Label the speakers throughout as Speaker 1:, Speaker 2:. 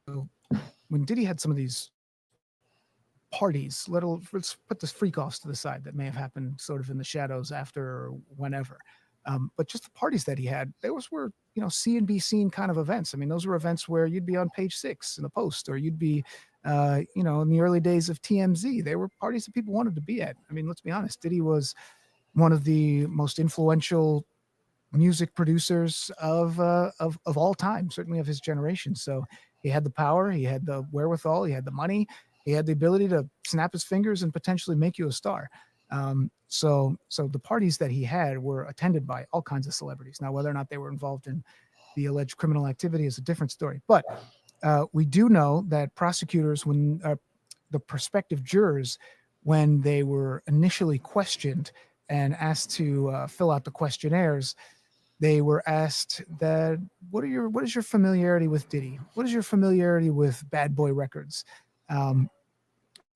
Speaker 1: when Diddy had some of these parties, let's put the freak offs to the side that may have happened sort of in the shadows after or whenever. But just the parties that he had, those were, see and be seen kind of events. I mean, those were events where you'd be on page 6 in the Post, or you'd be, in the early days of TMZ. They were parties that people wanted to be at. I mean, let's be honest, Diddy was one of the most influential music producers of all time, certainly of his generation. So he had the power, he had the wherewithal, he had the money, he had the ability to snap his fingers and potentially make you a star. So the parties that he had were attended by all kinds of celebrities. Now, whether or not they were involved in the alleged criminal activity is a different story. But we do know that prosecutors, when the prospective jurors, when they were initially questioned and asked to fill out the questionnaires, they were asked that what is your familiarity with Diddy? What is your familiarity with Bad Boy Records?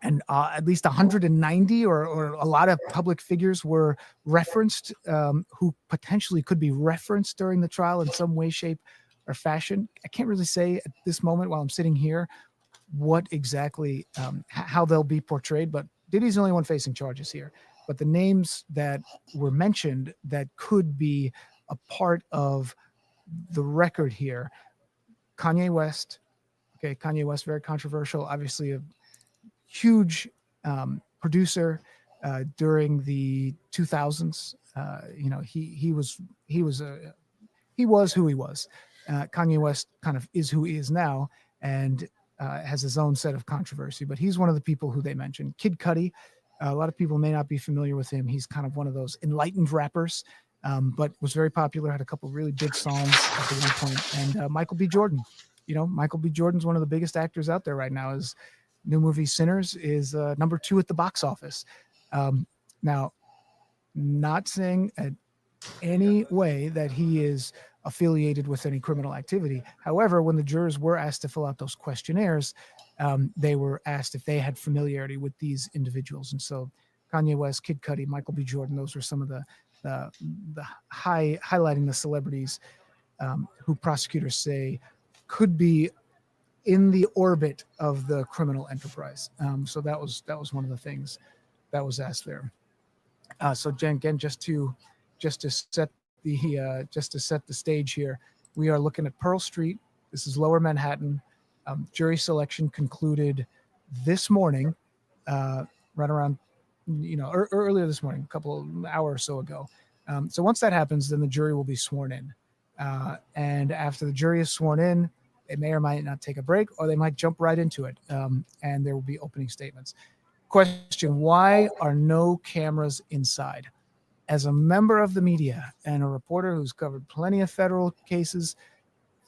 Speaker 1: And at least 190 or a lot of public figures were referenced, who potentially could be referenced during the trial in some way, shape, or fashion. I can't really say at this moment while I'm sitting here what exactly, how they'll be portrayed, but Diddy's the only one facing charges here. But the names that were mentioned that could be a part of the record here: Kanye West. Okay, Kanye West, very controversial, obviously a huge producer during the 2000s. He was who he was. Kanye West kind of is who he is now, and has his own set of controversy. But he's one of the people who they mentioned. Kid Cudi. A lot of people may not be familiar with him. He's kind of one of those enlightened rappers, but was very popular, had a couple of really big songs at the one point. And Michael B. Jordan. Michael B. Jordan's one of the biggest actors out there right now. His new movie Sinners is number 2 at the box office. Now, not saying at any way that he is affiliated with any criminal activity. However, when the jurors were asked to fill out those questionnaires, they were asked if they had familiarity with these individuals. And so Kanye West, Kid Cudi, Michael B. Jordan, those were some of the highlighting the celebrities who prosecutors say could be in the orbit of the criminal enterprise. So that was one of the things that was asked there. So Jen, again, just to set the stage here, we are looking at Pearl Street. This is Lower Manhattan. Jury selection concluded this morning, right around, earlier this morning, a couple of hours or so ago. So once that happens, then the jury will be sworn in. And after the jury is sworn in, they may or might not take a break, or they might jump right into it. And there will be opening statements. Question: why are no cameras inside? As a member of the media and a reporter who's covered plenty of federal cases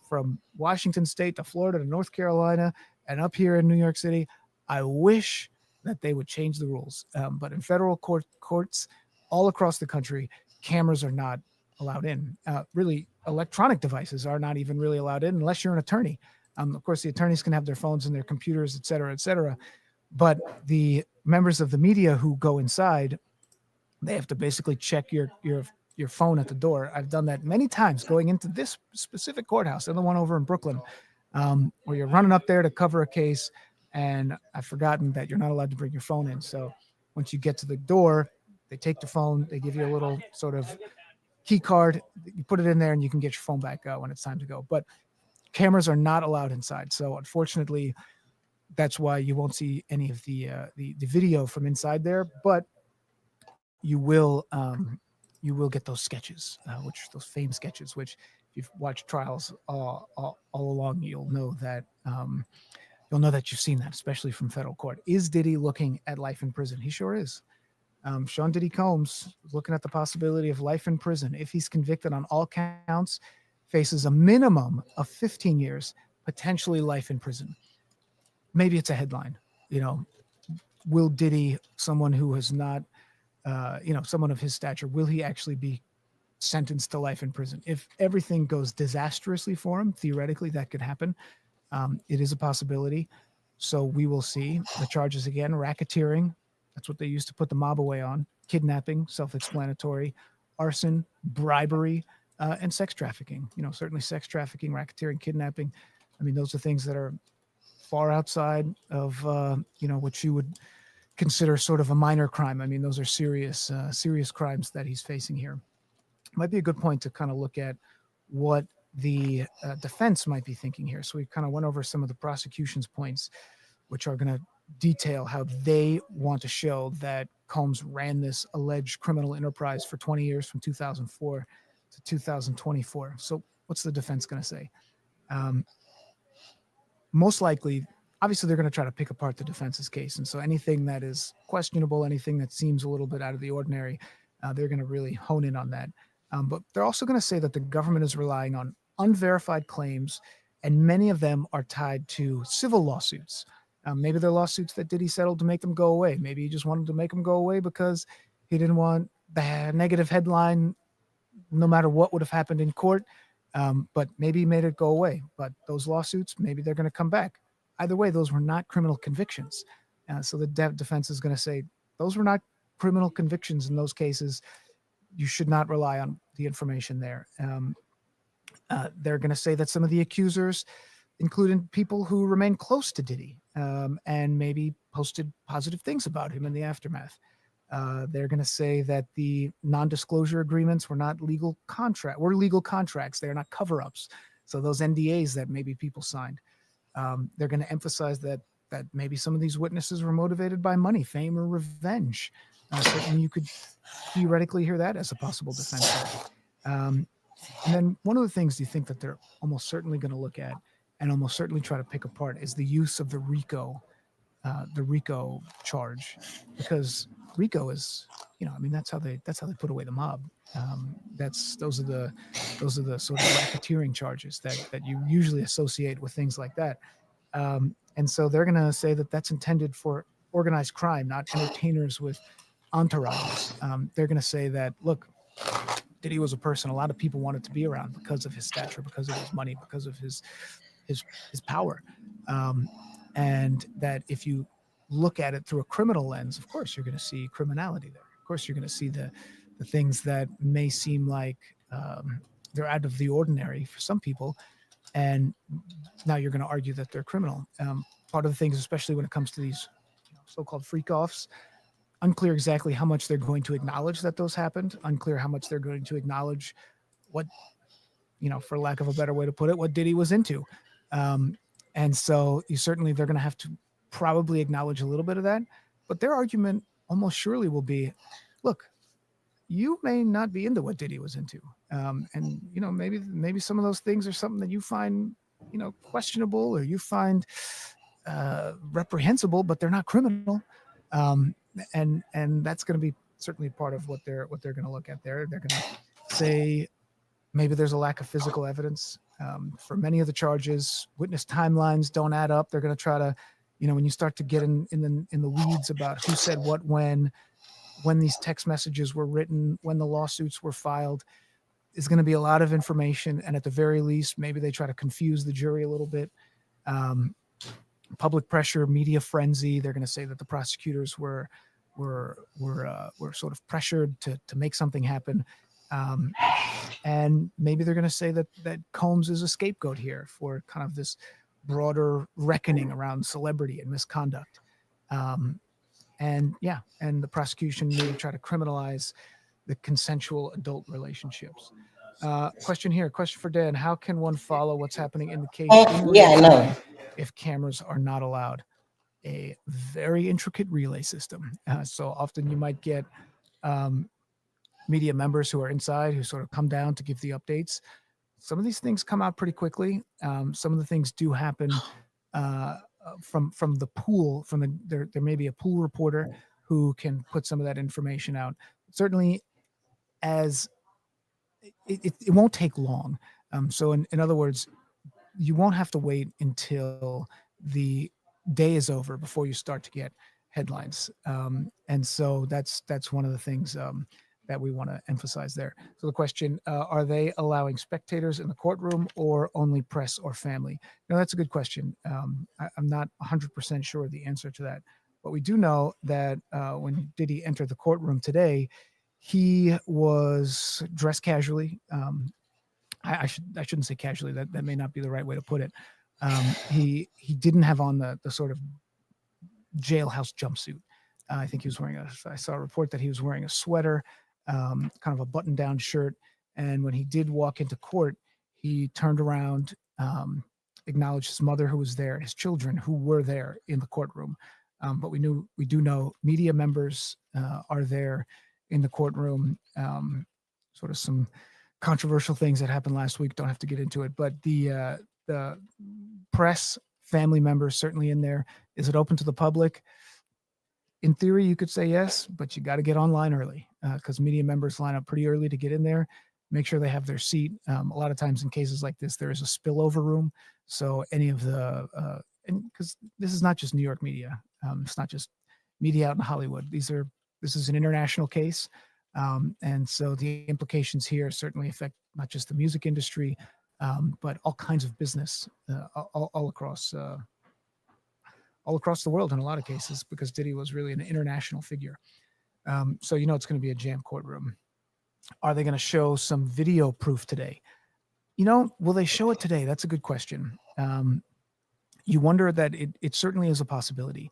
Speaker 1: from Washington State to Florida to North Carolina and up here in New York City, I wish that they would change the rules. But in federal courts all across the country, cameras are not allowed in. Really, electronic devices are not even really allowed in unless you're an attorney. Of course, the attorneys can have their phones and their computers, et cetera, et cetera. But the members of the media who go inside, they have to basically check your phone at the door. I've done that many times going into this specific courthouse and the one over in Brooklyn, where you're running up there to cover a case, and I've forgotten that you're not allowed to bring your phone in. So once you get to the door, they take the phone, they give you a little sort of key card, you put it in there, and you can get your phone back when it's time to go. But cameras are not allowed inside. So unfortunately, that's why you won't see any of the video from inside there. But you will get those sketches, those famed sketches, which if you've watched trials all along, you'll know that you've seen that, especially from federal court. Is Diddy looking at life in prison? He sure is. Sean Diddy Combs is looking at the possibility of life in prison. If he's convicted on all counts, faces a minimum of 15 years, potentially life in prison. Maybe it's a headline. Will Diddy, someone who has not, someone of his stature, will he actually be sentenced to life in prison? If everything goes disastrously for him, theoretically that could happen. It is a possibility. So we will see. The charges again: racketeering. That's what they used to put the mob away on. Kidnapping, self-explanatory. Arson, bribery, and sex trafficking. Certainly sex trafficking, racketeering, kidnapping. I mean, those are things that are far outside of what you would consider sort of a minor crime. I mean, those are serious crimes that he's facing here. Might be a good point to kind of look at what the defense might be thinking here. So we kind of went over some of the prosecution's points, which are going to detail how they want to show that Combs ran this alleged criminal enterprise for 20 years from 2004 to 2024. So what's the defense going to say? Most likely, obviously, they're going to try to pick apart the defense's case. And so anything that is questionable, anything that seems a little bit out of the ordinary, they're going to really hone in on that. But they're also going to say that the government is relying on unverified claims, and many of them are tied to civil lawsuits. Maybe they're lawsuits that Diddy settled to make them go away. Maybe he just wanted to make them go away because he didn't want the negative headline no matter what would have happened in court. But maybe he made it go away. But those lawsuits, maybe they're going to come back. Either way, those were not criminal convictions. So the defense is going to say those were not criminal convictions in those cases. You should not rely on the information there. They're going to say that some of the accusers included people who remain close to Diddy and maybe posted positive things about him in the aftermath. They're going to say that the non-disclosure agreements were not legal contracts. They're not cover-ups. So those NDAs that maybe people signed, they're going to emphasize that maybe some of these witnesses were motivated by money, fame, or revenge. Certainly you could theoretically hear that as a possible defense. And then one of the things you think that they're almost certainly going to look at and almost certainly try to pick apart is the use of the RICO charge, because RICO is, that's how they put away the mob. Those are the sort of racketeering charges that you usually associate with things like that. And so they're going to say that that's intended for organized crime, not entertainers with entourages. They're going to say that, look, Diddy was a person a lot of people wanted to be around because of his stature, because of his money, because of his power. And that if you look at it through a criminal lens, of course, you're going to see criminality there. Of course, you're going to see the things that may seem like they're out of the ordinary for some people. And now you're going to argue that they're criminal. Part of the things, especially when it comes to these so-called freak-offs, unclear exactly how much they're going to acknowledge that those happened, unclear how much they're going to acknowledge what, for lack of a better way to put it, what Diddy was into. And so they're going to have to probably acknowledge a little bit of that. But their argument almost surely will be, look, you may not be into what Diddy was into. And, maybe some of those things are something that you find, questionable or you find reprehensible, but they're not criminal. And that's going to be certainly part of what they're going to look at there. They're going to say maybe there's a lack of physical evidence for many of the charges. Witness timelines don't add up. They're going to try to, when you start to get in the weeds about who said what when these text messages were written, when the lawsuits were filed, is going to be a lot of information. And at the very least, maybe they try to confuse the jury a little bit. Public pressure, media frenzy. They're going to say that the prosecutors were sort of pressured to make something happen. And maybe they're going to say that Combs is a scapegoat here for kind of this broader reckoning around celebrity and misconduct. And the prosecution may try to criminalize the consensual adult relationships. Question for Dan. How can one follow what's happening in the case if cameras are not allowed? A very intricate relay system. So often you might get media members who are inside who sort of come down to give the updates. Some of these things come out pretty quickly. Some of the things do happen from the pool. There may be a pool reporter who can put some of that information out. Certainly, as it won't take long. So in other words, you won't have to wait until the day is over before you start to get headlines. And so that's one of the things that we want to emphasize there. So the question, are they allowing spectators in the courtroom or only press or family? No, that's a good question. I'm not 100% sure of the answer to that. But we do know that when Diddy entered the courtroom today, he was dressed casually. I shouldn't say casually. That may not be the right way to put it. He didn't have on the sort of jailhouse jumpsuit. I think he was wearing I saw a report that he was wearing a sweater, kind of a button down shirt. And when he did walk into court, he turned around, acknowledged his mother who was there, his children who were there in the courtroom. But we do know media members are there in the courtroom. Sort of some controversial things that happened last week. Don't have to get into it, but the press, family members certainly in there. Is it open to the public? In theory, you could say yes, but you got to get online early because media members line up pretty early to get in there. Make sure they have their seat. A lot of times in cases like this, there is a spillover room. So any of the, and because this is not just New York media, it's not just media out in Hollywood. This is an international case. And so the implications here certainly affect not just the music industry, but all kinds of business all across the world in a lot of cases, because Diddy was really an international figure. So it's going to be a jam courtroom. Are they going to show some video proof today? Will they show it today? That's a good question. You wonder that it certainly is a possibility.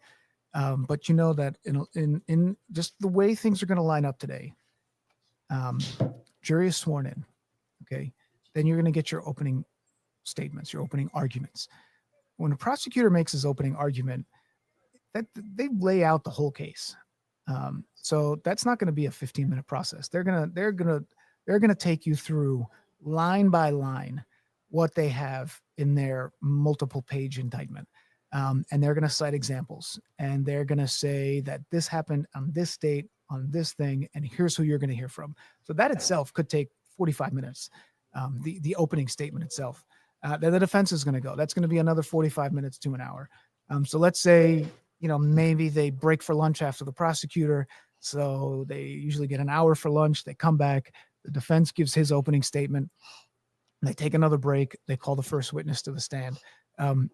Speaker 1: But that in just the way things are going to line up today, jury is sworn in, okay? Then you're going to get your opening statements, your opening arguments. When a prosecutor makes his opening argument, that they lay out the whole case. So that's not going to be a 15-minute process. They're gonna take you through line by line what they have in their multiple page indictment. And they're going to cite examples, and they're going to say that this happened on this date, on this thing, and here's who you're going to hear from. So that itself could take 45 minutes, the opening statement itself. Then the defense is going to go. That's going to be another 45 minutes to an hour. So let's say, maybe they break for lunch after the prosecutor. So they usually get an hour for lunch. They come back. The defense gives his opening statement. They take another break. They call the first witness to the stand. Then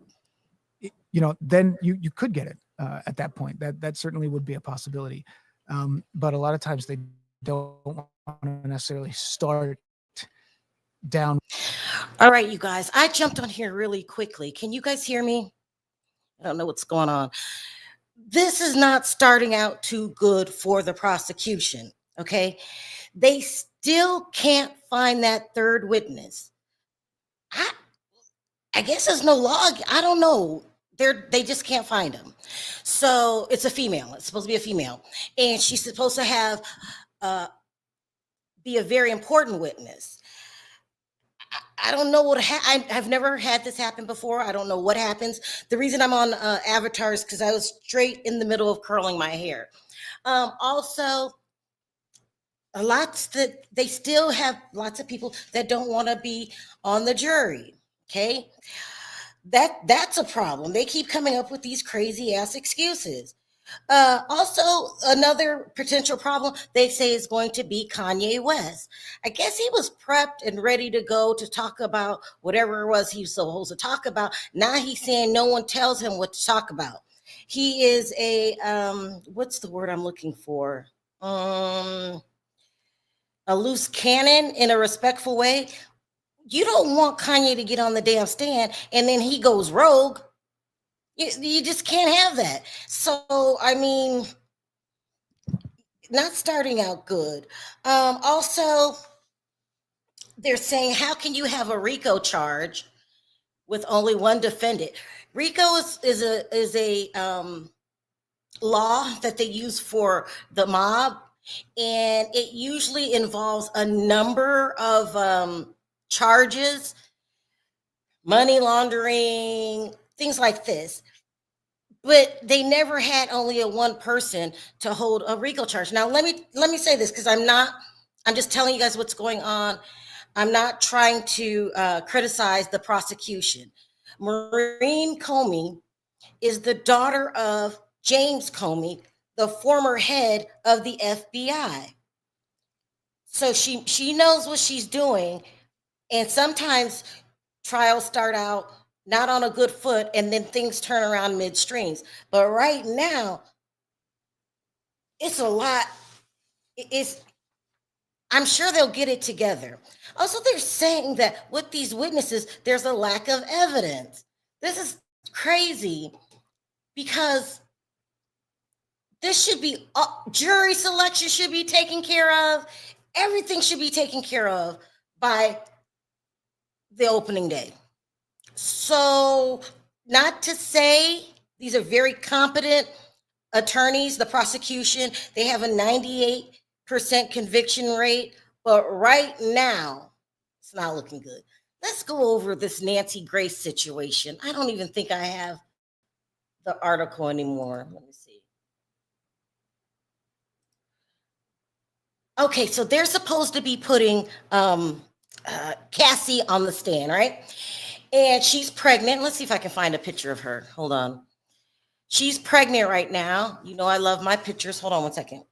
Speaker 1: you could get it at that point. That certainly would be a possibility. But a lot of times they don't want to necessarily start down.
Speaker 2: All right, you guys, I jumped on here really quickly. Can you guys hear me? I don't know what's going on. This is not starting out too good for the prosecution, okay? They still can't find that third witness. I guess there's no log. I don't know. They just can't find him. So it's a female. It's supposed to be a female. And she's supposed to have be a very important witness. I don't know what I've never had this happen before. I don't know what happens. The reason I'm on Avatar is because I was straight in the middle of curling my hair. Also, they still have lots of people that don't want to be on the jury. Okay, that's a problem. They keep coming up with these crazy ass excuses. Also, another potential problem they say is going to be Kanye West. I guess he was prepped and ready to go to talk about whatever it was he was supposed to talk about. Now he's saying no one tells him what to talk about. He is a what's the word I'm looking for? A loose cannon in a respectful way. You don't want Kanye to get on the damn stand and then he goes rogue. You just can't have that. So, I mean, not starting out good. Also, they're saying, how can you have a RICO charge with only one defendant? RICO is a law that they use for the mob, and it usually involves a number of charges, money laundering, things like this. But they never had only a one person to hold a RICO charge. Now, let me say this, because I'm just telling you guys what's going on. I'm not trying to criticize the prosecution. Maureen Comey is the daughter of James Comey, the former head of the FBI. So she knows what she's doing. And sometimes trials start out not on a good foot, and then things turn around midstreams. But right now, it's a lot. I'm sure they'll get it together. Also, they're saying that with these witnesses, there's a lack of evidence. This is crazy because this should be jury selection should be taken care of. Everything should be taken care of by the opening day. So, not to say these are very competent attorneys, the prosecution, they have a 98% conviction rate, but right now, it's not looking good. Let's go over this Nancy Grace situation. I don't even think I have the article anymore. Let me see. Okay, so they're supposed to be putting Cassie on the stand, right? And she's pregnant. Let's see if I can find a picture of her. Hold on. She's pregnant right now. You know, I love my pictures. Hold on one second.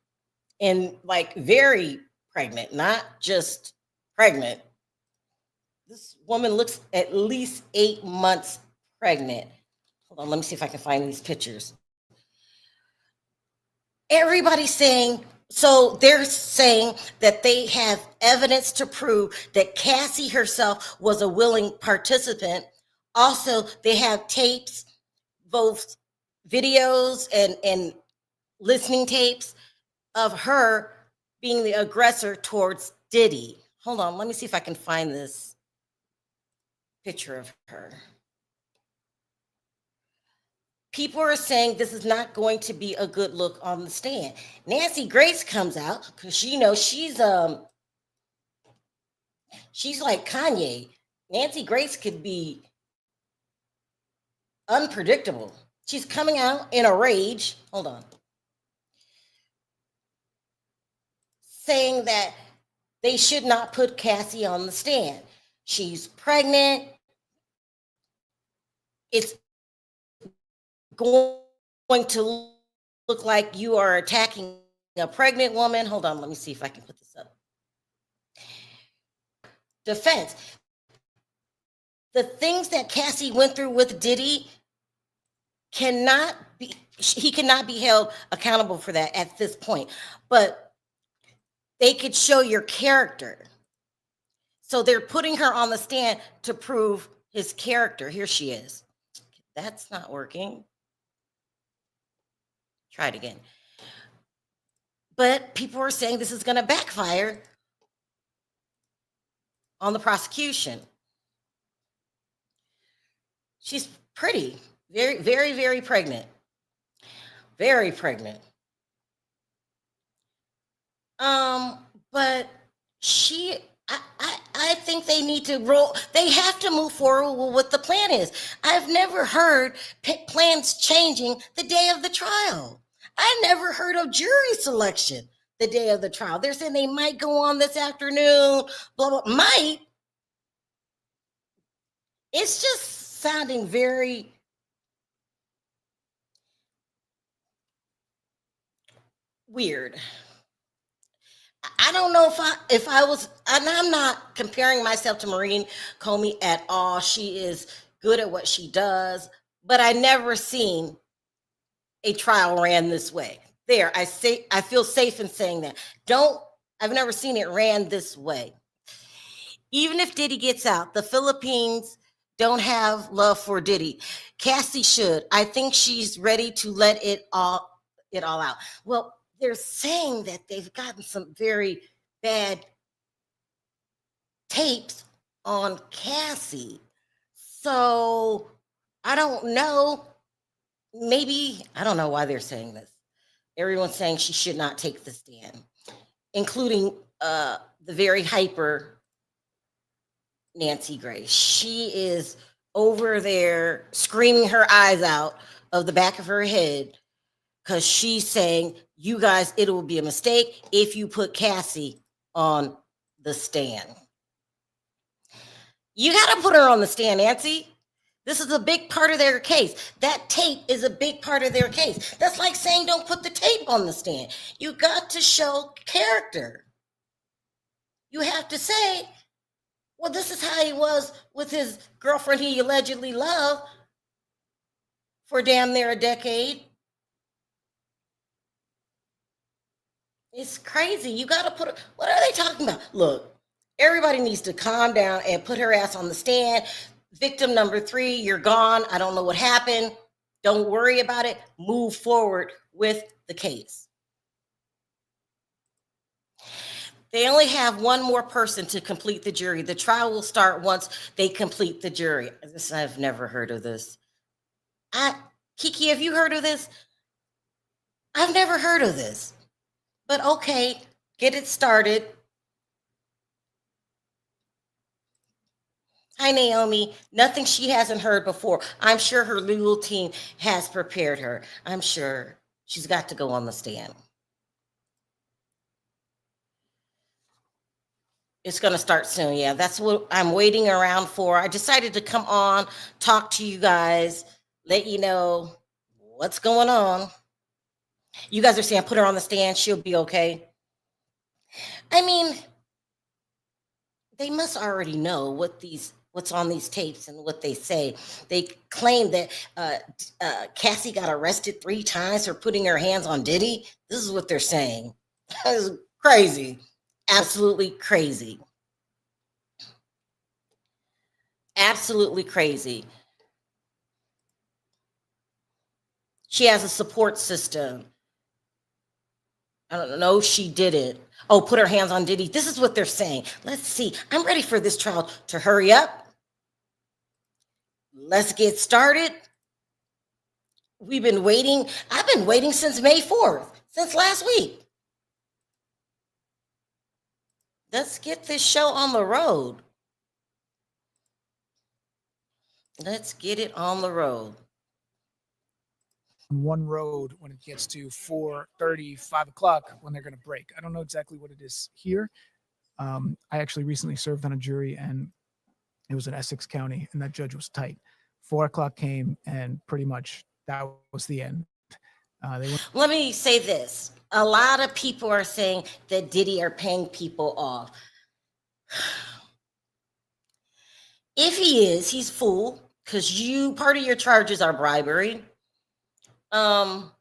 Speaker 2: And like very pregnant, not just pregnant. This woman looks at least 8 months pregnant. Hold on, let me see if I can find these pictures. Everybody's saying, so they're saying that they have evidence to prove that Cassie herself was a willing participant. Also, they have tapes, both videos and listening tapes of her being the aggressor towards Diddy. Hold on, let me see if I can find this picture of her. People are saying this is not going to be a good look on the stand. Nancy Grace comes out because you know she's like Kanye. Nancy Grace could be unpredictable. She's coming out in a rage. Hold on. Saying that they should not put Cassie on the stand. She's pregnant. It's going to look like you are attacking a pregnant woman. Hold on, let me see if I can put this up. Defense. The things that Cassie went through with Diddy he cannot be held accountable for that at this point. But they could show your character. So they're putting her on the stand to prove his character. Here she is. That's not working. Try it again. But people are saying this is going to backfire on the prosecution. She's pretty, very, very, very pregnant. Very pregnant. But I think they need to they have to move forward with what the plan is. I've never heard plans changing the day of the trial. I never heard of jury selection the day of the trial. They're saying they might go on this afternoon, blah, blah, might. It's just sounding very weird. I don't know if I was, and I'm not comparing myself to Maureen Comey at all. She is good at what she does, but I never seen a trial ran this way. There, I feel safe in saying that. I've never seen it ran this way. Even if Diddy gets out, the Philippines don't have love for Diddy. Cassie should. I think she's ready to let it all out. Well, they're saying that they've gotten some very bad tapes on Cassie. So I don't know. Maybe, I don't know why they're saying this. Everyone's saying she should not take the stand, including the very hyper Nancy Grace. She is over there screaming her eyes out of the back of her head because she's saying, you guys, it will be a mistake if you put Cassie on the stand. You got to put her on the stand, Nancy. This is a big part of their case. That tape is a big part of their case. That's like saying don't put the tape on the stand. You got to show character. You have to say, well, this is how he was with his girlfriend he allegedly loved for damn near a decade. It's crazy. You got to put, what are they talking about? Look, everybody needs to calm down and put her ass on the stand. Victim number 3, you're gone. I don't know what happened. Don't worry about it. Move forward with the case. They only have one more person to complete the jury. The trial will start once they complete the jury. I've never heard of this. Kiki, have you heard of this? I've never heard of this. But okay, get it started. Hi, Naomi. Nothing she hasn't heard before. I'm sure her legal team has prepared her. I'm sure she's got to go on the stand. It's going to start soon. Yeah, that's what I'm waiting around for. I decided to come on, talk to you guys, let you know what's going on. You guys are saying put her on the stand. She'll be okay. I mean, they must already know what's on these tapes and what they say. They claim that Cassie got arrested 3 times for putting her hands on Diddy. This is what they're saying. This is crazy. Absolutely crazy. Absolutely crazy. She has a support system. I don't know. She did it. Oh, put her hands on Diddy. This is what they're saying. Let's see. I'm ready for this trial to hurry up. Let's get started. We've been waiting. I've been waiting since May 4th, since last week. Let's get this show on the road. Let's get it on the road.
Speaker 1: One road when it gets to 4:30, 5 o'clock when they're going to break. I don't know exactly what it is here. I actually recently served on a jury, and it was in Essex County, and that judge was tight. 4 o'clock came, and pretty much that was the end.
Speaker 2: Let me say this. A lot of people are saying that Diddy are paying people off. If he is, he's fool, because part of your charges are bribery. But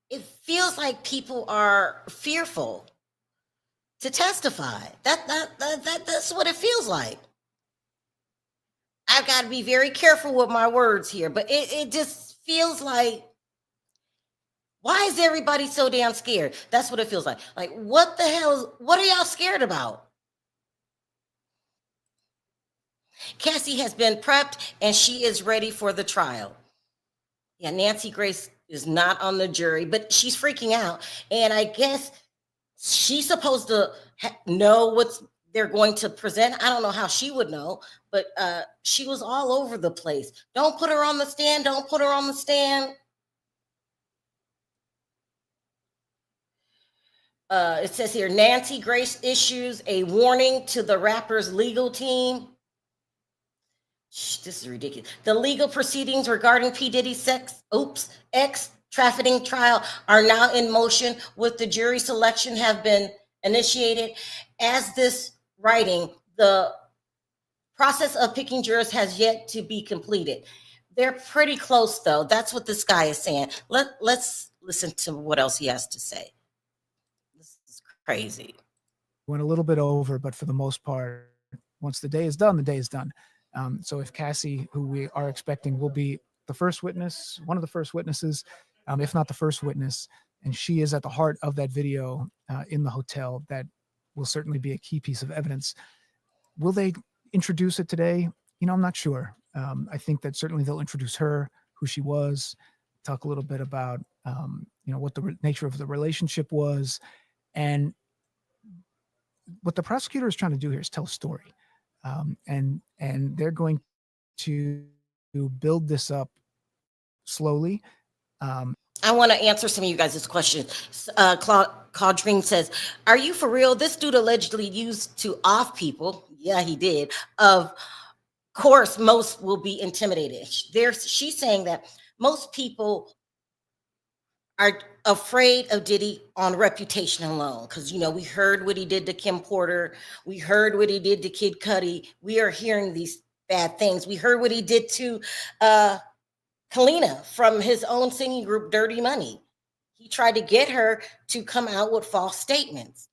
Speaker 2: it feels like people are fearful to testify. That's what it feels like. I've got to be very careful with my words here, but it just feels like, why is everybody so damn scared? That's what it feels like. Like, what the hell? What are y'all scared about? Cassie has been prepped and she is ready for the trial. Yeah, Nancy Grace is not on the jury, but she's freaking out. And I guess she's supposed to know what they're going to present. I don't know how she would know, but she was all over the place. Don't put her on the stand. Don't put her on the stand. It says here, Nancy Grace issues a warning to the rapper's legal team. This is ridiculous. The legal proceedings regarding P. Diddy's ex trafficking trial are now in motion, with the jury selection have been initiated. As this writing, the process of picking jurors has yet to be completed. They're pretty close, though. That's what this guy is saying. Let's listen to what else he has to say. This is crazy.
Speaker 1: Went a little bit over, but for the most part, once the day is done, the day is done. So if Cassie, who we are expecting, will be the first witness, one of the first witnesses, if not the first witness, and she is at the heart of that video in the hotel, that will certainly be a key piece of evidence. Will they introduce it today? I'm not sure. I think that certainly they'll introduce her, who she was, talk a little bit about, what the nature of the relationship was. And what the prosecutor is trying to do here is tell a story. And they're going to build this up slowly.
Speaker 2: I want to answer some of you guys' questions. Claudrine says, are you for real? This dude allegedly used to off people. Yeah, he did. Of course, most will be intimidated. She's saying that most people are afraid of Diddy on reputation alone. Because, we heard what he did to Kim Porter. We heard what he did to Kid Cudi. We are hearing these bad things. We heard what he did to Kalina from his own singing group, Dirty Money. He tried to get her to come out with false statements.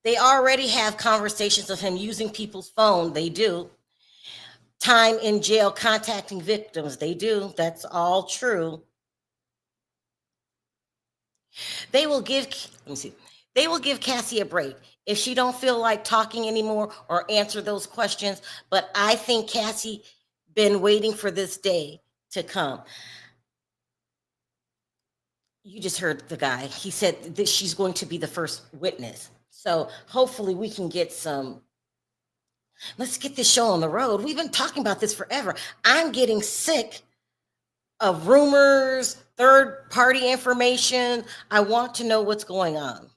Speaker 2: They already have conversations of him using people's phone. They do. Time in jail contacting victims. They do. That's all true. They will give, let me see. They will give Cassie a break if she don't feel like talking anymore or answer those questions. But I think Cassie been waiting for this day to come. You just heard the guy. He said that she's going to be the first witness. So hopefully we can get some. Let's get this show on the road. We've been talking about this forever. I'm getting sick of rumors, third party information. I want to know what's going on.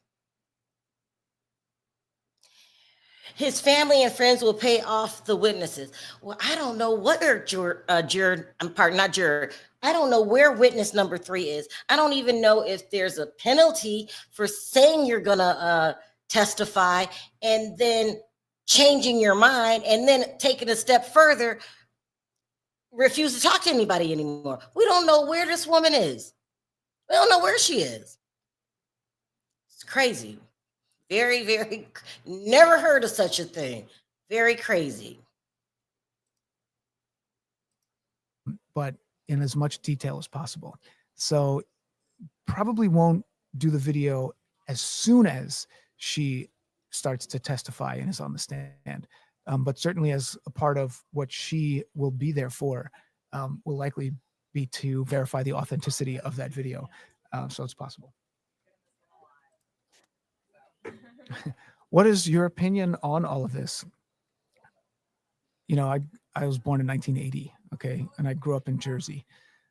Speaker 2: His family and friends will pay off the witnesses. Well, I don't know what their not juror. I don't know where witness number 3 is. I don't even know if there's a penalty for saying you're gonna testify and then changing your mind and then taking a step further, refuse to talk to anybody anymore. We don't know where this woman is. We don't know where she is. It's crazy. Very, very, never heard of such a thing. Very crazy.
Speaker 1: But in as much detail as possible. So probably won't do the video as soon as she starts to testify and is on the stand. But certainly as a part of what she will be there for, will likely be to verify the authenticity of that video. So it's possible. What is your opinion on all of this? You know, I was born in 1980, okay, and I grew up in Jersey.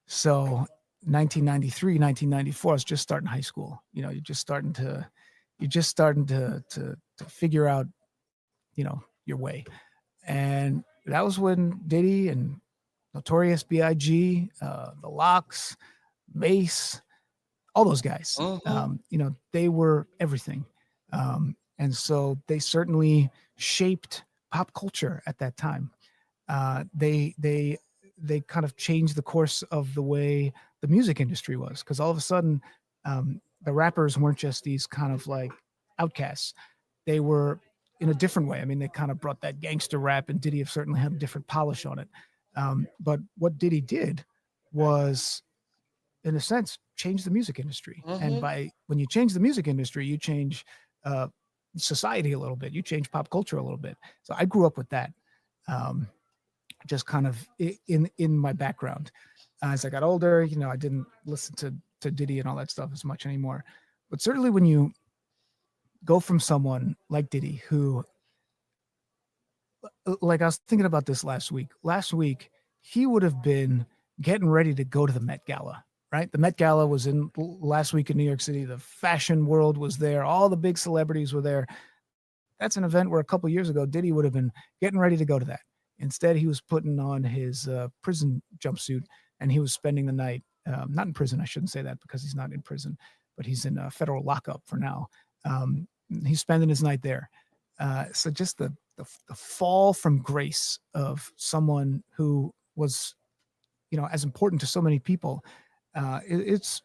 Speaker 1: So 1993, 1994, I was just starting high school. You know, you're just starting to figure out, you know, your way. And that was when Diddy and Notorious B.I.G., the Locks, Mace, all those guys, you know, they were everything. And so they certainly shaped pop culture at that time. They kind of changed the course of the way the music industry was, because all of a sudden, the rappers weren't just these kind of like outcasts. They were in a different way. I mean, they kind of brought that gangster rap, and Diddy have certainly had a different polish on it. But what Diddy did was, in a sense, change the music industry. And when you change the music industry, you change society a little bit. You change pop culture a little bit. So I grew up with that, just kind of in my background. As I got older, you know, I didn't listen to Diddy and all that stuff as much anymore. But certainly when you go from someone like Diddy, who, like, I was thinking about this last week. Last week, he would have been getting ready to go to the Met Gala, right? The Met Gala was in last week in New York City. The fashion world was there. All the big celebrities were there. That's an event where a couple of years ago, Diddy would have been getting ready to go to that. Instead, he was putting on his prison jumpsuit, and he was spending the night, not in prison. I shouldn't say that, because he's not in prison, but he's in a federal lockup for now. He's spending his night there. So just the fall from grace of someone who was, you know, as important to so many people, it's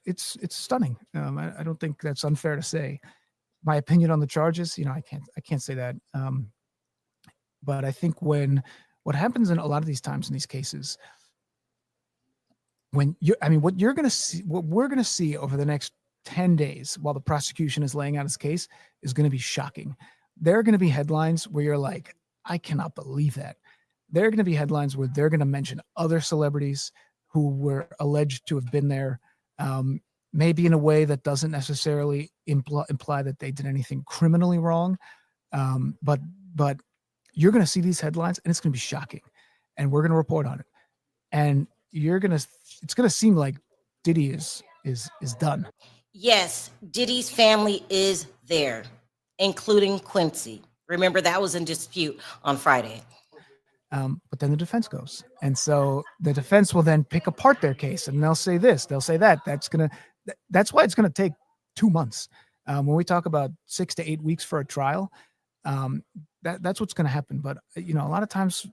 Speaker 1: stunning. I don't think that's unfair to say. My opinion on the charges, you know, I can't say that. But I think what happens in a lot of these times in these cases, what we're going to see over the next 10 days while the prosecution is laying out its case is going to be shocking. There are going to be headlines where you're like, I cannot believe that. There are going to be headlines where they're going to mention other celebrities who were alleged to have been there, maybe in a way that doesn't necessarily imply that they did anything criminally wrong. But you're going to see these headlines and it's going to be shocking, and we're going to report on it. And it's going to seem like Diddy is done.
Speaker 2: Yes, Diddy's family is there, including Quincy. Remember, that was in dispute on Friday.
Speaker 1: But then the defense goes. And so the defense will then pick apart their case, and they'll say this, they'll say that. That's why it's going to take 2 months. When we talk about 6 to 8 weeks for a trial, that's what's going to happen. But, you know, a lot of times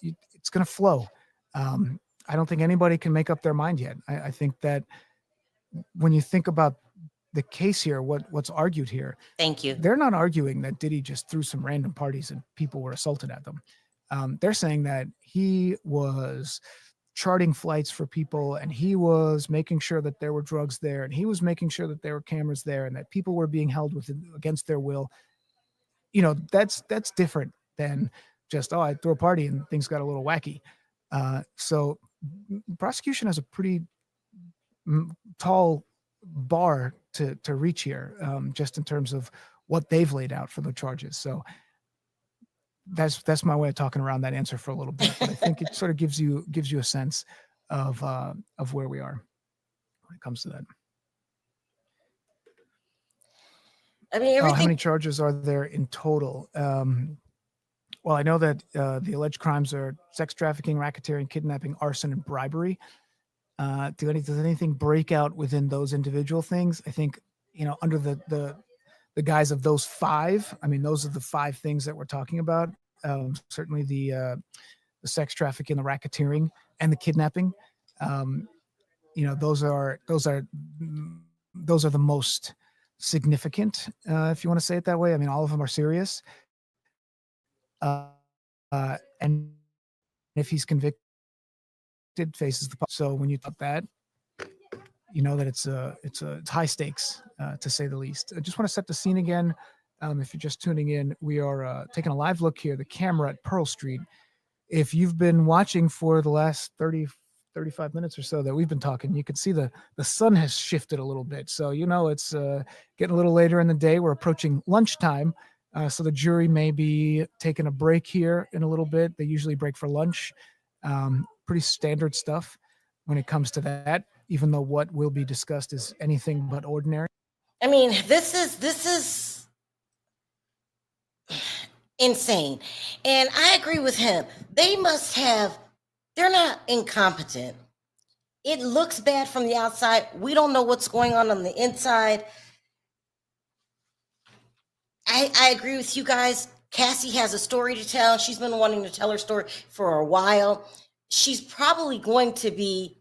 Speaker 1: it's going to flow. I don't think anybody can make up their mind yet. I think that when you think about the case here, what's argued here,
Speaker 2: Thank you.
Speaker 1: they're not arguing that Diddy just threw some random parties and people were assaulted at them. They're saying that he was charting flights for people and he was making sure that there were drugs there and he was making sure that there were cameras there and that people were being held against their will. That's different than just, oh, I threw a party and things got a little wacky. So prosecution has a pretty tall bar to reach here, just in terms of what they've laid out for the charges. So that's my way of talking around that answer for a little bit, but I think it sort of gives you a sense of where we are when it comes to that.
Speaker 2: I mean,
Speaker 1: how many charges are there in total? Well, I know that the alleged crimes are sex trafficking, racketeering, kidnapping, arson, and bribery. Does anything break out within those individual things? I think, under the guise of those five, I mean, those are the five things that we're talking about. Certainly the sex trafficking, the racketeering, and the kidnapping. Those are the most significant, if you want to say it that way. I mean, all of them are serious. And if he's convicted, faces the. So when you talk that, you know that it's high stakes, to say the least. I just want to set the scene again. If you're just tuning in, we are taking a live look here, the camera at Pearl Street. If you've been watching for the last 35 minutes or so that we've been talking, you can see the sun has shifted a little bit. So, it's getting a little later in the day. We're approaching lunchtime. So the jury may be taking a break here in a little bit. They usually break for lunch. Pretty standard stuff when it comes to that, even though what will be discussed is anything but ordinary.
Speaker 2: I mean, this is insane. And I agree with him. They're not incompetent. It looks bad from the outside. We don't know what's going on the inside. I agree with you guys. Cassie has a story to tell. She's been wanting to tell her story for a while. She's probably going to be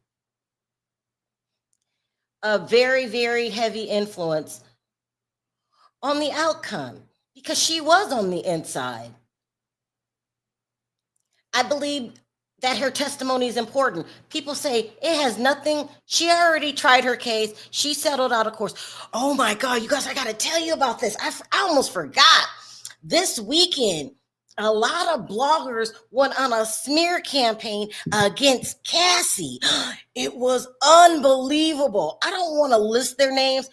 Speaker 2: a very, very heavy influence on the outcome because she was on the inside. I believe that her testimony is important. People say it has nothing. She already tried her case. She settled out of course. Oh my God, you guys, I got to tell you about this. I almost forgot. This weekend, a lot of bloggers went on a smear campaign against Cassie. It was unbelievable. I don't want to list their names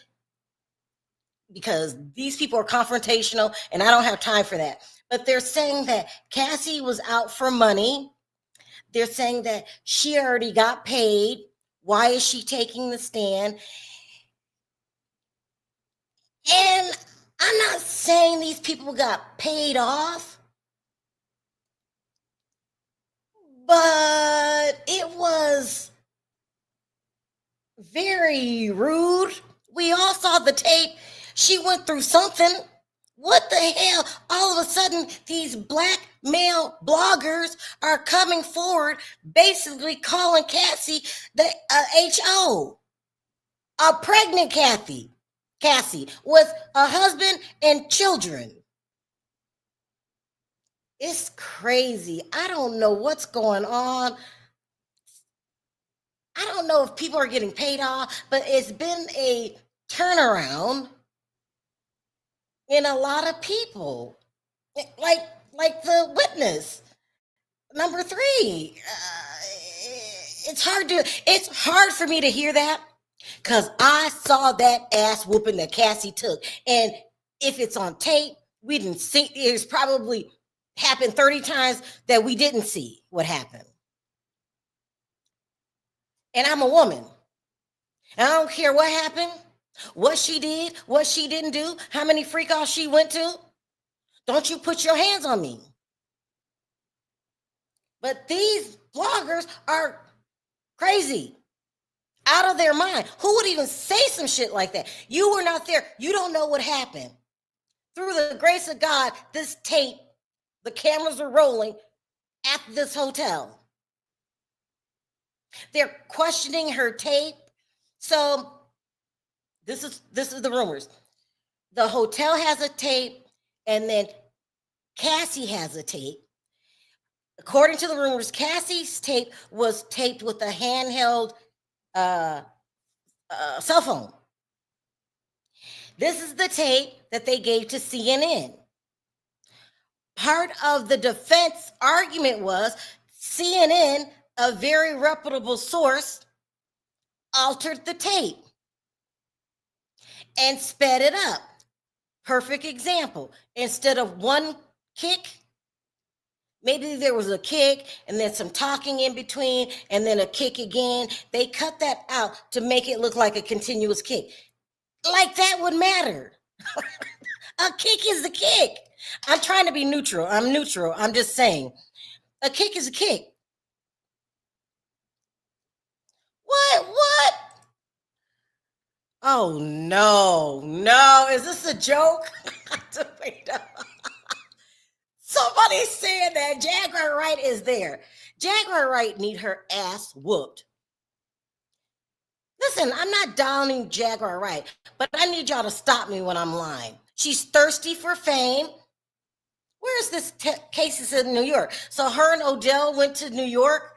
Speaker 2: because these people are confrontational and I don't have time for that. But they're saying that Cassie was out for money. They're saying that she already got paid. Why is she taking the stand? And I'm not saying these people got paid off, but it was very rude. We all saw the tape. She went through something. What the hell? All of a sudden, these black male bloggers are coming forward, basically calling Cassie the HO, a pregnant Cassie with a husband and children. It's crazy. I don't know what's going on. I don't know if people are getting paid off, but it's been a turnaround in a lot of people, like the witness number 3. It's hard for me to hear that because I saw that ass whooping that Cassie took, and if it's on tape, we didn't see. It's probably happened 30 times that we didn't see what happened. And I'm a woman, and I don't care what happened. What she did, what she didn't do, how many freak-offs she went to. Don't you put your hands on me. But these bloggers are crazy, out of their mind. Who would even say some shit like that? You were not there. You don't know what happened. Through the grace of God, this tape, the cameras are rolling at this hotel. They're questioning her tape. So This is the rumors. The hotel has a tape, and then Cassie has a tape. According to the rumors, Cassie's tape was taped with a handheld cell phone. This is the tape that they gave to CNN. Part of the defense argument was CNN, a very reputable source, altered the tape and sped it up. Perfect example. Instead of one kick, maybe there was a kick and then some talking in between and then a kick again. They cut that out to make it look like a continuous kick. Like that would matter. A kick is a kick. I'm trying to be neutral. I'm neutral. I'm just saying. A kick is a kick. What? Oh, no. Is this a joke? Somebody said that Jaguar Wright is there. Jaguar Wright need her ass whooped. Listen, I'm not downing Jaguar Wright, but I need y'all to stop me when I'm lying. She's thirsty for fame. Where is this case? Is in New York. So her and Odell went to New York.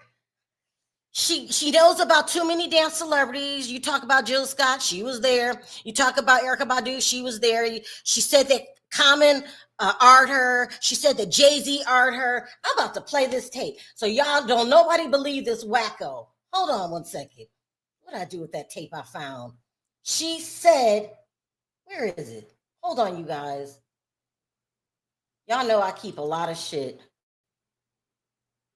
Speaker 2: She knows about too many damn celebrities. You talk about Jill Scott, she was there. You talk about Erykah Badu, she was there. She said that Common art her. She said that Jay-Z art her. I'm about to play this tape. So y'all don't nobody believe this wacko. Hold on one second. What did I do with that tape I found? She said, where is it? Hold on, you guys. Y'all know I keep a lot of shit.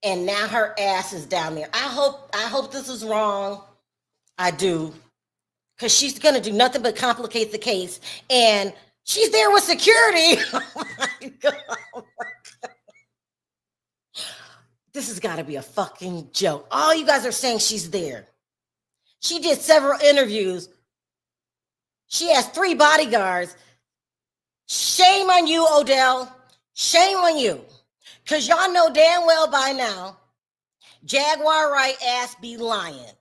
Speaker 2: And now her ass is down there. I hope this is wrong. I do. Because she's going to do nothing but complicate the case. And she's there with security. Oh my God. This has got to be a fucking joke. All you guys are saying she's there. She did several interviews. She has 3 bodyguards. Shame on you, Odell. Shame on you. Because y'all know damn well by now, Jaguar Wright ass be lying.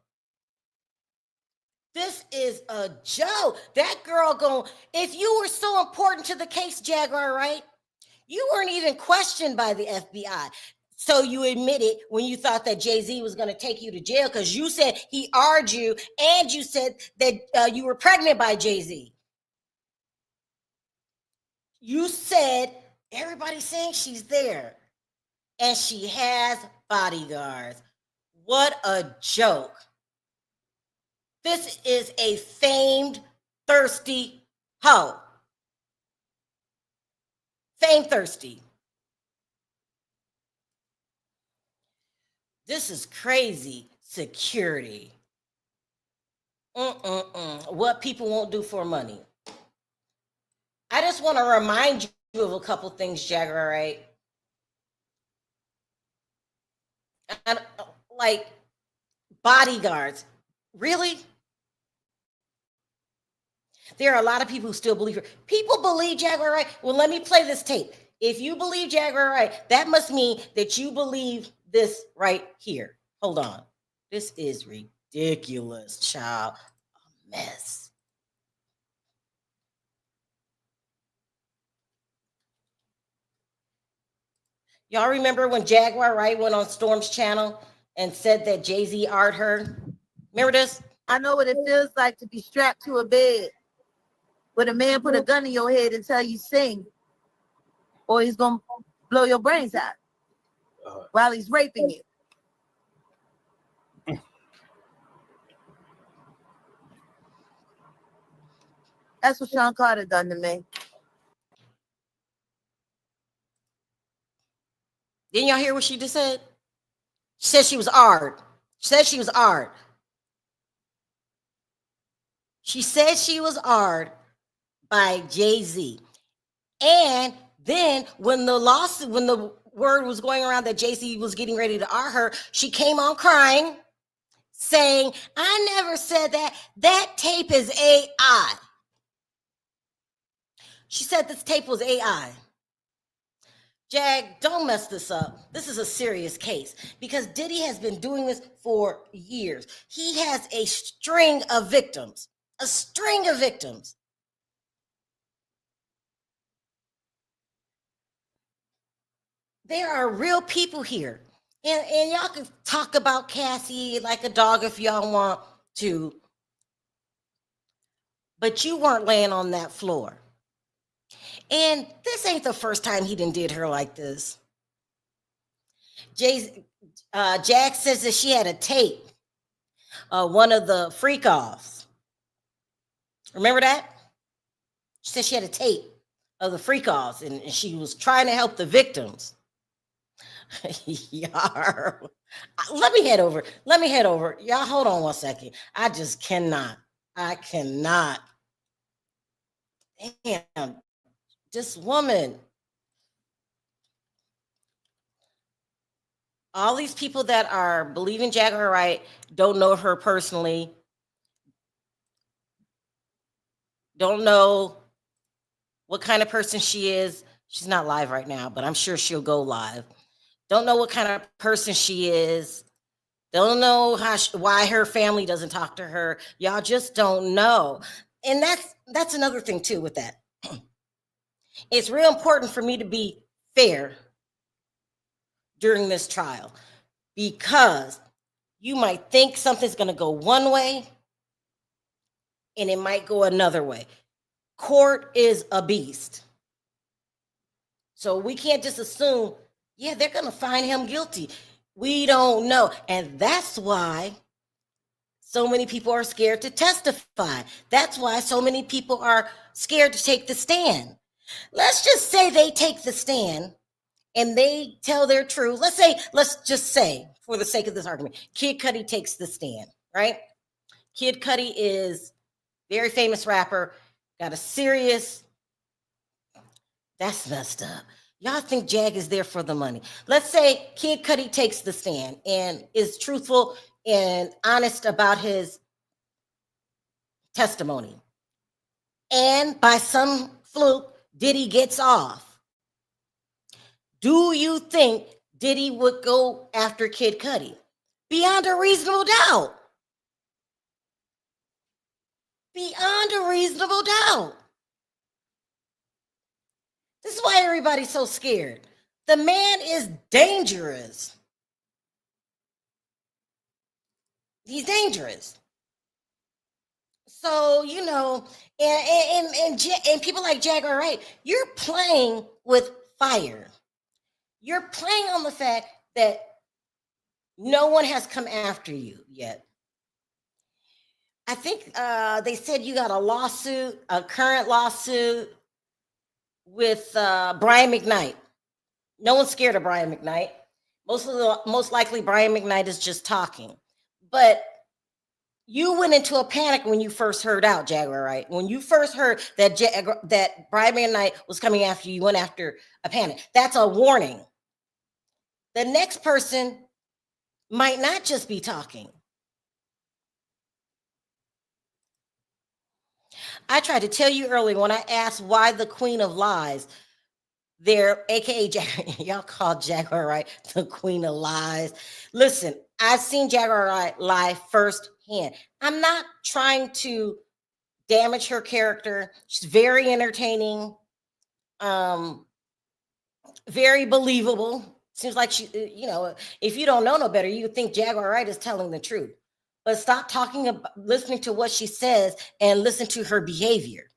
Speaker 2: This is a joke. That girl if you were so important to the case, Jaguar Wright, you weren't even questioned by the FBI. So you admitted when you thought that Jay-Z was going to take you to jail because you said he argued you and you said that you were pregnant by Jay-Z. You said everybody's saying she's there and she has bodyguards. What a joke. This is a famed, thirsty hoe. Fame thirsty. This is crazy security. What people won't do for money. I just want to remind you of a couple things, Jaguar, right? And, like bodyguards. Really? There are a lot of people who still believe her. People believe Jaguar Wright. Well, let me play this tape. If you believe Jaguar Wright, that must mean that you believe this right here. Hold on. This is ridiculous, child. A mess. Y'all remember when Jaguar Wright went on Storm's channel and said that Jay-Z art her? Remember this?
Speaker 3: I know what it feels like to be strapped to a bed with a man put a gun in your head and tell you sing, or he's gonna blow your brains out while he's raping you. That's what Sean Carter done to me.
Speaker 2: Didn't y'all hear what she just said? She said she was art. She said she was art. She said she was art by Jay-Z. And then when the word was going around that Jay-Z was getting ready to art her, she came on crying, saying, I never said that. That tape is AI. She said this tape was AI. Jag, don't mess this up. This is a serious case because Diddy has been doing this for years. He has a string of victims. A string of victims. There are real people here. And y'all can talk about Cassie like a dog if y'all want to, but you weren't laying on that floor. And this ain't the first time he did her like this. Jack says that she had a tape, one of the freak offs. Remember that? She said she had a tape of the freak offs, and she was trying to help the victims. Yar. Let me head over. Y'all hold on one second. I just cannot. Damn. This woman. All these people that are believing Jaguar Wright don't know her personally. Don't know what kind of person she is. She's not live right now, but I'm sure she'll go live. Don't know what kind of person she is. Don't know why her family doesn't talk to her. Y'all just don't know. And that's another thing too with that. It's real important for me to be fair during this trial, because you might think something's going to go one way and it might go another way. Court is a beast. So we can't just assume, yeah, they're going to find him guilty. We don't know. And that's why so many people are scared to testify. That's why so many people are scared to take the stand. Let's just say they take the stand and they tell their truth. Let's just say, for the sake of this argument, Kid Cudi takes the stand, right? Kid Cudi is a very famous rapper, got a serious, that's messed up. Y'all think Jag is there for the money. Let's say Kid Cudi takes the stand and is truthful and honest about his testimony. And by some fluke, Diddy gets off. Do you think Diddy would go after Kid Cudi? Beyond a reasonable doubt. Beyond a reasonable doubt. This is why everybody's so scared. The man is dangerous. He's dangerous. So, you know, and people like Jaguar Wright, you're playing with fire. You're playing on the fact that no one has come after you yet. I think they said you got a lawsuit, a current lawsuit with Brian McKnight. No one's scared of Brian McKnight. Most likely Brian McKnight is just talking. But you went into a panic when you first heard out, Jaguar Wright. When you first heard that Brian McKnight was coming after you, you went after a panic. That's a warning. The next person might not just be talking. I tried to tell you earlier when I asked why the Queen of Lies, there, aka y'all call Jaguar Wright the Queen of Lies. Listen, I've seen Jaguar Wright lie firsthand. I'm not trying to damage her character. She's very entertaining, very believable. Seems like she, you know, if you don't know no better, you think Jaguar Wright is telling the truth. But stop talking about listening to what she says and listen to her behavior.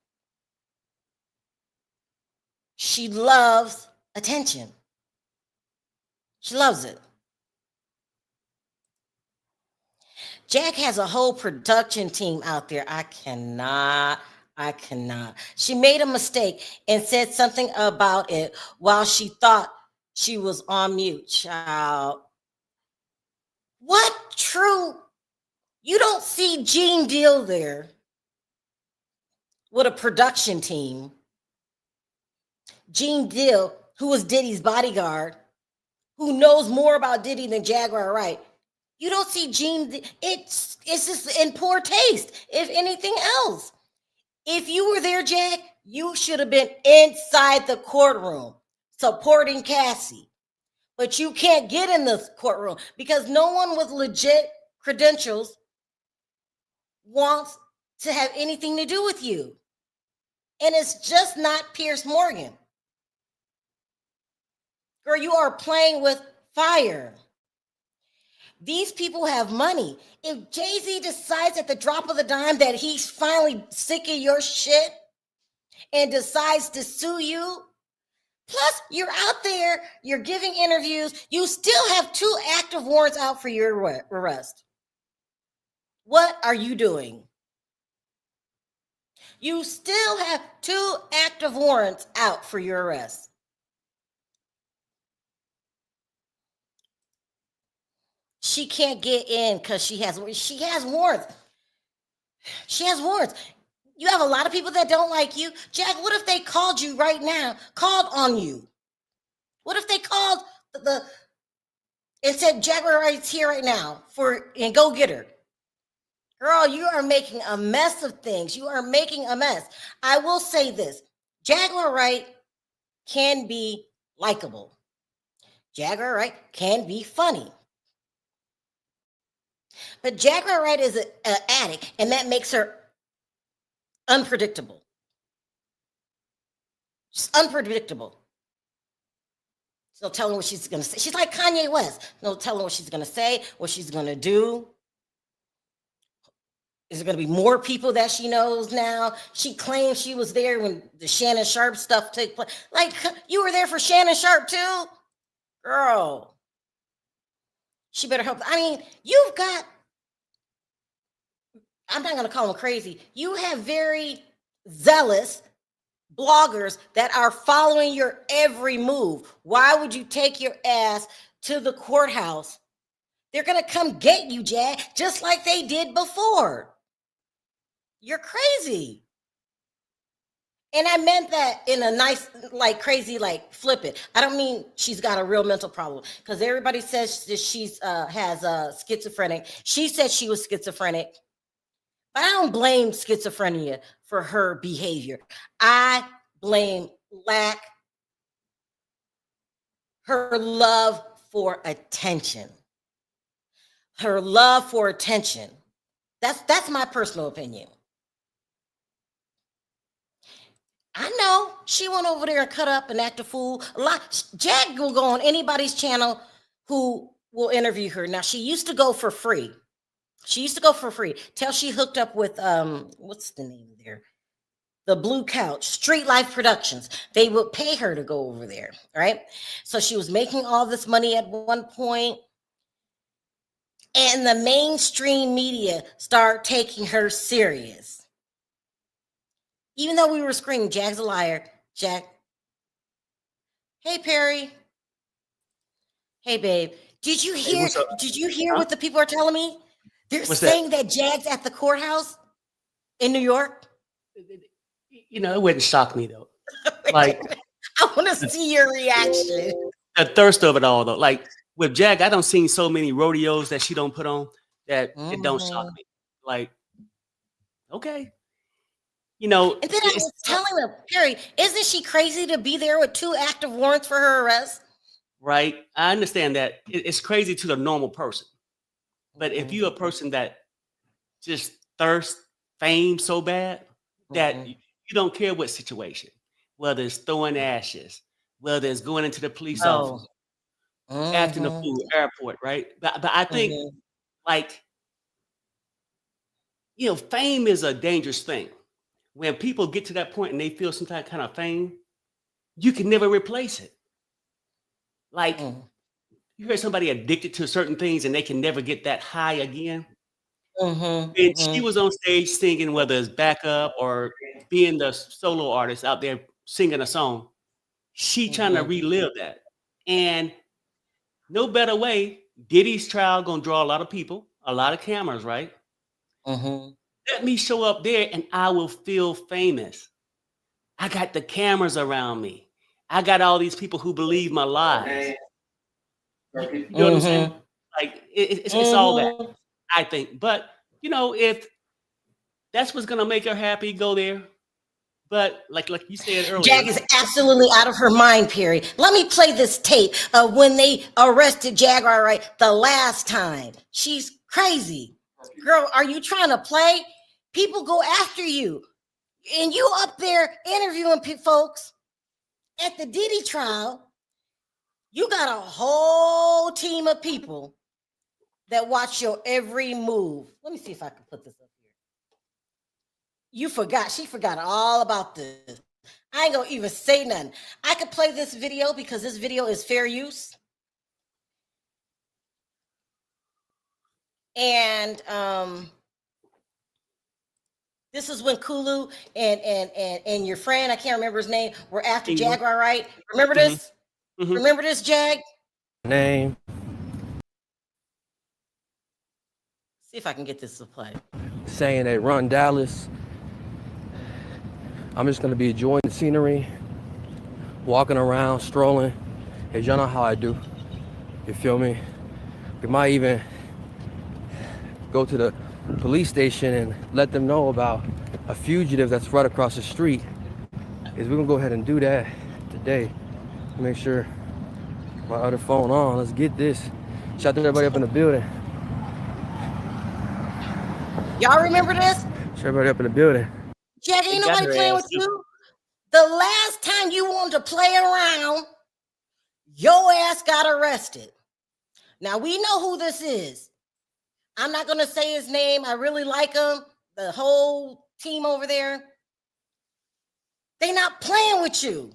Speaker 2: She loves attention. She loves it. Jack has a whole production team out there. I cannot. She made a mistake and said something about it while she thought she was on mute. Child. What true? You don't see Gene Deal there with a production team. Gene Deal, who was Diddy's bodyguard, who knows more about Diddy than Jaguar Wright. You don't see Gene. It's just in poor taste, if anything else. If you were there, Jack, you should have been inside the courtroom supporting Cassie. But you can't get in the courtroom because no one with legit credentials wants to have anything to do with you. And it's just not Pierce Morgan. Girl, you are playing with fire. These people have money. If Jay-Z decides at the drop of the dime that he's finally sick of your shit and decides to sue you, plus you're out there, you're giving interviews, you still have 2 active warrants out for your arrest. What are you doing? You still have 2 active warrants out for your arrest. She can't get in because she has warrants. She has warrants. You have a lot of people that don't like you. Jack, what if they called you right now, called on you? What if they called and said, Jaguar Wright's here right now and go get her? Girl, you are making a mess of things. You are making a mess. I will say this. Jaguar Wright can be likable. Jaguar Wright can be funny. But Jaguar Wright is an addict, and that makes her unpredictable. She's unpredictable. No telling what she's going to say. She's like Kanye West. No telling what she's going to say, what she's going to do. Is there going to be more people that she knows now? She claims she was there when the Shannon Sharp stuff took place. Like, you were there for Shannon Sharp too? Girl. She better help. I mean, you've got, I'm not going to call them crazy. You have very zealous bloggers that are following your every move. Why would you take your ass to the courthouse? They're going to come get you, Jack, just like they did before. You're crazy. And I meant that in a nice, like crazy, like flip it. I don't mean she's got a real mental problem, because everybody says that she's has schizophrenic. She said she was schizophrenic. But I don't blame schizophrenia for her behavior. I blame her love for attention. Her love for attention. That's my personal opinion. I know she went over there and cut up and act a fool. Jack will go on anybody's channel who will interview her. Now, she used to go for free. Till she hooked up with what's the name there? The Blue Couch, Street Life Productions. They would pay her to go over there, right? So she was making all this money at one point, and the mainstream media started taking her serious. Even though we were screaming, Jack's a liar, Jack. Hey, Perry. Hey, babe. Did you hear? Did you hear what the people are telling me? They're saying that Jag's at the courthouse in New York.
Speaker 4: You know, it wouldn't shock me though. Like,
Speaker 2: I want to see your reaction.
Speaker 4: The thirst of it all though. Like with Jag, I don't seen so many rodeos that she don't put on that it don't shock me. Like, okay. You know,
Speaker 2: and then I was telling them, Perry, isn't she crazy to be there with 2 active warrants for her arrest?
Speaker 4: Right. I understand that it's crazy to the normal person. But if you're a person that just thirsts fame so bad that you don't care what situation, whether it's throwing ashes, whether it's going into the police office, acting a fool, airport, right? But I think, like, you know, fame is a dangerous thing. When people get to that point and they feel some kind of fame, you can never replace it. Like, you hear somebody addicted to certain things and they can never get that high again. And she was on stage singing, whether it's backup or being the solo artist out there singing a song. She trying to relive that. And no better way, Diddy's trial gonna draw a lot of people, a lot of cameras, right? Let me show up there and I will feel famous. I got the cameras around me. I got all these people who believe my lies. You know what I'm saying? Like it's all that, I think. But you know, if that's what's gonna make her happy, go there. But like you said earlier,
Speaker 2: Jag is absolutely out of her mind, Perry. Let me play this tape of when they arrested Jaguar Wright the last time. She's crazy. Girl, are you trying to play? People go after you, and you up there interviewing folks at the Diddy trial. You got a whole team of people that watch your every move. Let me see if I can put this up here. She forgot all about this. I ain't gonna even say nothing. I could play this video because this video is fair use. And this is when Kulu and your friend, I can't remember his name, were after Jaguar, right? Remember this? Mm-hmm. Remember this, Jag?
Speaker 5: Name.
Speaker 2: See if I can get this to play.
Speaker 5: Saying they run Dallas. I'm just gonna be enjoying the scenery, walking around, strolling. Hey, y'all know how I do. You feel me? We might even go to the police station and let them know about a fugitive that's right across the street. We're gonna go ahead and do that today. Make sure my other phone on. Let's get this. Shout out to everybody up in the building.
Speaker 2: Y'all remember this?
Speaker 5: Shout everybody up in the building.
Speaker 2: Jack, ain't nobody playing with you. The last time you wanted to play around, your ass got arrested. Now we know who this is. I'm not gonna say his name. I really like him. The whole team over there. They not playing with you.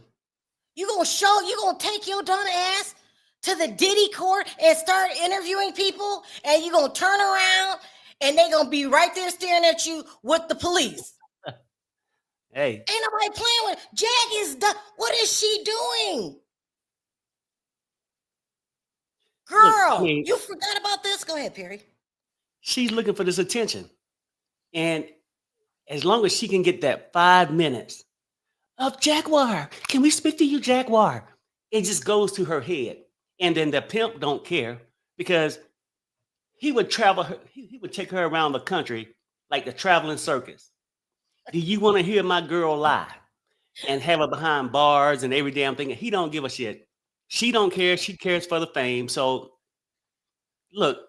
Speaker 2: You gonna take your dumb ass to the Diddy court and start interviewing people, and you gonna turn around and they gonna be right there staring at you with the police.
Speaker 4: Hey,
Speaker 2: ain't nobody playing with Jag is done. What is she doing? Girl, look, you forgot about this? Go ahead, Perry.
Speaker 4: She's looking for this attention. And as long as she can get that 5 minutes of Jaguar, can we speak to you, Jaguar? It just goes to her head. And then the pimp don't care because he would travel her, he would take her around the country like the traveling circus. Do you want to hear my girl lie and have her behind bars and every damn thing? He don't give a shit. She don't care. She cares for the fame. So look,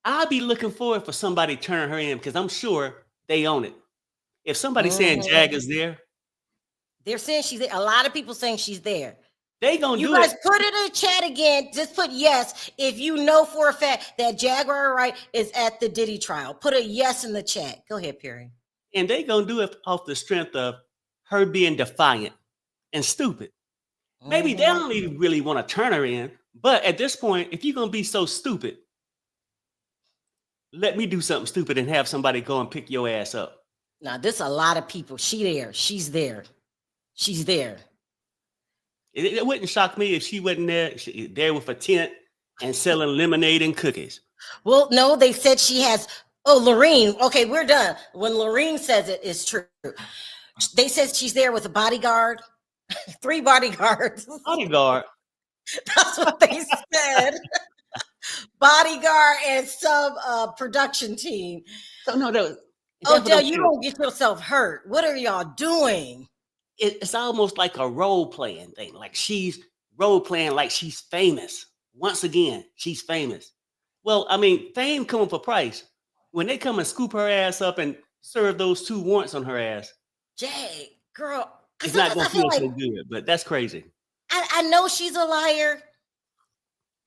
Speaker 4: I'll be looking forward for somebody turning her in because I'm sure they own it. If somebody's saying Jag is there,
Speaker 2: they're saying she's there. A lot of people saying she's there.
Speaker 4: They gonna do it.
Speaker 2: You guys put it in the chat again. Just put yes if you know for a fact that Jaguar Wright is at the Diddy trial. Put a yes in the chat. Go ahead, Perry.
Speaker 4: And they gonna do it off the strength of her being defiant and stupid. Maybe they don't even really want to turn her in. But at this point, if you're gonna be so stupid, let me do something stupid and have somebody go and pick your ass up.
Speaker 2: Now, there's a lot of people. She's there. She's there.
Speaker 4: It wouldn't shock me if she wasn't there with a tent and selling lemonade and cookies.
Speaker 2: Well, no, they said she has. Oh, Lorene. Okay, we're done. When Lorene says it, it's true. They said she's there with a bodyguard, 3 bodyguards.
Speaker 4: Bodyguard.
Speaker 2: That's what they said. Bodyguard and some production team.
Speaker 4: So no,
Speaker 2: Dale, you don't get yourself hurt. What are y'all doing?
Speaker 4: It's almost like a role playing thing. Like she's role playing like she's famous. Once again, she's famous. Well, I mean, fame coming for price. When they come and scoop her ass up and serve those 2 warrants on her ass,
Speaker 2: Jay, girl,
Speaker 4: it's not gonna feel so good. But that's crazy.
Speaker 2: I know she's a liar.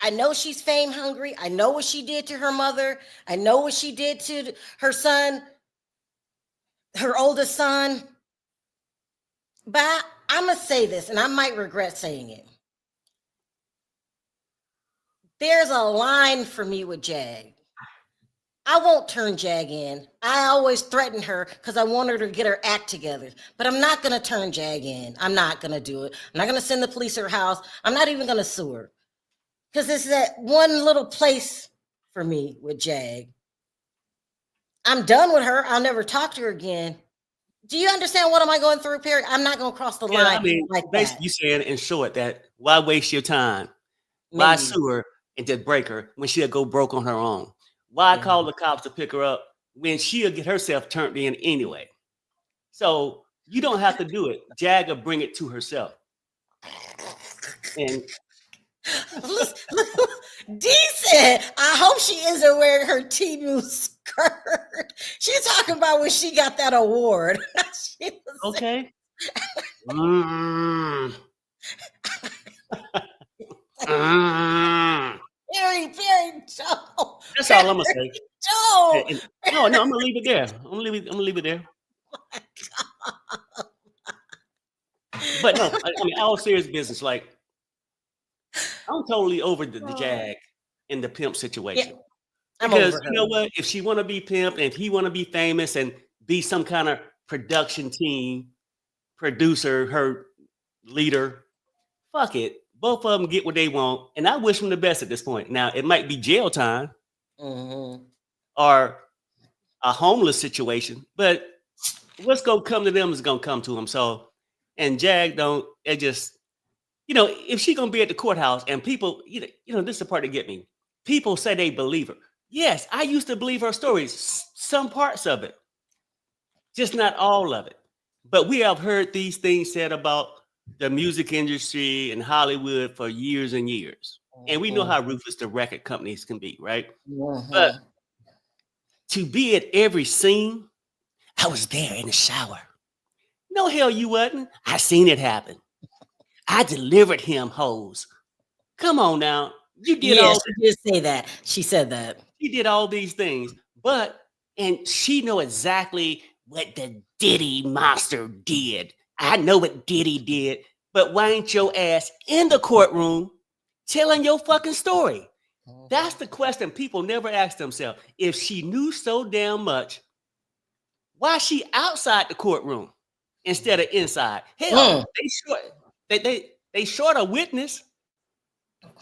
Speaker 2: I know she's fame hungry. I know what she did to her mother. I know what she did to her son, her oldest son. But I'm going to say this, and I might regret saying it. There's a line for me with Jag. I won't turn Jag in. I always threaten her because I want her to get her act together. But I'm not going to turn Jag in. I'm not going to do it. I'm not going to send the police to her house. I'm not even going to sue her. Because it's that one little place for me with Jag. I'm done with her. I'll never talk to her again. Do you understand what am I going through, Perry? I'm not going to cross the line.
Speaker 4: I mean, like basically, you're saying in short that why waste your time? Why sue her and just break her when she'll go broke on her own? Why call the cops to pick her up when she'll get herself turned in anyway? So you don't have to do it. Jag will bring it to herself. And
Speaker 2: decent. I hope she isn't wearing her T-Moose Kurt. She's talking about when she got that award. She was
Speaker 4: Okay. Mm. Mm.
Speaker 2: Perry, Joe.
Speaker 4: That's all I'm gonna say.
Speaker 2: Joe.
Speaker 4: No, I'm gonna leave it there. I'm gonna leave it there. But no, I mean, all serious business. Like, I'm totally over the Jag and the pimp situation.
Speaker 2: I'm
Speaker 4: Because
Speaker 2: over
Speaker 4: you know
Speaker 2: her.
Speaker 4: what? If she want to be pimped and if he want to be famous and be some kind of production team, producer, her leader, fuck it. Both of them get what they want. And I wish them the best at this point. Now, it might be jail time
Speaker 2: Mhm.
Speaker 4: or a homeless situation, but what's going to come to them is going to come to them. So, and Jag don't, it just, you know, if she going to be at the courthouse and people, you know, this is the part that get me. People say they believe her. Yes, I used to believe her stories, some parts of it, just not all of it. But we have heard these things said about the music industry and Hollywood for years and years. And we know how ruthless the record companies can be, right? But to be at every scene, I was there in the shower. No, hell you wasn't. I seen it happen. I delivered him hoes. Come on now. You did
Speaker 2: Yeah,
Speaker 4: all
Speaker 2: she did say that. She said that.
Speaker 4: She did all these things, and she know exactly what the Diddy monster did. I know what Diddy did, but why ain't your ass in the courtroom telling your fucking story? That's the question people never ask themselves. If she knew so damn much, why is she outside the courtroom instead of inside? Hell, they short a witness,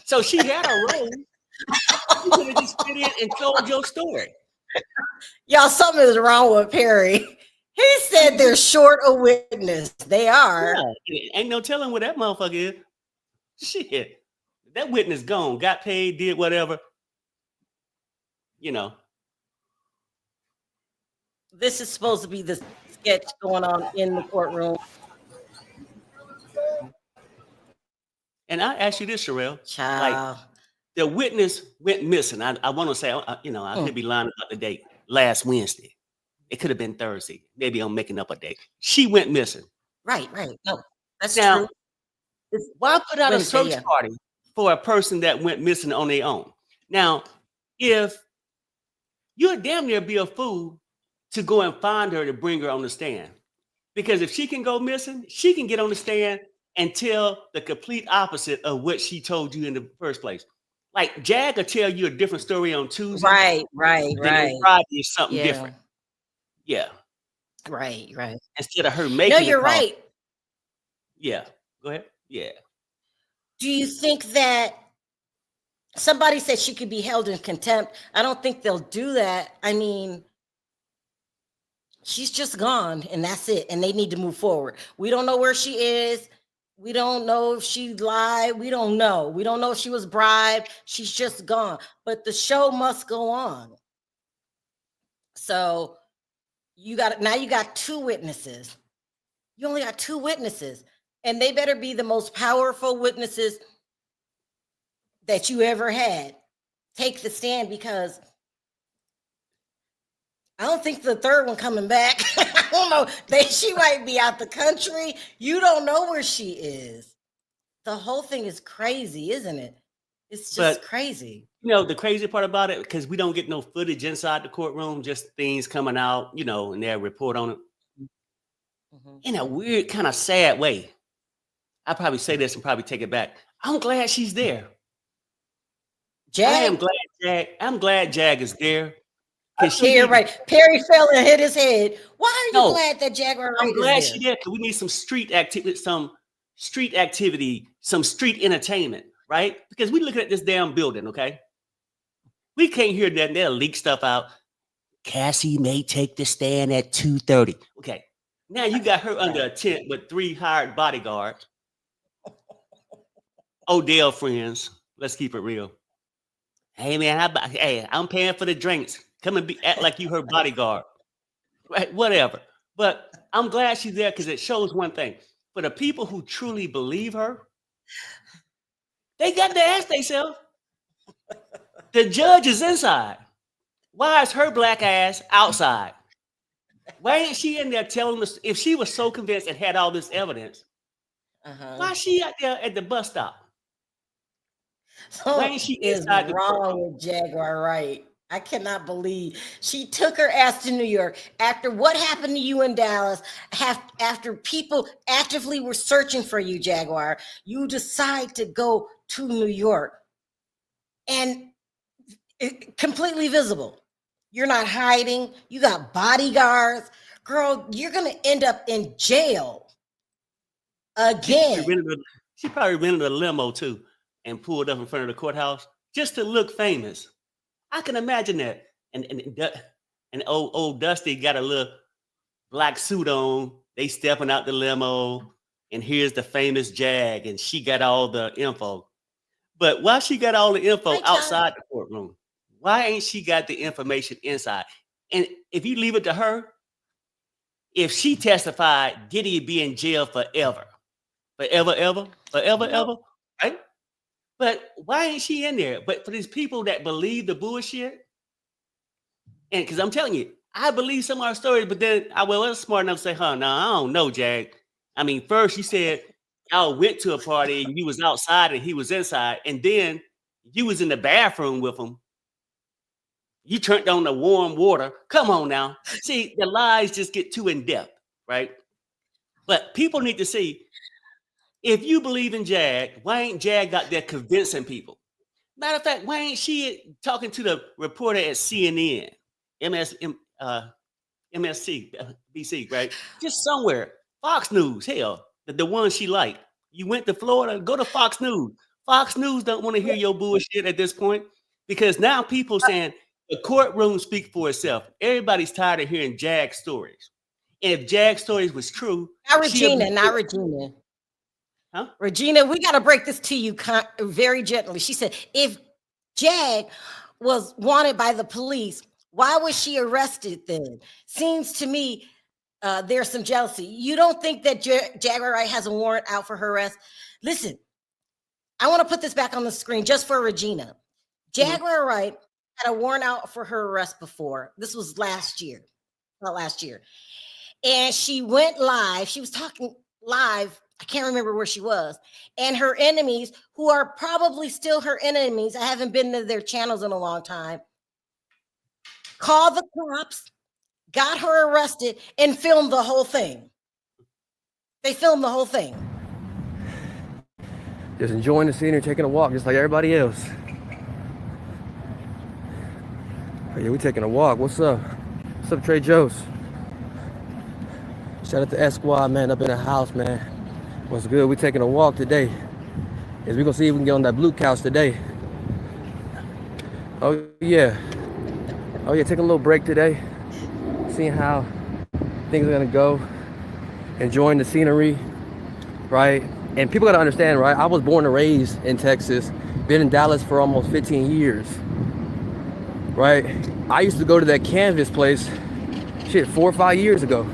Speaker 4: so she had a role. You could have just fit in and told your story.
Speaker 2: Y'all, something is wrong with Perry. He said they're short a witness. They are.
Speaker 4: Yeah, ain't no telling what that motherfucker is. Shit. That witness gone, got paid, did whatever. You know.
Speaker 2: This is supposed to be the sketch going on in the courtroom.
Speaker 4: And I ask you this, Sherelle.
Speaker 2: Child.
Speaker 4: Like, the witness went missing. I want to say, you know, I could be lying about the date. Last Wednesday. It could have been Thursday. Maybe I'm making up a date. She went missing.
Speaker 2: Right. No, that's
Speaker 4: Now,
Speaker 2: true.
Speaker 4: why put out
Speaker 2: Wednesday,
Speaker 4: a search party for a person that went missing on their own? Now, if you'd damn near be a fool to go and find her to bring her on the stand. Because if she can go missing, she can get on the stand and tell the complete opposite of what she told you in the first place. Like Jag will tell you a different story on Tuesday.
Speaker 2: Right.
Speaker 4: Then on Friday is something
Speaker 2: Yeah.
Speaker 4: different. Yeah.
Speaker 2: Right.
Speaker 4: Instead of her making
Speaker 2: No, you're
Speaker 4: the call.
Speaker 2: right.
Speaker 4: Yeah. Go ahead. Yeah.
Speaker 2: Do you think that somebody said she could be held in contempt? I don't think they'll do that. I mean, she's just gone and that's it. And they need to move forward. We don't know where she is. We don't know if she lied. We don't know. We don't know if she was bribed. She's just gone. But the show must go on. So you got two witnesses. You only got two witnesses. And they better be the most powerful witnesses that you ever had. Take the stand, because I don't think the third one coming back. I don't know. She might be out the country. You don't know where she is. The whole thing is crazy, isn't it? It's just crazy.
Speaker 4: You know, the crazy part about it, because we don't get no footage inside the courtroom, just things coming out, you know, and their report on it. In a weird kind of sad way. I probably say this and probably take it back. I'm glad she's there.
Speaker 2: Jag?
Speaker 4: I'm glad Jag is there.
Speaker 2: You're right. Perry fell and hit his head. Why are you glad that Jaguar
Speaker 4: I'm glad
Speaker 2: is there?
Speaker 4: she's there because we need some street activity, some street entertainment, right? Because we looking at this damn building, okay? We can't hear that. They'll leak stuff out. Cassie may take the stand at 2:30. Okay. Now you got her under a tent with 3 hired bodyguards. Odell friends. Let's keep it real. Hey man, I'm paying for the drinks. Come and act like you her bodyguard. Right? Whatever. But I'm glad she's there because it shows one thing. For the people who truly believe her, they got to ask themselves. The judge is inside. Why is her black ass outside? Why ain't she in there telling us if she was so convinced and had all this evidence? Why is she out there at the bus stop? Why
Speaker 2: So
Speaker 4: ain't she
Speaker 2: is
Speaker 4: inside the court?
Speaker 2: wrong with Jaguar Wright. I cannot believe she took her ass to New York after what happened to you in Dallas. After people actively were searching for you, Jaguar, you decide to go to New York and completely visible. You're not hiding. You got bodyguards. Girl, you're going to end up in jail again.
Speaker 4: She probably rented a limo too and pulled up in front of the courthouse just to look famous. I can imagine that. And old Dusty got a little black suit on. They stepping out the limo, and here's the famous Jag, and she got all the info. But why she got all the info outside the courtroom? Why ain't she got the information inside? And if you leave it to her, if she testified, Diddy would be in jail forever. Forever, right? But why ain't she in there? But for these people that believe the bullshit, and because I'm telling you, I believe some of our stories, but then I was smart enough to say, no, I don't know, Jag. I mean, first you said y'all went to a party and you was outside and he was inside, and then you was in the bathroom with him. You turned on the warm water. Come on now. See, the lies just get too in-depth, right? But people need to see, if you believe in Jag, why ain't Jag out there convincing people? Matter of fact, why ain't she talking to the reporter at CNN, MSC, BC, right? Just somewhere. Fox News, hell, the one she liked. You went to Florida, go to Fox News. Fox News don't want to hear your bullshit at this point because now people saying the courtroom speak for itself. Everybody's tired of hearing Jag stories. And if Jag stories was true,
Speaker 2: not Regina.
Speaker 4: Huh?
Speaker 2: Regina, we got to break this to you very gently. She said, if Jag was wanted by the police, why was she arrested then? Seems to me there's some jealousy. You don't think that Jaguar Wright has a warrant out for her arrest? Listen, I want to put this back on the screen just for Regina. Jaguar Wright had a warrant out for her arrest before. This was last year. And she went live. She was talking live. I can't remember where she was. And her enemies, who are probably still her enemies, I haven't been to their channels in a long time, called the cops, got her arrested, and filmed the whole thing. They filmed the whole thing.
Speaker 5: Just enjoying the scenery, taking a walk, just like everybody else. But yeah, we taking a walk. What's up? What's up, Trey Joes? Shout out to S-Squad, man, up in the house, man. What's good? We taking a walk today. Is we gonna see if we can get on that blue couch today. Oh yeah, taking a little break today. Seeing how things are gonna go. Enjoying the scenery, right? And people gotta understand, right? I was born and raised in Texas, been in Dallas for almost 15 years, right? I used to go to that Canvas place, 4 or 5 years ago.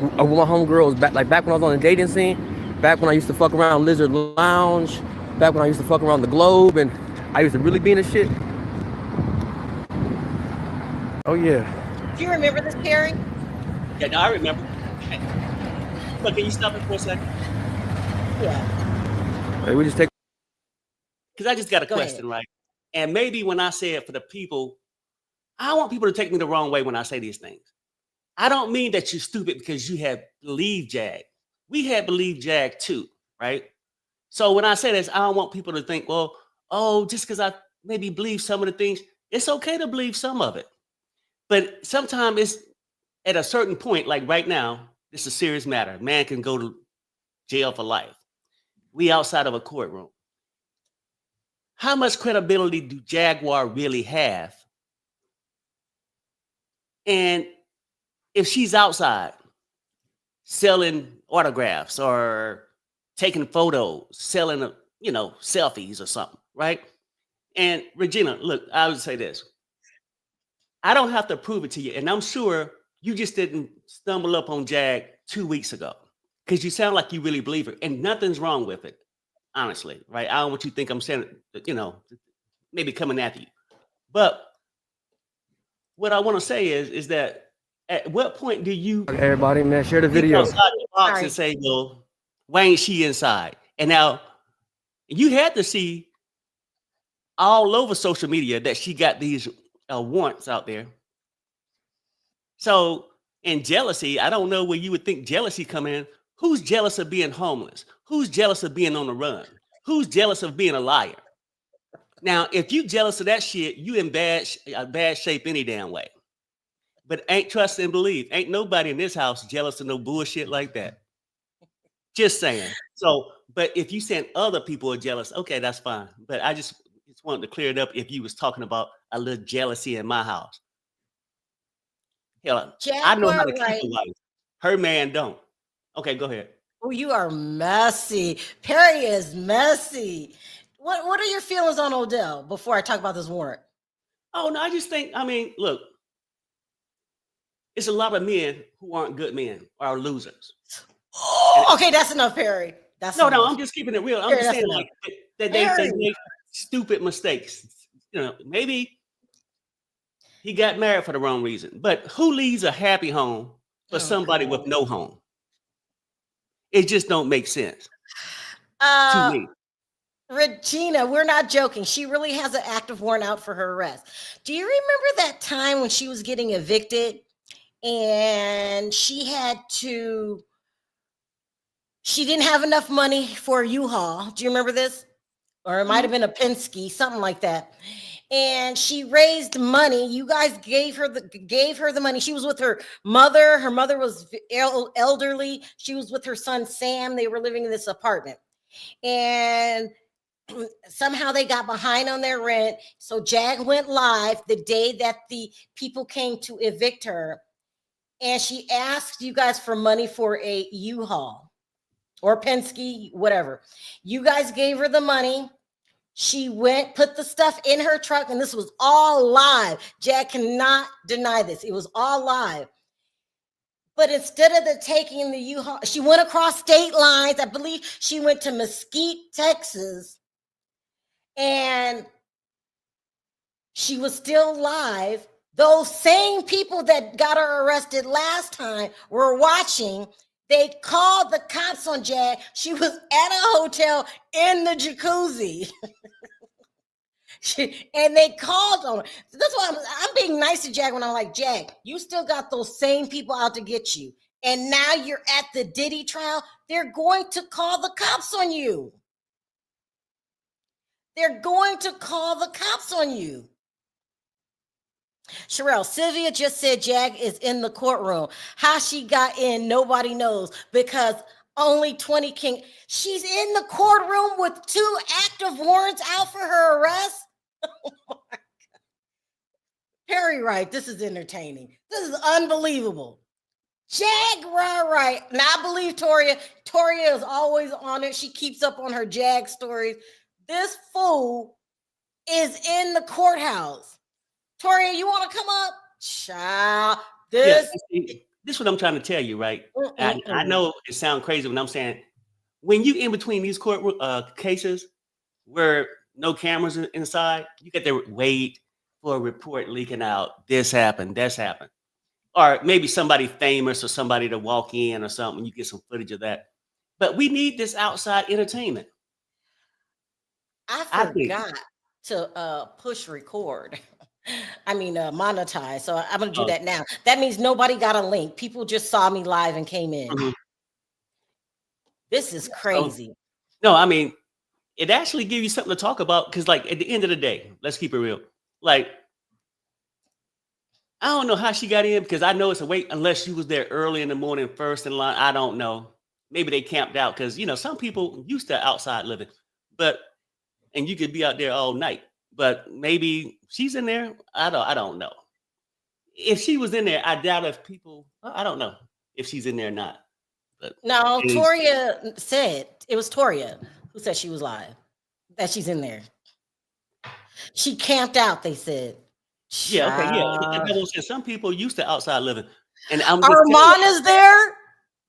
Speaker 5: With my homegirls, back when I was on the dating scene, back when I used to fuck around Lizard Lounge, back when I used to fuck around the Globe, and I used to really be in the shit. Oh yeah.
Speaker 2: Do you remember this, Terry?
Speaker 4: Yeah, no, I remember. But can you stop it for a second?
Speaker 2: Yeah.
Speaker 5: Hey, we just take.
Speaker 4: Because I just got a question, right? And maybe when I say it for the people, I don't want people to take me the wrong way when I say these things. I don't mean that you're stupid because you have believed Jag. We had believed Jag too, right? So when I say this, I don't want people to think, well, just because I maybe believe some of the things, it's okay to believe some of it. But sometimes it's at a certain point, like right now, it's a serious matter. Man can go to jail for life. We outside of a courtroom. How much credibility do Jaguar really have? And if she's outside selling autographs or taking photos, selling, selfies or something, right? And Regina, look, I would say this. I don't have to prove it to you. And I'm sure you just didn't stumble up on Jag 2 weeks ago because you sound like you really believe her and nothing's wrong with it, honestly, right? I don't want you to think I'm saying, maybe coming after you. But what I want to say is that at what point do you
Speaker 5: Everybody, man, share the
Speaker 4: think
Speaker 5: video.
Speaker 4: outside the box
Speaker 2: Sorry.
Speaker 4: and say, well, why ain't she inside? And now you had to see all over social media that she got these warrants out there. So in jealousy, I don't know where you would think jealousy come in. Who's jealous of being homeless? Who's jealous of being on the run? Who's jealous of being a liar? Now, if you jealous of that shit, you in bad shape any damn way. But ain't trust and believe. Ain't nobody in this house jealous of no bullshit like that. Just saying. So, but if you saying other people are jealous, okay, that's fine. But I just wanted to clear it up if you was talking about a little jealousy in my house. Hell, I know how to
Speaker 2: Jaguar,
Speaker 4: keep a wife. Her man don't. Okay, go ahead.
Speaker 2: Oh, you are messy. Perry is messy. What are your feelings on Odell before I talk about this warrant?
Speaker 4: Oh, no, I just think, I mean, look, it's a lot of men who aren't good men, are losers.
Speaker 2: Oh, okay, that's enough, Perry. That's
Speaker 4: No,
Speaker 2: enough.
Speaker 4: I'm just keeping it real. I'm
Speaker 2: Perry,
Speaker 4: just
Speaker 2: that's
Speaker 4: saying,
Speaker 2: enough.
Speaker 4: like, that they
Speaker 2: Perry.
Speaker 4: make stupid mistakes. You know, maybe he got married for the wrong reason. But who leaves a happy home for somebody with no home? It just don't make sense to me.
Speaker 2: Regina, we're not joking. She really has an active warrant out for her arrest. Do you remember that time when she was getting evicted and she didn't have enough money for a U-Haul? Do you remember this? Or it might have been a Penske, something like that. And she raised money. You guys gave her the money. She was with her mother. Her mother was elderly. She was with her son Sam. They were living in this apartment. And somehow they got behind on their rent. So Jag went live the day that the people came to evict her. And she asked you guys for money for a U-Haul or Penske, whatever. You guys gave her the money. She went, put the stuff in her truck, and this was all live. Jag cannot deny this. It was all live. But instead of taking the U-Haul, she went across state lines. I believe she went to Mesquite, Texas. And she was still live. Those same people that got her arrested last time were watching. They called the cops on Jag. She was at a hotel in the jacuzzi. And they called on her. So that's why I'm being nice to Jag when I'm like, Jag, you still got those same people out to get you. And now you're at the Diddy trial. They're going to call the cops on you. They're going to call the cops on you. Sherelle, Sylvia just said Jag is in the courtroom. How she got in, nobody knows, because only 20 can. She's in the courtroom with 2 active warrants out for her arrest. Oh my God. Perry Wright, this is entertaining. This is unbelievable. Jag right. Now I believe Toria. Toria is always on it. She keeps up on her Jag stories. This fool is in the courthouse. Toria, you want to come up? Child, this.
Speaker 4: Yeah, this is what I'm trying to tell you, right? I know it sounds crazy when I'm saying, when you in between these court cases where no cameras inside, you got to wait for a report leaking out. This happened, that's happened. Or maybe somebody famous or somebody to walk in or something. You get some footage of that. But we need this outside entertainment.
Speaker 2: I forgot to push record. I mean, monetize. So I'm going to do that now. That means nobody got a link. People just saw me live and came in. Mm-hmm. This is crazy.
Speaker 4: No, I mean, it actually gives you something to talk about because, like, at the end of the day, let's keep it real. Like, I don't know how she got in because I know it's a wait unless she was there early in the morning, first in line. I don't know. Maybe they camped out because, you know, some people used to outside living, and you could be out there all night. But maybe she's in there. I don't know. If she was in there, I doubt if people. I don't know if she's in there or not. But
Speaker 2: no, Toria said it was Toria who said she was live, that she's in there. She camped out. They said.
Speaker 4: Yeah. Okay. Yeah. Some people used to outside living, and
Speaker 2: Armand is there.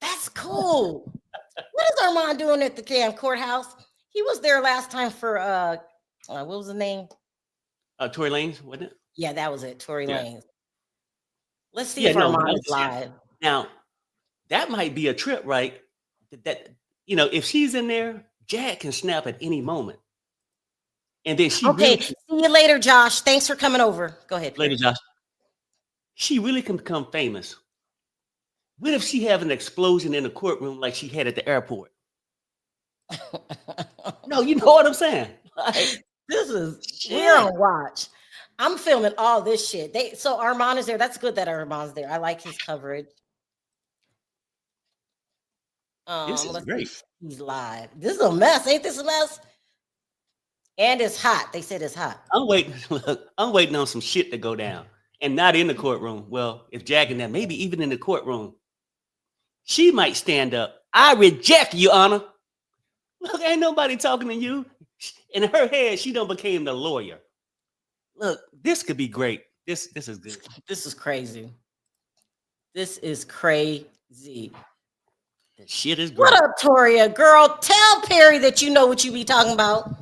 Speaker 2: That's cool. What is Armand doing at the damn courthouse? He was there last time for what was the name?
Speaker 4: Tory Lanez, wasn't it?
Speaker 2: Yeah, that was it. Tory Lanez. Let's see
Speaker 4: Yeah,
Speaker 2: if
Speaker 4: no,
Speaker 2: Armand
Speaker 4: no,
Speaker 2: is live.
Speaker 4: now that might be a trip, right? That if she's in there, Jack can snap at any moment, and then she really,
Speaker 2: Okay, see you later, Josh. Thanks for coming over. Go ahead,
Speaker 4: later,
Speaker 2: Perry.
Speaker 4: Josh, she really can become famous. What if she have an explosion in the courtroom like she had at the airport? No, you know what I'm saying? Like,
Speaker 2: We're
Speaker 4: shit.
Speaker 2: on watch. I'm filming all this shit. So Armand is there. That's good that Armand's there. I like his coverage.
Speaker 4: This is
Speaker 2: Let's see
Speaker 4: great.
Speaker 2: if he's live. This is a mess. Ain't this a mess? And it's hot. They said it's hot.
Speaker 4: I'm waiting. Look, I'm waiting on some shit to go down, and not in the courtroom. Well, if Jack and that, maybe even in the courtroom, she might stand up. I reject you, Honor. Look, ain't nobody talking to you. In her head, she done became the lawyer. Look, this could be great. This is good.
Speaker 2: This is crazy. This is crazy.
Speaker 4: The shit is great.
Speaker 2: What up, Toria? Girl, tell Perry that you know what you be talking about.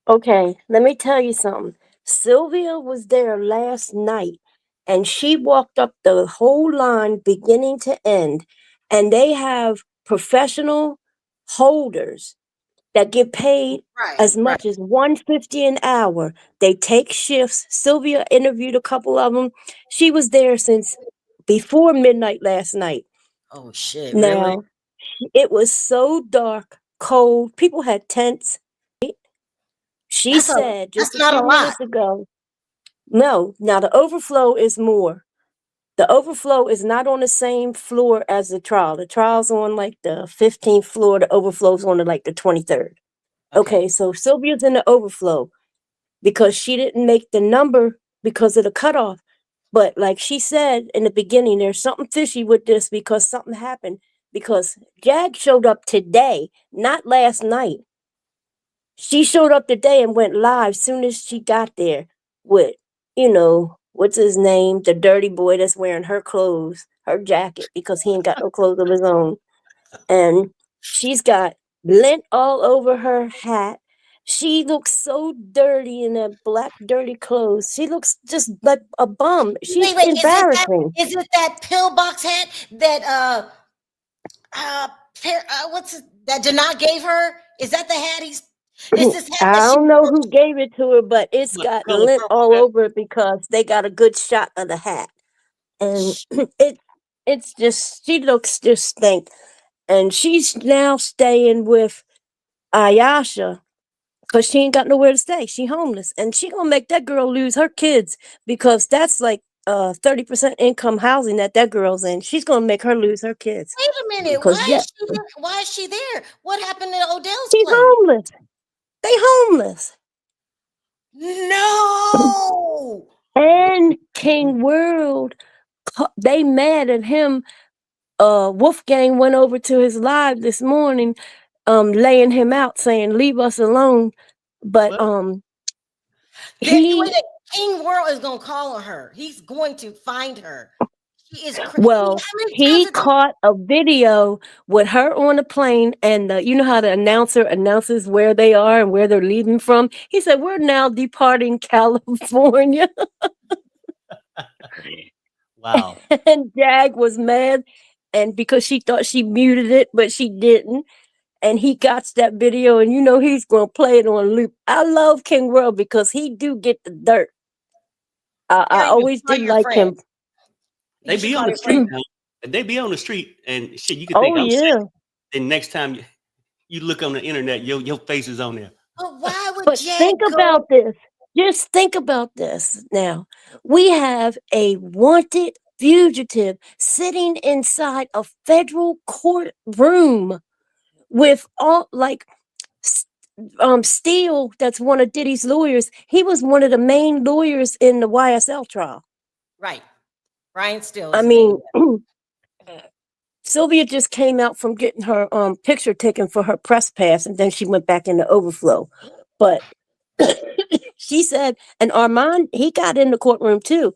Speaker 6: Okay, let me tell you something. Sylvia was there last night and she walked up the whole line beginning to end. And they have professional holders that get paid as
Speaker 2: Right.
Speaker 6: much as $150 an hour. They take shifts. Sylvia interviewed a couple of them. She was there since before midnight last night.
Speaker 2: Oh shit, really?
Speaker 6: Now, it was so dark, cold. People had tents. She said just
Speaker 2: That's
Speaker 6: a
Speaker 2: not a
Speaker 6: few
Speaker 2: lot.
Speaker 6: minutes ago, no, now the overflow is more. The overflow is not on the same floor as the trial. The trial's on like the 15th floor, the overflow's on like the 23rd. Okay, so Sylvia's in the overflow because she didn't make the number because of the cutoff. But like she said in the beginning, there's something fishy with this because something happened. Because Jag showed up today, not last night. She showed up today and went live soon as she got there with, what's his name? The dirty boy that's wearing her clothes, her jacket, because he ain't got no clothes of his own. And she's got lint all over her hat. She looks so dirty in that black dirty clothes. She looks just like a bum. She's
Speaker 2: Wait,
Speaker 6: embarrassing.
Speaker 2: is it that pillbox hat that that Janot gave her? Is that the hat is this hat
Speaker 6: I
Speaker 2: that she
Speaker 6: don't know who gave it to her, but it's
Speaker 4: What
Speaker 6: got
Speaker 4: color
Speaker 6: lint
Speaker 4: purple
Speaker 6: all
Speaker 4: hat?
Speaker 6: over it because they got a good shot of the hat. And it's just, she looks just stink. And she's now staying with Ayasha because she ain't got nowhere to stay. She homeless. And she gonna make that girl lose her kids because that's like 30% income housing that girl's in. She's gonna make her lose her kids.
Speaker 2: Wait a minute.
Speaker 6: Because
Speaker 2: Why is she there? What happened to Odell's
Speaker 6: she's
Speaker 2: place?
Speaker 6: homeless. They homeless.
Speaker 2: No.
Speaker 6: And King World, they mad at him. Wolfgang went over to his live this morning, laying him out, saying, "Leave us alone." But
Speaker 2: King World is gonna call on her. He's going to find her. She is
Speaker 6: well, he caught a video with her on the plane, and you know how the announcer announces where they are and where they're leaving from. He said, "We're now departing California."
Speaker 4: Wow.
Speaker 6: And Jag was mad, and because she thought she muted it, but she didn't. And he got that video, and he's gonna play it on loop. I love King World because he do get the dirt. I always did like him.
Speaker 4: They be on the street now. They be on the street, and shit, you can think I'm sick. And next time you look on the internet, your face is on there.
Speaker 2: But why would
Speaker 6: But
Speaker 2: Jag
Speaker 6: think
Speaker 2: go?
Speaker 6: about this. Just think about this now. We have a wanted fugitive sitting inside a federal courtroom with all Steele, that's one of Diddy's lawyers. He was one of the main lawyers in the YSL trial.
Speaker 2: Right. Brian Steele.
Speaker 6: I mean, Sylvia just came out from getting her picture taken for her press pass, and then she went back in the overflow. But she said, and Armand, he got in the courtroom too.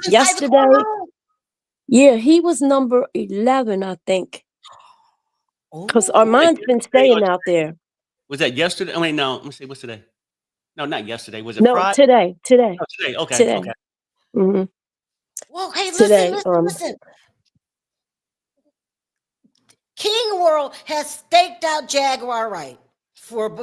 Speaker 6: Yesterday, yeah, he was number 11, I think. Because Armand's been staying out there.
Speaker 4: Was that yesterday? I mean, no. Let me see. What's today? No, not yesterday. Was it
Speaker 6: No,
Speaker 4: Friday?
Speaker 6: today.
Speaker 4: Oh, today. Okay.
Speaker 6: Today.
Speaker 4: Okay.
Speaker 6: Mm-hmm.
Speaker 2: Well, hey, listen,
Speaker 6: today.
Speaker 2: listen, listen. King World has staked out Jaguar right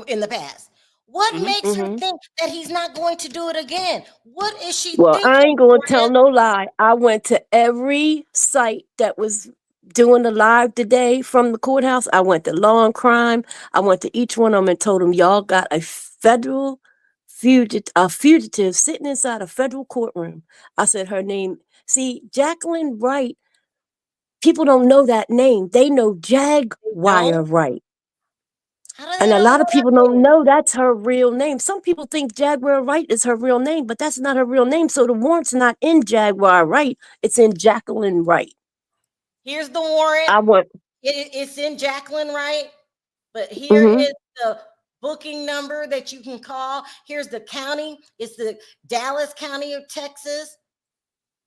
Speaker 2: in the past. What
Speaker 4: Hmm.
Speaker 2: makes her
Speaker 6: Mhm.
Speaker 2: think that he's not going to do it again? What is she
Speaker 6: Well, I
Speaker 2: thinking?
Speaker 6: ain't gonna tell
Speaker 2: Victoria?
Speaker 6: no lie. I went to every site that was doing the live today from the courthouse. I went to Law and Crime. I went to each one of them and told them y'all got a federal fugitive sitting inside a federal courtroom. I said her name. See, Jacqueline Wright. People don't know that name. They know Jaguar
Speaker 2: No.
Speaker 6: Wright.
Speaker 2: How do
Speaker 6: And
Speaker 2: they
Speaker 6: a
Speaker 2: don't
Speaker 6: lot
Speaker 2: know
Speaker 6: of people
Speaker 2: that
Speaker 6: don't
Speaker 2: name?
Speaker 6: know that's her real name. Some people think Jaguar Wright is her real name, but that's not her real name. So the warrant's not in Jaguar Wright. It's in Jacqueline Wright.
Speaker 2: Here's the warrant.
Speaker 6: I went,
Speaker 2: It's in Jacqueline Wright, but here
Speaker 6: mm-hmm.
Speaker 2: is the booking number that you can call. Here's the county. It's the Dallas County of Texas.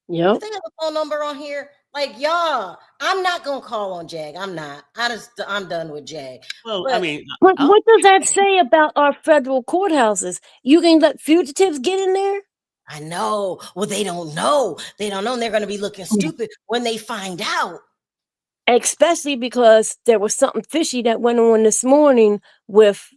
Speaker 2: Do
Speaker 6: Yep.
Speaker 2: they have a phone number on here? Like, y'all, I'm not gonna call on Jag. I'm not. I'm done with Jag.
Speaker 4: Well, I
Speaker 2: But
Speaker 4: mean,
Speaker 6: But
Speaker 4: I don't
Speaker 6: what does
Speaker 4: think
Speaker 6: that say about our federal courthouses? You can let fugitives get in there?
Speaker 2: I know. Well, they don't know. They don't know. And they're gonna be looking stupid when they find out.
Speaker 6: Especially because there was something fishy that went on this morning with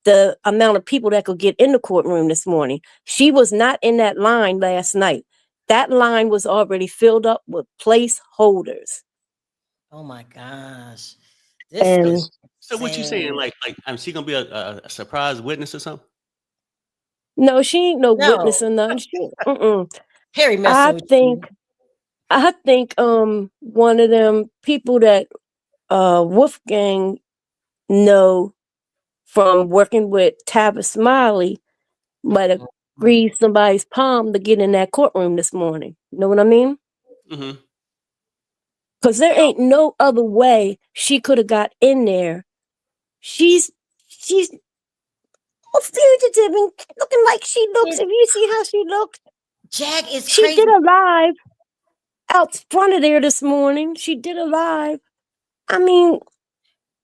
Speaker 6: the amount of people that could get in the courtroom this morning. She was not in that line last night. That line was already filled up with placeholders.
Speaker 2: Oh my gosh. This
Speaker 6: And
Speaker 2: is
Speaker 4: so. What you saying?
Speaker 2: insane.
Speaker 4: Like, she gonna be a surprise witness or something?
Speaker 6: no, she ain't no witness
Speaker 2: No,
Speaker 6: or nothing. Mm-mm.
Speaker 2: Harry messing
Speaker 6: I
Speaker 2: with
Speaker 6: think
Speaker 2: you.
Speaker 6: I think one of them people that Wolfgang know from working with Tabitha Smiley might have greased somebody's palm to get in that courtroom this morning. You know what I mean?
Speaker 4: Hmm.
Speaker 6: Because there ain't no other way she could have got in there. She's a fugitive and looking like she looks. If you see how she looks,
Speaker 2: Jag is
Speaker 6: she
Speaker 2: crazy.
Speaker 6: did a live out front of there this morning. She did a live. I mean,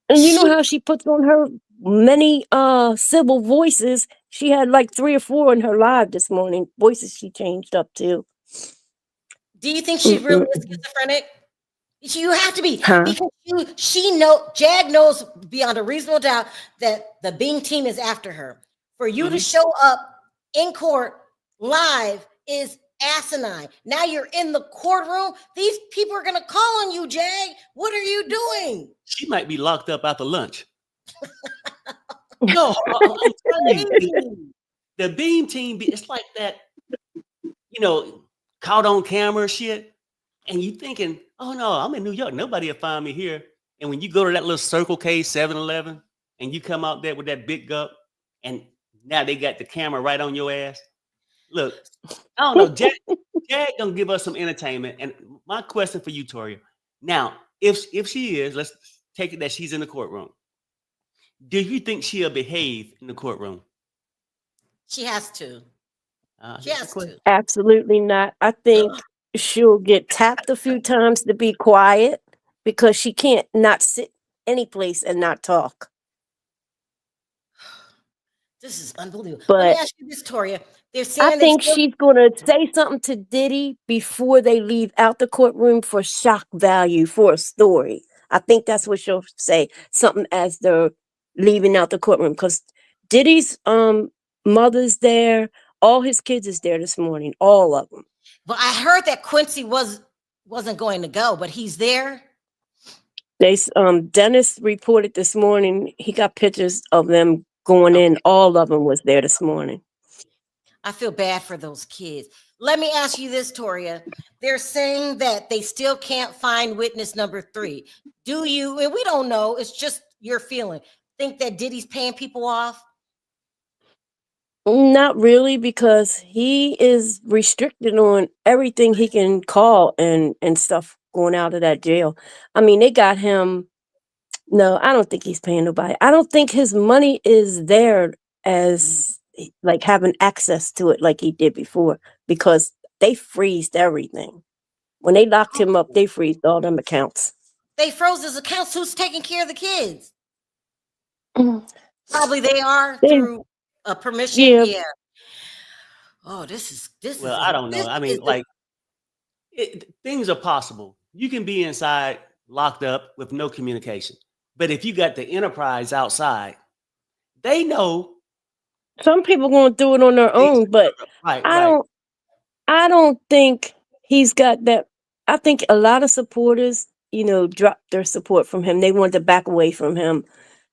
Speaker 6: and you know
Speaker 2: She
Speaker 6: how she puts on her many civil voices. She had like 3 or 4 in her live this morning. Voices she changed up to.
Speaker 2: do you think she really is
Speaker 6: Mm-mm-mm.
Speaker 2: schizophrenic? You have to be
Speaker 6: Huh?
Speaker 2: because Jag knows beyond a reasonable doubt that the Bing team is after her. For you to
Speaker 4: Hmm.
Speaker 2: show up in court live is asinine. Now you're in the courtroom. These people are gonna call on you, Jag. What are you doing?
Speaker 4: She might be locked up after lunch. No, I'm telling you,
Speaker 2: Crazy.
Speaker 4: the Beam team. It's like that. Caught on camera shit, and you thinking, oh no, I'm in New York. Nobody will find me here. And when you go to that little Circle K 7-Eleven and you come out there with that big gup, and now they got the camera right on your ass. Look, I don't know. Jack gonna give us some entertainment. And my question for you, Toria, now, if she is, let's take it that she's in the courtroom. Do you think she'll behave in the courtroom?
Speaker 2: She has to. She
Speaker 4: That's the
Speaker 2: has
Speaker 4: question.
Speaker 2: to.
Speaker 6: Absolutely not. I
Speaker 2: Ugh.
Speaker 6: think she'll get tapped a few times to be quiet because she can't not sit any place and not talk.
Speaker 2: This is unbelievable. Let me
Speaker 6: But
Speaker 2: ask you this, Toria. They're
Speaker 6: I
Speaker 2: saying they
Speaker 6: think
Speaker 2: still
Speaker 6: she's going to say something to Diddy before they leave out the courtroom for shock value for a story. I think that's what she'll say. Something as they're leaving out the courtroom because Diddy's mother's there. All his kids is there this morning. All of them.
Speaker 2: But I heard that Quincy wasn't going to go, but he's there.
Speaker 6: Dennis reported this morning. He got pictures of them going in.
Speaker 2: Okay.
Speaker 6: All of them was there this morning.
Speaker 2: I feel bad for those kids. Let me ask you this, Toria. They're saying that they still can't find witness number 3. Do you, and we don't know, it's just your feeling, think that Diddy's paying people off?
Speaker 6: Not really, because he is restricted on everything he can call and stuff going out of that jail. I mean, they got him. No, I don't think he's paying nobody. I don't think his money is there as like having access to it like he did before because they freezed everything. When they locked him up, they freezed all them accounts.
Speaker 2: They froze his accounts. Who's taking care of the kids?
Speaker 6: Mm.
Speaker 2: Probably they are
Speaker 6: They,
Speaker 2: through a permission.
Speaker 6: yeah,
Speaker 2: Yeah. Oh, this
Speaker 4: Well, I don't know.
Speaker 2: this
Speaker 4: I
Speaker 2: is
Speaker 4: mean,
Speaker 2: a
Speaker 4: like, things are possible. You can be inside locked up with no communication. But if you got the enterprise outside, they know
Speaker 6: Some people gonna do it on their
Speaker 4: things.
Speaker 6: own, but
Speaker 4: Right,
Speaker 6: I
Speaker 4: right.
Speaker 6: don't I don't think he's got that. I think a lot of supporters, dropped their support from him. They wanted to back away from him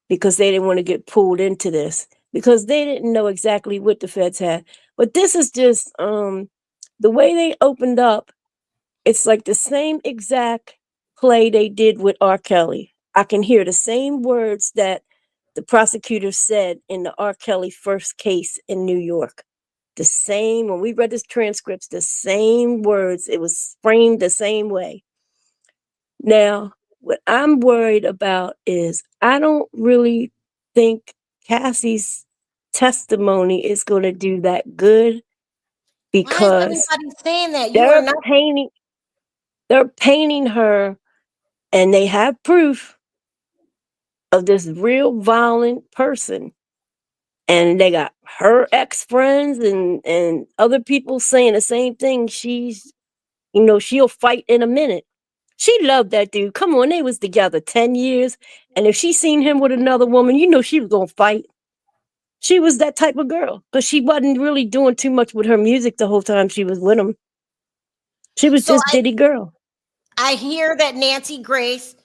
Speaker 6: because they didn't want to get pulled into this because they didn't know exactly what the feds had. But this is just the way they opened up. It's like the same exact play they did with R. Kelly. I can hear the same words that the prosecutor said in the R. Kelly first case in New York. The same, when we read the transcripts, the same words. It was framed the same way. Now, what I'm worried about is I don't really think Cassie's testimony is going to do that good
Speaker 2: Why is
Speaker 6: because
Speaker 2: everybody saying that? You are
Speaker 6: they're
Speaker 2: not.
Speaker 6: painting they're painting her, and they have proof of this real violent person, and they got her ex-friends and other people saying the same thing. She'll fight in a minute. She loved that dude. Come on, they was together 10 years. And if she seen him with another woman, she was gonna fight. She was that type of girl. But she wasn't really doing too much with her music the whole time she was with him. She was
Speaker 2: So
Speaker 6: just Diddy girl.
Speaker 2: I hear that Nancy Grace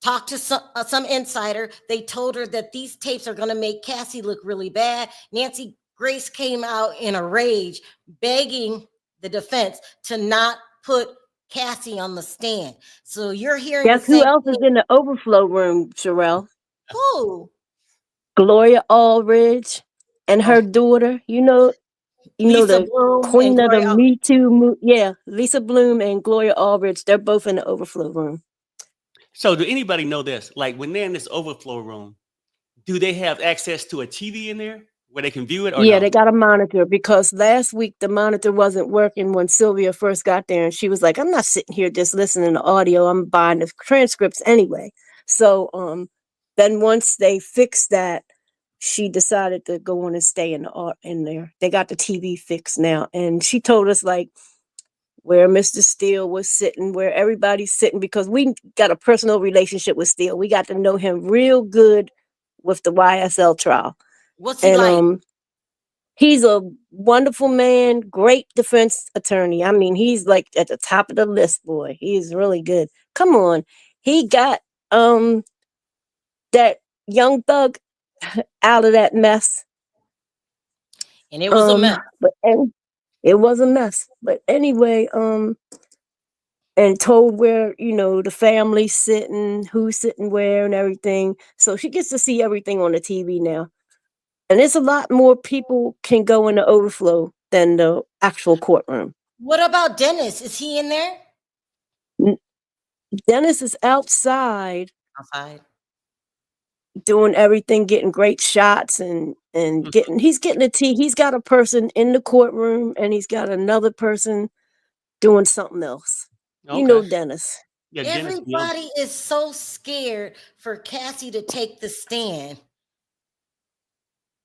Speaker 2: talked to some insider. They told her that these tapes are going to make Cassie look really bad. Nancy Grace came out in a rage, begging the defense to not put Cassie on the stand. So you're hearing the
Speaker 6: Guess who
Speaker 2: same
Speaker 6: else is
Speaker 2: thing.
Speaker 6: in the overflow room, Sherelle?
Speaker 2: Who?
Speaker 6: Gloria Allridge and her daughter.
Speaker 2: Lisa
Speaker 6: The
Speaker 2: Bloom and
Speaker 6: queen of the
Speaker 2: Gloria.
Speaker 6: Me Too. Yeah, Lisa Bloom and Gloria Allridge. They're both in the overflow room.
Speaker 4: So, do anybody know this? Like when they're in this overflow room, do they have access to a TV in there where they can view it or
Speaker 6: Yeah,
Speaker 4: no?
Speaker 6: they got a monitor because last week the monitor wasn't working when Sylvia first got there, and she was like, "I'm not sitting here just listening to audio. I'm buying the transcripts anyway." So, then once they fixed that, she decided to go on and stay in there. They got the TV fixed now, and she told us like where Mr. Steele was sitting, where everybody's sitting, because we got a personal relationship with Steele. We got to know him real good with the YSL trial,
Speaker 2: What's he
Speaker 6: and
Speaker 2: like?
Speaker 6: he's a wonderful man, great defense attorney. I mean, he's like at the top of the list, boy. He's really good. Come on. He got that young thug out of that mess.
Speaker 2: And it was a mess.
Speaker 6: And it was a mess. But anyway, and told where, the family's sitting, who's sitting where and everything. So she gets to see everything on the TV now. And it's a lot more people can go in the overflow than the actual courtroom.
Speaker 2: What about Dennis? Is he in there?
Speaker 6: Dennis is outside
Speaker 2: Outside.
Speaker 6: doing everything, getting great shots and he's getting a tea. He's got a person in the courtroom and he's got another person doing something else.
Speaker 4: Okay.
Speaker 6: Dennis.
Speaker 4: Yeah, Dennis. Yeah.
Speaker 2: Everybody is so scared for Cassie to take the stand.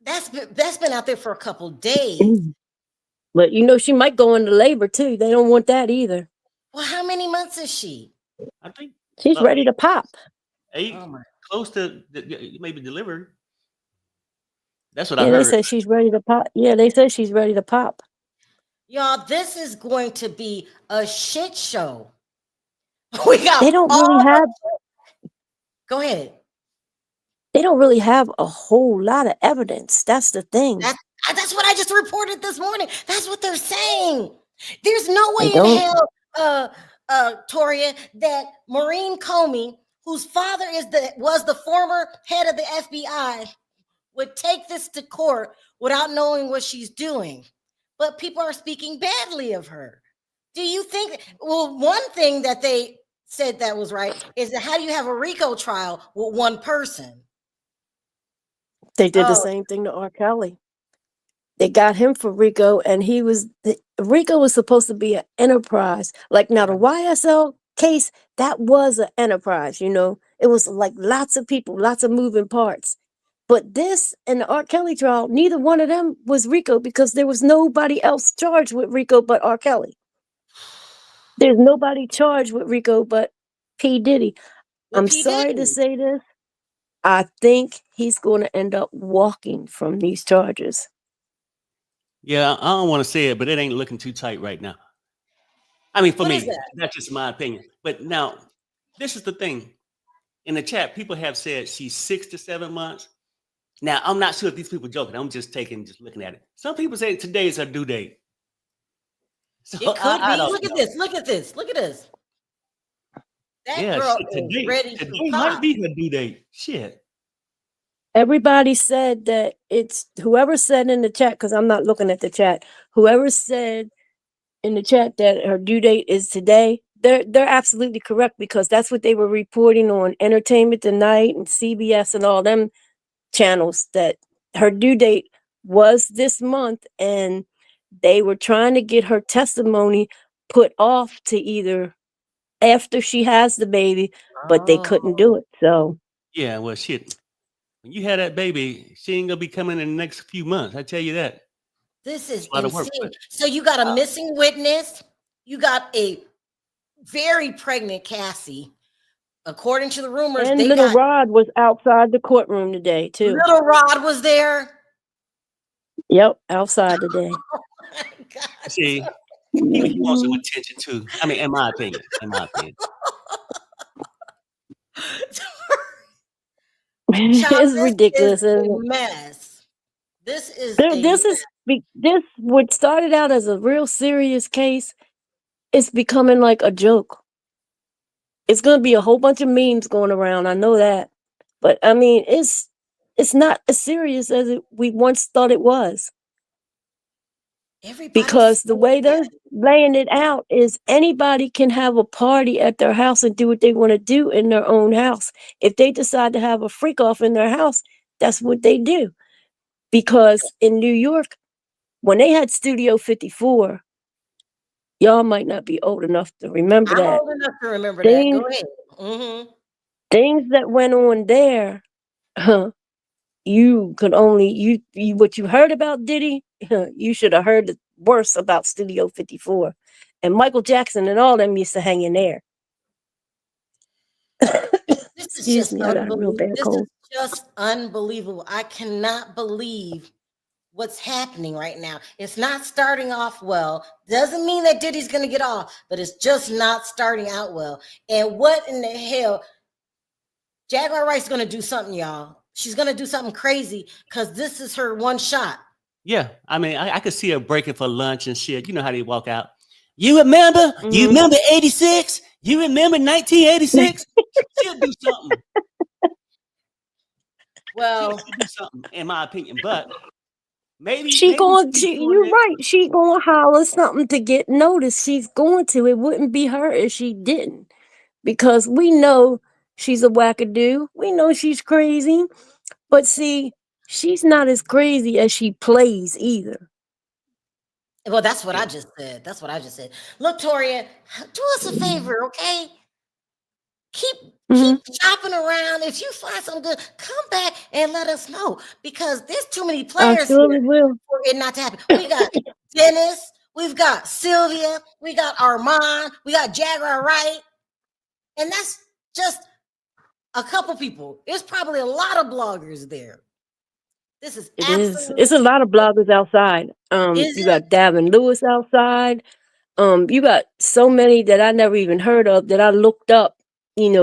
Speaker 2: That's been out there for a couple days.
Speaker 6: But she might go into labor too. They don't want that either.
Speaker 2: Well, how many months is she?
Speaker 4: I think
Speaker 6: She's ready to pop.
Speaker 4: 8,
Speaker 2: Oh my.
Speaker 4: close to maybe delivered. That's what
Speaker 6: Yeah,
Speaker 4: I
Speaker 6: they
Speaker 4: heard.
Speaker 6: said she's ready to pop. Yeah, they said she's ready to pop.
Speaker 2: Y'all, this is going to be a shit show. We got
Speaker 6: They don't
Speaker 2: all
Speaker 6: really have
Speaker 2: Go ahead.
Speaker 6: they don't really have a whole lot of evidence. That's the thing.
Speaker 2: That's what I just reported this morning. That's what they're saying. There's no
Speaker 6: They
Speaker 2: way in
Speaker 6: don't.
Speaker 2: hell, Toria, that Maureen Comey, whose father was the former head of the FBI, would take this to court without knowing what she's doing. But people are speaking badly of her. Do you think? Well, one thing that they said that was right is that how do you have a RICO trial with one person?
Speaker 6: They did the same thing to R. Kelly. They got him for RICO, and RICO was supposed to be an enterprise. Like now, the YSL case, that was an enterprise. It was like lots of people, lots of moving parts. But this and the R. Kelly trial, neither one of them was RICO because there was nobody else charged with RICO but R. Kelly. There's nobody charged with Rico but P. Diddy.
Speaker 2: With
Speaker 6: I'm
Speaker 2: P.
Speaker 6: sorry to
Speaker 2: Diddy.
Speaker 6: say this. I think he's going to end up walking from these charges.
Speaker 4: Yeah, I don't want to say it, but it ain't looking too tight right now. I mean, for
Speaker 2: What is
Speaker 4: me,
Speaker 2: that?
Speaker 4: that's just my opinion. But now, this is the thing. In the chat, people have said she's 6 to 7 months. Now, I'm not sure if these people joking. I'm just looking at it. Some people say today is her due date. So
Speaker 2: It could
Speaker 4: I
Speaker 2: be.
Speaker 4: don't
Speaker 2: Look at
Speaker 4: know.
Speaker 2: this. Look at this. Look at this. That
Speaker 4: Yeah,
Speaker 2: girl
Speaker 4: shit,
Speaker 2: is
Speaker 4: today
Speaker 2: ready to
Speaker 4: might
Speaker 2: pop.
Speaker 4: be her due date. Shit.
Speaker 6: Everybody said that it's whoever said in the chat, because I'm not looking at the chat, whoever said in the chat that her due date is today, they're absolutely correct because that's what they were reporting on Entertainment Tonight and CBS and all them channels, that her due date was this month, and they were trying to get her testimony put off to either after she has the baby, but they couldn't do
Speaker 2: Oh,
Speaker 6: it. So
Speaker 4: Yeah, well, shit. When you have that baby, she ain't gonna be coming in the next few months. I tell you that.
Speaker 2: this
Speaker 4: It's
Speaker 2: is
Speaker 4: a lot of work,
Speaker 2: insane.
Speaker 4: but
Speaker 2: So you got a missing witness. You got a very pregnant Cassie. According to the rumors,
Speaker 6: and
Speaker 2: they
Speaker 6: Little
Speaker 2: got
Speaker 6: Rod was outside the courtroom today too.
Speaker 2: Little Rod was there.
Speaker 6: Yep, outside today.
Speaker 2: Oh my God.
Speaker 4: see, he wants some
Speaker 6: Mhm.
Speaker 4: attention too. I mean, in my opinion. In my opinion.
Speaker 2: Child,
Speaker 6: It's
Speaker 2: this is
Speaker 6: ridiculous,
Speaker 2: a
Speaker 6: isn't it?
Speaker 2: mess. This is a
Speaker 6: This is this what started out as a real serious case. It's becoming like a joke. It's gonna be a whole bunch of memes going around. I know that, but I mean, it's not as serious as we once thought it was.
Speaker 2: everybody's
Speaker 6: Because the
Speaker 2: saying
Speaker 6: way they're
Speaker 2: that.
Speaker 6: laying it out is anybody can have a party at their house and do what they want to do in their own house. If they decide to have a freak off in their house, that's what they do. Because in New York, when they had Studio 54, y'all might not be old enough to remember
Speaker 2: I'm
Speaker 6: that.
Speaker 2: old enough to remember that. Go
Speaker 6: Things
Speaker 2: ahead. Mm-hmm.
Speaker 6: things that went on there, you could only you what you heard about Diddy, you should have heard worse about Studio 54. And Michael Jackson and all them used to hang in there.
Speaker 2: This is
Speaker 6: Excuse
Speaker 2: just
Speaker 6: me, I got a real
Speaker 2: unbelievable.
Speaker 6: bad
Speaker 2: This is
Speaker 6: cold.
Speaker 2: just unbelievable. I cannot believe what's happening right now. It's not starting off well. Doesn't mean that Diddy's going to get off, but it's just not starting out well. And what in the hell? Jaguar Wright's going to do something, y'all. She's going to do something crazy because this is her one shot.
Speaker 4: Yeah, I mean, I could see her breaking for lunch and shit. You know how they walk out. You remember? You
Speaker 6: Mhm.
Speaker 4: remember 86? You remember 1986? She'll do something.
Speaker 2: Well,
Speaker 4: She'll do something, in my opinion. But maybe
Speaker 6: She going
Speaker 4: she's
Speaker 6: she
Speaker 4: doing
Speaker 6: you're
Speaker 4: it.
Speaker 6: right. She gonna holler something to get noticed. She's going to. It wouldn't be her if she didn't. Because we know she's a wackadoo. We know she's crazy. But see, she's not as crazy as she plays either.
Speaker 2: that's what
Speaker 4: Yeah.
Speaker 2: I just said. That's what I just said. Look, Toria, do us a favor, okay? Keep
Speaker 6: Mhm.
Speaker 2: shopping around. If you find something good, come back and let us know because there's too many
Speaker 6: I
Speaker 2: players
Speaker 6: surely
Speaker 2: here
Speaker 6: will.
Speaker 2: for it not to happen. We got Dennis, we've got Sylvia, we got Armand, we got Jaguar Wright, and that's just a couple people. There's probably a lot of bloggers there. This is
Speaker 6: It is. It's a
Speaker 2: absolutely
Speaker 6: lot of bloggers outside.
Speaker 2: is
Speaker 6: You
Speaker 2: it?
Speaker 6: got Davin Lewis outside. You got so many that I never even heard of that I looked up,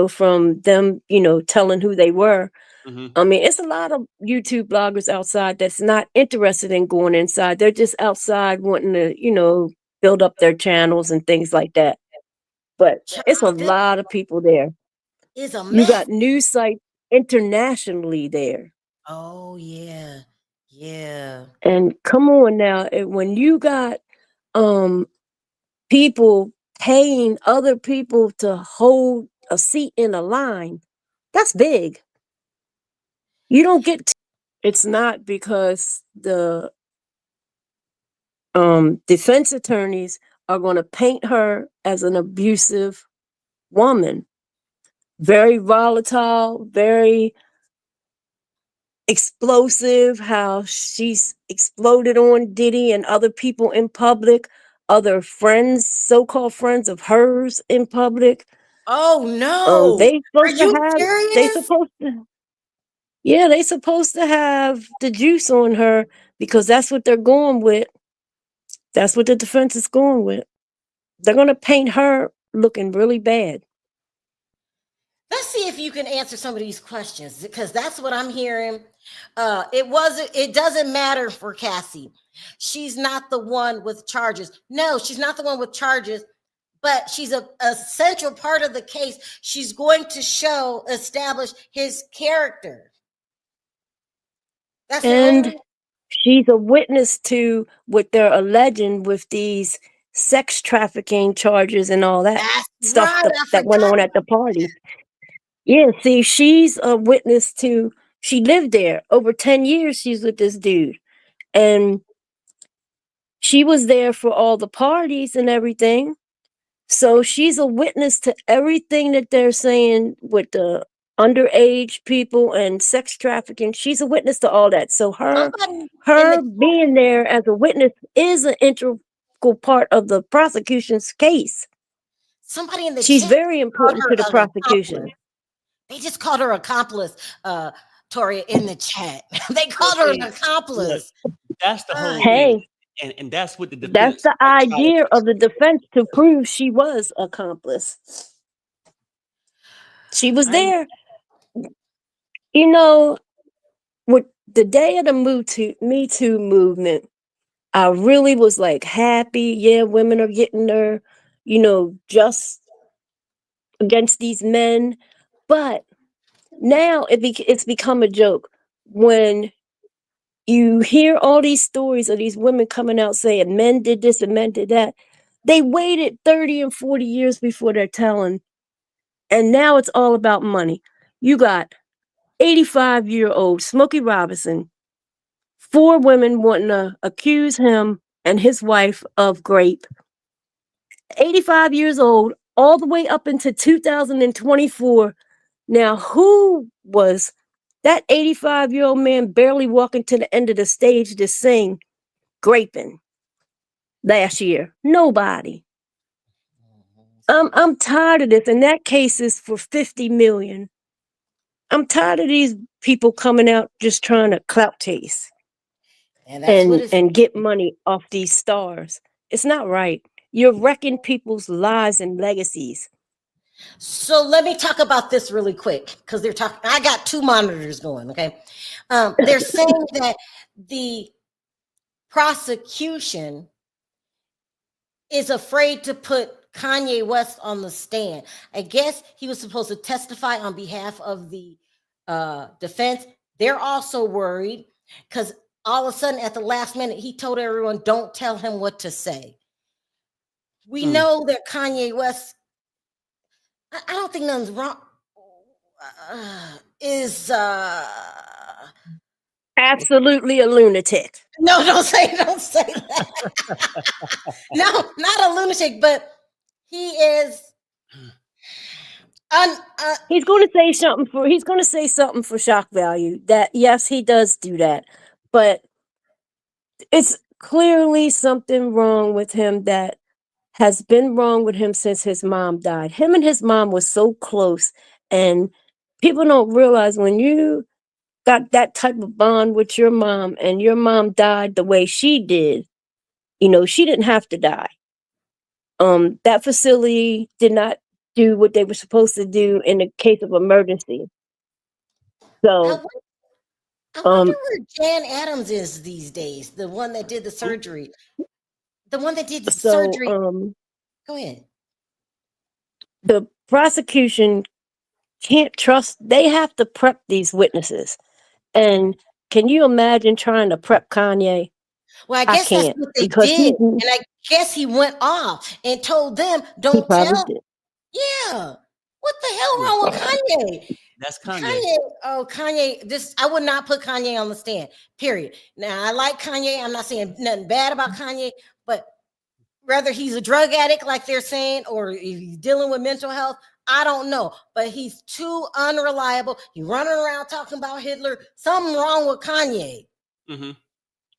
Speaker 6: from them, telling who they were.
Speaker 4: Mm-hmm.
Speaker 6: I mean, it's a lot of YouTube bloggers outside that's not interested in going inside. They're just outside wanting to, build up their channels and things like that. But it's a
Speaker 2: Child, this
Speaker 6: lot of people there.
Speaker 2: is a
Speaker 6: You
Speaker 2: mess.
Speaker 6: got news sites internationally there.
Speaker 2: Oh yeah. Yeah.
Speaker 6: And come on now, when you got um people paying other people to hold a seat in a line, that's big. You don't get it's not because the defense attorneys are going to paint her as an abusive woman, very volatile, very explosive, how she's exploded on Diddy and other people in public. other friends, so-called friends of hers in public.
Speaker 2: Oh no.
Speaker 6: They
Speaker 2: Are
Speaker 6: supposed to
Speaker 2: you
Speaker 6: have they
Speaker 2: serious?
Speaker 6: supposed to yeah, they supposed to have the juice on her because that's what they're going with. That's what the defense is going with. They're gonna paint her looking really bad.
Speaker 2: Let's see if you can answer some of these questions because that's what I'm hearing. It doesn't matter for Cassie. She's not the one with charges. No, she's not the one with charges, but she's a central part of the case. She's going to establish his character. That's the
Speaker 6: And
Speaker 2: only.
Speaker 6: she's a witness to what they're alleging with these sex trafficking charges and all that
Speaker 2: That's
Speaker 6: stuff
Speaker 2: right. I
Speaker 6: that went
Speaker 2: forgot.
Speaker 6: on at the party. Yeah, see, she's a witness to, she lived there over 10 years. She's with this dude. And she was there for all the parties and everything. So she's a witness to everything that they're saying with the underage people and sex trafficking. She's a witness to all that. So
Speaker 2: Somebody in
Speaker 6: her
Speaker 2: the
Speaker 6: being there as a witness is an integral part of the prosecution's case.
Speaker 2: somebody in the
Speaker 6: She's
Speaker 2: chat
Speaker 6: very
Speaker 2: called
Speaker 6: important
Speaker 2: her
Speaker 6: to the
Speaker 2: an
Speaker 6: prosecution.
Speaker 2: accomplice. They just called her accomplice, Toria, in the chat. They called her an
Speaker 4: Look,
Speaker 2: accomplice.
Speaker 4: that's the whole
Speaker 6: Hey,
Speaker 4: thing. And that's what the
Speaker 6: that's
Speaker 4: defense
Speaker 6: the
Speaker 4: are trying to
Speaker 6: idea
Speaker 4: push.
Speaker 6: of the defense, to prove she was accomplice. She was
Speaker 2: I
Speaker 6: there. You know, with the day of the Me Too movement, I really was like happy. Yeah, women are getting their, just against these men. But now it's become a joke when you hear all these stories of these women coming out saying men did this and men did that. They waited 30 and 40 years before they're telling. And now it's all about money. You got 85-year-old Smokey Robinson, 4 women wanting to accuse him and his wife of rape. 85 years old, all the way up into 2024. Now, who was that 85-year-old man barely walking to the end of the stage to sing Graping last year? Nobody. I'm tired of this. And that case is for 50 million. I'm tired of these people coming out just trying to clout chase
Speaker 2: and that's what it's.
Speaker 6: and get money off these stars. It's not right. You're wrecking people's lives and legacies.
Speaker 2: So let me talk about this really quick because they're talking. I got 2 monitors going. Okay, they're saying that the prosecution is afraid to put Kanye West on the stand. I guess he was supposed to testify on behalf of the defense. They're also worried because all of a sudden, at the last minute, he told everyone, "Don't tell him what to say." We know that Kanye West. I don't think nothing's wrong. Is
Speaker 6: Absolutely a lunatic.
Speaker 2: no, don't say that. No, not a lunatic, but he is.
Speaker 6: He's going to say something for shock value. That yes, he does do that, but it's clearly something wrong with him that has been wrong with him since his mom died. Him and his mom was so close, and people don't realize when you got that type of bond with your mom and your mom died the way she did, she didn't have to die. That facility did not do what they were supposed to do in the case of emergency. So,
Speaker 2: I wonder
Speaker 6: um,
Speaker 2: where Jan Adams is these days. The one that did the surgery. The one that did the
Speaker 6: so
Speaker 2: surgery. Go ahead.
Speaker 6: the prosecution can't trust. They have to prep these witnesses. And can you imagine trying to prep Kanye?
Speaker 2: Well, I
Speaker 6: I
Speaker 2: guess that's
Speaker 6: can't,
Speaker 2: what they
Speaker 6: because
Speaker 2: did, and I guess he went off and told them,
Speaker 6: he
Speaker 2: "Don't
Speaker 6: probably
Speaker 2: tell."
Speaker 6: did.
Speaker 2: Yeah. What the hell wrong with Kanye?
Speaker 4: That's Kanye.
Speaker 2: Kanye. This I would not put Kanye on the stand. Period. Now I like Kanye. I'm not saying nothing bad about Kanye, but whether he's a drug addict, like they're saying, or he's dealing with mental health, I don't know. But he's too unreliable. He's running around talking about Hitler. Something wrong with Kanye.
Speaker 4: Mm-hmm.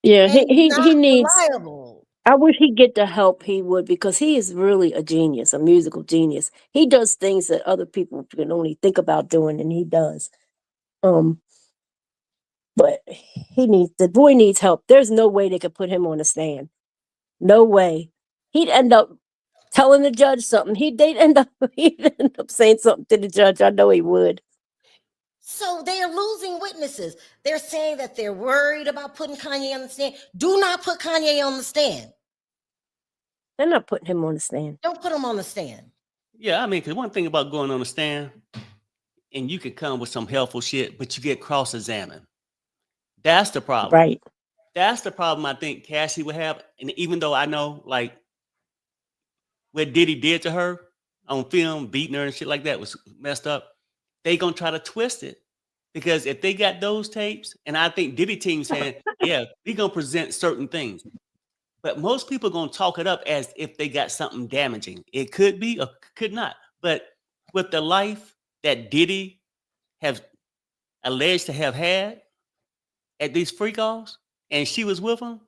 Speaker 6: Yeah,
Speaker 2: And he's not
Speaker 6: he needs
Speaker 2: reliable.
Speaker 6: I wish he'd get the help he would, because he is really a genius, a musical genius. He does things that other people can only think about doing, and he does. Um, but the boy needs help. There's no way they could put him on the stand. No way. He'd end up telling the judge something. He'd end up saying something to the judge. I know he would.
Speaker 2: So they are losing witnesses. They're saying that they're worried about putting Kanye on the stand. Do not put Kanye on the stand.
Speaker 6: They're not putting him on the stand.
Speaker 2: Don't put him on the stand.
Speaker 4: Yeah, I mean, because one thing about going on the stand, and you could come with some helpful shit, but you get cross-examined. That's the problem.
Speaker 6: Right.
Speaker 4: That's the problem I think Cassie would have. And even though I know, like, what Diddy did to her on film, beating her and shit like that was messed up, they gonna try to twist it. Because if they got those tapes, and I think Diddy team saying, yeah, we gonna present certain things. But most people gonna talk it up as if they got something damaging. It could be or could not. But with the life that Diddy have alleged to have had at these freak offs, and she was with him,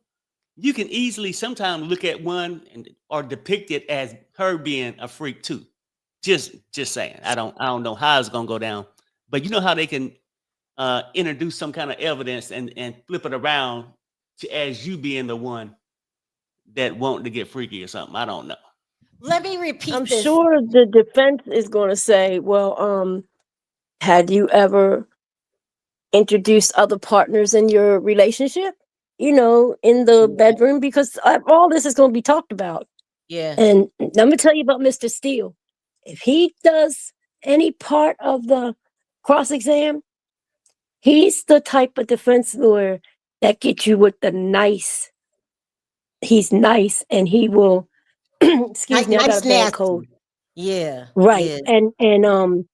Speaker 4: you can easily sometimes look at one or depict it as her being a freak too. Just saying. I don't know how it's gonna go down, but you know how they can introduce some kind of evidence and flip it around to as you being the one that want to get freaky or something. I don't know.
Speaker 2: Let me repeat
Speaker 6: I'm
Speaker 2: this.
Speaker 6: sure the defense is going to say, well, had you ever introduced other partners in your relationship, in the bedroom? Because all this is going to be talked about.
Speaker 2: Yeah.
Speaker 6: And let me tell you about Mr. Steele. If he does any part of the cross-exam, he's the type of defense lawyer that gets you with the nice. He's nice, and he will, excuse me, I got a bad cold.
Speaker 2: Yeah.
Speaker 6: Right.
Speaker 2: Yeah.
Speaker 6: And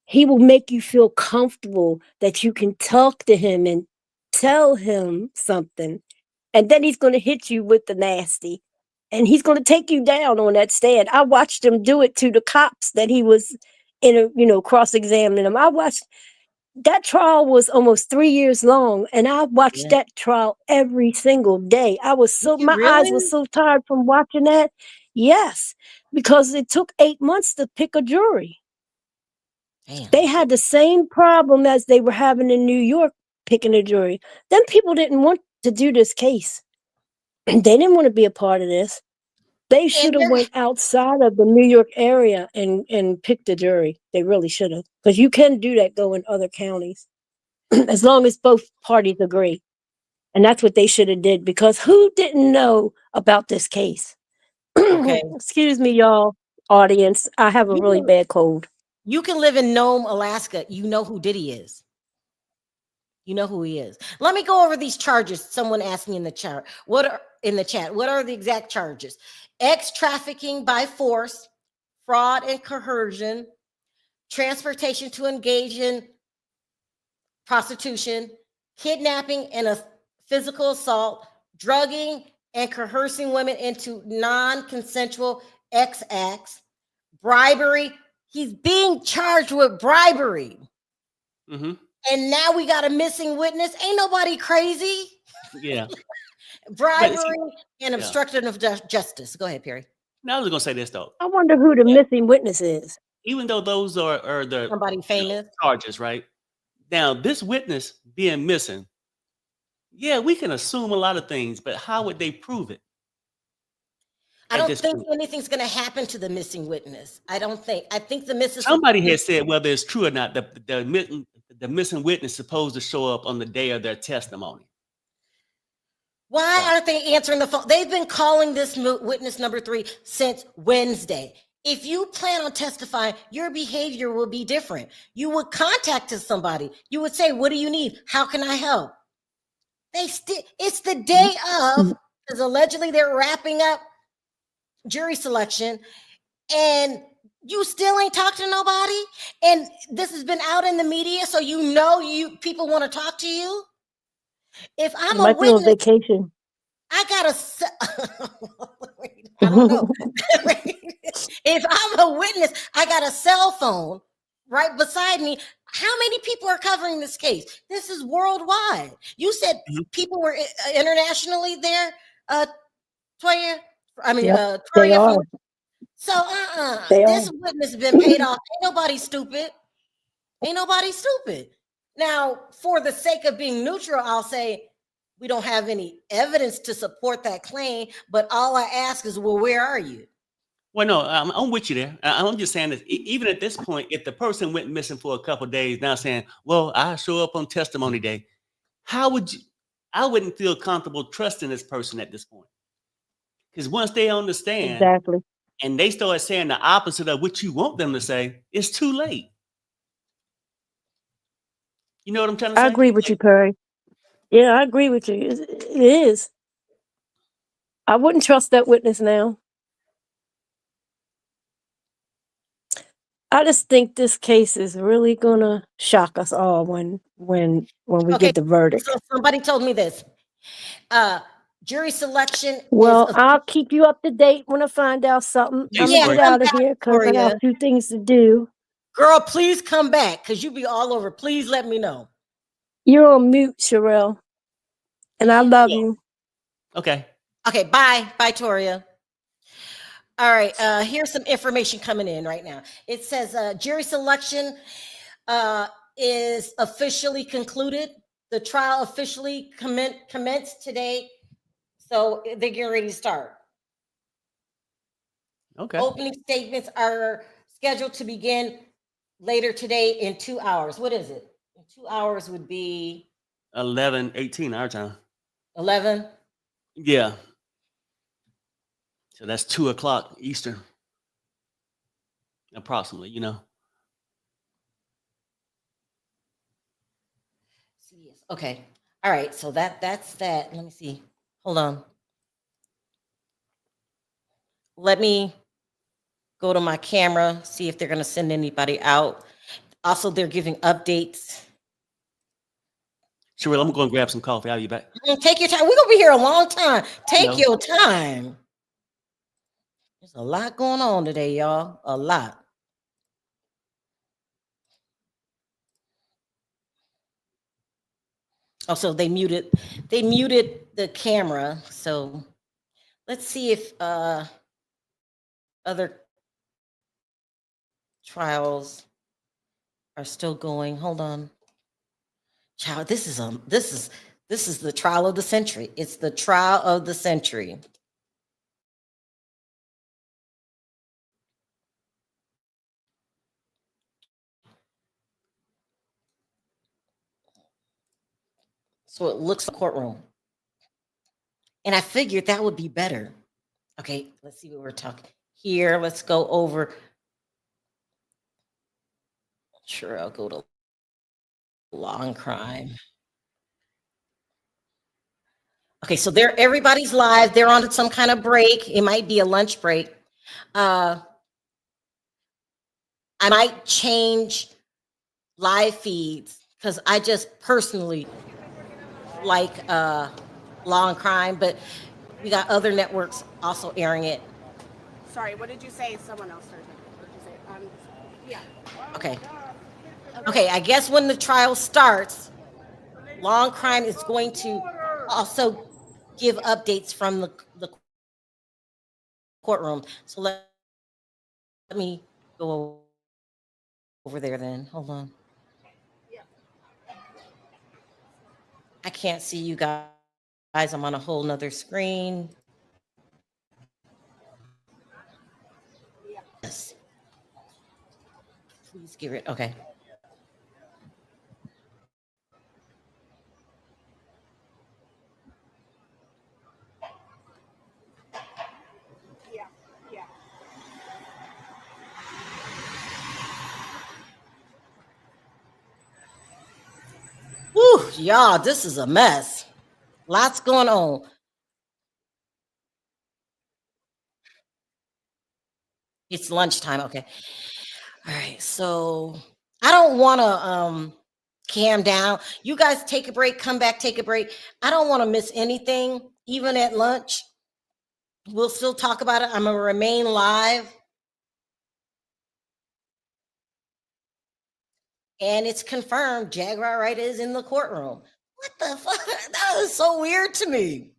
Speaker 6: he will make you feel comfortable that you can talk to him and tell him something. And then he's going to hit you with the nasty. And he's going to take you down on that stand. I watched him do it to the cops that he was cross-examining them. I watched that trial was almost 3 years long, and I watched that trial every single day. My eyes were so tired from watching that. Yes, because it took 8 months to pick a jury.
Speaker 2: Damn.
Speaker 6: They had the same problem as they were having in New York picking a jury. Them people didn't want to do this case. They didn't want to be a part of this. They should have went outside of the New York area and picked a jury. They really should have, because you can do that, go in other counties, as long as both parties agree. And that's what they should have did, because who didn't know about this case?
Speaker 2: Okay.
Speaker 6: Excuse me, y'all, audience. I have a really bad cold.
Speaker 2: You can live in Nome, Alaska. You know who Diddy is. You know who he is. Let me go over these charges. Someone asked me in the chat. What are the exact charges? Trafficking by force, fraud and coercion, transportation to engage in prostitution, kidnapping and a physical assault, drugging and coercing women into non-consensual acts, bribery. He's being charged with bribery.
Speaker 4: Mm-hmm.
Speaker 2: And now we got a missing witness. Ain't nobody crazy.
Speaker 4: Yeah.
Speaker 2: Bribery and obstruction of justice. Go ahead, Perry.
Speaker 4: Now I was gonna say this though.
Speaker 6: I wonder who the missing witness is.
Speaker 4: Even though those are the
Speaker 2: somebody famous
Speaker 4: charges, right? Now this witness being missing, yeah, we can assume a lot of things, but how would they prove it?
Speaker 2: I don't think anything's going to happen to the missing witness. I think the missing.
Speaker 4: Somebody has said whether it's true or not. The missing witness supposed to show up on the day of their testimony.
Speaker 2: Why aren't they answering the phone? They've been calling this witness number 3 since Wednesday. If you plan on testifying, your behavior will be different. You would contact somebody. You would say, "What do you need? How can I help?" It's the day of, because allegedly they're wrapping up jury selection, and you still ain't talked to nobody. And this has been out in the media, so people want to talk to you. If I'm a witness,
Speaker 6: on vacation.
Speaker 2: I gotta. I don't know. If I'm a witness, I got a cell phone right beside me. How many people are covering this case? This is worldwide. You said people were internationally there Toya? I mean,
Speaker 6: Yep, they
Speaker 2: Toria
Speaker 6: are.
Speaker 2: from. So,
Speaker 6: They are.
Speaker 2: this witness has been paid off. Ain't nobody stupid. Ain't nobody stupid. Now, for the sake of being neutral, I'll say we don't have any evidence to support that claim. But all I ask is, well, where are you?
Speaker 4: Well, no, I'm with you there. I'm just saying that even at this point, if the person went missing for a couple of days, now saying, "Well, I show up on testimony day," how would you? I wouldn't feel comfortable trusting this person at this point, because once they understand
Speaker 6: Exactly.
Speaker 4: and they start saying the opposite of what you want them to say, it's too late. You know what I'm trying to
Speaker 6: I
Speaker 4: say?
Speaker 6: agree with you, Perry. Yeah, I agree with you. It is. I wouldn't trust that witness now. I just think this case is really gonna shock us all when we
Speaker 2: Okay,
Speaker 6: get the verdict.
Speaker 2: so somebody told me this. Jury selection is
Speaker 6: Well, I'll keep you up to date when I find out something. I'm
Speaker 4: Thanks,
Speaker 6: gonna
Speaker 2: yeah.
Speaker 6: get
Speaker 4: Tori.
Speaker 2: Come
Speaker 6: out of
Speaker 2: back,
Speaker 6: here because I got
Speaker 2: Toria.
Speaker 6: a few things to do.
Speaker 2: Girl, please come back because you be all over. Please let me know.
Speaker 6: You're on mute, Sherelle, and I love you.
Speaker 4: Okay.
Speaker 2: Okay, bye. Bye, Toria. All right, here's some information coming in right now. It says jury selection is officially concluded. The trial officially commenced today. So they're getting ready to start.
Speaker 4: Okay.
Speaker 2: Opening statements are scheduled to begin later today in 2 hours. What is it? In 2 hours would be
Speaker 4: 11:18 our time.
Speaker 2: 11.
Speaker 4: Yeah. So that's 2 o'clock Eastern, approximately. You know.
Speaker 2: Okay. All right. So that's that. Let me see. Hold on. Let me go to my camera, see if they're going to send anybody out. Also, they're giving updates.
Speaker 4: Sure. I'm gonna go and grab some coffee. I'll be back.
Speaker 2: Take your time. We're going to be here a long time. Take
Speaker 4: No.
Speaker 2: your time. There's a lot going on today, y'all. A lot. Also, they muted the camera. So let's see if other trials are still going. Hold on. Child, this is the trial of the century. It's the trial of the century. So it looks like a courtroom. And I figured that would be better. Okay, let's see what we're talking here. Let's go over. Sure, I'll go to law and crime. Okay, so everybody's live. They're on some kind of break. It might be a lunch break. I might change live feeds because I just personally like law and crime, but we got other networks also airing it.
Speaker 7: Sorry, what did you say? Someone else started. What did you say? Yeah.
Speaker 2: Okay. Okay, I guess when the trial starts, law and crime is going to also give updates from the courtroom. So let me go over there then. Hold on. I can't see you guys. I'm on a whole nother screen. Yes. Please give it. Okay.
Speaker 7: Yeah. Yeah.
Speaker 2: Whew, y'all, this is a mess. Lots going on. It's lunchtime. Okay. All right. So I don't want to cam down. You guys take a break, come back, take a break. I don't want to miss anything, even at lunch. We'll still talk about it. I'm gonna remain live. And it's confirmed Jaguar Wright is in the courtroom. What the fuck? That is so weird to me.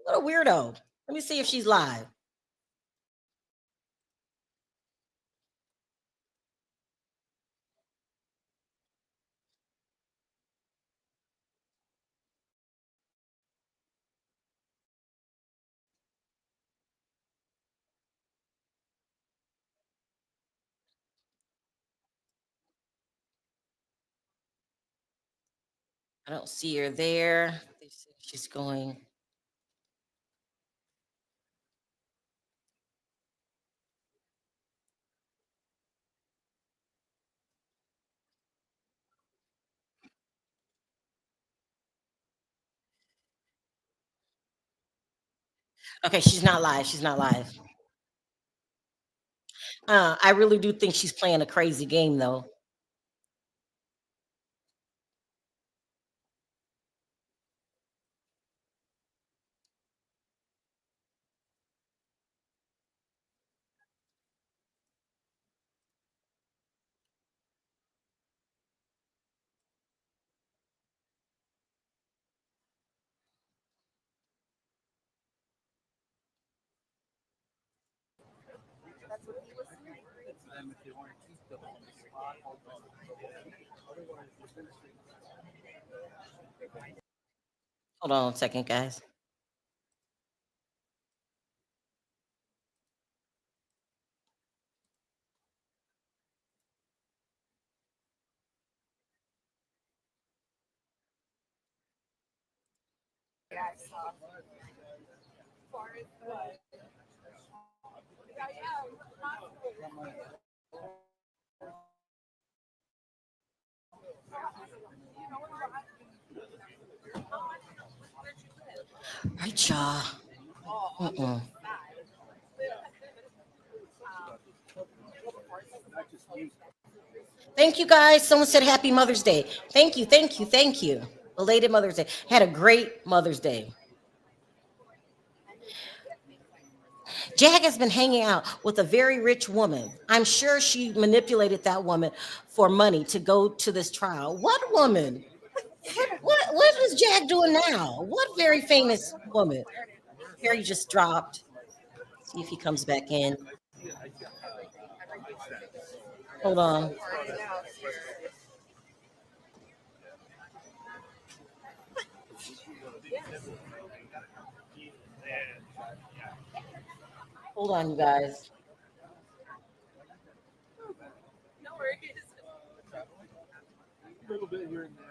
Speaker 2: What a weirdo. Let me see if she's live. I don't see her there. She's going. Okay, she's not live. She's not live. I really do think she's playing a crazy game, though. Hold on a second, guys. Right, y'all. Thank you, guys. Someone said Happy Mother's Day. Thank you, thank you, thank you. Belated Mother's Day. Had a great Mother's Day. Jag has been hanging out with a very rich woman. I'm sure she manipulated that woman for money to go to this trial. What woman? What is Jag doing now? What very famous woman? Harry just dropped. See if he comes back in. Hold on. Hold on, you guys.
Speaker 8: A little bit here and there.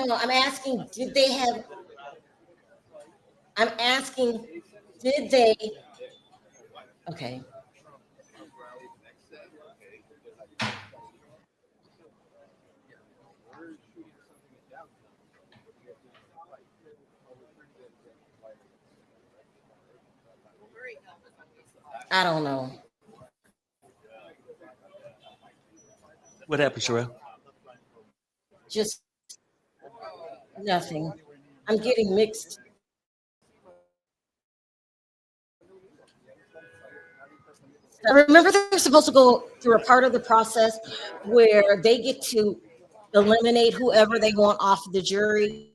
Speaker 2: No, I'm asking, did they have? I'm asking, did they? Okay. I don't know.
Speaker 4: What happened, Sherelle?
Speaker 2: Just nothing. I'm getting mixed. I remember they're supposed to go through a part of the process where they get to eliminate whoever they want off the jury.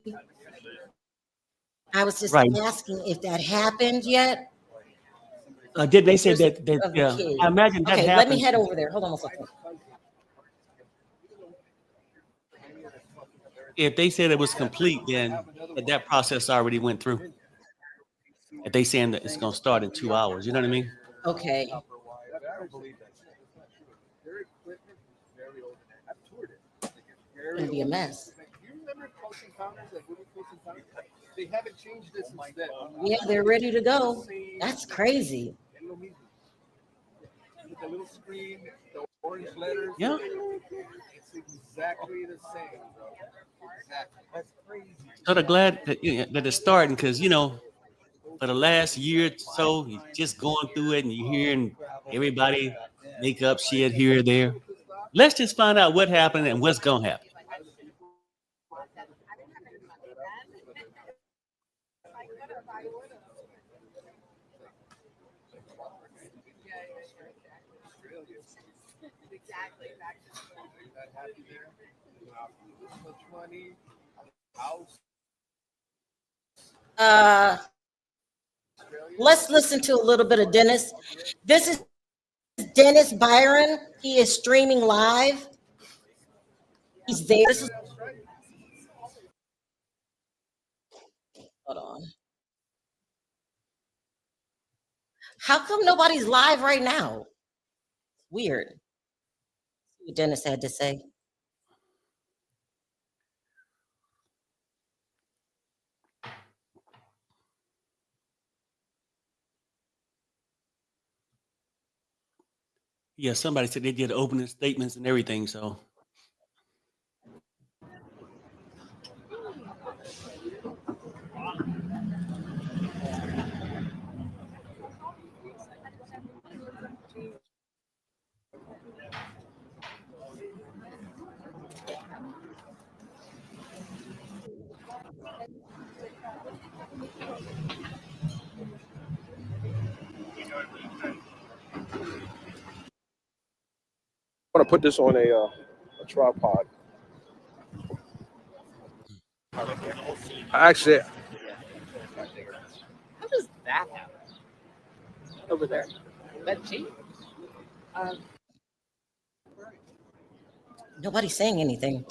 Speaker 2: I was just
Speaker 4: Right.
Speaker 2: asking if that happened yet.
Speaker 4: Did they say
Speaker 2: Here's
Speaker 4: that?
Speaker 2: of the
Speaker 4: Yeah,
Speaker 2: kid.
Speaker 4: I imagine that
Speaker 2: Okay, let
Speaker 4: happened.
Speaker 2: me head over there. Hold on a second.
Speaker 4: If they said it was complete, then that process already went through. If they saying that it's going to start in 2 hours, you know what I mean?
Speaker 2: Okay. It's gonna be a mess.
Speaker 8: They haven't changed this since then.
Speaker 2: Yeah, they're ready to go. That's crazy.
Speaker 8: With the little screen, the orange letters.
Speaker 4: Yeah.
Speaker 8: It's exactly the same, bro. Exactly. That's crazy.
Speaker 4: Sort of glad that, that it's starting because, for the last year or so, you're just going through it and you're hearing everybody make up shit here or there. Let's just find out what happened and what's going to happen.
Speaker 7: Exactly.
Speaker 8: That happy there. This much money, house, Australia.
Speaker 2: Let's listen to a little bit of Dennis. This is Dennis Byron. He is streaming live. He's there. This is, hold on. How come nobody's live right now? Weird. See what Dennis had to say.
Speaker 4: Yeah, somebody said they did opening statements and everything. So
Speaker 9: I'm gonna put this on a tripod. Actually,
Speaker 10: How does that happen? Over there. Is that cheap?
Speaker 2: Nobody's saying anything.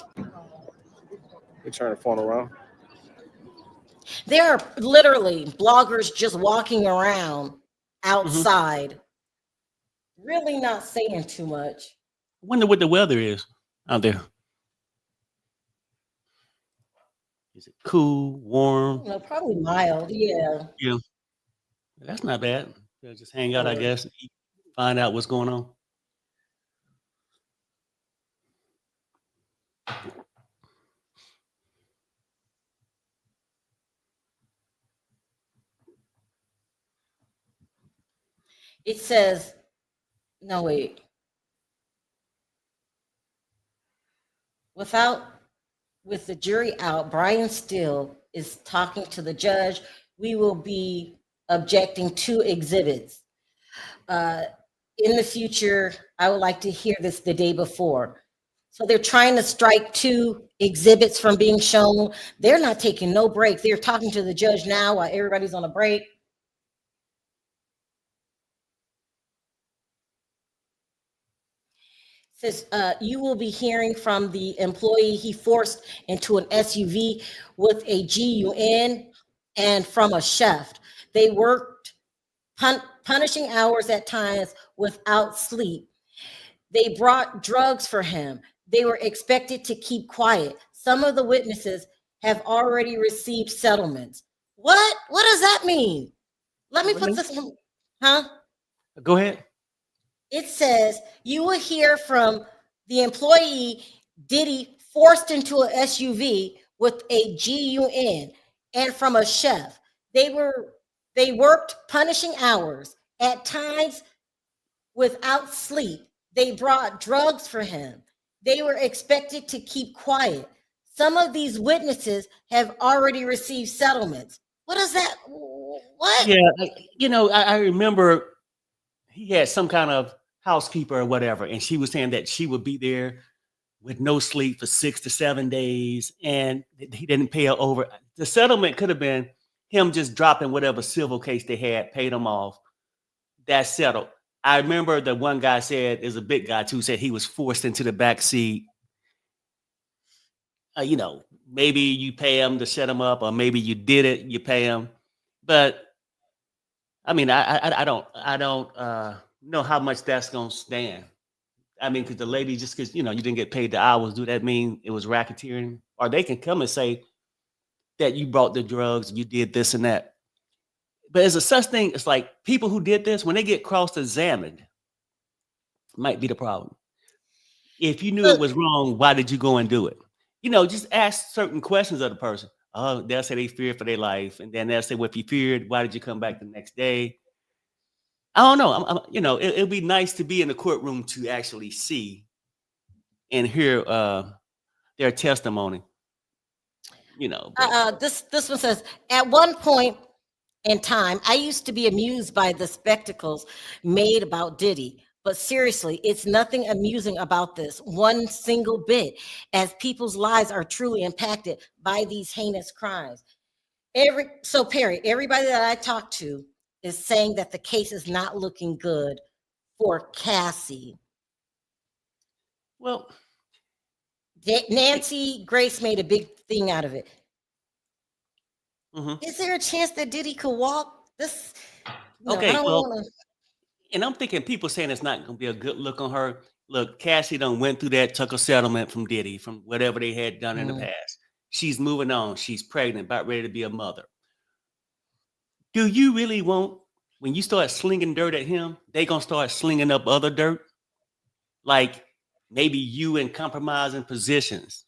Speaker 9: they turn the phone around.
Speaker 2: There are literally bloggers just walking around outside, really not saying too much.
Speaker 4: I wonder what the weather is out there. Is it cool, warm?
Speaker 2: You know, probably mild. Yeah.
Speaker 4: Yeah, that's not bad. They'll just hang out, I guess, and find out what's going on.
Speaker 2: It says, no, wait. With the jury out, Brian Steele is talking to the judge. We will be objecting to exhibits. In the future, I would like to hear this the day before. So they're trying to strike 2 exhibits from being shown. They're not taking no break. They're talking to the judge now while everybody's on a break. Says you will be hearing from the employee he forced into an SUV with a GUN and from a chef. They worked punishing hours at times without sleep. They brought drugs for him. They were expected to keep quiet. Some of the witnesses have already received settlements. What? What does that mean? Let me put this, huh?
Speaker 4: Go ahead.
Speaker 2: It says you will hear from the employee Diddy forced into an SUV with a GUN and from a chef. They worked punishing hours, at times without sleep. They brought drugs for him. They were expected to keep quiet. Some of these witnesses have already received settlements. What is that? What?
Speaker 4: Yeah, I remember he had some kind of housekeeper or whatever, and she was saying that she would be there with no sleep for 6 to 7 days, and he didn't pay her over. The settlement could have been him just dropping whatever civil case they had, paid him off. That's settled. I remember the one guy said, there's a big guy too, said he was forced into the back seat. Maybe you pay him to set him up, or maybe you did it, you pay him. But I mean, I don't know how much that's gonna stand. I mean, because the lady, just because you didn't get paid the hours, do that mean it was racketeering? Or they can come and say that you brought the drugs, you did this and that. But there's a such thing. It's like people who did this, when they get cross-examined, might be the problem. If you knew it was wrong, why did you go and do it? Just ask certain questions of the person. Oh, they'll say they feared for their life, and then they'll say, "Well, if you feared, why did you come back the next day?" I don't know. It'd be nice to be in the courtroom to actually see and hear their testimony.
Speaker 2: This one says, at one point in time, I used to be amused by the spectacles made about Diddy, But seriously, it's nothing amusing about this one single bit, as people's lives are truly impacted by these heinous crimes. So Perry, everybody that I talked to is saying that the case is not looking good for Cassie.
Speaker 4: Well,
Speaker 2: Nancy Grace made a big thing out of it.
Speaker 4: mhm.
Speaker 2: Is there a chance that Diddy could walk this? No, I
Speaker 4: Okay,
Speaker 2: don't
Speaker 4: well,
Speaker 2: want to.
Speaker 4: and I'm thinking people saying it's not going to be a good look on her. Look, Cassie done went through that, took a settlement from Diddy, from whatever they had done in the past. She's moving on. She's pregnant, about ready to be a mother. Do you really want, when you start slinging dirt at him, they going to start slinging up other dirt? Like maybe you in compromising positions.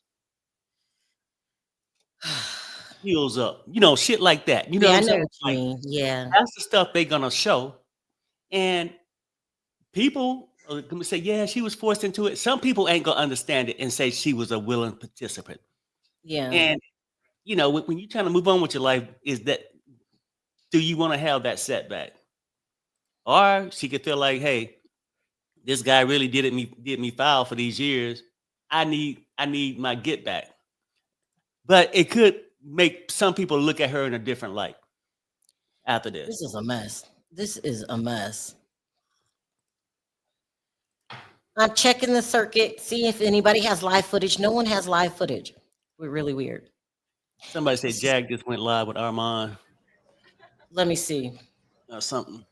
Speaker 4: Heels up, shit like that. You know
Speaker 2: Yeah,
Speaker 4: what
Speaker 2: I
Speaker 4: I'm
Speaker 2: know
Speaker 4: saying?
Speaker 2: what you
Speaker 4: Like,
Speaker 2: mean. Yeah.
Speaker 4: that's the stuff they're going to show. And people are going to say, yeah, she was forced into it. Some people ain't going to understand it and say she was a willing participant.
Speaker 2: Yeah.
Speaker 4: And, when you're trying to move on with your life, do you want to have that setback? Or she could feel like, hey, this guy really did me foul for these years. I need my get back. But it could make some people look at her in a different light after this.
Speaker 2: This is a mess. This is a mess. I'm checking the circuit, see if anybody has live footage. No one has live footage. We're really weird.
Speaker 4: Somebody said Jag just went live with Armand
Speaker 2: Let me see.
Speaker 4: or something.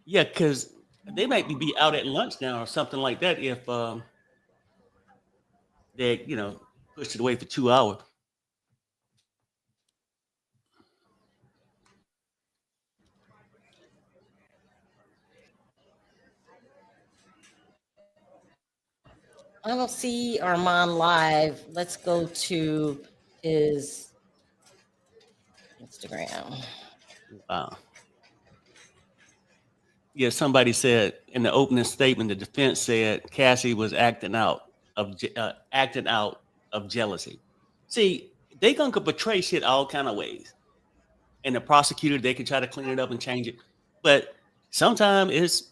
Speaker 4: Yeah, because they might be out at lunch now or something like that if they, pushed it away for 2 hours.
Speaker 2: I don't see Armand live. Let's go to his Instagram.
Speaker 4: Wow. Yeah, somebody said in the opening statement, the defense said Cassie was acting out of jealousy. See, they gonna portray shit all kind of ways, and the prosecutor, they can try to clean it up and change it, but sometimes it's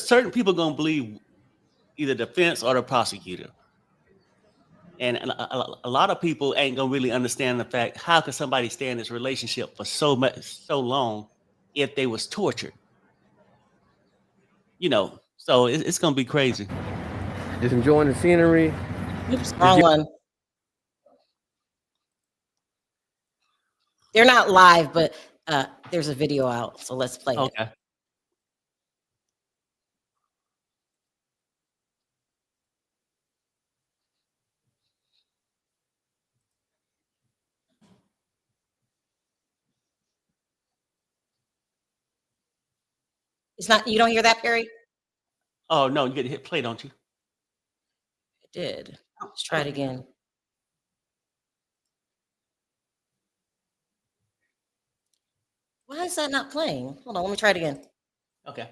Speaker 4: certain people gonna believe either defense or the prosecutor, and a lot of people ain't gonna really understand the fact, how could somebody stay in this relationship for so long if they was tortured? So it's gonna be crazy.
Speaker 5: Just enjoying the scenery.
Speaker 2: Oops, wrong one. They're not live, but there's a video out, so let's play it.
Speaker 4: Okay.
Speaker 2: It's not, you don't hear that, Perry?
Speaker 4: Oh no, you get to hit play, don't you?
Speaker 2: It did. Let's try it again. Why is that not playing? Hold on, let me try it again.
Speaker 4: Okay.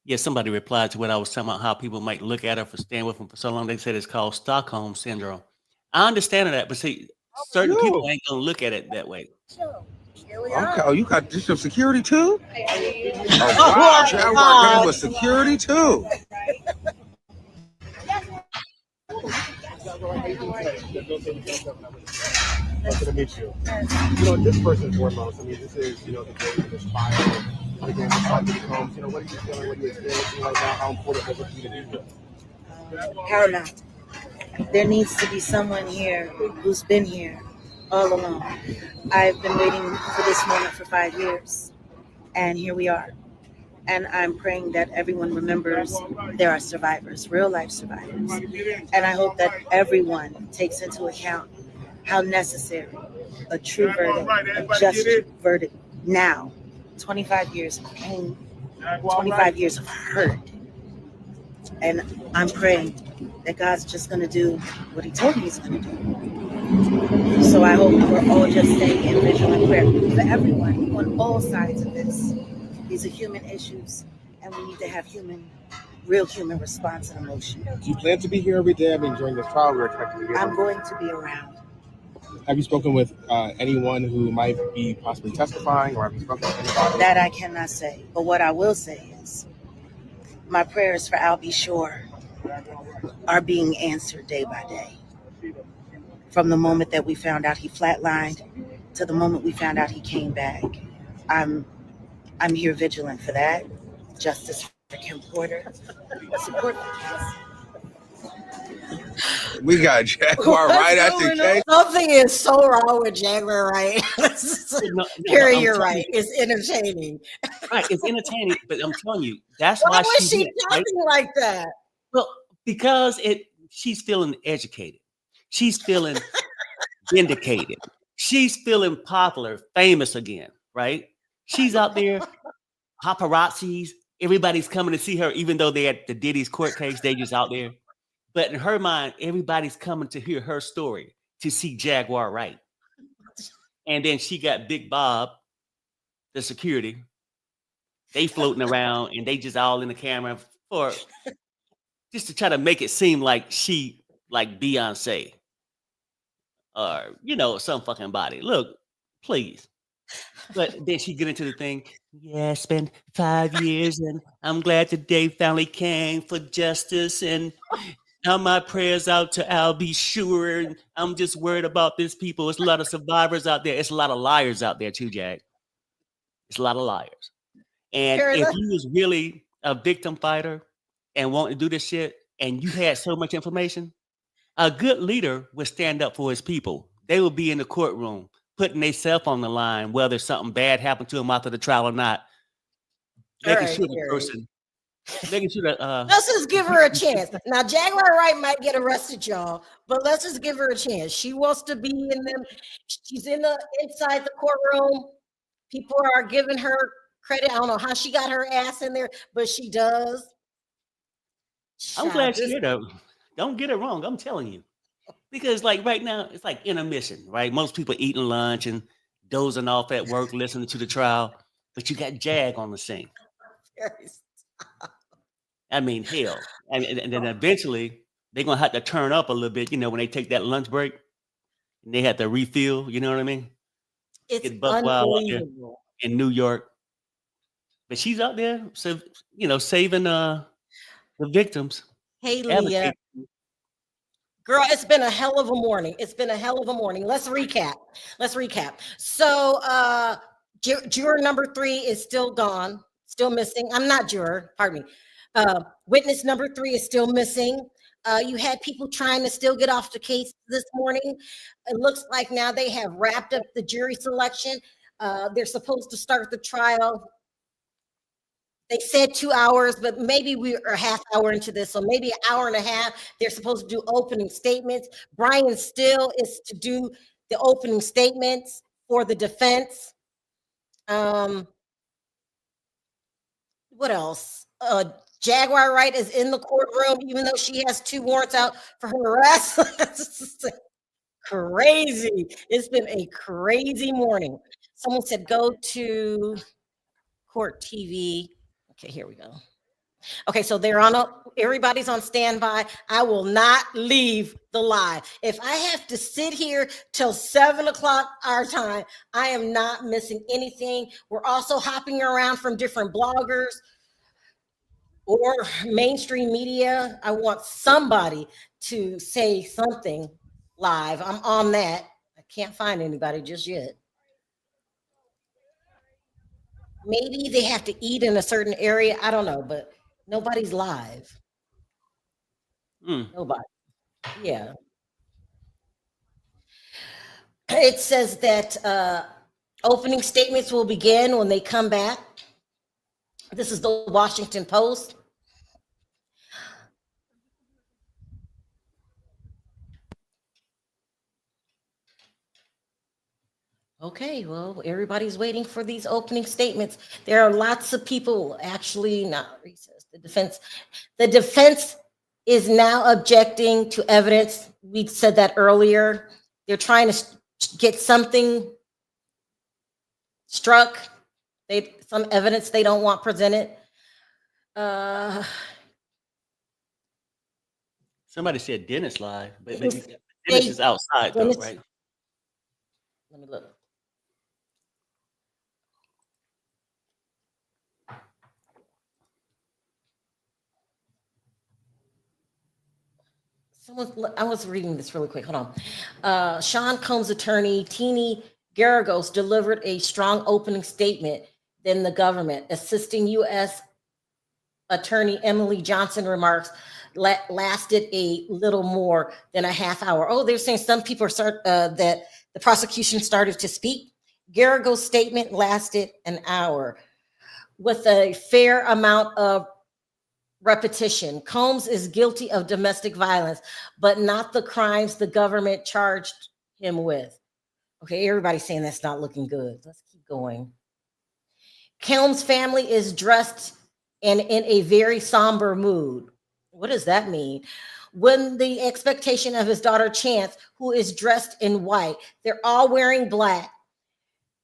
Speaker 4: Yeah, somebody replied to what I was talking about, how people might look at her for staying with them for so long. They said it's called Stockholm syndrome. I understand that, but see, certain people ain't gonna look at it that way.
Speaker 8: Okay. Oh, you got district security too? Oh, wow. Chad working with security too.
Speaker 11: Nice to meet you. This person's foremost. I mean, this is, the day of this trial. Again, the fight becomes, what are you feeling? What are you experiencing right now? How important is it for you to do this?
Speaker 12: Paramount. There needs to be someone here who's been here all along. I've been waiting for this moment for 5 years, and here we are. And I'm praying that everyone remembers there are survivors, real life survivors. And I hope that everyone takes into account how necessary a true verdict, a just verdict now. 25 years of pain, 25 years of hurt. And I'm praying that God's just going to do what he told me he's going to do. So So I hope we're all just staying in vigilant prayer for everyone on all sides of this. These are human issues, and we need to have real human response and emotion.
Speaker 11: Do you plan to be here every day? I mean, during this trial, we're expected to be here.
Speaker 12: I'm going to be around.
Speaker 11: Have you spoken with anyone who might be possibly testifying, or have you spoken to anybody?
Speaker 12: That I cannot say. But what I will say is my prayers for Al B. Shore are being answered day by day. From the moment that we found out he flatlined to the moment we found out he came back. I'm here vigilant for that. Justice for Kim Porter. Support for Kim.
Speaker 8: We got Jaguar right at the case.
Speaker 2: Something is so wrong with Jaguar Wright. Carrie, you're right. It's entertaining.
Speaker 4: Right, it's entertaining, but I'm telling you, that's
Speaker 2: Why
Speaker 4: why
Speaker 2: was she
Speaker 4: hit,
Speaker 2: talking
Speaker 4: right?
Speaker 2: like that?
Speaker 4: Well, because she's feeling educated. She's feeling vindicated. She's feeling popular, famous again, right? She's out there, paparazzis, everybody's coming to see her, even though they're at the Diddy's court case, they just out there. But in her mind, everybody's coming to hear her story, to see Jaguar Wright. And then she got Big Bob, the security. They floating around and they just all in the camera for just to try to make it seem like she like Beyonce or, some fucking body. Look, please. But then she get into the thing. Yeah, I spent 5 years and I'm glad the day finally came for justice. And now my prayers out to Al B. Shore. And I'm just worried about this people. It's a lot of survivors out there. It's a lot of liars out there too, Jag. It's a lot of liars. And if you was really a victim fighter and wanting to do this shit and you had so much information, a good leader would stand up for his people. They would be in the courtroom putting themselves on the line, whether something bad happened to them after the trial or not. Making sure the person, making sure that
Speaker 2: let's just give her a chance. Now, Jaguar Wright might get arrested, y'all, but let's just give her a chance. She wants to be in them. She's inside the courtroom. People are giving her credit. I don't know how she got her ass in there, but she does.
Speaker 4: I'm glad she's here though. Don't get it wrong. I'm telling you. Because like right now, it's like intermission, right? Most people eating lunch and dozing off at work, listening to the trial, but you got Jag on the scene. I mean, hell. And then eventually they're going to have to turn up a little bit, when they take that lunch break and they have to refill, you know what I mean?
Speaker 2: It's
Speaker 4: unbelievable. In New York. But she's out there, so, saving the victims.
Speaker 2: Hey, Leah. Girl, it's been a hell of a morning. Let's recap. So juror number 3 is still gone, still missing. I'm not juror, pardon me. Witness number 3 is still missing. You had people trying to still get off the case this morning. It looks like now they have wrapped up the jury selection. They're supposed to start the trial. They said 2 hours, but maybe we are a half hour into this, so maybe an hour and a half. They're supposed to do opening statements. Brian Still is to do the opening statements for the defense. What else? Jaguar Wright is in the courtroom, even though she has 2 warrants out for her arrest. Crazy. It's been a crazy morning. Someone said go to court TV. Okay, here we go. Okay, so everybody's on standby. I will not leave the live. If I have to sit here till 7 o'clock our time, I am not missing anything. We're also hopping around from different bloggers or mainstream media. I want somebody to say something live. I'm on that. I can't find anybody just yet. Maybe they have to eat in a certain area. I don't know, but nobody's live. Nobody. Yeah. It says that opening statements will begin when they come back. This is the Washington Post. Okay, well, everybody's waiting for these opening statements. There are lots of people actually not recess. The defense is now objecting to evidence. We said that earlier. They're trying to get something struck, some evidence they don't want presented.
Speaker 4: Somebody said Dennis live, but
Speaker 2: They-
Speaker 4: Dennis is outside though,
Speaker 2: Dennis-
Speaker 4: right?
Speaker 2: Let me look. I was reading this really quick. Hold on. Sean Combs' attorney, Teeny Garagos, delivered a strong opening statement than the government. Assisting U.S. Attorney Emily Johnson remarks lasted a little more than a half hour. Oh, they're saying some people that the prosecution started to speak. Garagos' statement lasted an hour with a fair amount of repetition. Combs is guilty of domestic violence, but not the crimes the government charged him with. Okay, everybody's saying that's not looking good. Let's keep going. Combs' family is dressed and in a very somber mood. What does that mean? When the expectation of his daughter Chance, who is dressed in white, they're all wearing black.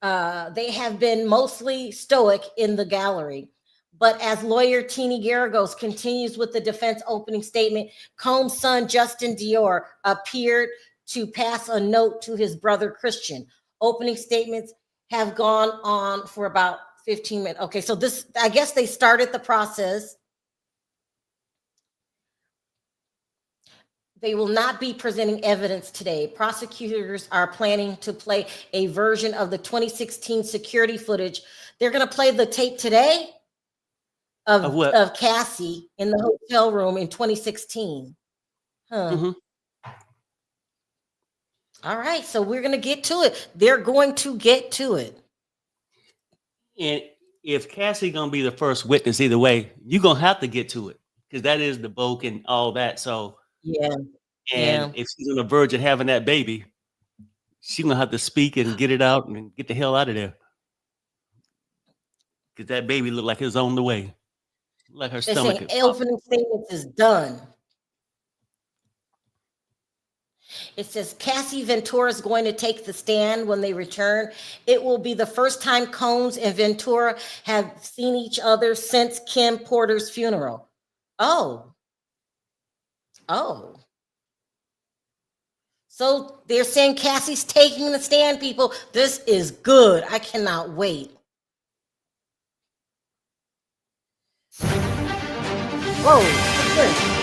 Speaker 2: They have been mostly stoic in the gallery. But as lawyer Teeny Garagos continues with the defense opening statement, Combs' son Justin Dior appeared to pass a note to his brother Christian. Opening statements have gone on for about 15 minutes. Okay, so this, I guess they started the process. They will not be presenting evidence today. Prosecutors are planning to play a version of the 2016 security footage. They're going to play the tape today of Cassie in the hotel room in 2016. All right, so we're going to get to it. They're going to get to it.
Speaker 4: And if Cassie gonna be the first witness either way, you're gonna have to get to it because that is the book and all that. So
Speaker 2: yeah,
Speaker 4: and if she's on the verge of having that baby, she's gonna have to speak and get it out and get the hell out of there because that baby looked like it was on the way, like her
Speaker 2: They're
Speaker 4: stomach.
Speaker 2: saying opening statements is done. It says Cassie Ventura is going to take the stand when they return. It will be the first time Combs and Ventura have seen each other since Kim Porter's funeral. Oh. So they're saying Cassie's taking the stand, people. This is good. I cannot wait. Whoa. What's this?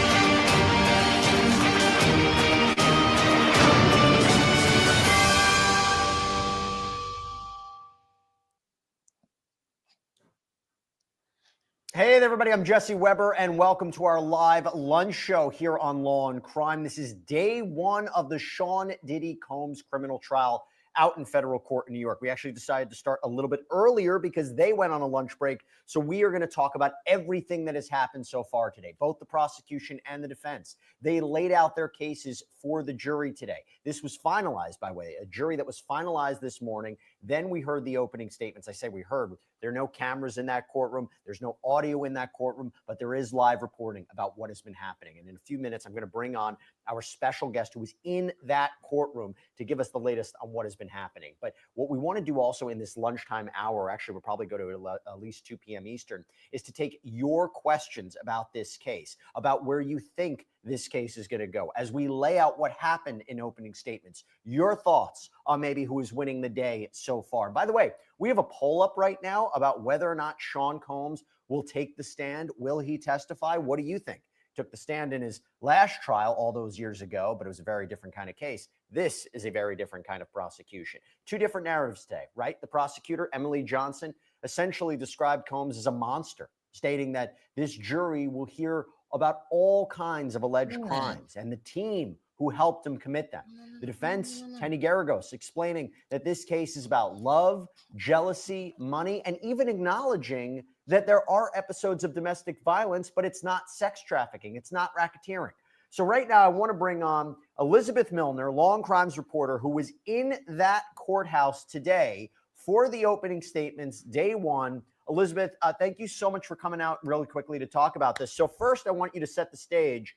Speaker 13: Hey there, everybody. I'm Jesse Weber, and welcome to our live lunch show here on Law and Crime. This is day one of the Sean Diddy Combs criminal trial out in federal court in New York. We actually decided to start a little bit earlier because they went on a lunch break. So we are going to talk about everything that has happened so far today, both the prosecution and the defense. They laid out their cases for the jury today. This was finalized, by the way, a jury that was finalized this morning. Then we heard the opening statements. I say we heard. There are no cameras in that courtroom. There's no audio in that courtroom, but there is live reporting about what has been happening. And in a few minutes, I'm going to bring on our special guest who was in that courtroom to give us the latest on what has been happening. But what we want to do also in this lunchtime hour, actually we'll probably go to at least 2 p.m. Eastern, is to take your questions about this case, about where you think this case is going to go. As we lay out what happened in opening statements, your thoughts on maybe who is winning the day so far. By the way, we have a poll up right now about whether or not Sean Combs will take the stand. Will he testify? What do you think? Took the stand in his last trial all those years ago, but it was a very different kind of case. This is a very different kind of prosecution. Two different narratives today, right? The prosecutor, Emily Johnson, essentially described Combs as a monster, stating that this jury will hear about all kinds of alleged crimes and the team who helped him commit them. The defense, Teeny Garagos, explaining that this case is about love, jealousy, money, and even acknowledging that there are episodes of domestic violence, but it's not sex trafficking. It's not racketeering. So right now, I want to bring on Elizabeth Milner, law and crimes reporter, who was in that courthouse today for the opening statements, day one. Elizabeth, thank you so much for coming out really quickly to talk about this. So first, I want you to set the stage.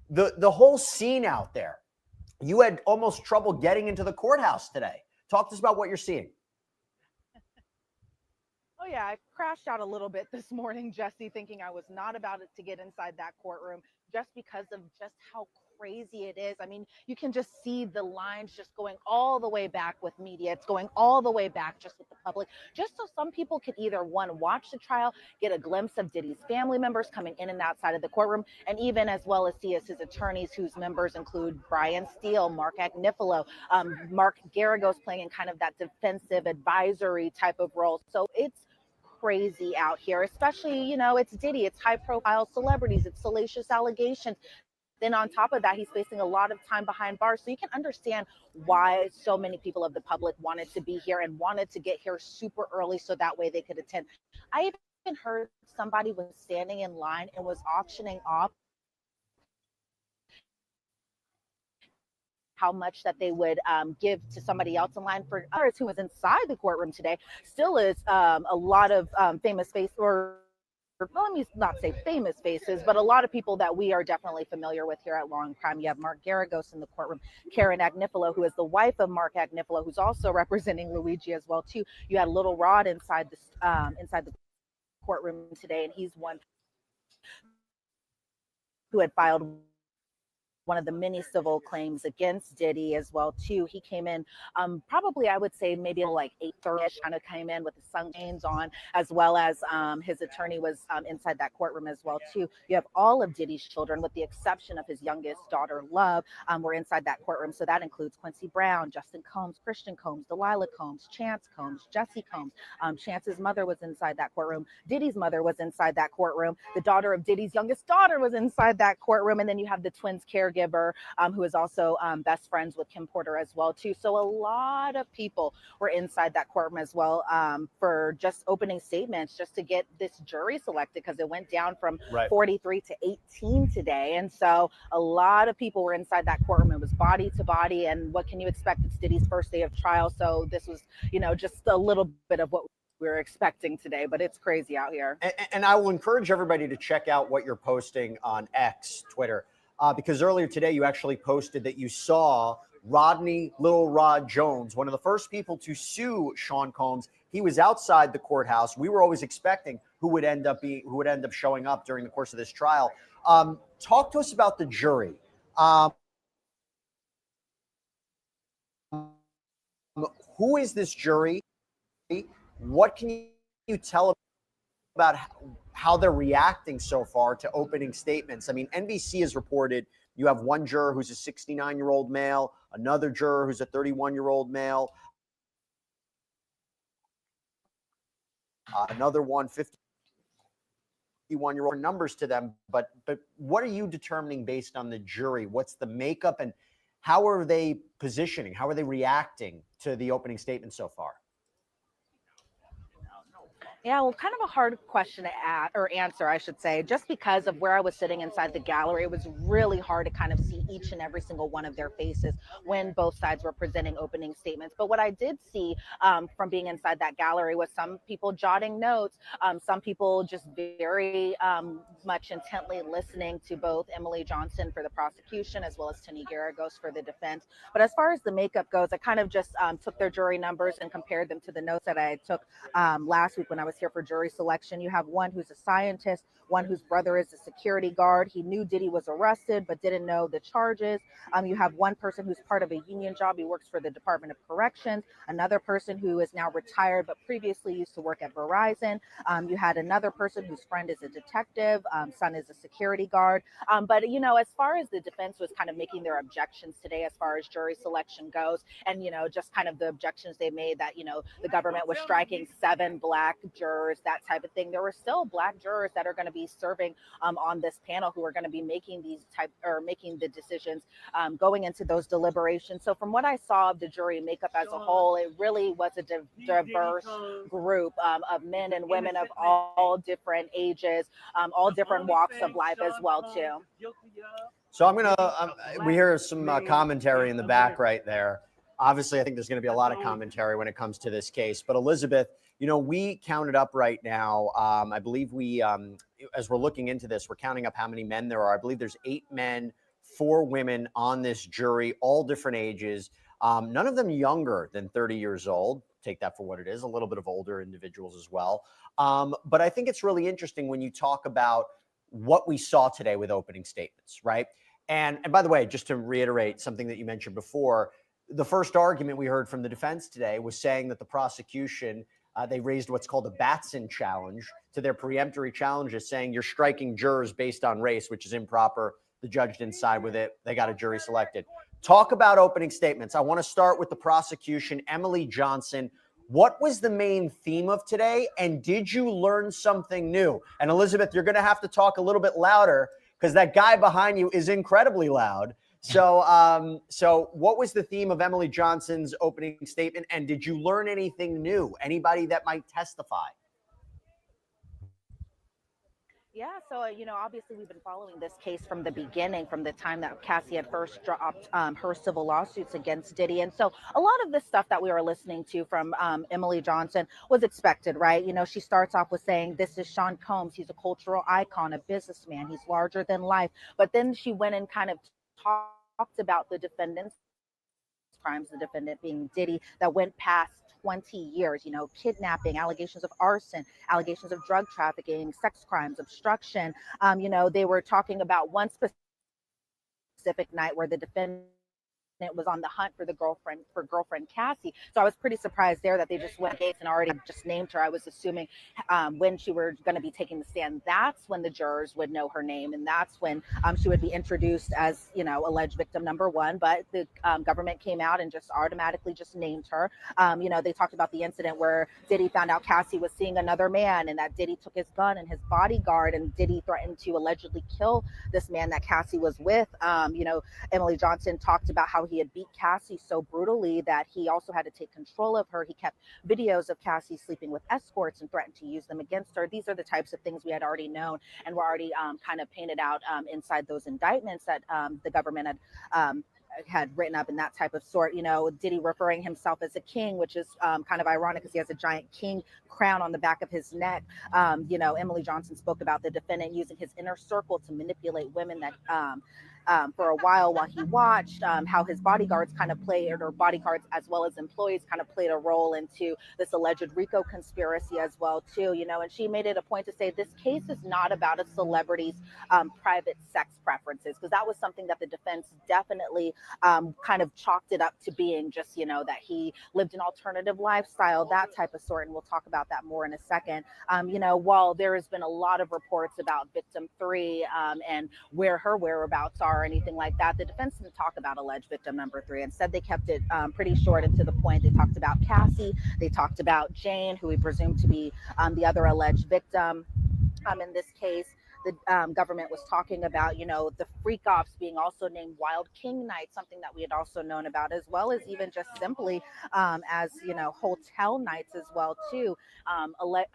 Speaker 13: The whole scene out there. you had almost trouble getting into the courthouse today. Talk to us about what you're seeing.
Speaker 14: Oh, yeah, I crashed out a little bit this morning, Jesse, thinking I was not about it to get inside that courtroom just because of just how crazy it is. I mean, you can just see the lines just going all the way back with media. It's going all the way back just with the public, just so some people could either, one, watch the trial, get a glimpse of Diddy's family members coming in and outside of the courtroom, and even as well as see as his attorneys, whose members include Brian Steele, Mark Agnifilo, Mark Garagos playing in kind of that defensive advisory type of role. So it's crazy out here, especially, you know, it's Diddy, it's high profile celebrities, it's salacious allegations. Then on top of that, he's facing a lot of time behind bars. So you can understand why so many people of the public wanted to be here and wanted to get here super early so that way they could attend. I even heard somebody was standing in line and was auctioning off how much that they would give to somebody else in line. For others who was inside the courtroom today, still is a lot of famous faces, or well, let me not say famous faces, but a lot of people that we are definitely familiar with here at Law and Crime. You have Mark Garagos in the courtroom, Karen Agnifilo, who is the wife of Mark Agnifilo, who's also representing Luigi as well too. You had Little Rod inside the courtroom today, and he's one who had filed one of the many civil claims against Diddy as well too. He came in probably, I would say maybe like 8:30ish, kind of came in with the sun chains on, as well as his attorney was inside that courtroom as well too. You have all of Diddy's children, with the exception of his youngest daughter, Love, were inside that courtroom. So that includes Quincy Brown, Justin Combs, Christian Combs, Delilah Combs, Chance Combs, Jesse Combs. Chance's mother was inside that courtroom. Diddy's mother was inside that courtroom. The daughter of Diddy's youngest daughter was inside that courtroom. And then you have the twins' caregiver, who is also best friends with Kim Porter as well too. So a lot of people were inside that courtroom as well for just opening statements, just to get this jury selected, because it went down from 43 to 18 today. And so a lot of people were inside that courtroom. It was body to body. And what can you expect? It's Diddy's first day of trial. So this was, you know, just a little bit of what we were expecting today, but it's crazy out here.
Speaker 13: And I will encourage everybody to check out what you're posting on X, Twitter. Because earlier today, you actually posted that you saw Rodney Little Rod Jones, one of the first people to sue Sean Combs. He was outside the courthouse. We were always expecting who would end up showing up during the course of this trial. Talk to us about the jury. Who is this jury? What can you tell about how they're reacting so far to opening statements? I mean, NBC has reported you have one juror who's a 69-year-old male, another juror who's a 31-year-old male, another one 51-year-old. Numbers to them, but what are you determining based on the jury? What's the makeup, and how are they positioning? How are they reacting to the opening statement so far?
Speaker 14: Yeah, well, kind of a hard question to answer, I should say, just because of where I was sitting inside the gallery. It was really hard to kind of see each and every single one of their faces when both sides were presenting opening statements. But what I did see from being inside that gallery was some people jotting notes, some people just very much intently listening to both Emily Johnson for the prosecution as well as Tony Garagos for the defense. But as far as the makeup goes, I kind of just took their jury numbers and compared them to the notes that I took last week when I was here for jury selection. You have one who's a scientist, one whose brother is a security guard. He knew Diddy was arrested, but didn't know the charges. You have one person who's part of a union job. He works for the Department of Corrections. Another person who is now retired, but previously used to work at Verizon. You had another person whose friend is a detective, son is a security guard. But, you know, as far as the defense was kind of making their objections today, as far as jury selection goes, and, you know, just kind of the objections they made that, you know, the government was striking 7 black jurors, that type of thing. There were still black jurors that are going to be serving on this panel, who are going to be making making the decisions going into those deliberations. So from what I saw of the jury makeup as a whole, it really was a diverse group of men and women of all different ages, all different walks of life as well too.
Speaker 13: So we hear some commentary in the back right there. Obviously, I think there's going to be a lot of commentary when it comes to this case. But Elizabeth, you know, we counted up right now. I believe we, as we're looking into this, we're counting up how many men there are. I believe there's 8 men, 4 women on this jury, all different ages, none of them younger than 30 years old. Take that for what it is, a little bit of older individuals as well. But I think it's really interesting when you talk about what we saw today with opening statements, right? And by the way, just to reiterate something that you mentioned before, the first argument we heard from the defense today was saying that the prosecution, they raised what's called a Batson challenge to their preemptory challenges, saying you're striking jurors based on race, which is improper. The judge didn't side with it. They got a jury selected. Talk about opening statements. I want to start with the prosecution. Emily Johnson, what was the main theme of today? And did you learn something new? And Elizabeth, you're going to have to talk a little bit louder because that guy behind you is incredibly loud. So, so what was the theme of Emily Johnson's opening statement? And did you learn anything new? Anybody that might testify?
Speaker 14: Yeah, so obviously we've been following this case from the beginning, from the time that Cassie had first dropped her civil lawsuits against Diddy, and so a lot of the stuff that we were listening to from Emily Johnson was expected, right? She starts off with saying, "This is Sean Combs. He's a cultural icon, a businessman. He's larger than life." But then she went and kind of talked about the defendant's crimes, the defendant being Diddy, that went past 20 years, kidnapping, allegations of arson, allegations of drug trafficking, sex crimes, obstruction. They were talking about one specific night where the defendant was on the hunt for girlfriend Cassie. So I was pretty surprised there that they just went Gates and already just named her. I was assuming when she were going to be taking the stand, that's when the jurors would know her name, and that's when she would be introduced as alleged victim number 1. But the government came out and just automatically just named her. They talked about the incident where Diddy found out Cassie was seeing another man, and that Diddy took his gun and his bodyguard, and Diddy threatened to allegedly kill this man that Cassie was with. Emily Johnson talked about how he had beat Cassie so brutally that he also had to take control of her. He kept videos of Cassie sleeping with escorts and threatened to use them against her. These are the types of things we had already known and were already kind of painted out inside those indictments that the government had written up in that type of sort. Diddy referring himself as a king, which is kind of ironic because he has a giant king crown on the back of his neck. Emily Johnson spoke about the defendant using his inner circle to manipulate women that for a while he watched, how his bodyguards kind of played, or bodyguards as well as employees kind of played a role into this alleged RICO conspiracy as well too. And she made it a point to say this case is not about a celebrity's private sex preferences, because that was something that the defense definitely kind of chalked it up to being just, that he lived an alternative lifestyle, that type of sort. And we'll talk about that more in a second. While there has been a lot of reports about victim 3 and where her whereabouts are or anything like that, the defense didn't talk about alleged victim number 3. Instead, they kept it pretty short and to the point. They talked about Cassie. They talked about Jane, who we presume to be the other alleged victim. In this case, the government was talking about, the freak offs being also named Wild King Night, something that we had also known about, as well as even just simply as, hotel nights as well too.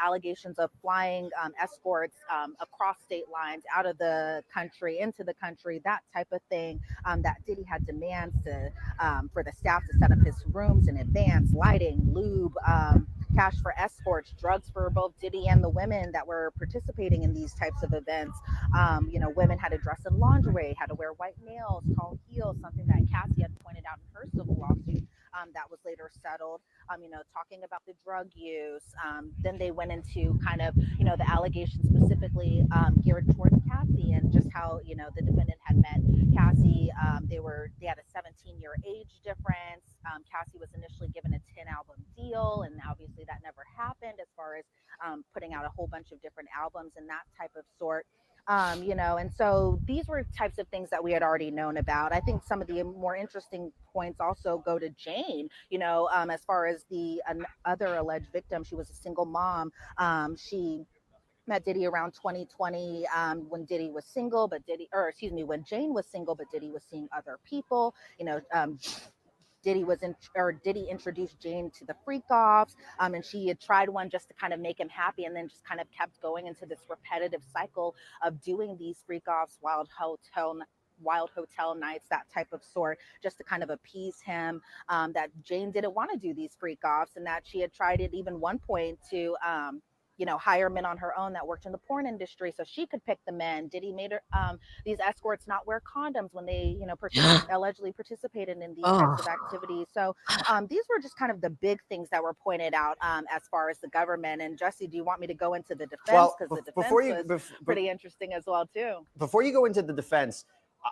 Speaker 14: Allegations of flying escorts across state lines, out of the country, into the country, that type of thing. That Diddy had demands to for the staff to set up his rooms in advance, lighting, lube, cash for escorts, drugs for both Diddy and the women that were participating in these types of events. Women had to dress in lingerie, had to wear white nails, tall heels, something that Cassie had pointed out in her civil lawsuit that was later settled. Talking about the drug use. Then they went into kind of, the allegations specifically geared towards Cassie and just how, the defendant had met Cassie. They had a 17-year age difference. Cassie was initially given a 10-album deal, and obviously that never happened as far as putting out a whole bunch of different albums and that type of sort. And so these were types of things that we had already known about. I think some of the more interesting points also go to Jane, as far as the other alleged victim. She was a single mom. She met Diddy around 2020 when Diddy was single, when Jane was single, but Diddy was seeing other people. Diddy introduced Jane to the freak offs, and she had tried one just to kind of make him happy, and then just kind of kept going into this repetitive cycle of doing these freak offs, wild hotel nights, that type of sort, just to kind of appease him. That Jane didn't want to do these freak offs, and that she had tried at even one point to hire men on her own that worked in the porn industry so she could pick the men. Diddy made her, these escorts not wear condoms when they, allegedly participated in these types of activities. So these were just kind of the big things that were pointed out as far as the government. And Jesse, do you want me to go into the defense? Because the defense was pretty interesting as well, too.
Speaker 13: Before you go into the defense,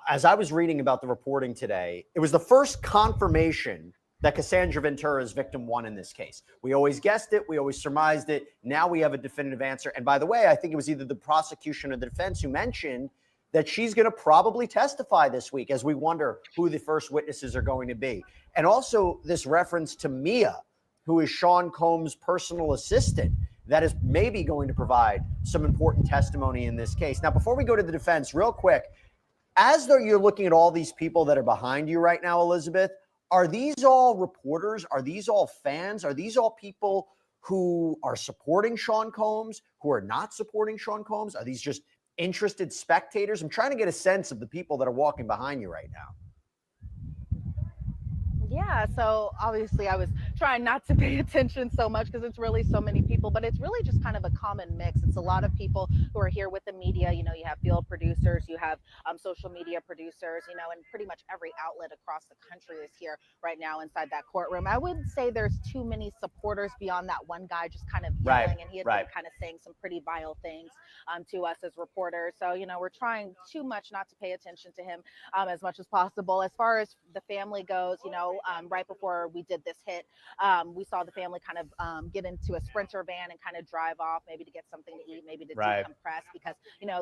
Speaker 13: as I was reading about the reporting today, it was the first confirmation that Cassandra Ventura is victim one in this case. We always guessed it. We always surmised it. Now we have a definitive answer. And by the way, I think it was either the prosecution or the defense who mentioned that she's going to probably testify this week as we wonder who the first witnesses are going to be. And also this reference to Mia, who is Sean Combs' personal assistant, that is maybe going to provide some important testimony in this case. Now, before we go to the defense, real quick, as though you're looking at all these people that are behind you right now, Elizabeth, are these all reporters? Are these all fans? Are these all people who are supporting Sean Combs, who are not supporting Sean Combs? Are these just interested spectators? I'm trying to get a sense of the people that are walking behind you right now.
Speaker 14: Yeah, so obviously I was trying not to pay attention so much because it's really so many people, but it's really just kind of a common mix. It's a lot of people who are here with the media. You have field producers, you have social media producers, and pretty much every outlet across the country is here right now inside that courtroom. I would say there's too many supporters beyond that one guy just kind of yelling, and he had been kind of saying some pretty vile things to us as reporters. So, we're trying too much not to pay attention to him as much as possible. As far as the family goes, right before we did this hit, we saw the family kind of get into a Sprinter van and kind of drive off, maybe to get something to eat, maybe to decompress. Because,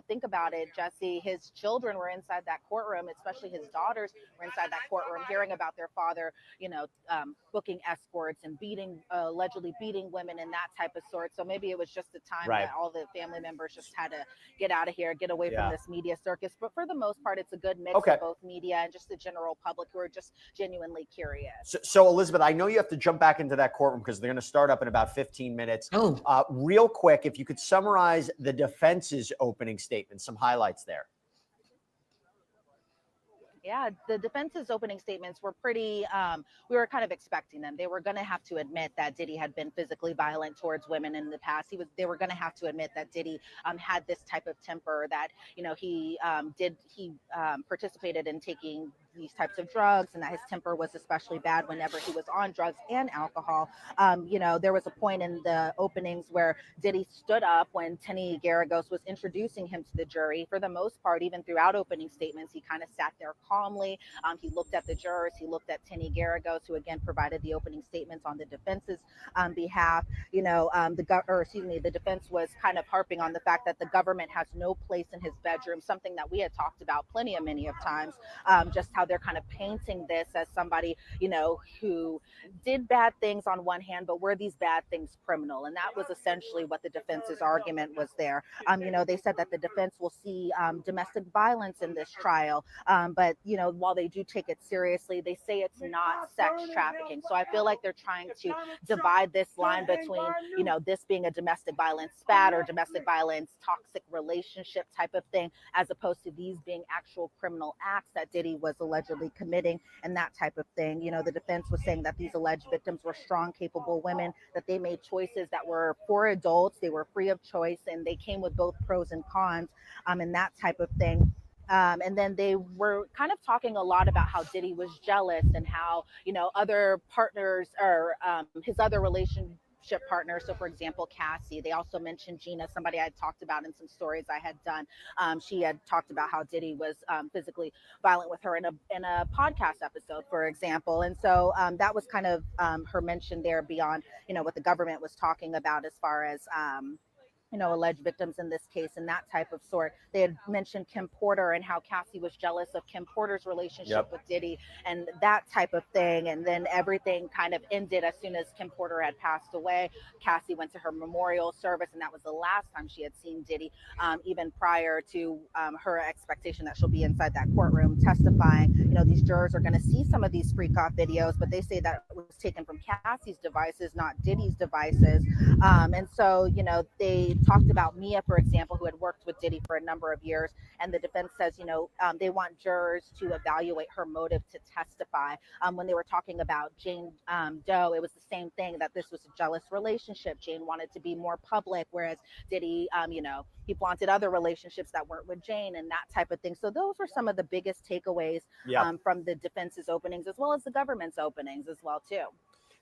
Speaker 14: think about it, Jesse, his children were inside that courtroom, especially his daughters were inside that courtroom, hearing about their father, booking escorts and allegedly beating women and that type of sort. So maybe it was just the time that all the family members just had to get out of here, get away from this media circus. But for the most part, it's a good mix of both media and just the general public who are just genuinely curious.
Speaker 13: So Elizabeth, I know you have to jump back into that courtroom because they're going to start up in about 15 minutes. Real quick, if you could summarize the defense's opening statement, some highlights there.
Speaker 14: Yeah, the defense's opening statements were pretty, we were kind of expecting them. They were going to have to admit that Diddy had been physically violent towards women in the past. They were going to have to admit that Diddy had this type of temper, that, he participated in taking these types of drugs, and that his temper was especially bad whenever he was on drugs and alcohol. There was a point in the openings where Diddy stood up when Tenny Garagos was introducing him to the jury. For the most part, even throughout opening statements, he kind of sat there calmly. He looked at the jurors. He looked at Tenny Garagos, who again provided the opening statements on the defense's behalf. The defense was kind of harping on the fact that the government has no place in his bedroom, something that we had talked about many of times, just how they're kind of painting this as somebody, who did bad things on one hand, but were these bad things criminal? And that was essentially what the defense's argument was there. They said that the defense will see domestic violence in this trial, but, while they do take it seriously, they say it's not sex trafficking. So I feel like they're trying to divide this line between, this being a domestic violence spat or domestic violence toxic relationship type of thing, as opposed to these being actual criminal acts that Diddy was allegedly committing and that type of thing. The defense was saying that these alleged victims were strong, capable women, that they made choices that were for adults, they were free of choice, and they came with both pros and cons, and that type of thing. And then they were kind of talking a lot about how Diddy was jealous and how, other partners or his other relationship partner. So for example, Cassie, they also mentioned Gina, somebody I had talked about in some stories I had done. She had talked about how Diddy was physically violent with her in a podcast episode, for example. And so that was kind of her mention there beyond, what the government was talking about as far as, alleged victims in this case and that type of sort. They had mentioned Kim Porter and how Cassie was jealous of Kim Porter's relationship with Diddy and that type of thing. And then everything kind of ended as soon as Kim Porter had passed away. Cassie went to her memorial service, and that was the last time she had seen Diddy, even prior to her expectation that she'll be inside that courtroom testifying. These jurors are going to see some of these freak off videos, but they say that it was taken from Cassie's devices, not Diddy's devices. And so, they talked about Mia, for example, who had worked with Diddy for a number of years, and the defense says, they want jurors to evaluate her motive to testify. When they were talking about Jane Doe, it was the same thing, that this was a jealous relationship. Jane wanted to be more public, whereas Diddy, he flaunted other relationships that weren't with Jane and that type of thing. So those were some of the biggest takeaways from the defense's openings, as well as the government's openings as well, too.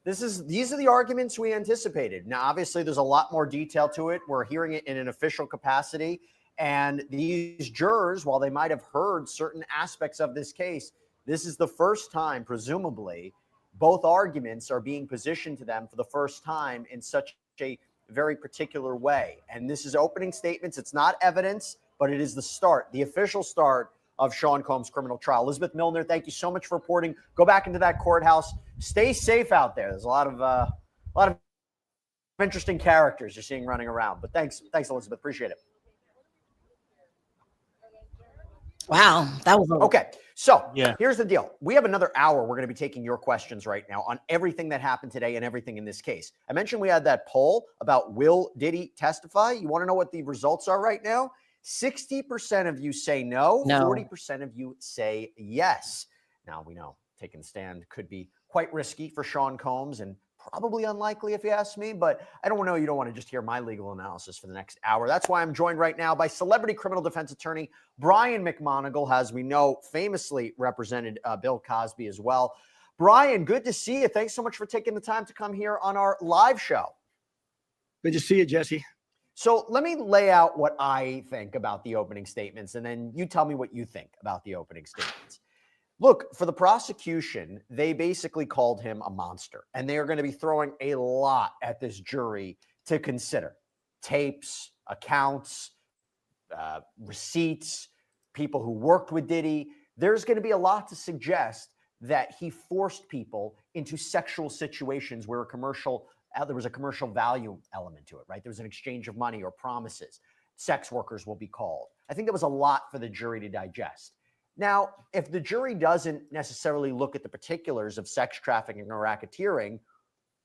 Speaker 13: These are the arguments we anticipated. Now, obviously, there's a lot more detail to it. We're hearing it in an official capacity. And these jurors, while they might have heard certain aspects of this case, this is the first time, presumably, both arguments are being positioned to them for the first time in such a very particular way. And this is opening statements. It's not evidence, but it is the start, the official start of Sean Combs' criminal trial. Elizabeth Milner, thank you so much for reporting. Go back into that courthouse. Stay safe out there. There's a lot of interesting characters you're seeing running around. But thanks, Elizabeth. Appreciate it.
Speaker 2: Wow, that was
Speaker 13: okay. So here's the deal. We have another hour. We're going to be taking your questions right now on everything that happened today and everything in this case. I mentioned we had that poll about will Diddy testify. You want to know what the results are right now? 60% of you say no. 40% of you say yes. Now, we know taking a stand could be quite risky for Sean Combs and probably unlikely if you ask me, but I don't know. You don't want to just hear my legal analysis for the next hour. That's why I'm joined right now by celebrity criminal defense attorney Brian McMonagle, as we know, famously represented Bill Cosby as well. Brian, good to see you. Thanks so much for taking the time to come here on our live show.
Speaker 15: Good to see you, Jesse.
Speaker 13: So let me lay out what I think about the opening statements, and then you tell me what you think about the opening statements. Look, for the prosecution, they basically called him a monster, and they are going to be throwing a lot at this jury to consider. Tapes, accounts, receipts, people who worked with Diddy. There's going to be a lot to suggest that he forced people into sexual situations where there was a commercial value element to it, right? There was an exchange of money or promises. Sex workers will be called. I think that was a lot for the jury to digest. Now, if the jury doesn't necessarily look at the particulars of sex trafficking or racketeering,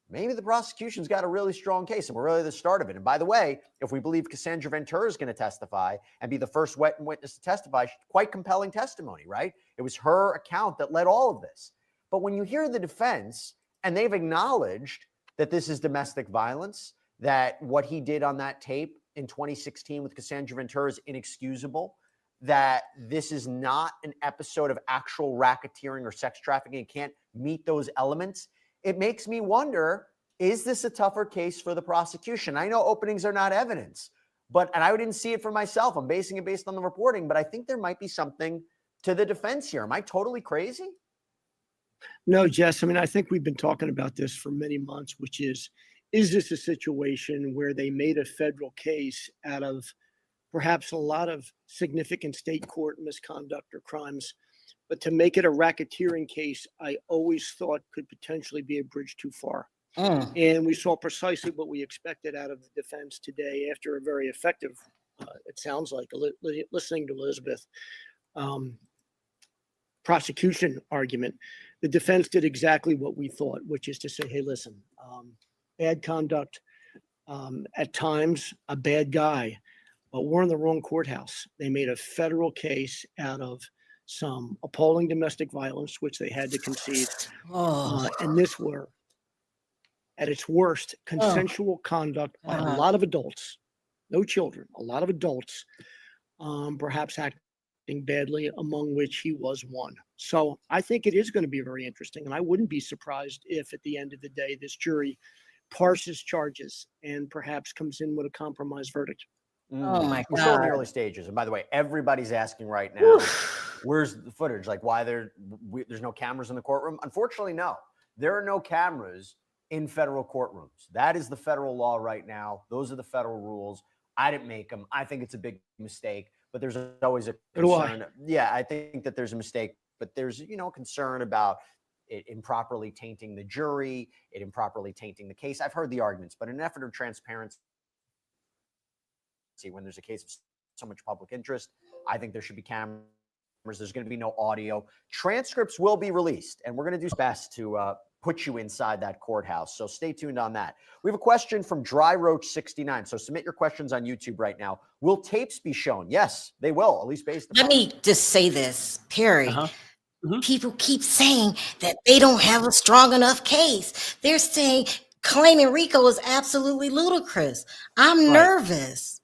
Speaker 13: maybe the prosecution's got a really strong case, and we're really at the start of it. And by the way, if we believe Cassandra Ventura is going to testify and be the first witness to testify, quite compelling testimony, right? It was her account that led all of this. But when you hear the defense, and they've acknowledged that this is domestic violence, that what he did on that tape in 2016 with Cassandra Ventura is inexcusable, that this is not an episode of actual racketeering or sex trafficking, it can't meet those elements, it makes me wonder, is this a tougher case for the prosecution? I know openings are not evidence, and I didn't see it for myself. I'm basing it based on the reporting, but I think there might be something to the defense here. Am I totally crazy?
Speaker 15: No, Jess. I mean, I think we've been talking about this for many months, which is this a situation where they made a federal case out of perhaps a lot of significant state court misconduct or crimes, but to make it a racketeering case, I always thought could potentially be a bridge too far. And we saw precisely what we expected out of the defense today after a very effective, it sounds like, listening to Elizabeth, prosecution argument. The defense did exactly what we thought, which is to say, hey, listen, bad conduct, at times a bad guy, but we're in the wrong courthouse. They made a federal case out of some appalling domestic violence, which they had to concede. And this were, at its worst, consensual conduct by a lot of adults, no children, a lot of adults, perhaps acting badly, among which he was one. So I think it is going to be very interesting. And I wouldn't be surprised if at the end of the day, this jury parses charges and perhaps comes in with a compromise verdict.
Speaker 2: Oh my
Speaker 13: We're still in the
Speaker 2: God.
Speaker 13: early stages. And by the way, everybody's asking right now, where's the footage? Like, why there's no cameras in the courtroom? Unfortunately, no. There are no cameras in federal courtrooms. That is the federal law right now. Those are the federal rules. I didn't make them. I think it's a big mistake, but there's always a concern. Yeah, I think that there's a mistake, but there's, concern about it improperly tainting the jury, it improperly tainting the case. I've heard the arguments, but in an effort of transparency, when there's a case of so much public interest, I think there should be cameras. There's going to be no audio. Transcripts will be released, and we're going to do best to put you inside that courthouse. So stay tuned on that. We have a question from Dry Roach 69. So submit your questions on YouTube right now. Will tapes be shown? Yes, they will, at least based
Speaker 2: Let
Speaker 13: upon.
Speaker 2: me just say this, Perry.
Speaker 4: Mm-hmm.
Speaker 2: People keep saying that they don't have a strong enough case. They're saying claiming Rico is absolutely ludicrous. I'm nervous.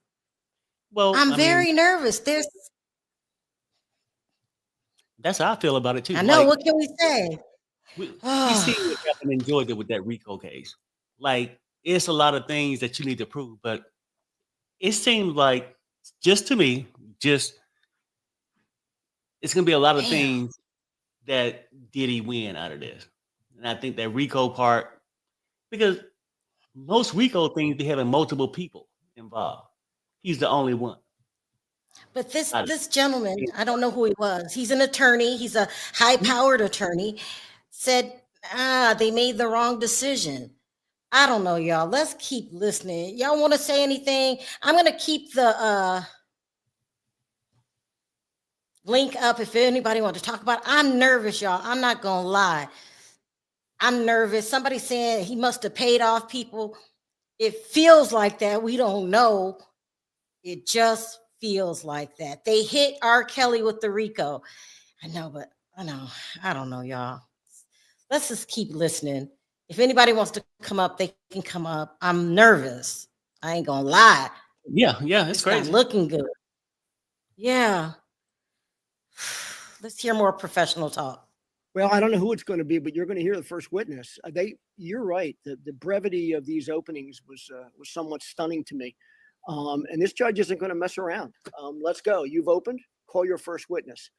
Speaker 4: Well,
Speaker 2: I'm
Speaker 4: I
Speaker 2: very
Speaker 4: mean,
Speaker 2: nervous.
Speaker 4: that's how I feel about it too.
Speaker 2: I know.
Speaker 4: Like,
Speaker 2: What can we say?
Speaker 4: we see what happened in Georgia with that RICO case. Like, it's a lot of things that you need to prove, but it seems like, just to me, it's gonna be a lot of things that Diddy win out of this. And I think that RICO part, because most RICO things be having multiple people involved. He's the only one.
Speaker 2: But this gentleman, I don't know who he was. He's an attorney. He's a high-powered attorney. Said, they made the wrong decision. I don't know, y'all. Let's keep listening. Y'all want to say anything? I'm gonna keep the link up if anybody wants to talk about it. I'm nervous, y'all. I'm not gonna lie. I'm nervous. Somebody saying he must have paid off people. It feels like that. We don't know. It just feels like that. They hit R. Kelly with the RICO. I know, but I don't know, y'all. Let's just keep listening. If anybody wants to come up, they can come up. I'm nervous. I ain't gonna lie.
Speaker 4: Yeah, it's crazy.
Speaker 2: Not looking good. Yeah. Let's hear more professional talk.
Speaker 15: Well, I don't know who it's going to be, but you're going to hear the first witness. You're right. The brevity of these openings was somewhat stunning to me. And this judge isn't going to mess around. Let's go. You've opened. Call your first witness.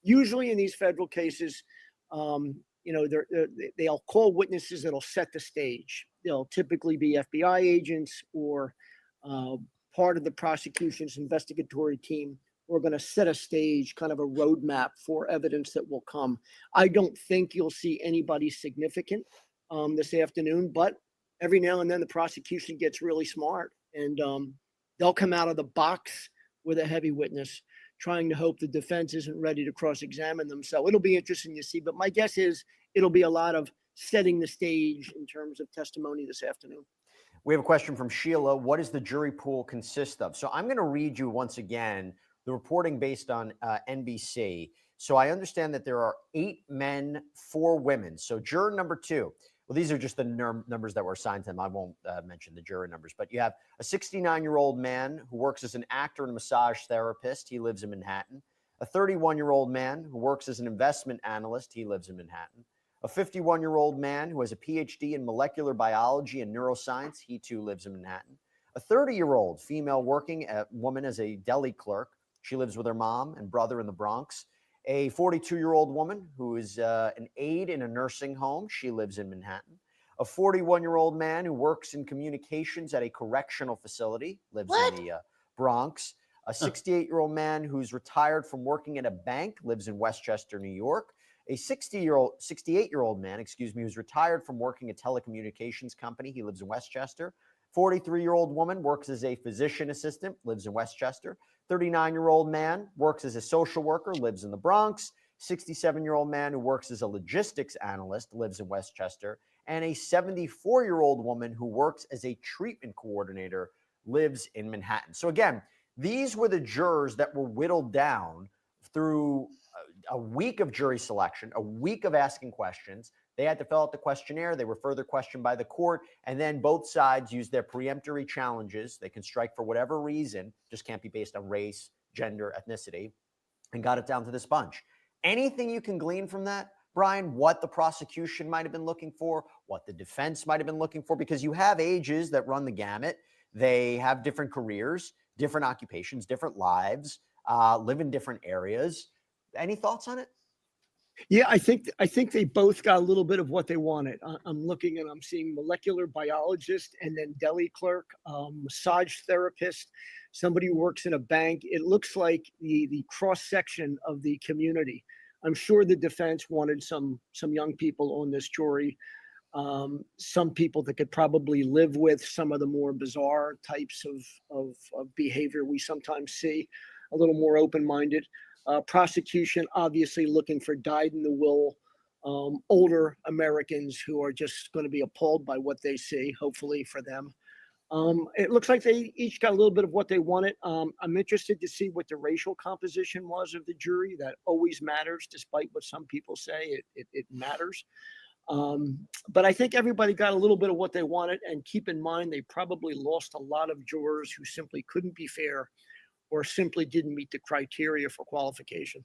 Speaker 15: Usually in these federal cases, they'll call witnesses that'll set the stage. They'll typically be FBI agents or part of the prosecution's investigatory team. We're going to set a stage, kind of a roadmap for evidence that will come. I don't think you'll see anybody significant this afternoon, but every now and then the prosecution gets really smart and they'll come out of the box with a heavy witness, trying to hope the defense isn't ready to cross-examine them. So it'll be interesting to see, but my guess is it'll be a lot of setting the stage in terms of testimony this afternoon.
Speaker 13: We have a question from Sheila. What does the jury pool consist of? So I'm going to read you once again the reporting based on NBC. So I understand that there are 8 men, 4 women. So juror number 2, well, these are just the numbers that were assigned to them. I won't mention the juror numbers, but you have a 69-year-old man who works as an actor and a massage therapist. He lives in Manhattan. A 31-year-old man who works as an investment analyst. He lives in Manhattan. A 51-year-old man who has a PhD in molecular biology and neuroscience. He too lives in Manhattan. A 30-year-old female working woman as a deli clerk. She lives with her mom and brother in the Bronx. A 42-year-old woman who is an aide in a nursing home. She lives in Manhattan. A 41-year-old man who works in communications at a correctional facility, lives in the Bronx. A 68-year-old man who's retired from working at a bank, lives in Westchester, New York. A 68-year-old man, who's retired from working at a telecommunications company. He lives in Westchester. 43-year-old woman works as a physician assistant, lives in Westchester. 39-year-old man works as a social worker, lives in the Bronx. 67-year-old man who works as a logistics analyst, lives in Westchester. And a 74-year-old woman who works as a treatment coordinator, lives in Manhattan. So again, these were the jurors that were whittled down through a week of jury selection, a week of asking questions. They had to fill out the questionnaire. They were further questioned by the court. And then both sides used their preemptory challenges. They can strike for whatever reason, just can't be based on race, gender, ethnicity, and got it down to this bunch. Anything you can glean from that, Brian, what the prosecution might have been looking for, what the defense might have been looking for, because you have ages that run the gamut. They have different careers, different occupations, different lives, live in different areas. Any thoughts on it?
Speaker 15: Yeah, I think they both got a little bit of what they wanted. I'm looking and I'm seeing molecular biologist and then deli clerk, massage therapist, somebody who works in a bank. It looks like the cross section of the community. I'm sure the defense wanted some young people on this jury, some people that could probably live with some of the more bizarre types of behavior we sometimes see, a little more open-minded. Prosecution obviously looking for dyed-in-the-wool older Americans who are just going to be appalled by what they see, hopefully for them. It looks like they each got a little bit of what they wanted. I'm interested to see what the racial composition was of the jury. That always matters, despite what some people say, it matters. But I think everybody got a little bit of what they wanted. And keep in mind, they probably lost a lot of jurors who simply couldn't be fair or simply didn't meet the criteria for qualification.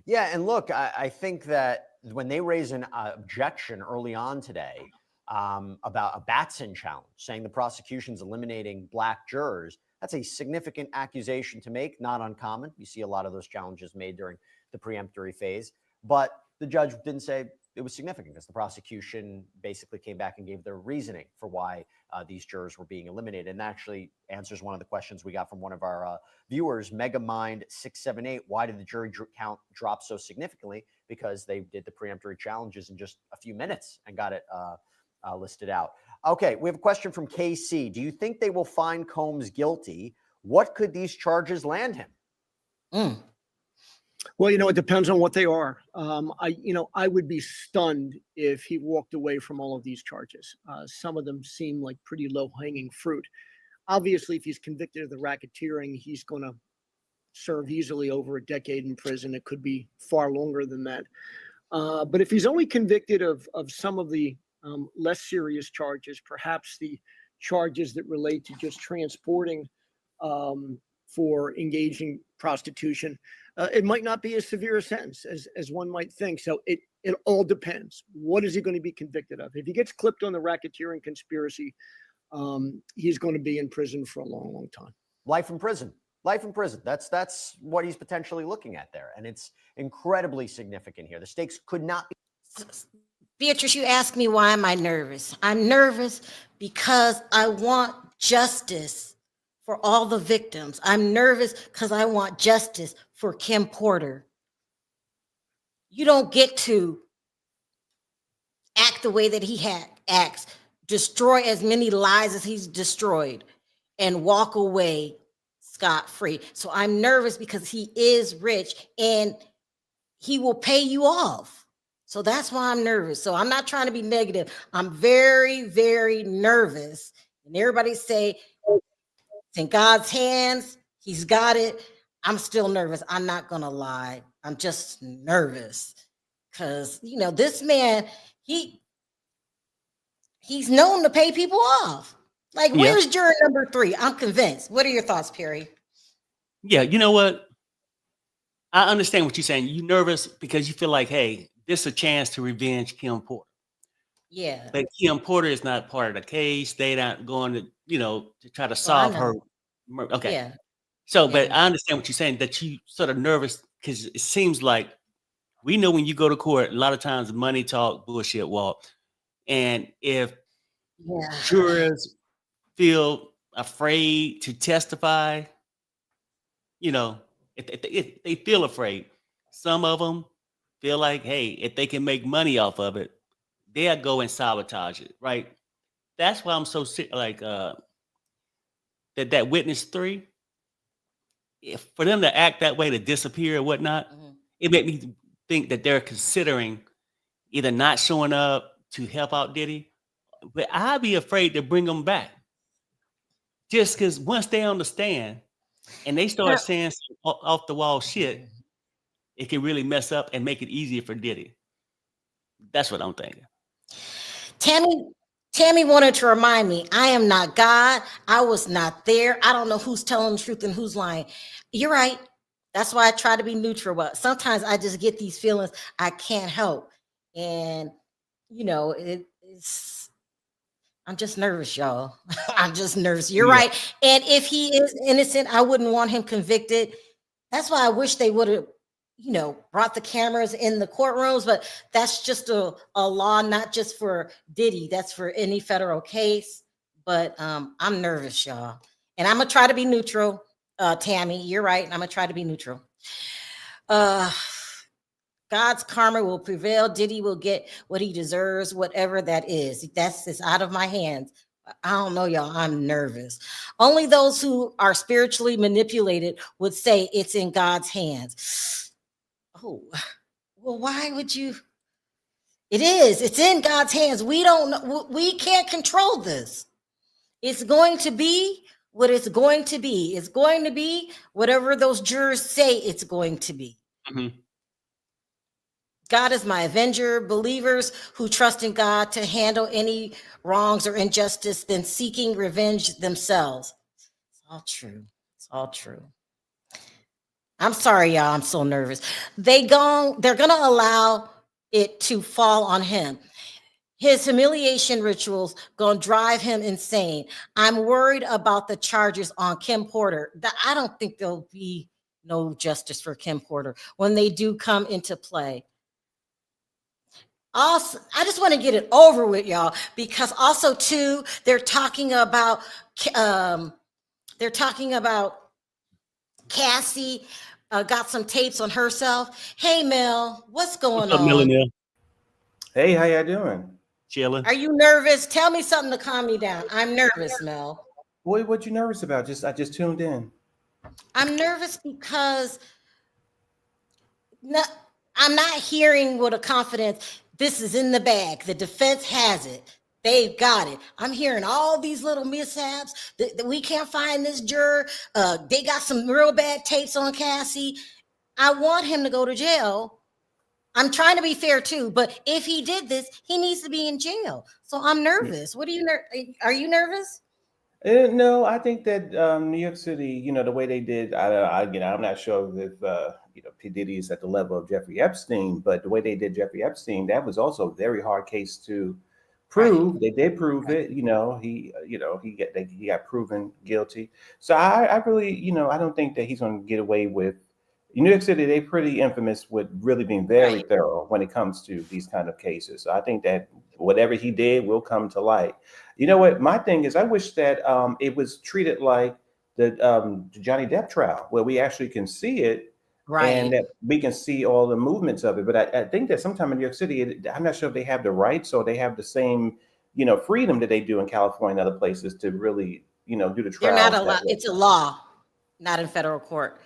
Speaker 13: Yeah, and look, I think that when they raise an objection early on today about a Batson challenge, saying the prosecution's eliminating black jurors, that's a significant accusation to make, not uncommon. You see a lot of those challenges made during the preemptory phase. But the judge didn't say it was significant because the prosecution basically came back and gave their reasoning for why these jurors were being eliminated. And actually answers one of the questions we got from one of our viewers, Megamind678. Why did the jury count drop so significantly? Because they did the preemptory challenges in just a few minutes and got it listed out. Okay, we have a question from KC. Do you think they will find Combs guilty? What could these charges land him?
Speaker 15: Well, it depends on what they are. I would be stunned if he walked away from all of these charges. Some of them seem like pretty low-hanging fruit. Obviously, if he's convicted of the racketeering, he's going to serve easily over a decade in prison. It could be far longer than that. But if he's only convicted of some of the less serious charges, perhaps the charges that relate to just transporting for engaging prostitution, it might not be as severe a sentence as one might think. So it all depends. What is he going to be convicted of? If he gets clipped on the racketeering conspiracy, he's going to be in prison for a long, long time.
Speaker 13: Life in prison. Life in prison. That's what he's potentially looking at there. And it's incredibly significant here. The stakes could not be.
Speaker 2: Beatrice, you asked me why am I nervous? I'm nervous because I want justice for all the victims. I'm nervous because I want justice for Kim Porter. You don't get to act the way that he acts, destroy as many lives as he's destroyed, and walk away scot-free. So I'm nervous because he is rich and he will pay you off. So that's why I'm nervous. So I'm not trying to be negative. I'm very, very nervous. And everybody say, it's in God's hands. He's got it. I'm still nervous. I'm not going to lie. I'm just nervous because, this man, he's known to pay people off. Like, where's juror number 3? I'm convinced. What are your thoughts, Perry?
Speaker 4: Yeah, you know what? I understand what you're saying. You're nervous because you feel like, hey, this is a chance to revenge Kim Porter.
Speaker 2: Yeah.
Speaker 4: But Kim Porter is not part of the case. They're not going to, to try to solve her. Okay.
Speaker 2: Yeah.
Speaker 4: So, but I understand what you're saying, that you sort of nervous because it seems like we know when you go to court, a lot of times money talk, bullshit walk. And if jurors feel afraid to testify, if they feel afraid, some of them feel like, hey, if they can make money off of it, they'll go and sabotage it, right? That's why I'm so sick, like that witness 3, if for them to act that way, to disappear or whatnot, it made me think that they're considering either not showing up to help out Diddy, but I'd be afraid to bring them back. Just because once they understand and they start saying off the wall shit, it can really mess up and make it easier for Diddy. That's what I'm thinking.
Speaker 2: Tammy wanted to remind me, I am not God. I was not there. I don't know who's telling the truth and who's lying. You're right. That's why I try to be neutral. But sometimes I just get these feelings I can't help. And, I'm just nervous, y'all. I'm just nervous. You're right. And if he is innocent, I wouldn't want him convicted. That's why I wish they would have, brought the cameras in the courtrooms. But that's just a law, not just for Diddy. That's for any federal case. But I'm nervous, y'all. And I'm going to try to be neutral. Tammy, you're right. I'm going to try to be neutral. God's karma will prevail. Diddy will get what he deserves, whatever that is. That's just out of my hands. I don't know, y'all. I'm nervous. Only those who are spiritually manipulated would say it's in God's hands. Oh, well, why would you? It is. It's in God's hands. We don't know. We can't control this. It's going to be what it's going to be. It's going to be whatever those jurors say it's going to be.
Speaker 4: Mm-hmm.
Speaker 2: God is my avenger. Believers who trust in God to handle any wrongs or injustice than seeking revenge themselves. It's all true. It's all true. I'm sorry, y'all. I'm so nervous. They're gonna allow it to fall on him. His humiliation rituals gonna drive him insane. I'm worried about the charges on Kim Porter. I don't think there'll be no justice for Kim Porter when they do come into play. Also, I just want to get it over with, y'all, because also too, they're talking about Cassie got some tapes on herself. Hey, Mel, what's going
Speaker 4: What's up,
Speaker 2: on?
Speaker 4: Millionaire?
Speaker 16: Hey, how y'all doing?
Speaker 4: Chilling.
Speaker 2: Are you nervous? Tell me something to calm me down. I'm nervous, Mel.
Speaker 16: What you nervous about? I just tuned in.
Speaker 2: I'm nervous because I'm not hearing with a confidence. This is in the bag. The defense has it. They've got it. I'm hearing all these little mishaps that we can't find this juror. They got some real bad tapes on Cassie. I want him to go to jail. I'm trying to be fair too, but if he did this, he needs to be in jail. So I'm nervous. What are you are you nervous?
Speaker 16: No, I think that New York City, the way they did, I'm not sure if P. Diddy is at the level of Jeffrey Epstein, but the way they did Jeffrey Epstein, that was also a very hard case to prove. Right. They did prove it. He got proven guilty. So I really, I don't think that he's going to get away with. In New York City, they're pretty infamous with really being very thorough when it comes to these kind of cases. So I think that whatever he did will come to light. You know what? My thing is, I wish that it was treated like the Johnny Depp trial, where we actually can see it, and that we can see all the movements of it. But I think that sometime in New York City, I'm not sure if they have the rights or they have the same, freedom that they do in California and other places to really, do the trial.
Speaker 2: They're not allowed. It's a law, not in federal court.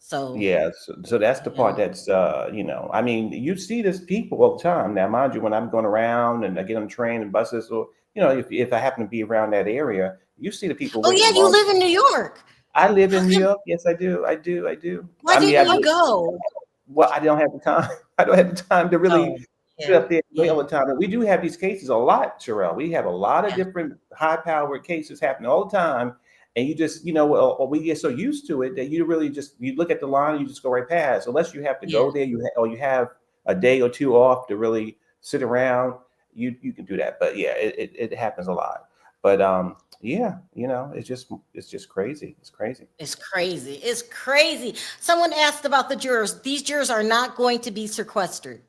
Speaker 2: So
Speaker 16: yeah, so that's the part that's I mean, you see this people all the time. Now, mind you, when I'm going around and I get on the train and buses, or if I happen to be around that area, you see the people.
Speaker 2: Oh yeah, you live in New York.
Speaker 16: I live in New York. Yes, I do.
Speaker 2: Why didn't you go?
Speaker 16: Well, I don't have the time. I don't have the time to really sit up there and wait all the time. And we do have these cases a lot, Sherelle. We have a lot of different high-powered cases happening all the time. And you just, or we get so used to it that you really you look at the line and you just go right past. Unless you have to go there, you have a day or two off to really sit around, you can do that. But yeah, it happens a lot. But it's just crazy. It's crazy.
Speaker 2: It's crazy. It's crazy. Someone asked about the jurors. These jurors are not going to be sequestered.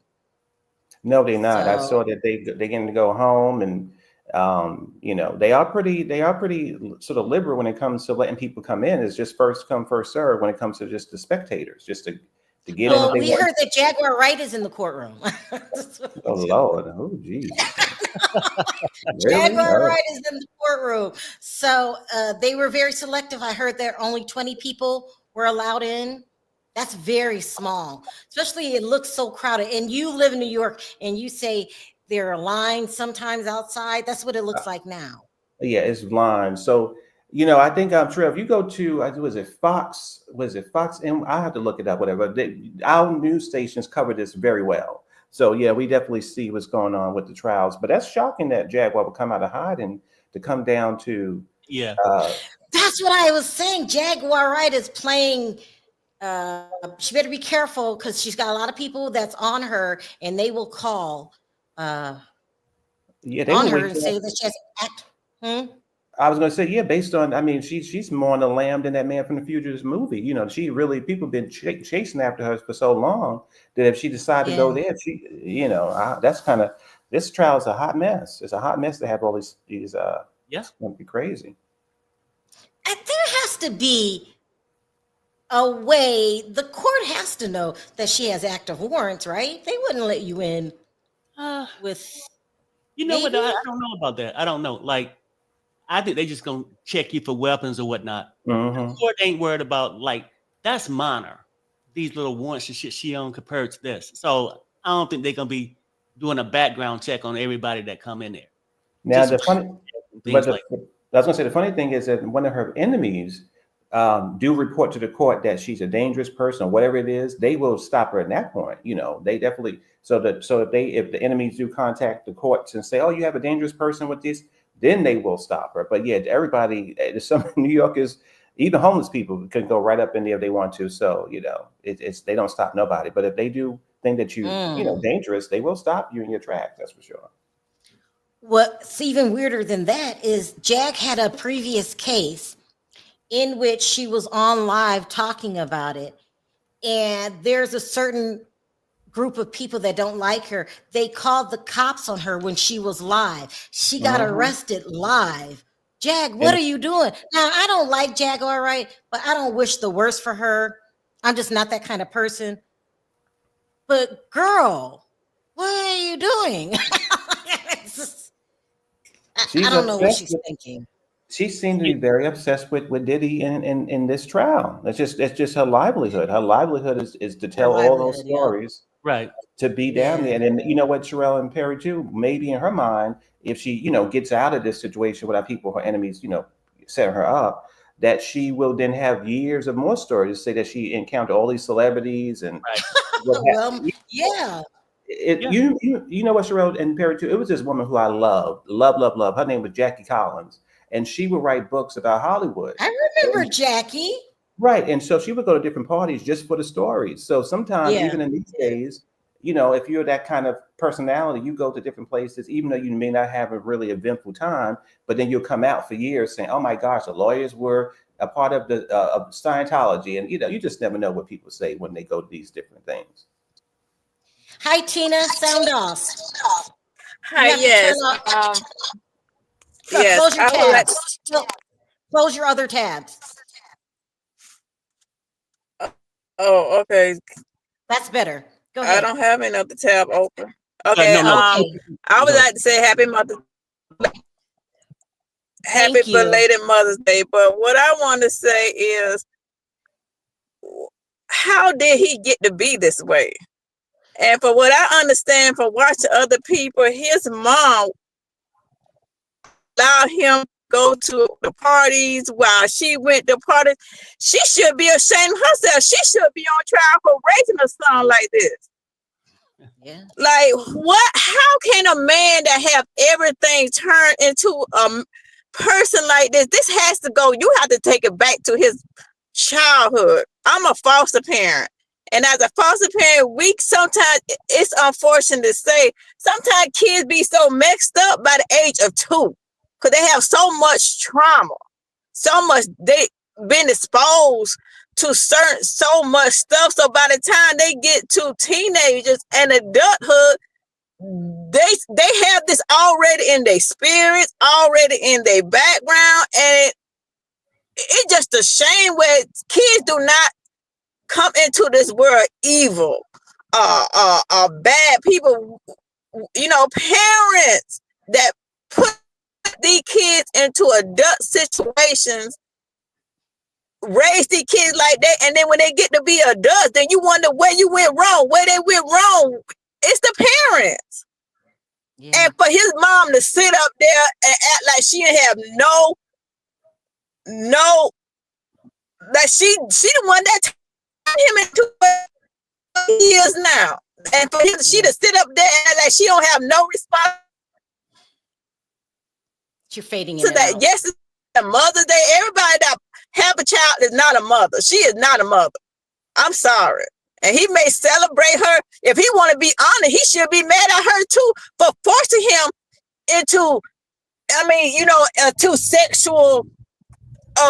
Speaker 16: No, they're not. I saw that they're getting to go home, and they are pretty sort of liberal when it comes to letting people come in. It's just first come, first serve when it comes to just the spectators, just to get in.
Speaker 2: Well, we heard that Jaguar Wright is in the courtroom.
Speaker 16: Oh Lord, oh geez.
Speaker 2: Jaguar Wright is in the courtroom. So they were very selective. I heard that only 20 people were allowed in. That's very small, especially it looks so crowded. And you live in New York and you say there are lines sometimes outside. That's what it looks like now.
Speaker 16: Yeah, it's lines. So, I think I'm sure if you go to, was it Fox? And I have to look it up, whatever. Our news stations cover this very well. So yeah, we definitely see what's going on with the trials. But that's shocking that Jaguar will come out of hiding to come down to.
Speaker 4: Yeah.
Speaker 2: That's what I was saying. Jaguar Wright is playing. She better be careful because she's got a lot of people that's on her, and they will call.
Speaker 16: They
Speaker 2: on her and say that she has act.
Speaker 16: I was going to say, based on, I mean, she's more on the lamb than that Man from the Fugitives movie. She really, people have been chasing after her for so long that if she decided to go there, that's kind of, this trial is a hot mess. It's a hot mess to have all these it's going to be crazy.
Speaker 2: And there has to be a way, the court has to know that she has active warrants, right? They wouldn't let you in with.
Speaker 4: What? I don't know about that. I don't know. Like, I think they just gonna check you for weapons or whatnot. The court ain't worried about that's minor. These little warrants and shit she on compared to this. So I don't think they're gonna be doing a background check on everybody that come in there.
Speaker 16: Now
Speaker 4: Just
Speaker 16: the funny,
Speaker 4: things
Speaker 16: but the,
Speaker 4: like
Speaker 16: I was gonna say the funny thing is that one of her enemies do report to the court that she's a dangerous person or whatever it is. They will stop her at that point. You know, they definitely. So if the enemies do contact the courts and say, "Oh, you have a dangerous person with this," then they will stop her. But yeah, everybody, some New Yorkers, even homeless people can go right up in there if they want to. So you know, it's they don't stop nobody. But if they do think that you dangerous, they will stop you in your tracks. That's for sure.
Speaker 2: What's even weirder than that is Jack had a previous case in which she was on live talking about it. And there's a certain group of people that don't like her. They called the cops on her when she was live. She got arrested live. Jag, what are you doing? Now, I don't like Jag, all right, but I don't wish the worst for her. I'm just not that kind of person. But girl, what are you doing? I don't know what she's thinking.
Speaker 16: She seemed to be very obsessed with Diddy in this trial. It's just her livelihood. Her livelihood is to tell all those stories,
Speaker 4: right?
Speaker 16: To be down there, and then you know what, Sherelle and Perry too. Maybe in her mind, if she gets out of this situation without people, her enemies, setting her up, that she will then have years of more stories to say that she encountered all these celebrities and.
Speaker 2: Well, yeah.
Speaker 16: You know what, Sherelle and Perry too. It was this woman who I love. Her name was Jackie Collins, and she would write books about Hollywood.
Speaker 2: I remember Jackie.
Speaker 16: Right, and so she would go to different parties just for the stories. So sometimes, even in these days, if you're that kind of personality, you go to different places, even though you may not have a really eventful time, but then you'll come out for years saying, "Oh my gosh, the lawyers were a part of the of Scientology," and you just never know what people say when they go to these different things.
Speaker 2: Hi, Tina. Sound off.
Speaker 17: Hi, yes. Yes,
Speaker 2: close your
Speaker 17: I would like
Speaker 2: tabs. Close your other tabs.
Speaker 17: Oh, okay.
Speaker 2: That's better. Go ahead.
Speaker 17: I don't have any other tab open. Okay. I would like to say happy belated Mother's Day. But what I want to say is, how did he get to be this way? And for what I understand from watching other people, his mom allowed him to go to the parties while she went to parties. She should be ashamed of herself. She should be on trial for raising a son like this.
Speaker 2: Yeah.
Speaker 17: Like what? How can a man that have everything turn into a person like this? This has to go. You have to take it back to his childhood. I'm a foster parent. And as a foster parent, sometimes it's unfortunate to say, sometimes kids be so messed up by the age of 2 because they have so much trauma, so much they been exposed to so much stuff. So by the time they get to teenagers and adulthood, they have this already in their spirits, already in their background, and it's just a shame where kids do not come into this world evil, bad people, parents that put these kids into adult situations, raise these kids like that, and then when they get to be adults, then you wonder where you went wrong, where they went wrong. It's the parents. Yeah. And for his mom to sit up there and act like she didn't have that she the one that him into years now, and for she to sit up there and like she don't have no response.
Speaker 2: You're fading
Speaker 17: to that. Out. Yes, it's a Mother's Day. Everybody that have a child is not a mother. She is not a mother. I'm sorry. And he may celebrate her. If he want to be honored, he should be mad at her too for forcing him into, to sexual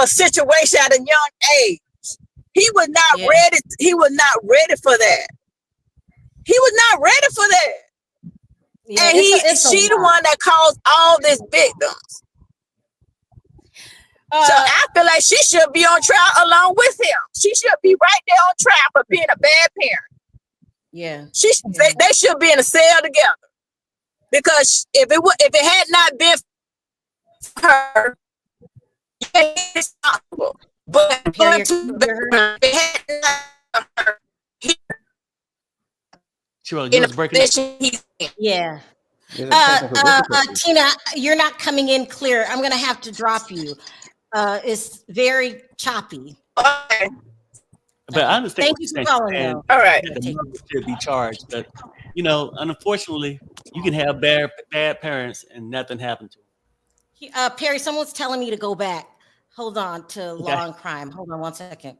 Speaker 17: situation at a young age. He was not ready. He was not ready for that. He was not ready for that. Yeah, and she the one that caused all these victims. So I feel like she should be on trial along with him. She should be right there on trial for being a bad parent.
Speaker 2: Yeah.
Speaker 17: They should be in a cell together. Because if it had not been for her, it's possible. But
Speaker 4: Sure,
Speaker 17: in
Speaker 4: you
Speaker 17: a
Speaker 4: was breaking up.
Speaker 17: position he's in.
Speaker 2: Yeah.
Speaker 16: There's a technical difficulty.
Speaker 2: Tina, you're not coming in clear. I'm gonna have to drop you. It's very choppy.
Speaker 17: Okay.
Speaker 4: But I understand
Speaker 2: Thank
Speaker 4: what
Speaker 2: you
Speaker 4: you're
Speaker 2: for
Speaker 4: saying.
Speaker 2: calling,
Speaker 4: She's saying
Speaker 2: though.
Speaker 17: All right.
Speaker 4: that the mother should be charged, but unfortunately, you can have bad parents and nothing happened to them.
Speaker 2: Perry, someone's telling me to go back. Hold on to
Speaker 4: Okay.
Speaker 2: law and crime. Hold on 1 second.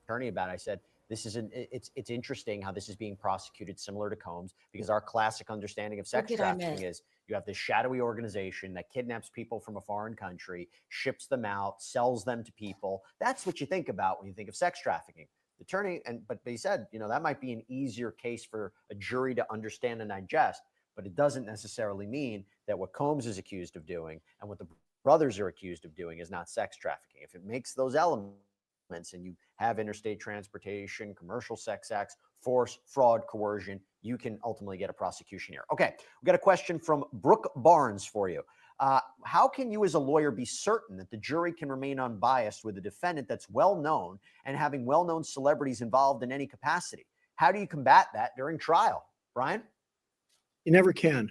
Speaker 13: Attorney about it, I said, this is it's interesting how this is being prosecuted similar to Combs, because our classic understanding of sex
Speaker 2: What did I
Speaker 13: trafficking
Speaker 2: miss?
Speaker 13: is you have this shadowy organization that kidnaps people from a foreign country, ships them out, sells them to people. That's what you think about when you think of sex trafficking. The attorney, but he said, that might be an easier case for a jury to understand and digest, but it doesn't necessarily mean that what Combs is accused of doing and what the brothers are accused of doing is not sex trafficking. If it makes those elements and you have interstate transportation, commercial sex acts, force, fraud, coercion, you can ultimately get a prosecution here. Okay, we got a question from Brooke Barnes for you. How can you as a lawyer be certain that the jury can remain unbiased with a defendant that's well-known and having well-known celebrities involved in any capacity? How do you combat that during trial? Brian?
Speaker 15: You never can.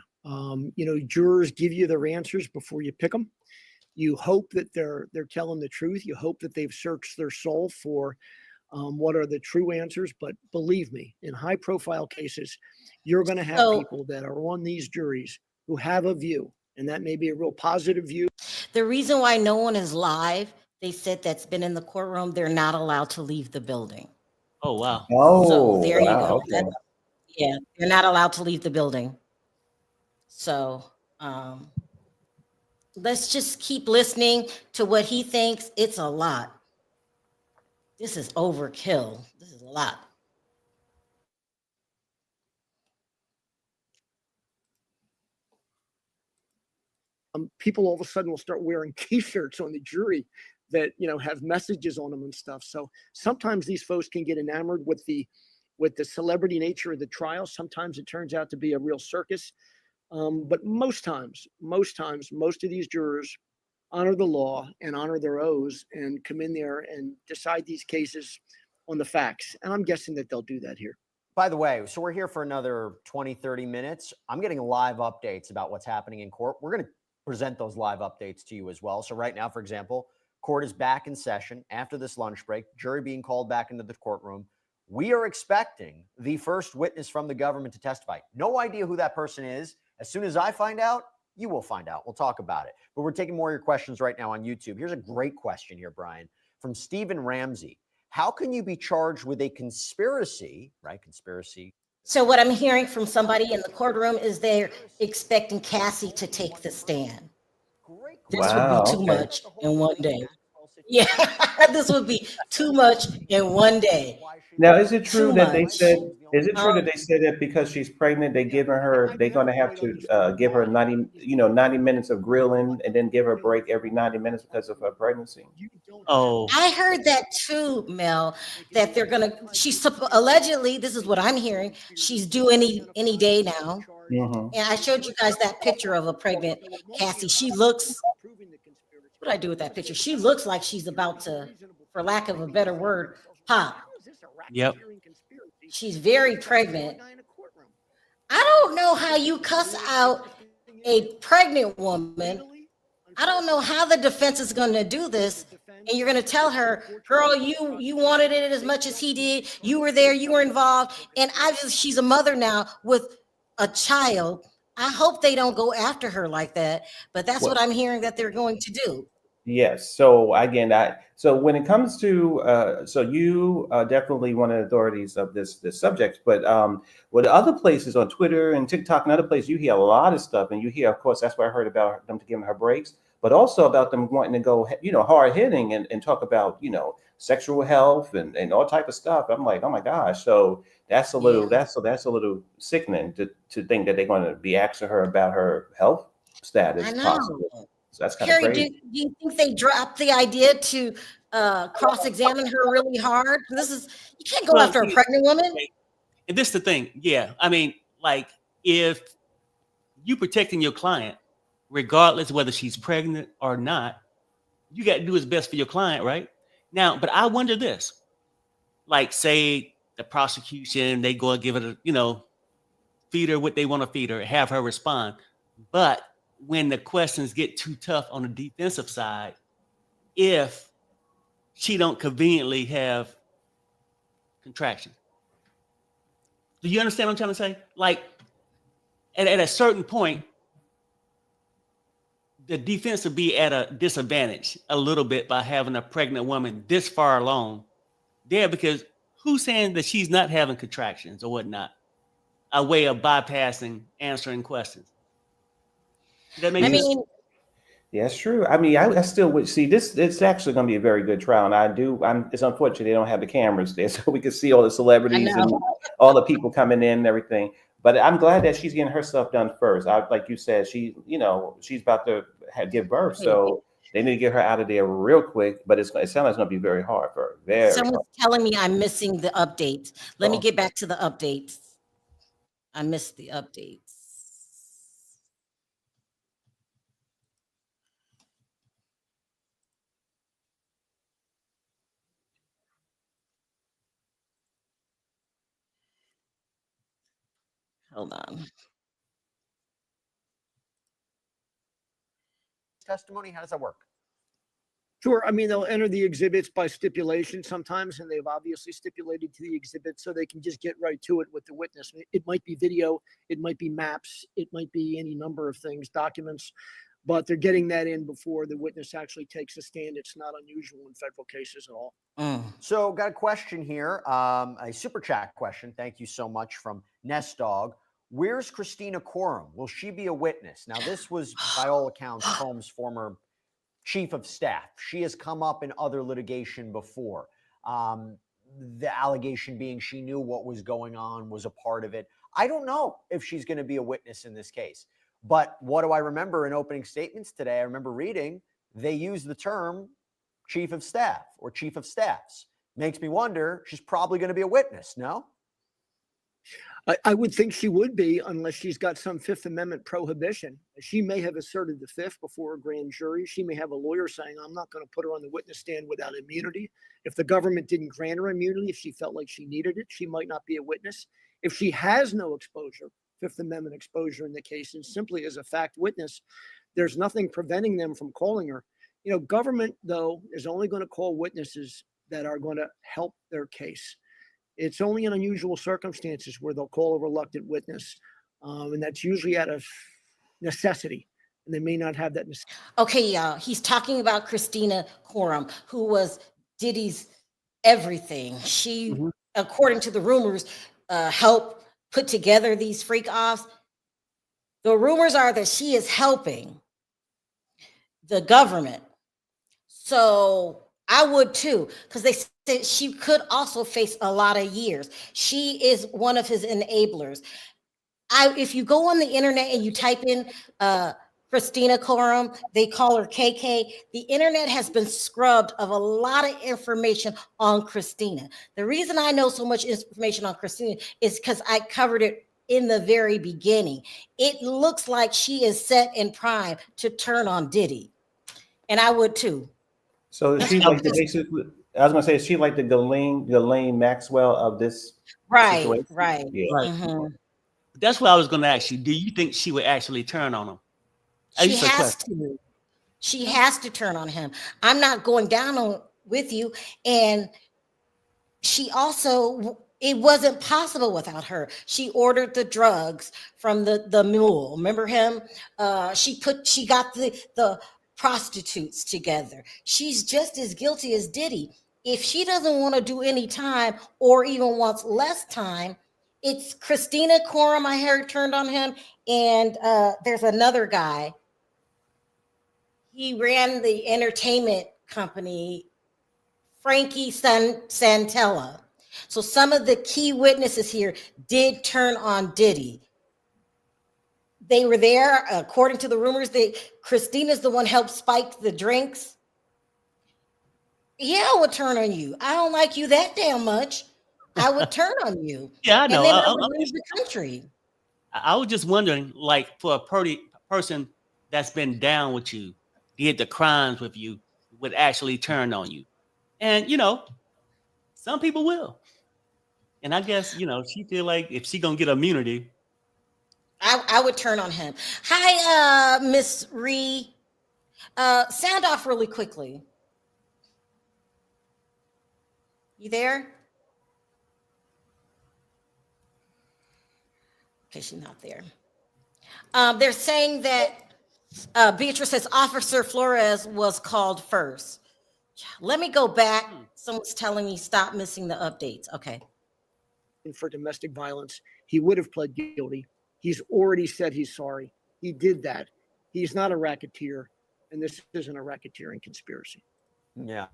Speaker 15: Jurors give you their answers before you pick them. You hope that they're telling the truth. You hope that they've searched their soul for what are the true answers. But believe me, in high-profile cases, you're going to have people that are on these juries who have a view, and that may be a real positive view.
Speaker 2: The reason why no one is live, they said that's been in the courtroom, they're not allowed to leave the building.
Speaker 4: Oh, wow.
Speaker 2: So there you go.
Speaker 16: Okay.
Speaker 2: Yeah, they're not allowed to leave the building. So let's just keep listening to what he thinks. It's a lot. This is overkill. This is a lot.
Speaker 15: People all of a sudden will start wearing T-shirts on the jury that have messages on them and stuff. So sometimes these folks can get enamored with the celebrity nature of the trial. Sometimes it turns out to be a real circus. But most times, most of these jurors honor the law and honor their oaths and come in there and decide these cases on the facts. And I'm guessing that they'll do that here.
Speaker 13: By the way, so we're here for another 20, 30 minutes. I'm getting live updates about what's happening in court. We're going to present those live updates to you as well. So right now, for example, court is back in session after this lunch break, jury being called back into the courtroom. We are expecting the first witness from the government to testify. No idea who that person is. As soon as I find out, you will find out. We'll talk about it. But we're taking more of your questions right now on YouTube. Here's a great question here, Brian, from Stephen Ramsey. How can you be charged with a conspiracy, right? Conspiracy.
Speaker 2: So what I'm hearing from somebody in the courtroom is they're expecting Cassie to take the stand. This would be too much in one day. Yeah, this would be too much in one day.
Speaker 16: Now, is it true
Speaker 2: Too
Speaker 16: that they
Speaker 2: much.
Speaker 16: said? Is it true that they said that because she's pregnant, they're going to have to give her 90 minutes of grilling and then give her a break every 90 minutes because of her pregnancy?
Speaker 4: Oh,
Speaker 2: I heard that too, Mel. That they're gonna. She's allegedly. This is what I'm hearing. She's due any day now.
Speaker 16: Mm-hmm.
Speaker 2: And I showed you guys that picture of a pregnant Cassie. She looks. What do I do with that picture? She looks like she's about to, for lack of a better word, pop.
Speaker 4: Yep.
Speaker 2: She's very pregnant. I don't know how you cuss out a pregnant woman. I don't know how the defense is going to do this. And you're going to tell her, girl, you wanted it as much as he did. You were there. You were involved. And she's a mother now with a child. I hope they don't go after her like that. But that's what I'm hearing that they're going to do.
Speaker 16: Yes. So again, so when it comes to so you are definitely one of the authorities of this subject, but with other places on Twitter and TikTok and other places, you hear a lot of stuff, and you hear, of course, that's why I heard about them giving her breaks, but also about them wanting to go, hard hitting and talk about, sexual health and all type of stuff. I'm like, oh my gosh. So that's a little that's a little sickening to think that they're going to be asking her about her health status.
Speaker 2: I know.
Speaker 16: Possibly. So that's kind
Speaker 2: Carrie,
Speaker 16: of crazy.
Speaker 2: do you think they dropped the idea to cross-examine her really hard? You can't go after a pregnant woman.
Speaker 4: And this is the thing. Yeah. I mean, like, if you protecting your client, regardless of whether she's pregnant or not, you got to do what's best for your client, right? Now, but I wonder this. Like, say the prosecution, they go and give it feed her what they want to feed her, have her respond. But when the questions get too tough on the defensive side, if she don't conveniently have contraction. Do you understand what I'm trying to say? Like at a certain point, the defense will be at a disadvantage a little bit by having a pregnant woman this far along there, because who's saying that she's not having contractions or whatnot? A way of bypassing answering questions. Does that make sense?
Speaker 16: Yeah, it's true. I mean, I still would see this. It's actually going to be a very good trial, and it's unfortunate they don't have the cameras there, so we can see all the celebrities and all the people coming in and everything. But I'm glad that she's getting her stuff done first. Like you said, she's about to give birth, so they need to get her out of there real quick. But it sounds like it's going to be very hard for her. Very
Speaker 2: Someone's
Speaker 16: hard.
Speaker 2: telling me I'm missing the updates. Let me get back to the updates. I missed the updates. Hold on.
Speaker 13: Testimony, how does that work?
Speaker 15: Sure. I mean, they'll enter the exhibits by stipulation sometimes, and they've obviously stipulated to the exhibit so they can just get right to it with the witness. It might be video, it might be maps, it might be any number of things, documents, but they're getting that in before the witness actually takes a stand. It's not unusual in federal cases at all.
Speaker 13: So got a question here, a super chat question. Thank you so much from Nest Dog. Where's Christina Coram? Will she be a witness? Now, this was, by all accounts, Combs' former chief of staff. She has come up in other litigation before. The allegation being she knew what was going on, was a part of it. I don't know if she's going to be a witness in this case. But what do I remember in opening statements today? I remember reading they use the term chief of staff or chief of staffs. Makes me wonder, she's probably going to be a witness, no?
Speaker 15: I would think she would be, unless she's got some Fifth Amendment prohibition. She may have asserted the Fifth before a grand jury. She may have a lawyer saying, I'm not going to put her on the witness stand without immunity. If the government didn't grant her immunity, if she felt like she needed it, she might not be a witness. If she has no exposure, Fifth Amendment exposure in the case, and simply as a fact witness, there's nothing preventing them from calling her. Government, though, is only going to call witnesses that are going to help their case. It's only in unusual circumstances where they'll call a reluctant witness, and that's usually out of necessity, and they may not have that necessity.
Speaker 2: Okay, y'all. He's talking about Christina Coram, who was Diddy's everything. She, according to the rumors, helped put together these freak offs. The rumors are that she is helping the government. So I would too, because they said she could also face a lot of years. She is one of his enablers. If you go on the internet and you type in Christina Coram, they call her KK. The internet has been scrubbed of a lot of information on Christina. The reason I know so much information on Christina is because I covered it in the very beginning. It looks like she is set in prime to turn on Diddy. And I would too.
Speaker 16: So is she like basically, I was gonna say, is she like the Ghislaine Maxwell of this situation?
Speaker 2: Right.
Speaker 16: Yeah.
Speaker 2: Mhm.
Speaker 4: That's what I was going to ask you. Do you think she would actually turn on him?
Speaker 2: She has to. She has to turn on him. I'm not going down on with you. And she also, it wasn't possible without her. She ordered the drugs from the mule. Remember him? She got the prostitutes together. She's just as guilty as Diddy. If she doesn't want to do any time or even wants less time, it's Christina Coram, I heard, turned on him. And there's another guy. He ran the entertainment company, Frankie Santella. So some of the key witnesses here did turn on Diddy. They were there, according to the rumors. Christina's the one helped spike the drinks. Yeah, I would turn on you. I don't like you that damn much. I would turn on you.
Speaker 4: Yeah, I know.
Speaker 2: And then I would leave the country.
Speaker 4: I was just wondering, like, for a person that's been down with you, did the crimes with you, would actually turn on you. And, some people will. And I guess, she feel like if she gonna get immunity.
Speaker 2: I would turn on him. Hi, Miss Ree. Sound off really quickly. You there? Okay, she's not there. They're saying that Beatrice says Officer Flores was called first. Let me go back. Someone's telling me stop missing the updates. Okay.
Speaker 15: For domestic violence, he would have pled guilty. He's already said he's sorry. He did that. He's not a racketeer, and this isn't a racketeering conspiracy.
Speaker 13: Yeah.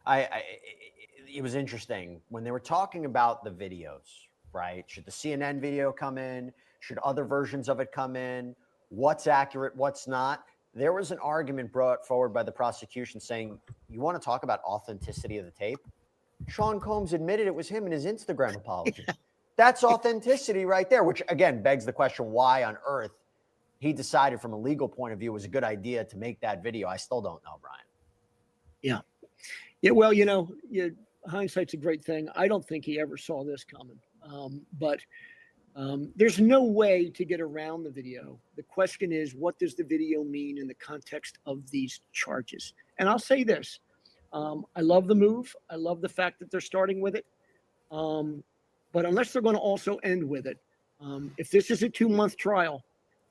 Speaker 13: It was interesting when they were talking about the videos, right? Should the CNN video come in? Should other versions of it come in? What's accurate? What's not? There was an argument brought forward by the prosecution saying, you want to talk about authenticity of the tape? Sean Combs admitted it was him in his Instagram apology. That's authenticity right there, which again begs the question, why on earth he decided from a legal point of view it was a good idea to make that video. I still don't know, Brian.
Speaker 15: Yeah. Yeah. Well, hindsight's a great thing. I don't think he ever saw this coming. But there's no way to get around the video. The question is, what does the video mean in the context of these charges? And I'll say this. I love the move. I love the fact that they're starting with it. But unless they're going to also end with it, if this is a 2-month trial,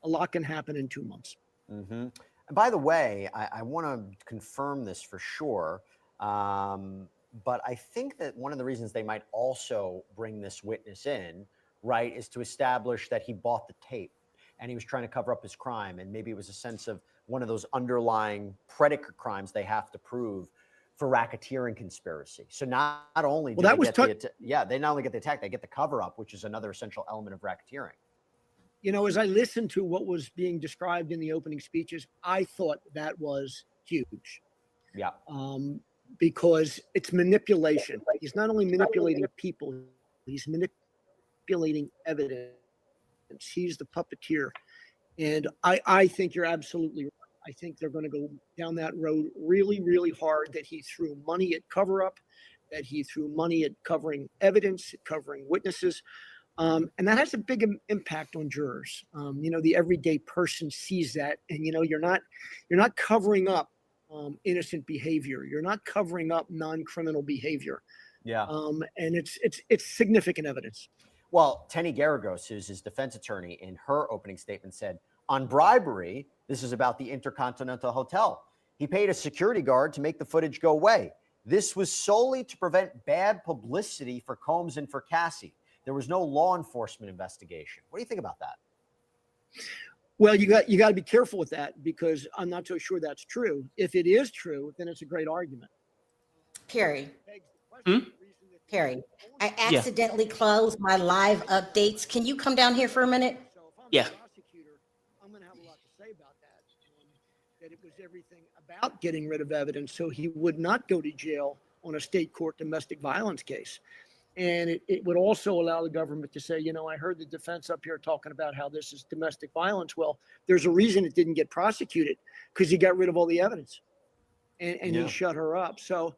Speaker 15: a lot can happen in 2 months.
Speaker 13: Mm-hmm. And by the way, I want to confirm this for sure. But I think that one of the reasons they might also bring this witness in, right, is to establish that he bought the tape and he was trying to cover up his crime. And maybe it was a sense of one of those underlying predicate crimes they have to prove for racketeering conspiracy. So not only do they get they not only get the attack, they get the cover up, which is another essential element of racketeering.
Speaker 15: As I listened to what was being described in the opening speeches, I thought that was huge.
Speaker 13: Yeah.
Speaker 15: Because it's manipulation. He's not only manipulating people, he's manipulating evidence. He's the puppeteer. And I think you're absolutely right. I think they're going to go down that road really, really hard, that he threw money at cover up, that he threw money at covering evidence, covering witnesses. And that has a big impact on jurors. The everyday person sees that, and you're not covering up innocent behavior. You're not covering up non-criminal behavior.
Speaker 13: Yeah.
Speaker 15: And it's significant evidence.
Speaker 13: Well, Tenny Garagos, who's his defense attorney, in her opening statement said, on bribery, this is about the Intercontinental Hotel. He paid a security guard to make the footage go away. This was solely to prevent bad publicity for Combs and for Cassie. There was no law enforcement investigation. What do you think about that?
Speaker 15: Well, you got to be careful with that, because I'm not so sure that's true. If it is true, then it's a great argument.
Speaker 2: Perry. Perry, I accidentally closed my live updates. Can you come down here for a minute?
Speaker 4: Yeah.
Speaker 15: I'm going to have a lot to say about that. That it was everything about getting rid of evidence so he would not go to jail on a state court domestic violence case. And it would also allow the government to say, I heard the defense up here talking about how this is domestic violence. Well, there's a reason it didn't get prosecuted, because he got rid of all the evidence and he shut her up. So,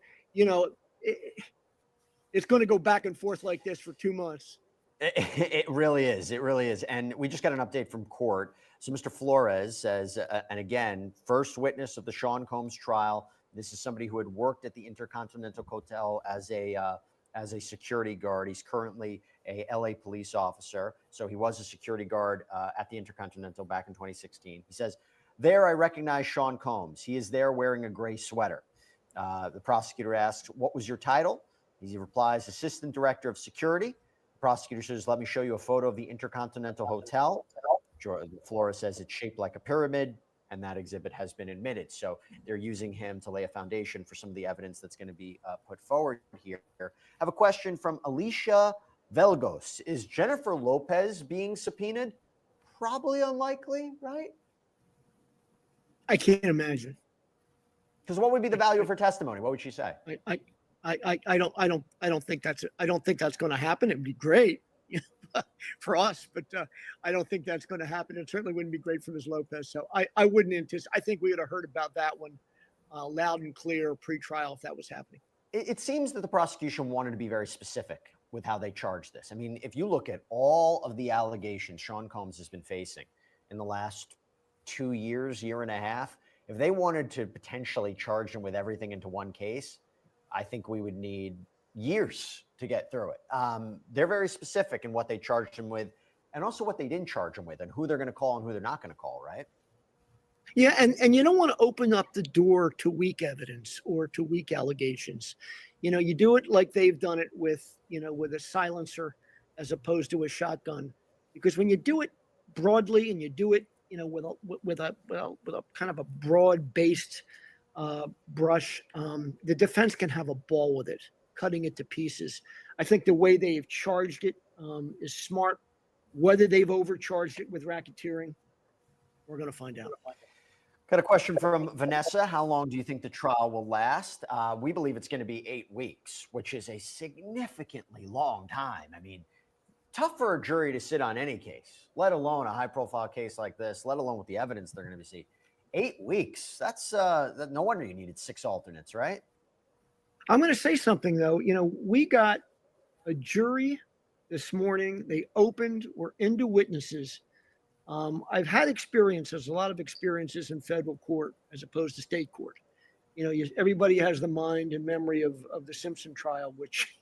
Speaker 15: it's going to go back and forth like this for 2 months.
Speaker 13: It really is. It really is. And we just got an update from court. So Mr. Flores says, and again, first witness of the Sean Combs trial. This is somebody who had worked at the Intercontinental Hotel as a security guard. He's currently a LA police officer. So he was a security guard at the Intercontinental back in 2016. He says, there I recognize Sean Combs. He is there wearing a gray sweater. The prosecutor asks, what was your title? He replies, Assistant Director of Security. The prosecutor says, let me show you a photo of the Intercontinental Hotel. Flores says it's shaped like a pyramid, and that exhibit has been admitted. So they're using him to lay a foundation for some of the evidence that's going to be put forward here. I have a question from Alicia Velgos. Is Jennifer Lopez being subpoenaed? Probably unlikely, right?
Speaker 15: I can't imagine.
Speaker 13: Because what would be the value of her testimony? What would she say?
Speaker 15: I don't think that's going to happen. It'd be great for us, but I don't think that's going to happen. It certainly wouldn't be great for Ms. Lopez. So I wouldn't anticipate. I think we would have heard about that one loud and clear pre-trial if that was happening.
Speaker 13: It seems that the prosecution wanted to be very specific with how they charge this. I mean, if you look at all of the allegations Sean Combs has been facing in the last 2 years, year and a half, if they wanted to potentially charge him with everything into one case, I think we would need years to get through it. They're very specific in what they charged him with and also what they didn't charge him with and who they're going to call and who they're not going to call, right?
Speaker 15: Yeah, and you don't want to open up the door to weak evidence or to weak allegations. You do it like they've done it with, with a silencer as opposed to a shotgun. Because when you do it broadly and you do it, with a kind of a broad-based brush, the defense can have a ball with it, cutting it to pieces. I think the way they've charged it is smart. Whether they've overcharged it with racketeering, we're going to find out.
Speaker 13: Got a question from Vanessa. How long do you think the trial will last? We believe it's going to be 8 weeks, which is a significantly long time. I mean, tough for a jury to sit on any case, let alone a high-profile case like this, let alone with the evidence they're going to be seeing. 8 weeks. That's no wonder you needed 6 alternates, right?
Speaker 15: I'm going to say something, though. We got a jury this morning. They opened, we're into witnesses. I've had experiences, a lot of experiences in federal court as opposed to state court. Everybody has the mind and memory of the Simpson trial, which,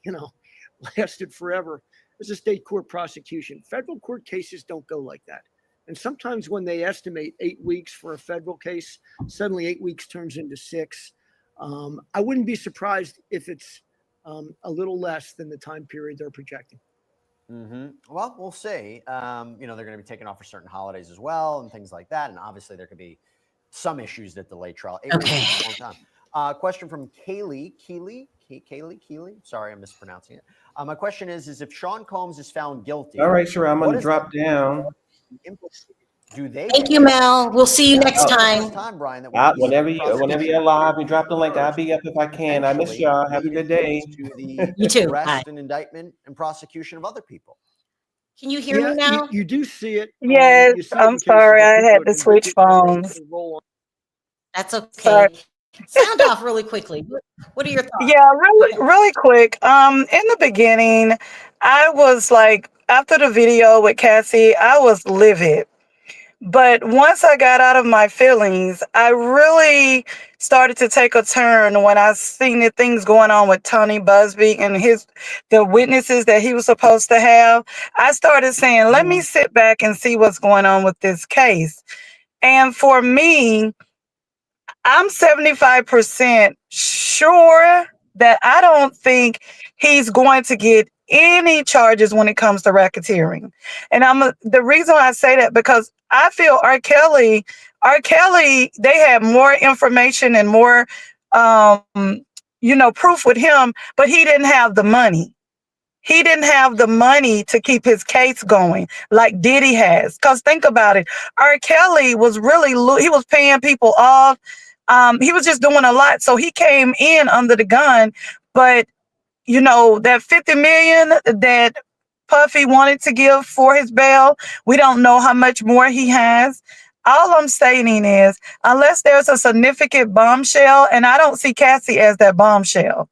Speaker 15: lasted forever. It was a state court prosecution. Federal court cases don't go like that. And sometimes when they estimate 8 weeks for a federal case, suddenly 8 weeks turns into 6. I wouldn't be surprised if it's a little less than the time period they're projecting.
Speaker 13: Well, we'll see. They're going to be taking off for certain holidays as well and things like that. And obviously there could be some issues that delay trial. 8 weeks is a long time. Question from Kaylee. Sorry, I'm mispronouncing it. My question is if Sean Combs is found guilty.
Speaker 16: All right, sure. I'm going to drop down.
Speaker 13: Do they?
Speaker 2: Thank you, Mel. We'll see you next time.
Speaker 13: Brian,
Speaker 16: Whenever you're live, you drop the link. I'll be up if I can. I miss y'all. Have a good day.
Speaker 13: To the
Speaker 2: You too.
Speaker 13: arrest
Speaker 2: Bye.
Speaker 13: and indictment and prosecution of other people.
Speaker 2: Can you hear me now?
Speaker 15: You do see it.
Speaker 18: Yes,
Speaker 15: you see it
Speaker 18: I'm
Speaker 15: in cases
Speaker 18: sorry.
Speaker 15: where
Speaker 18: I
Speaker 15: people
Speaker 18: had
Speaker 15: are
Speaker 18: to switch
Speaker 15: convicted,
Speaker 18: phones.
Speaker 15: they roll on.
Speaker 2: That's okay.
Speaker 18: Sorry.
Speaker 2: Sound off really quickly. What are your thoughts?
Speaker 18: Yeah, really quick. In the beginning, I was like, after the video with Cassie, I was livid. But once I got out of my feelings, I really started to take a turn when I seen the things going on with Tony Busby and the witnesses that he was supposed to have. I started saying, let me sit back and see what's going on with this case. And for me, I'm 75% sure that I don't think he's going to get any charges when it comes to racketeering. And the reason I say that because I feel R. Kelly, they had more information and more, proof with him, but he didn't have the money. He didn't have the money to keep his case going like Diddy has. Because think about it. R. Kelly was he was paying people off. He was just doing a lot. So he came in under the gun. But, that $50 million that Puffy wanted to give for his bail, we don't know how much more he has. All I'm saying is, unless there's a significant bombshell, and I don't see Cassie as that bombshell.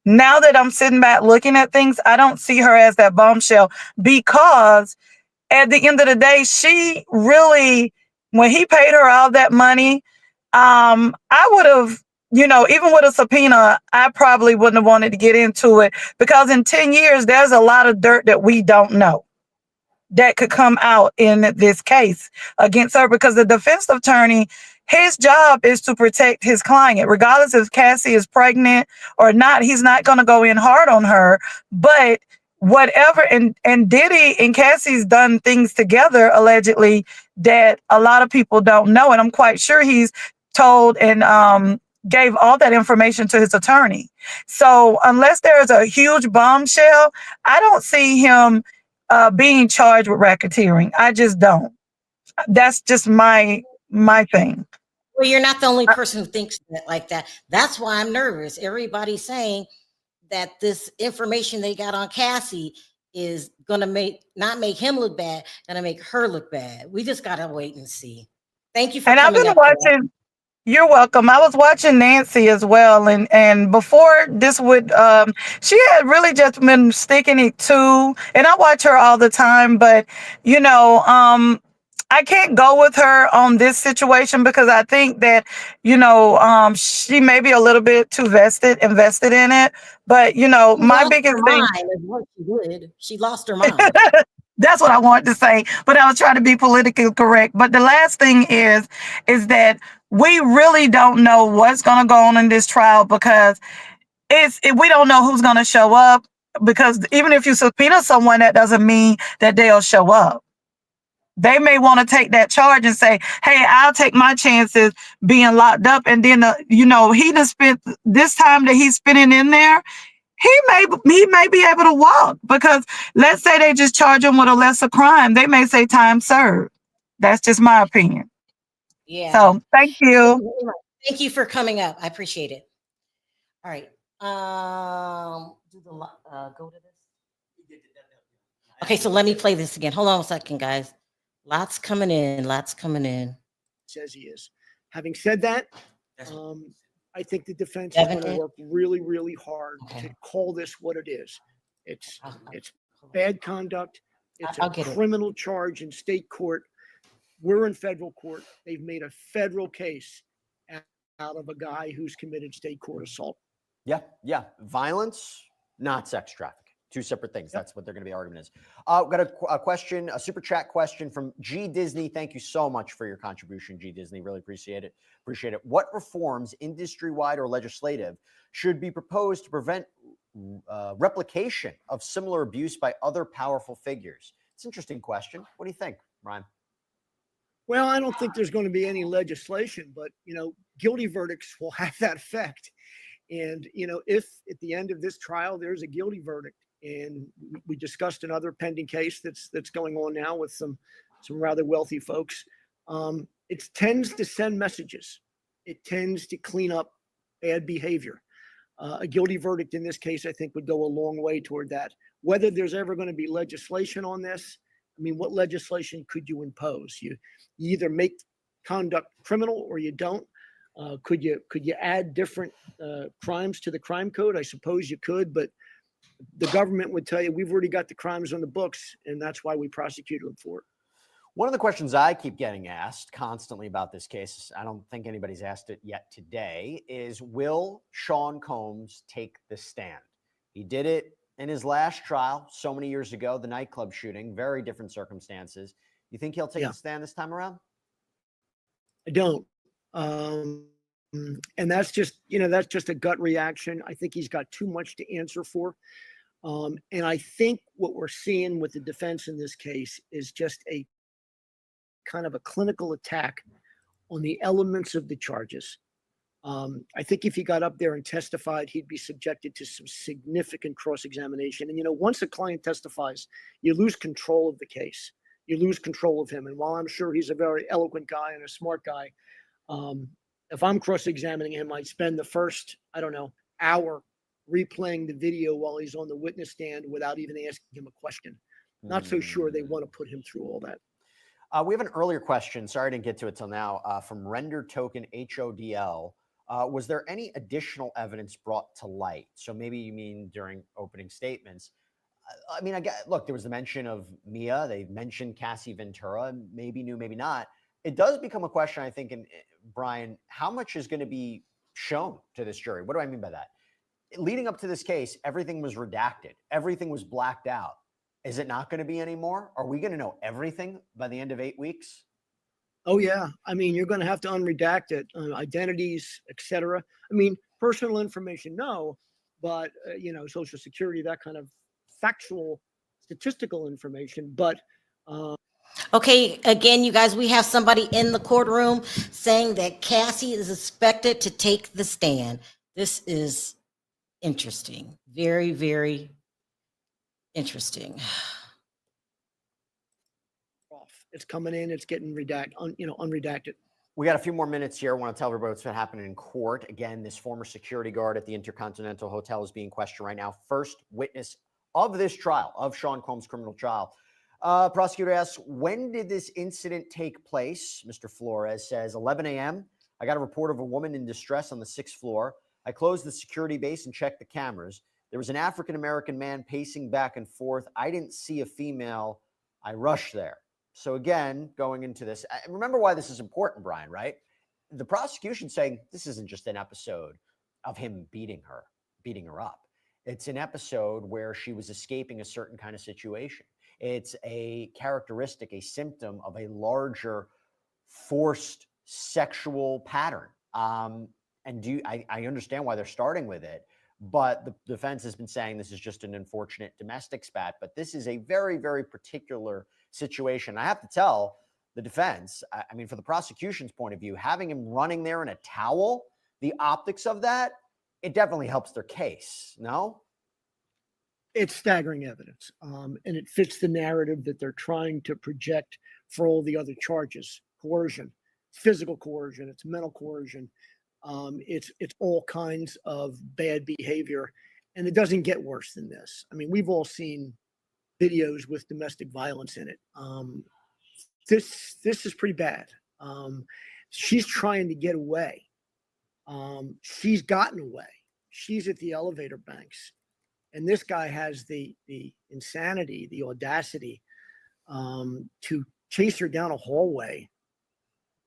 Speaker 18: Now that I'm sitting back looking at things, I don't see her as that bombshell because at the end of the day, she really, when he paid her all that money, I would have, even with a subpoena, I probably wouldn't have wanted to get into it because in 10 years, there's a lot of dirt that we don't know that could come out in this case against her because the defense attorney, his job is to protect his client, regardless if Cassie is pregnant or not. He's not going to go in hard on her, but whatever. And Diddy and Cassie's done things together, allegedly, that a lot of people don't know. And I'm quite sure he's told and gave all that information to his attorney. So unless there is a huge bombshell, I don't see him being charged with racketeering. I just don't. That's just my thing.
Speaker 2: Well, you're not the only person who thinks that like that. That's why I'm nervous. Everybody's saying that this information they got on Cassie is gonna not make him look bad, gonna make her look bad. We just gotta wait and see. Thank you for coming.
Speaker 18: I've been watching. You're welcome. I was watching Nancy as well, and before this would, she had really just been sticking it to, and I watch her all the time, but you know, I can't go with her on this situation because I think that, you know, she may be a little bit too invested in it. But you know,
Speaker 2: She
Speaker 18: my
Speaker 2: lost her
Speaker 18: biggest thing.
Speaker 2: mind is what she did. She lost her mind.
Speaker 18: That's what I wanted to say, but I was trying to be politically correct. But the last thing is that we really don't know what's going to go on in this trial because we don't know who's going to show up. Because even if you subpoena someone, that doesn't mean that they'll show up. They may want to take that charge and say, "Hey, I'll take my chances being locked up," and then you know, he done spent this time that he's spending in there. He may be able to walk because let's say they just charge him with a lesser crime. They may say time served. That's just my opinion.
Speaker 2: Yeah.
Speaker 18: So thank you.
Speaker 2: Thank you for coming up. I appreciate it. All right. Go to this. Okay, so let me play this again. Hold on a second, guys. Lots coming in. Lots coming in.
Speaker 15: Says he is. Having said that, I think the defense is going to work really, really hard to call this what it is. It's bad conduct. It's a criminal charge in state court. We're in federal court. They've made a federal case out of a guy who's committed state court assault.
Speaker 13: Yeah. Violence, not sex trafficking. Two separate things. That's what they're going to be arguing is. We've got a question, a super chat question from G Disney. Thank you so much for your contribution, G Disney. Really appreciate it. What reforms, industry-wide or legislative, should be proposed to prevent replication of similar abuse by other powerful figures? It's an interesting question. What do you think, Ryan?
Speaker 15: Well, I don't think there's going to be any legislation, but, you know, guilty verdicts will have that effect. And, you know, if at the end of this trial, there's a guilty verdict, and we discussed another pending case that's going on now with some rather wealthy folks, it tends to send messages. It tends to clean up bad behavior. A guilty verdict in this case, I think, would go a long way toward that. Whether there's ever going to be legislation on this, I mean, what legislation could you impose? You either make conduct criminal or you don't. Could you add different crimes to the crime code? I suppose you could, but the government would tell you we've already got the crimes on the books, and that's why we prosecuted them for it.
Speaker 13: One of the questions I keep getting asked constantly about this case, I don't think anybody's asked it yet today, is will Sean Combs take the stand? He did it in his last trial so many years ago, the nightclub shooting, very different circumstances. You think he'll take the stand this time around?
Speaker 15: I don't. And that's just a gut reaction. I think he's got too much to answer for. And I think what we're seeing with the defense in this case is just a kind of a clinical attack on the elements of the charges. I think if he got up there and testified, he'd be subjected to some significant cross-examination. And, you know, once a client testifies, you lose control of the case. You lose control of him. And while I'm sure he's a very eloquent guy and a smart guy, if I'm cross-examining him, I'd spend the first, hour replaying the video while he's on the witness stand without even asking him a question. Not so sure they want to put him through all that.
Speaker 13: We have an earlier question. Sorry I didn't get to it till now. From Render Token HODL. Was there any additional evidence brought to light? So maybe you mean during opening statements. I mean, look, there was the mention of Mia. They mentioned Cassie Ventura. Maybe new, maybe not. It does become a question, I think, and Brian, how much is going to be shown to this jury? What do I mean by that? Leading up to this case, everything was redacted. Everything was blacked out. Is it not going to be anymore? Are we going to know everything by the end of 8 weeks?
Speaker 15: Oh, yeah. I mean, you're going to have to unredact it, identities, etc. I mean, personal information, no, but, Social Security, that kind of factual, statistical information. But
Speaker 2: okay, again, you guys, we have somebody in the courtroom saying that Cassie is expected to take the stand. This is interesting. Very, very interesting.
Speaker 15: It's coming in, it's getting unredacted.
Speaker 13: We got a few more minutes here. I want to tell everybody what's been happening in court. Again, this former security guard at the Intercontinental Hotel is being questioned right now. First witness of this trial, of Sean Combs' criminal trial. Prosecutor asks, when did this incident take place? Mr. Flores says 11 a.m. I got a report of a woman in distress on the 6th floor. I closed the security base and checked the cameras. There was an African-American man pacing back and forth. I didn't see a female. I rushed there. So again, going into this, remember why this is important, Brian, right? The prosecution saying this isn't just an episode of him beating her up. It's an episode where she was escaping a certain kind of situation. It's a characteristic, a symptom of a larger forced sexual pattern. And I understand why they're starting with it, but the defense has been saying this is just an unfortunate domestic spat, but this is a very, very particular situation. I have to tell the defense, I mean, for the prosecution's point of view, having him running there in a towel, the optics of that, it definitely helps their case, no?
Speaker 15: It's staggering evidence, and it fits the narrative that they're trying to project for all the other charges: coercion, physical coercion, it's mental coercion, it's all kinds of bad behavior, and it doesn't get worse than this. I mean, we've all seen videos with domestic violence in it. This is pretty bad. She's trying to get away. She's gotten away. She's at the elevator banks. And this guy has the insanity, the audacity to chase her down a hallway,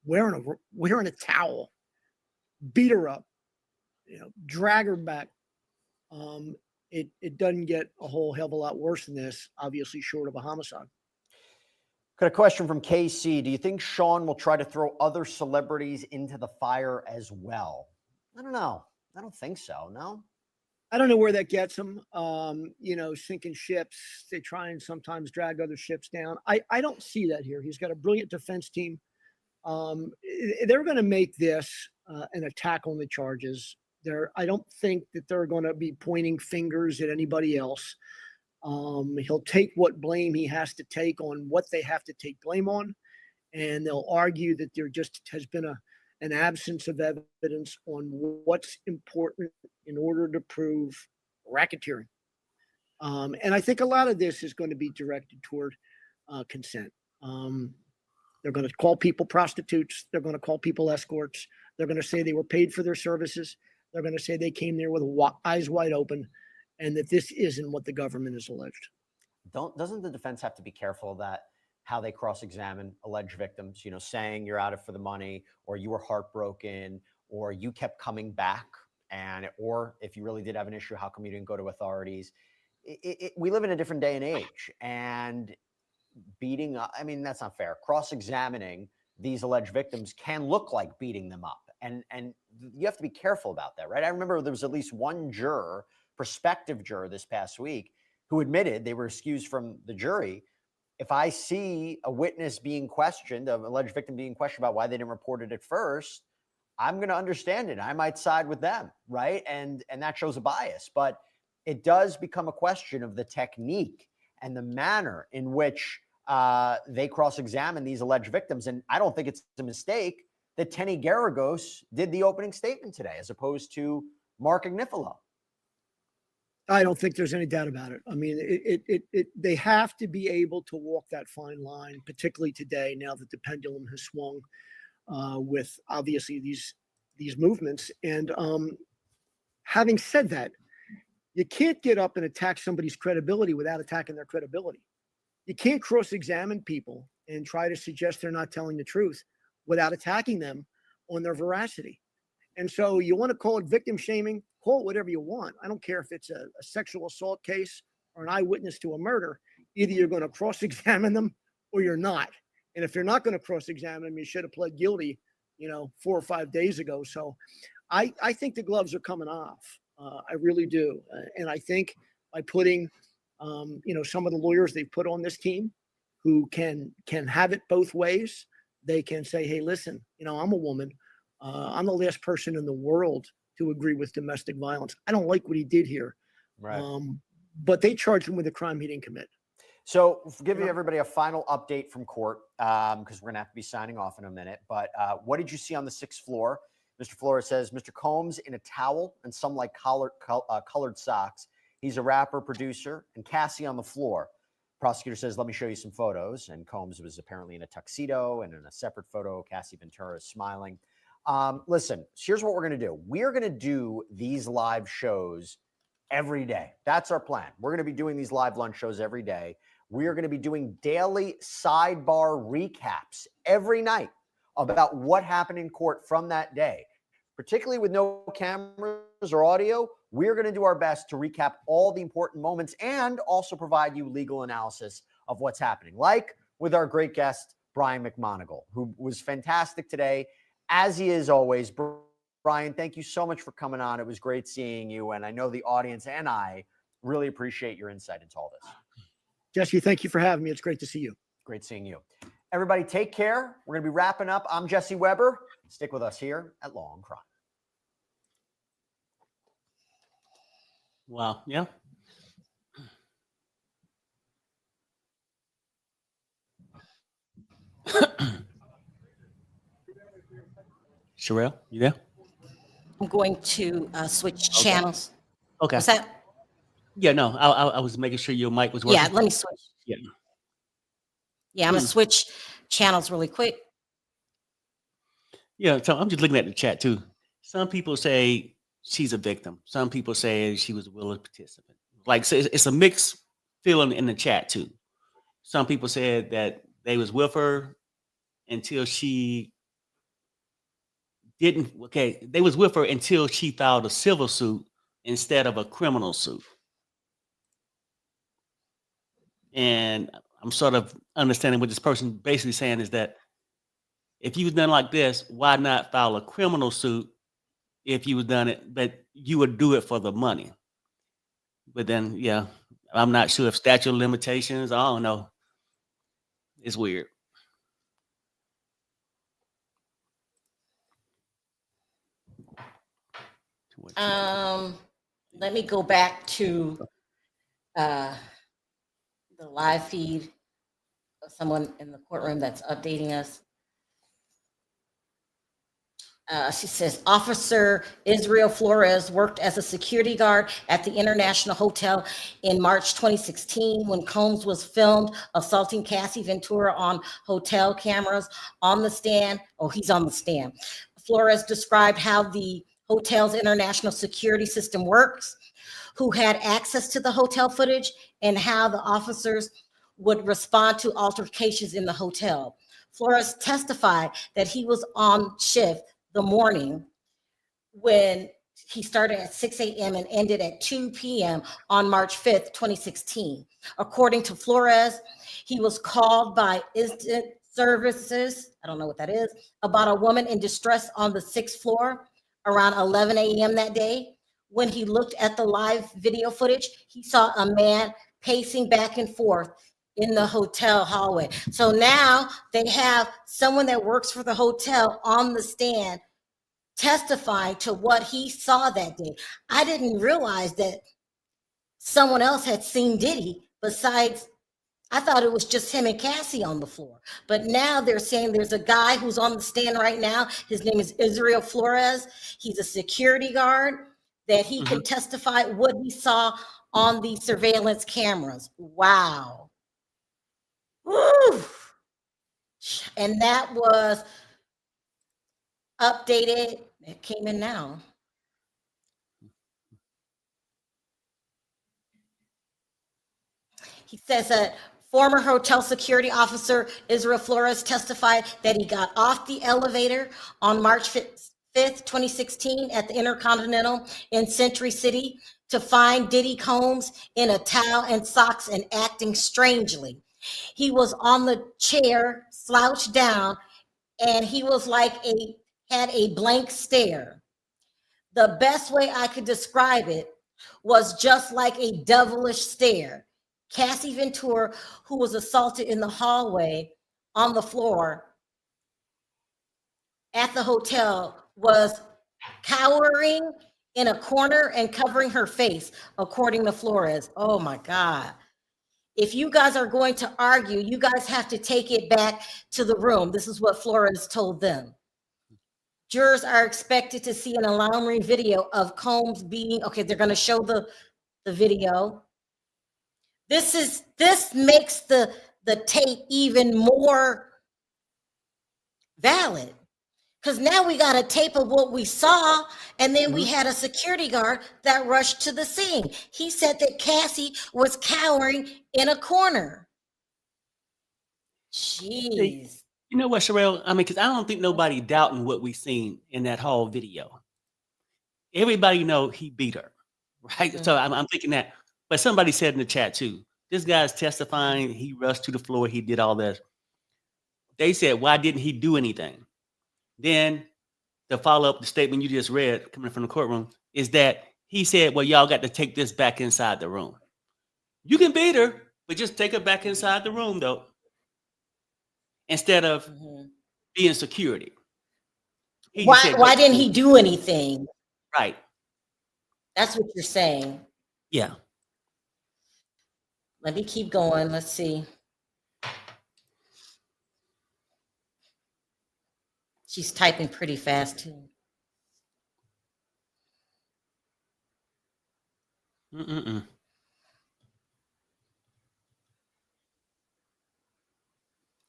Speaker 15: wearing a towel, beat her up, drag her back. It doesn't get a whole hell of a lot worse than this, obviously short of a homicide.
Speaker 13: Got a question from KC. Do you think Sean will try to throw other celebrities into the fire as well? I don't know. I don't think so. No.
Speaker 15: I don't know where that gets them. Sinking ships. They try and sometimes drag other ships down. I don't see that here. He's got a brilliant defense team. They're going to make this an attack on the charges. I don't think that they're going to be pointing fingers at anybody else. He'll take what blame he has to take on what they have to take blame on, and they'll argue that there just has been an absence of evidence on what's important in order to prove racketeering. And I think a lot of this is going to be directed toward consent. They're going to call people prostitutes. They're going to call people escorts. They're going to say they were paid for their services. They're going to say they came there with eyes wide open, and that this isn't what the government has alleged.
Speaker 13: Doesn't the defense have to be careful of that? How they cross-examine alleged victims, saying you're out it for the money, or you were heartbroken, or you kept coming back, or if you really did have an issue, how come you didn't go to authorities? We live in a different day and age, and beating up, I mean, that's not fair. Cross-examining these alleged victims can look like beating them up, and you have to be careful about that, right? I remember there was at least one juror, prospective juror this past week, who admitted they were excused from the jury. If I see a witness being questioned, an alleged victim being questioned about why they didn't report it at first, I'm going to understand it. I might side with them, right? And that shows a bias. But it does become a question of the technique and the manner in which they cross-examine these alleged victims. And I don't think it's a mistake that Tenny Garagos did the opening statement today as opposed to Mark Agnifilo.
Speaker 15: I don't think there's any doubt about it. I mean, they have to be able to walk that fine line, particularly today, now that the pendulum has swung with obviously these movements. And having said that, you can't get up and attack somebody's credibility without attacking their credibility. You can't cross-examine people and try to suggest they're not telling the truth without attacking them on their veracity. And so you want to call it victim shaming, call it whatever you want. I don't care if it's a sexual assault case or an eyewitness to a murder. Either you're going to cross-examine them or you're not. And if you're not going to cross-examine them, you should have pled guilty, 4 or 5 days ago. So I think the gloves are coming off. I really do. And I think by putting, some of the lawyers they've put on this team who can have it both ways, they can say, hey, listen, I'm a woman. I'm the last person in the world to agree with domestic violence. I don't like what he did here.
Speaker 13: Right.
Speaker 15: But they charged him with a crime he didn't commit.
Speaker 13: So give everybody a final update from court, because we're going to have to be signing off in a minute. But what did you see on the 6th floor? Mr. Flores says, Mr. Combs in a towel and some like colored socks. He's a rapper, producer, and Cassie on the floor. Prosecutor says, let me show you some photos. And Combs was apparently in a tuxedo, and in a separate photo, Cassie Ventura is smiling. Listen, here's what we're going to do. We're going to do these live shows every day. That's our plan. We're going to be doing these live lunch shows every day. We are going to be doing daily sidebar recaps every night about what happened in court from that day. Particularly with no cameras or audio, we're going to do our best to recap all the important moments and also provide you legal analysis of what's happening, like with our great guest, Brian McMonigal, who was fantastic today, as he is always. Brian, thank you so much for coming on. It was great seeing you, and I know the audience and I really appreciate your insight into all this.
Speaker 15: Jesse, thank you for having me. It's great to see you.
Speaker 13: Great seeing you. Everybody, take care. We're going to be wrapping up. I'm Jesse Weber. Stick with us here at Law and Crime.
Speaker 4: Wow. Yeah. Sherelle, you there?
Speaker 2: I'm going to switch channels.
Speaker 4: Okay.
Speaker 2: What's that?
Speaker 4: Yeah, no, I was making sure your mic was working.
Speaker 2: Yeah, let me switch.
Speaker 4: Yeah.
Speaker 2: Yeah, I'm going to switch channels really quick.
Speaker 4: Yeah, so I'm just looking at the chat too. Some people say she's a victim. Some people say she was a willing participant. Like, so it's a mixed feeling in the chat too. Some people said that they was with her until she didn't. Okay, they was with her until she filed a civil suit instead of a criminal suit. And I'm sort of understanding what this person basically saying is that if you was done like this, why not file a criminal suit if you was done it, but you would do it for the money. But then, yeah, I'm not sure if statute of limitations, I don't know. It's weird.
Speaker 2: Let me go back to the live feed of someone in the courtroom that's updating us. She says, Officer Israel Flores worked as a security guard at the International Hotel in March 2016 when Combs was filmed assaulting Cassie Ventura on hotel cameras on the stand. Oh, he's on the stand. Flores described how the hotel's international security system works, who had access to the hotel footage, and how the officers would respond to altercations in the hotel. Flores testified that he was on shift the morning when he started at 6 a.m. and ended at 2 p.m. on March 5th, 2016. According to Flores, he was called by instant services, I don't know what that is, about a woman in distress on the 6th floor around 11 a.m. that day. When he looked at the live video footage, he saw a man pacing back and forth in the hotel hallway. So now they have someone that works for the hotel on the stand testifying to what he saw that day. I didn't realize that someone else had seen Diddy besides, I thought it was just him and Cassie on the floor. But now they're saying there's a guy who's on the stand right now. His name is Israel Flores. He's a security guard that he can testify what he saw on the surveillance cameras. Wow. Woo! And that was updated. It came in now. He says that former hotel security officer Israel Flores testified that he got off the elevator on March 5th, 2016 at the Intercontinental in Century City to find Diddy Combs in a towel and socks and acting strangely. He was on the chair, slouched down, and he was had a blank stare. The best way I could describe it was just like a devilish stare. Cassie Ventura, who was assaulted in the hallway on the floor at the hotel, was cowering in a corner and covering her face, according to Flores. Oh my God. If you guys are going to argue, you guys have to take it back to the room. This is what Flores told them. Jurors are expected to see an alarming video of Combs being, okay, they're going to show the video. This makes the tape even more valid Because now we got a tape of what we saw, and then we
Speaker 4: Mhm.
Speaker 2: had a security guard that rushed to the scene. He said that Cassie was cowering in a corner. Jeez.
Speaker 4: You know what, Sherelle? I mean, because I don't think nobody doubting what we seen in that whole video. Everybody know he beat her, right? So I'm thinking that. But somebody said in the chat too, this guy's testifying. He rushed to the floor. He did all this. They said, why didn't he do anything? Then the follow up, the statement you just read coming from the courtroom is that he said, well, y'all got to take this back inside the room. You can beat her, but just take her back inside the room, though, instead of being security. He just said,
Speaker 2: Why didn't he do anything?
Speaker 4: Right.
Speaker 2: That's what you're saying.
Speaker 4: Yeah.
Speaker 2: Let me keep going. Let's see. She's typing pretty fast too.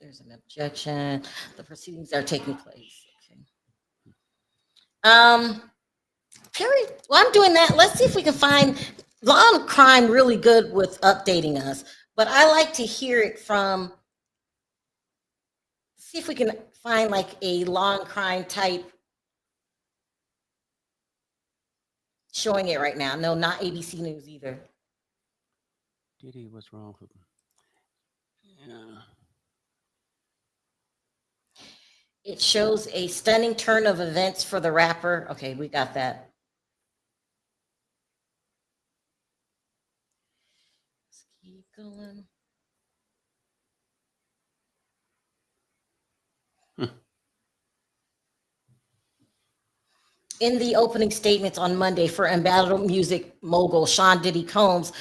Speaker 2: There's an objection. The proceedings are taking place. Okay. Perry, well, I'm doing that. Let's see if we can find Law and Crime really good with updating us. But I like to hear it from, see if we can find like a Law and Crime type showing it right now. No, not ABC News either.
Speaker 4: Diddy, what's wrong with him? Yeah.
Speaker 2: It shows a stunning turn of events for the rapper. Okay, we got that. Let's keep going. In the opening statements on Monday for embattled music mogul Sean Diddy Combs'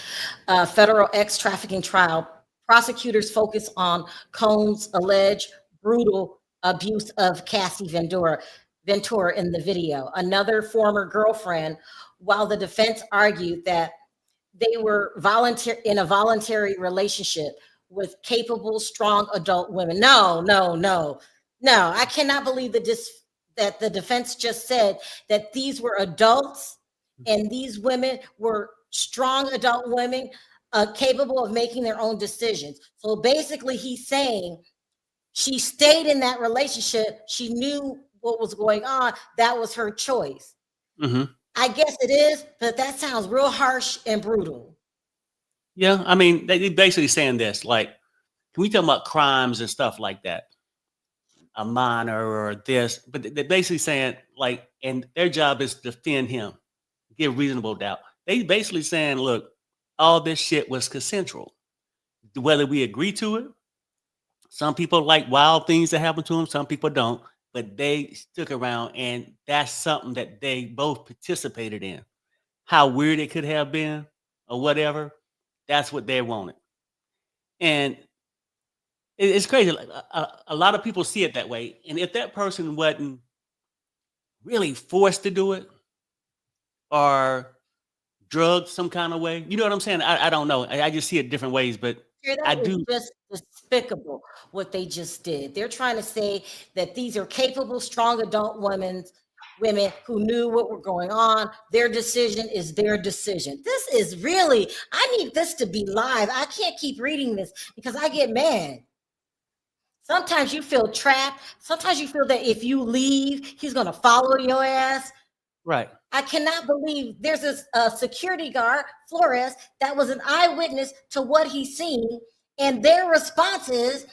Speaker 2: federal ex-trafficking trial, prosecutors focus on Combs' alleged brutal abuse of Cassie Ventura in the video, another former girlfriend, while the defense argued that they were in a voluntary relationship with capable, strong adult women. No. I cannot believe that the defense just said that these were adults and these women were strong adult women capable of making their own decisions. So basically he's saying she stayed in that relationship. She knew what was going on. That was her choice. I guess it is, but that sounds real harsh and brutal.
Speaker 4: Yeah, I mean, they basically saying this, like, can we talk about crimes and stuff like that? A minor or this, but they're basically saying, like, and their job is to defend him, give reasonable doubt. They basically saying, look, all this shit was consensual. Whether we agree to it, some people like wild things that happen to them, some people don't, but they stuck around, and that's something that they both participated in. How weird it could have been or whatever, that's what they wanted. And it's crazy. Like, a lot of people see it that way. And if that person wasn't really forced to do it or drugged some kind of way, you know what I'm saying? I don't know. I just see it different ways, but I
Speaker 2: That is
Speaker 4: do.
Speaker 2: just despicable what they just did. They're trying to say that these are capable, strong adult women who knew what were going on. Their decision is their decision. This is really, I need this to be live. I can't keep reading this because I get mad. Sometimes you feel trapped. Sometimes you feel that if you leave, he's going to follow your ass.
Speaker 4: Right.
Speaker 2: I cannot believe there's a security guard, Flores, that was an eyewitness to what he's seen. And their response is,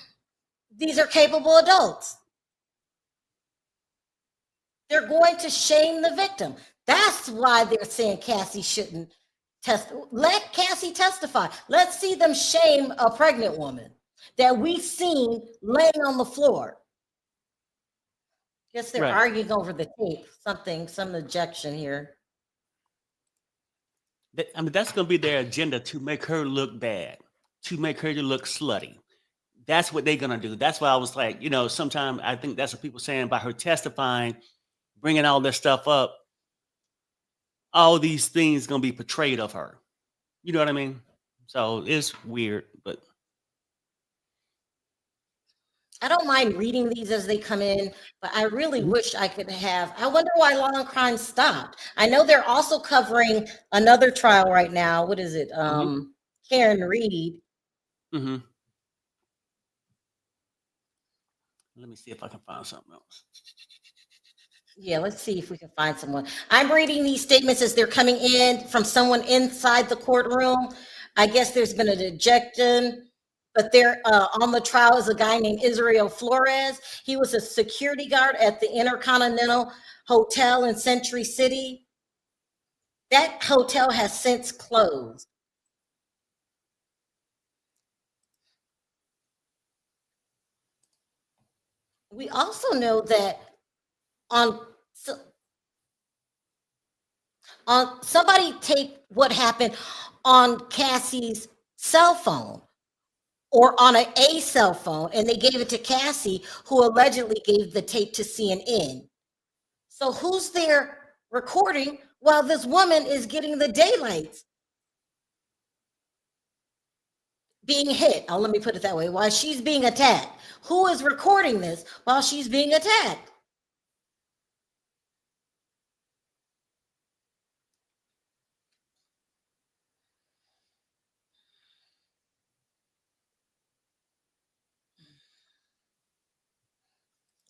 Speaker 2: these are capable adults. They're going to shame the victim. That's why they're saying Cassie shouldn't let Cassie testify. Let's see them shame a pregnant woman that we've seen laying on the floor. Guess they're arguing over the tape. Some objection here.
Speaker 4: I mean, that's going to be their agenda, to make her look bad, to make her look slutty. That's what they're going to do. That's why I was like, sometimes I think that's what people saying about her testifying, bringing all this stuff up. All these things going to be portrayed of her. You know what I mean? So it's weird, but
Speaker 2: I don't mind reading these as they come in, but I really wish I could have. I wonder why Law and Crime stopped. I know they're also covering another trial right now. What is it? Karen Reed.
Speaker 4: Mm-hmm. Let me see if I can find something else.
Speaker 2: Yeah, let's see if we can find someone. I'm reading these statements as they're coming in from someone inside the courtroom. I guess there's been a dejection, but there on the trial is a guy named Israel Flores. He was a security guard at the Intercontinental Hotel in Century City. That hotel has since closed. We also know that on somebody take what happened on Cassie's cell phone or on a cell phone, and they gave it to Cassie, who allegedly gave the tape to CNN. So who's there recording while this woman is getting the daylights being hit? Oh, let me put it that way. While she's being attacked, who is recording this while she's being attacked?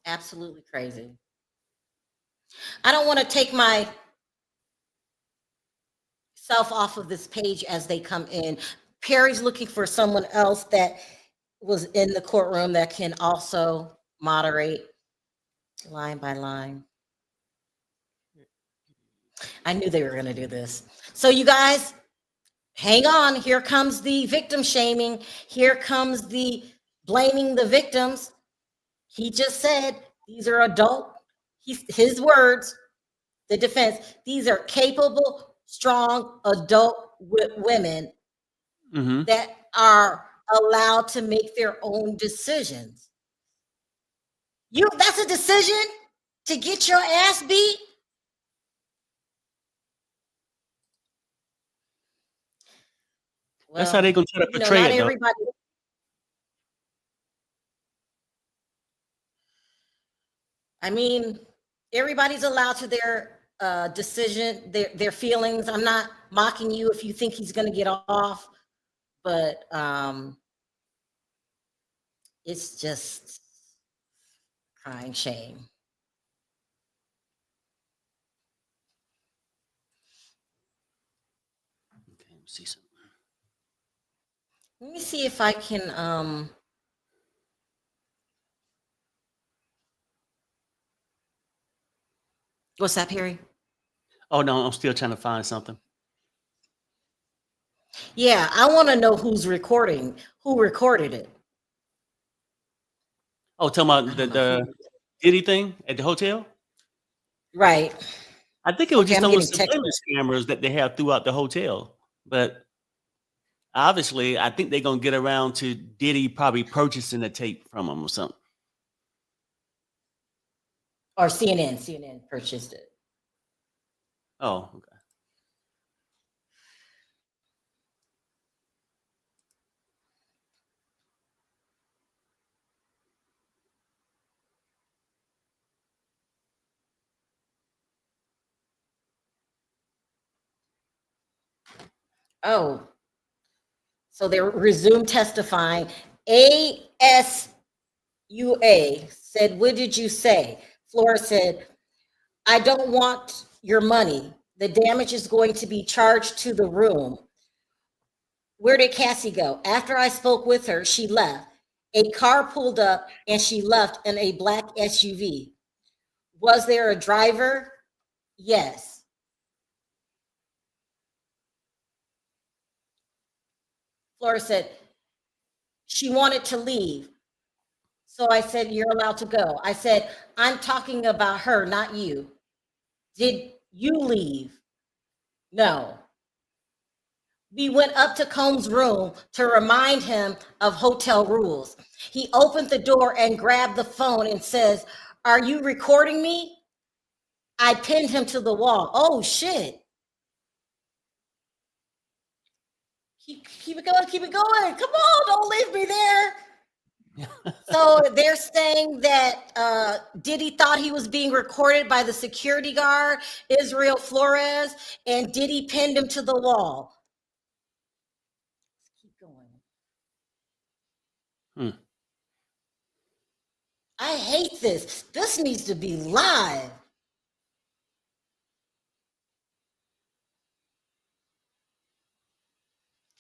Speaker 2: Absolutely crazy. I don't want to take my self off of this page as they come in. Perry's looking for someone else that was in the courtroom that can also moderate line by line. I knew they were going to do this. So you guys, hang on. Here comes the victim shaming. Here comes the blaming the victims. He just said these are adult, his words, the defense, these are capable, strong adult women that are allowed to make their own decisions. That's a decision to get your ass beat?
Speaker 4: That's how they're going to try to portray
Speaker 2: not
Speaker 4: it, though.
Speaker 2: everybody. I mean, everybody's allowed to their decision, their feelings. I'm not mocking you if you think he's going to get off, but it's just crying shame.
Speaker 4: Okay, let me see something.
Speaker 2: Let me see if I can what's that, Perry?
Speaker 4: Oh no, I'm still trying to find something.
Speaker 2: Yeah, I want to know who's recording, who recorded it.
Speaker 4: Oh, talking about the Diddy thing at the hotel?
Speaker 2: Right.
Speaker 4: I think it was
Speaker 2: Okay,
Speaker 4: just
Speaker 2: I'm
Speaker 4: on the
Speaker 2: getting text.
Speaker 4: surveillance cameras that they have throughout the hotel. But obviously, I think they're going to get around to Diddy probably purchasing the tape from him or something.
Speaker 2: Or CNN purchased it.
Speaker 4: Oh, okay.
Speaker 2: Oh, so they resumed testifying. ASUA said, what did you say? Flora said, I don't want your money. The damage is going to be charged to the room. Where did Cassie go? After I spoke with her, she left. A car pulled up and she left in a black SUV. Was there a driver? Yes. Flora said, she wanted to leave. So I said, you're allowed to go. I said, I'm talking about her, not you. Did you leave? No. We went up to Combs' room to remind him of hotel rules. He opened the door and grabbed the phone and says, are you recording me? I pinned him to the wall. Oh, shit. Keep it going. Keep it going. Come on. Don't leave me there. So they're saying that Diddy thought he was being recorded by the security guard, Israel Flores, and Diddy pinned him to the wall. Keep going. I hate this. This needs to be live.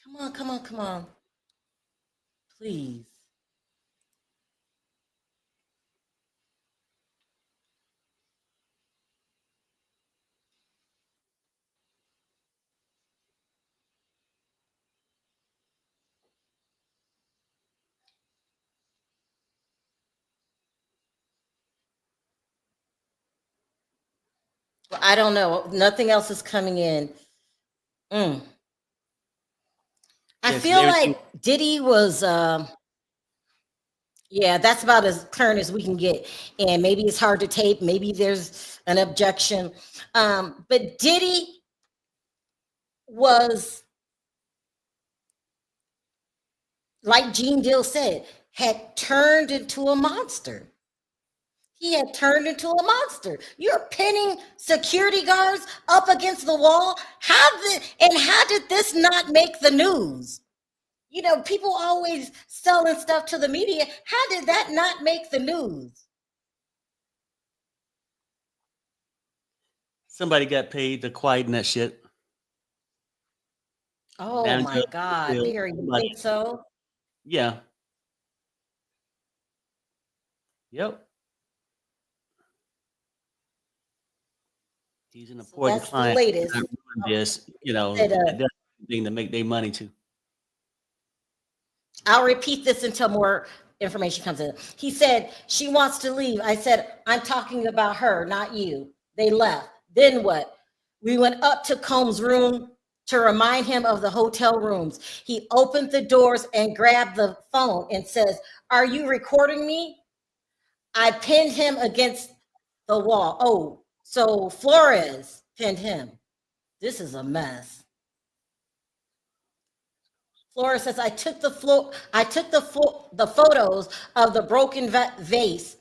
Speaker 2: Come on, come on, come on. Please. Well, I don't know. Nothing else is coming in. I
Speaker 4: Yes,
Speaker 2: feel
Speaker 4: everything.
Speaker 2: like Diddy was, yeah, that's about as current as we can get. And maybe it's hard to tape. Maybe there's an objection. But Diddy was, like Gene Deal said, had turned into a monster. He had turned into a monster. You're pinning security guards up against the wall. How did this not make the news? You know, people always selling stuff to the media. How did that not make the news?
Speaker 4: Somebody got paid to quieten that shit.
Speaker 2: Oh
Speaker 4: Manager
Speaker 2: my
Speaker 4: of the
Speaker 2: God,
Speaker 4: field,
Speaker 2: Perry, you
Speaker 4: somebody.
Speaker 2: think so?
Speaker 4: Yeah. Yep. He's an
Speaker 2: So
Speaker 4: important
Speaker 2: that's the
Speaker 4: client.
Speaker 2: latest.
Speaker 4: This, you know,
Speaker 2: Said,
Speaker 4: that's the thing to make their money too.
Speaker 2: I'll repeat this until more information comes in. He said, she wants to leave. I said, I'm talking about her, not you. They left. Then what? We went up to Combs' room to remind him of the hotel rooms. He opened the doors and grabbed the phone and says, are you recording me? I pinned him against the wall. Oh, so Flores pinned him. This is a mess. Flores says, I took the photos of the broken vase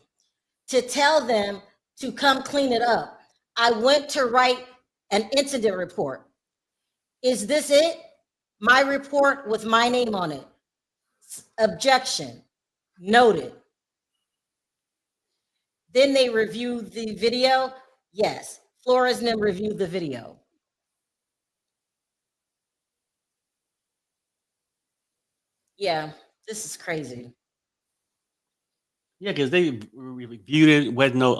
Speaker 2: to tell them to come clean it up. I went to write an incident report. Is this it? My report with my name on it. Objection. Noted. Then they reviewed the video. Yes, Flores and them reviewed the video. Yeah, this is crazy.
Speaker 4: Yeah, because they reviewed it, wasn't no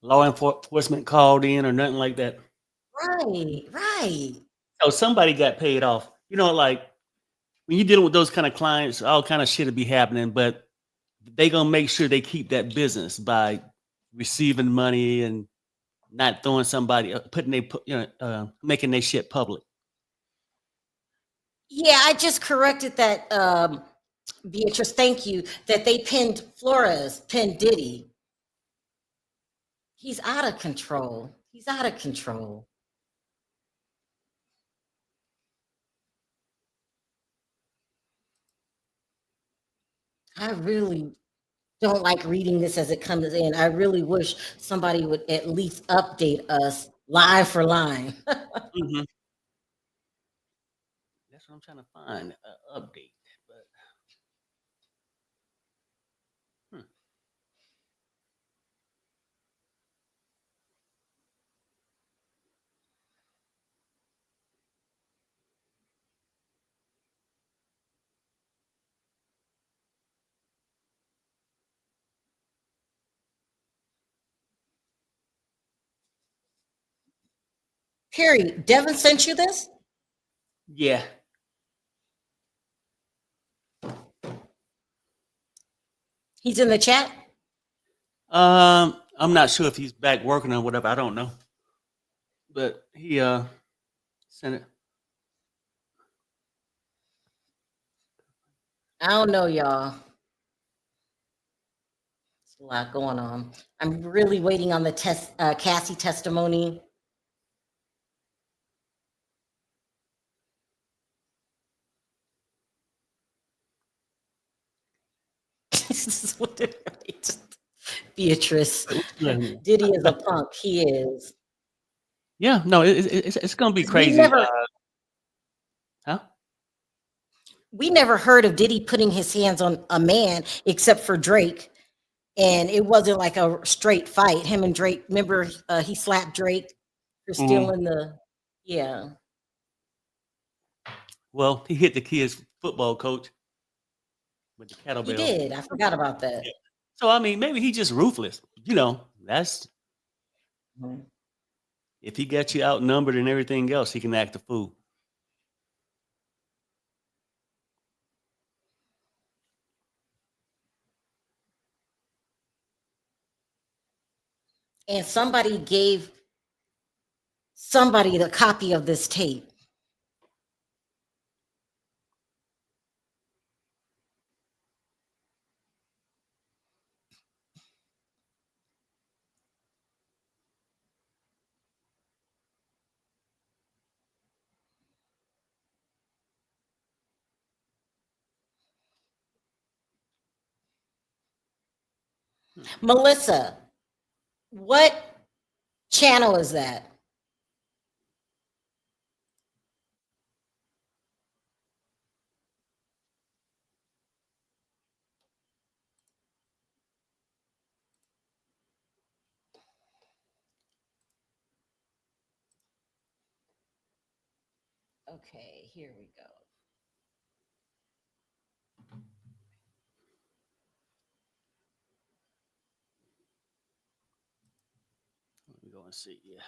Speaker 4: law enforcement called in or nothing like that.
Speaker 2: Right, right.
Speaker 4: So somebody got paid off. You know, like when you're dealing with those kind of clients, all kind of shit will be happening, but they gonna make sure they keep that business by receiving money and not throwing somebody, making their shit public.
Speaker 2: Yeah, I just corrected that, Beatrice. Thank you. That they pinned Flores, pinned Diddy. He's out of control. He's out of control. I really don't like reading this as it comes in. I really wish somebody would at least update us line for line.
Speaker 4: Mm-hmm. That's what I'm trying to find. Update. But
Speaker 2: Perry, Devin sent you this?
Speaker 4: yeah.
Speaker 2: He's in the chat?
Speaker 4: I'm not sure if he's back working or whatever. I don't know. But he sent it.
Speaker 2: I don't know, y'all. There's a lot going on. I'm really waiting on the Cassie testimony. Beatrice.
Speaker 4: Yeah,
Speaker 2: Diddy is a punk. He is.
Speaker 4: yeah, no, it's gonna be
Speaker 2: 'Cause we
Speaker 4: crazy.
Speaker 2: never
Speaker 4: Huh?
Speaker 2: we never heard of Diddy putting his hands on a man except for Drake. And it wasn't like a straight fight. Him and Drake, remember, he slapped Drake for
Speaker 4: Mhm.
Speaker 2: stealing the, yeah.
Speaker 4: Well, he hit the kid's football coach with the
Speaker 2: He
Speaker 4: kettlebell.
Speaker 2: did. I forgot about that.
Speaker 4: Yeah. So I mean, maybe he's just ruthless. You know, that's
Speaker 2: Mhm.
Speaker 4: if he got you outnumbered and everything else, he can act a fool.
Speaker 2: And somebody gave somebody the copy of this tape. Melissa, what channel is that? Okay, here we go.
Speaker 4: Let me go and see. Yeah.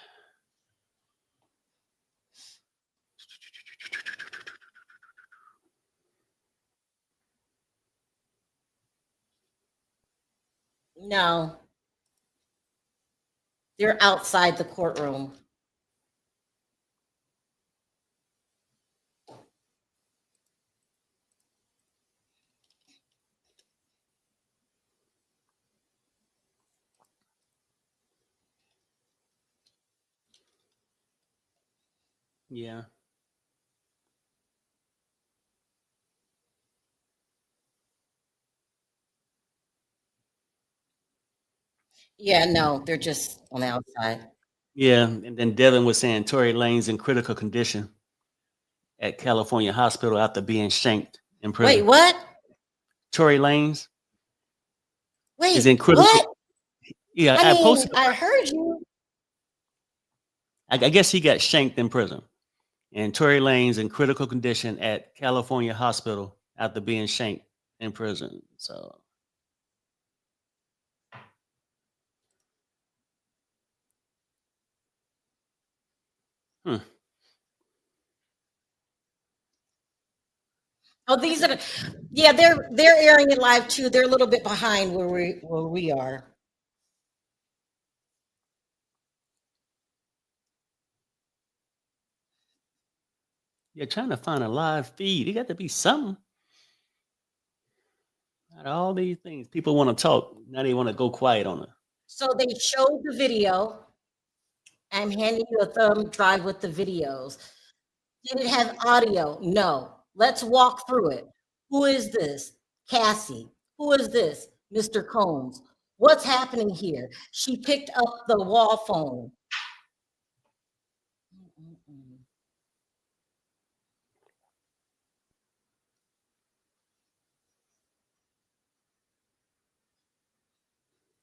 Speaker 2: No, they're outside the courtroom.
Speaker 4: Yeah.
Speaker 2: Yeah, no, they're just on the outside.
Speaker 4: Yeah. And then Devin was saying Tory Lane's in critical condition at California hospital after being shanked in
Speaker 2: Wait,
Speaker 4: prison.
Speaker 2: what?
Speaker 4: Tory Lane's is
Speaker 2: Wait,
Speaker 4: in critical.
Speaker 2: what?
Speaker 4: Yeah,
Speaker 2: I
Speaker 4: I
Speaker 2: mean,
Speaker 4: posted.
Speaker 2: I heard you.
Speaker 4: I guess he got shanked in prison. And Tory Lane's in critical condition at California hospital after being shanked in prison. So hmm.
Speaker 2: Oh, these are the, yeah, they're airing it live too. They're a little bit behind where we are.
Speaker 4: You're trying to find a live feed. It got to be something. Out of all these things, people want to talk. Now they want to go quiet on it.
Speaker 2: So they showed the video. I'm handing you a thumb drive with the videos. Did it have audio? No. Let's walk through it. Who is this? Cassie. Who is this? Mr. Combs. What's happening here? She picked up the wall phone.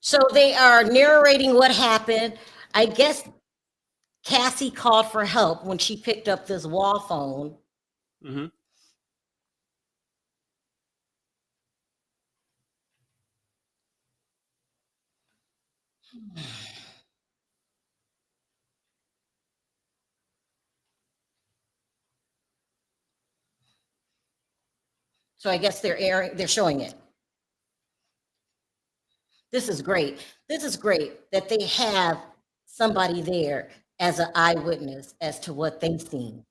Speaker 2: So they are narrating what happened. I guess Cassie called for help when she picked up this wall phone.
Speaker 4: Mm-hmm.
Speaker 2: So I guess they're showing it. This is great. This is great that they have somebody there as an eyewitness as to what they've seen.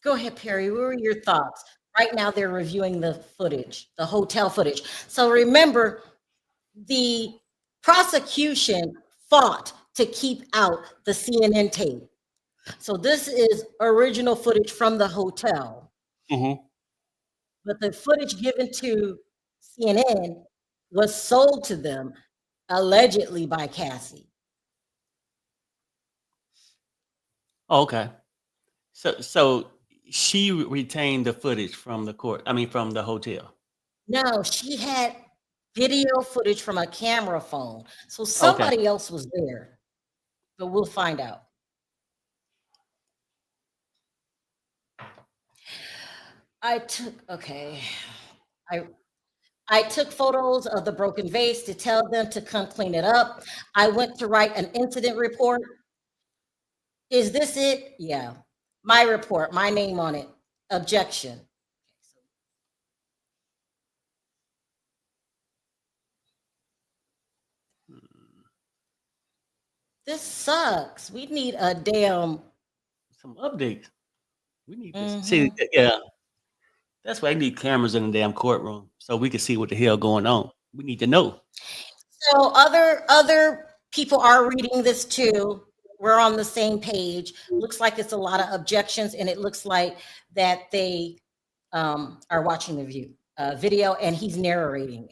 Speaker 2: Go ahead, Perry. What were your thoughts? Right now, they're reviewing the footage, the hotel footage. So remember, the prosecution fought to keep out the CNN tape. So this is original footage from the hotel. But the footage given to CNN was sold to them allegedly by Cassie.
Speaker 4: Okay. So she retained the footage from the court. I mean, from the hotel.
Speaker 2: No, she had video footage from a camera phone. So
Speaker 4: Okay.
Speaker 2: somebody else was there, but we'll find out. I took photos of the broken vase to tell them to come clean it up. I went to write an incident report. Is this it? Yeah. My report, my name on it. Objection. This sucks. We need a damn
Speaker 4: some updates. We need to see. Yeah, that's why I need cameras in the damn courtroom so we can see what the hell going on. We need to know.
Speaker 2: So other people are reading this too. We're on the same page. Looks like it's a lot of objections, and it looks like that they are watching the video, and he's narrating it.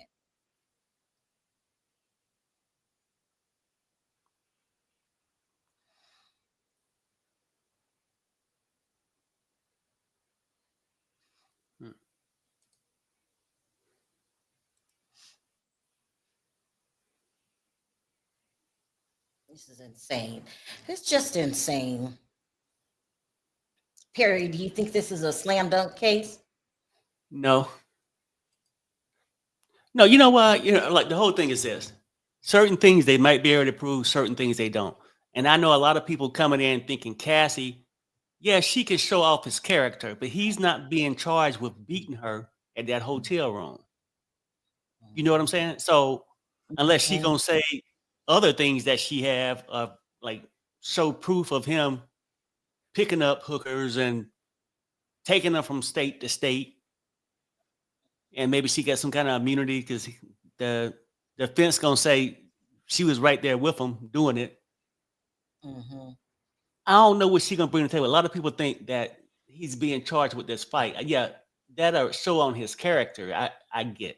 Speaker 2: This is insane. It's just insane. Perry, do you think this is a slam dunk case?
Speaker 4: No. No, you know what? You know, like the whole thing is this. Certain things they might be able to prove, certain things they don't. And I know a lot of people coming in thinking Cassie, yeah, she can show off his character, but he's not being charged with beating her at that hotel room. You know what I'm saying? So unless she gonna say other things that she have, like show proof of him picking up hookers and taking them from state to state, and maybe she got some kind of immunity because the defense gonna say she was right there with him doing it. I don't know what she gonna bring to the table. A lot of people think that he's being charged with this fight. Yeah, that'll show on his character. I get,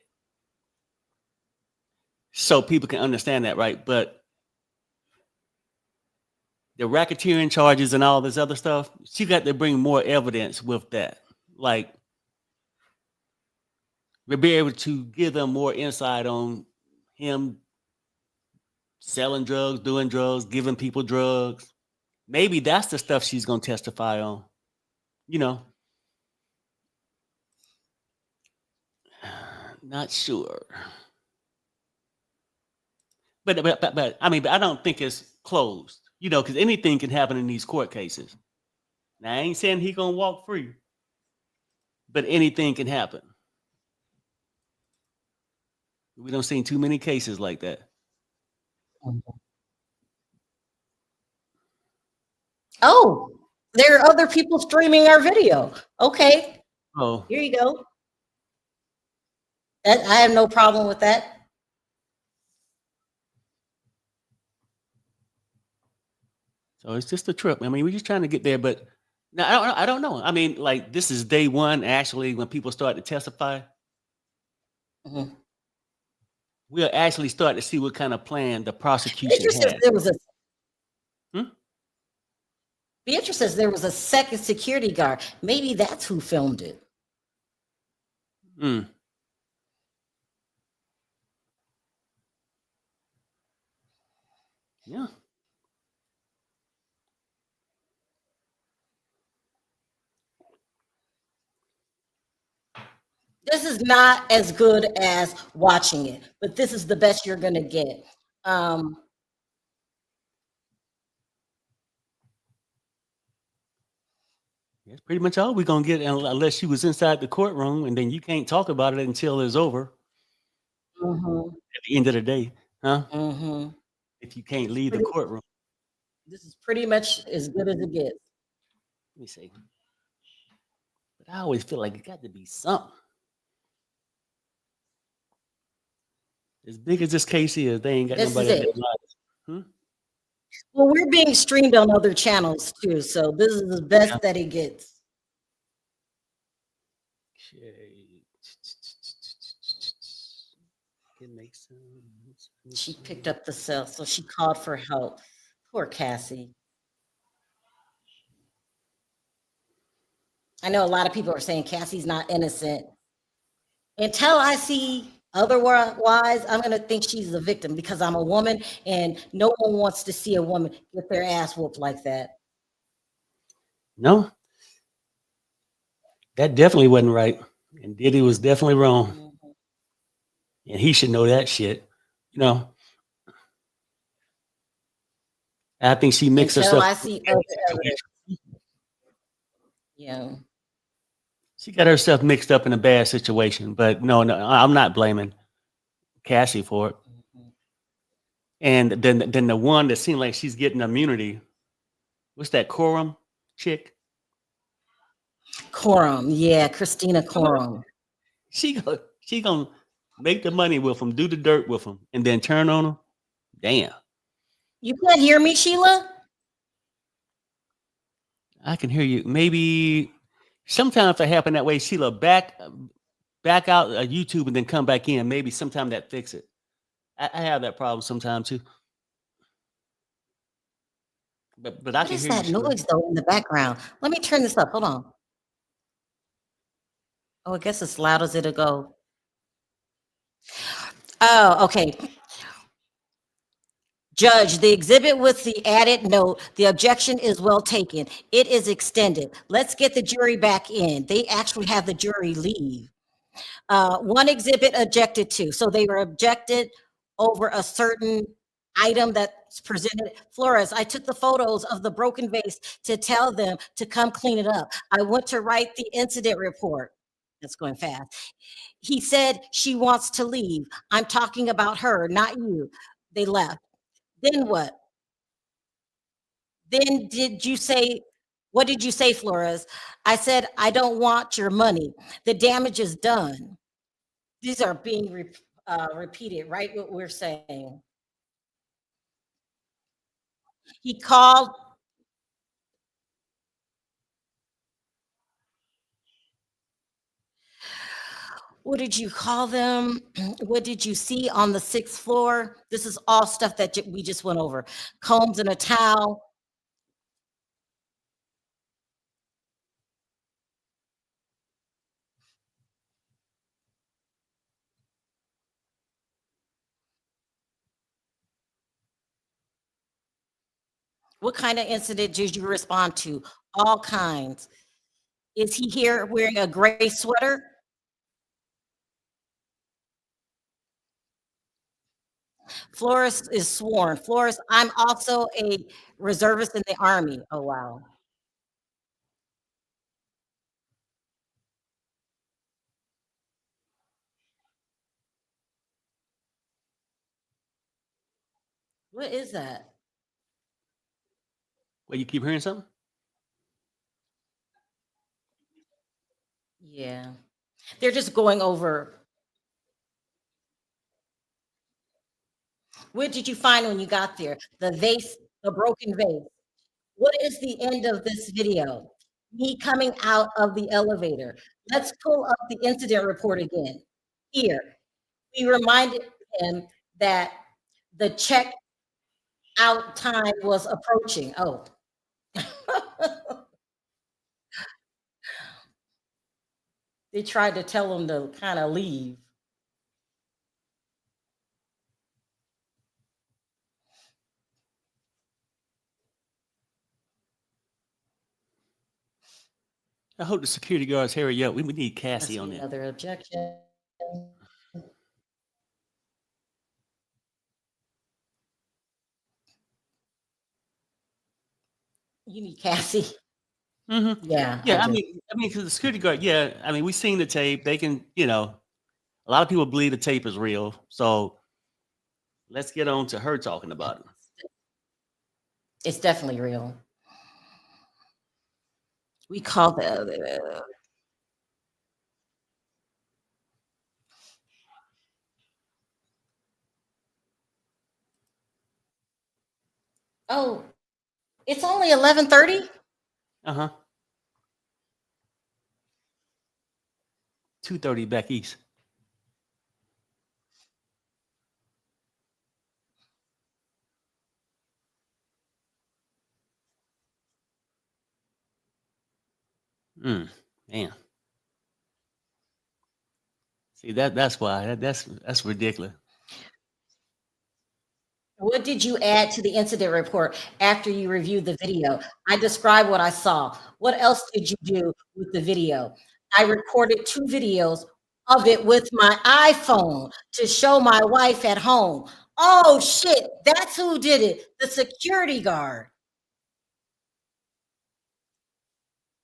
Speaker 4: so people can understand that, right? But the racketeering charges and all this other stuff, she got to bring more evidence with that. Like, we'll be able to give them more insight on him selling drugs, doing drugs, giving people drugs. Maybe that's the stuff she's going to testify on. You know, not sure. But I mean, but I don't think it's closed. You know, because anything can happen in these court cases. Now, I ain't saying he's gonna walk free, but anything can happen. We don't see too many cases like that.
Speaker 2: Oh, there are other people streaming our video. Okay.
Speaker 4: Oh,
Speaker 2: here you go. I have no problem with that.
Speaker 4: so it's just a trip. I mean, we're just trying to get there, but now I don't know. I mean, like this is day one actually when people start to testify. We'll actually start to see what kind of plan the prosecution has.
Speaker 2: Beatrice says there was a second security guard. Maybe that's who filmed it.
Speaker 4: Yeah.
Speaker 2: This is not as good as watching it, but this is the best you're gonna get.
Speaker 4: That's pretty much all we're gonna get, unless she was inside the courtroom, and then you can't talk about it until it's over. At the end of the day, huh? If you can't leave the courtroom.
Speaker 2: This is pretty much as good as it gets.
Speaker 4: Let me see. But I always feel like it got to be something. As big as this case is, they ain't got
Speaker 2: This is
Speaker 4: nobody
Speaker 2: it.
Speaker 4: that lies. Hmm?
Speaker 2: Well, we're being streamed on other channels too, so this is the best that it gets. She picked up the cell, so she called for help. Poor Cassie. I know a lot of people are saying Cassie's not innocent. Until I see otherwise, I'm going to think she's a victim because I'm a woman and no one wants to see a woman get their ass whooped like that.
Speaker 4: No, that definitely wasn't right. And Diddy was definitely wrong. And he should know that shit. You know, I think she mixed
Speaker 2: Until
Speaker 4: herself.
Speaker 2: I see other evidence. Yeah.
Speaker 4: She got herself mixed up in a bad situation. But no, I'm not blaming Cassie for it. And then the one that seemed like she's getting immunity. What's that Quorum chick?
Speaker 2: Quorum, yeah, Christina Quorum.
Speaker 4: She gonna make the money with him, do the dirt with him, and then turn on him. Damn.
Speaker 2: You can't hear me, Sheila?
Speaker 4: I can hear you. Maybe sometime if it happened that way, Sheila, back out of YouTube and then come back in. Maybe sometime that fix it. I have that problem sometimes too. But I
Speaker 2: What
Speaker 4: can
Speaker 2: is
Speaker 4: hear you,
Speaker 2: that
Speaker 4: Sheila.
Speaker 2: noise though in the background? Let me turn this up. Hold on. Oh, I guess as loud as it'll go. Oh, okay. Judge, the exhibit with the added note, the objection is well taken. It is extended. Let's get the jury back in. They actually have the jury leave. One exhibit objected to. So they were objected over a certain item that's presented. Flores, I took the photos of the broken vase to tell them to come clean it up. I went to write the incident report. That's going fast. He said she wants to leave. I'm talking about her, not you. They left. Then what? Then what did you say, Flores? I said, I don't want your money. The damage is done. These are being repeated, right? What we're saying. He called. What did you call them? What did you see on the 6th floor? This is all stuff that we just went over. Combs and a towel. What kind of incident did you respond to? All kinds. Is he here wearing a gray sweater? Flores is sworn. Flores, I'm also a reservist in the Army. Oh, wow. What is that?
Speaker 4: Well, you keep hearing something?
Speaker 2: Yeah. They're just going over. What did you find when you got there? The vase, the broken vase. What is the end of this video? Me coming out of the elevator. Let's pull up the incident report again. Here, we reminded him that the check out time was approaching. Oh. They tried to tell him to kind of leave.
Speaker 4: I hope the security guards hurry up. We need Cassie
Speaker 2: Must
Speaker 4: on
Speaker 2: be
Speaker 4: that.
Speaker 2: another objection. You need Cassie.
Speaker 4: Mm-hmm.
Speaker 2: Yeah.
Speaker 4: Yeah, I mean, because the security guard. Yeah, I mean, we've seen the tape. They can, a lot of people believe the tape is real. So let's get on to her talking about it.
Speaker 2: It's definitely real. We call the Oh, it's only 11:30.
Speaker 4: Uh-huh. 2:30 back east. Man. See that's why that's ridiculous.
Speaker 2: What did you add to the incident report after you reviewed the video? I described what I saw. What else did you do with the video? I recorded 2 videos of it with my iPhone to show my wife at home. Oh shit, that's who did it. The security guard.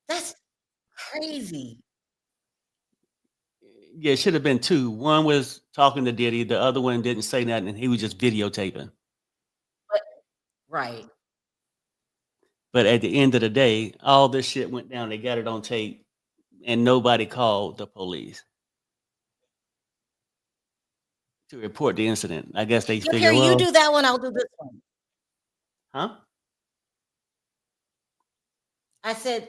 Speaker 2: That's crazy.
Speaker 4: Yeah, it should have been 2. One was talking to Diddy, the other one didn't say nothing, and he was just videotaping.
Speaker 2: But right.
Speaker 4: But at the end of the day, all this shit went down. They got it on tape, and nobody called the police to report the incident. I guess they
Speaker 2: Here,
Speaker 4: figure,
Speaker 2: you
Speaker 4: well,
Speaker 2: do that one, I'll do this one.
Speaker 4: huh?
Speaker 2: I said,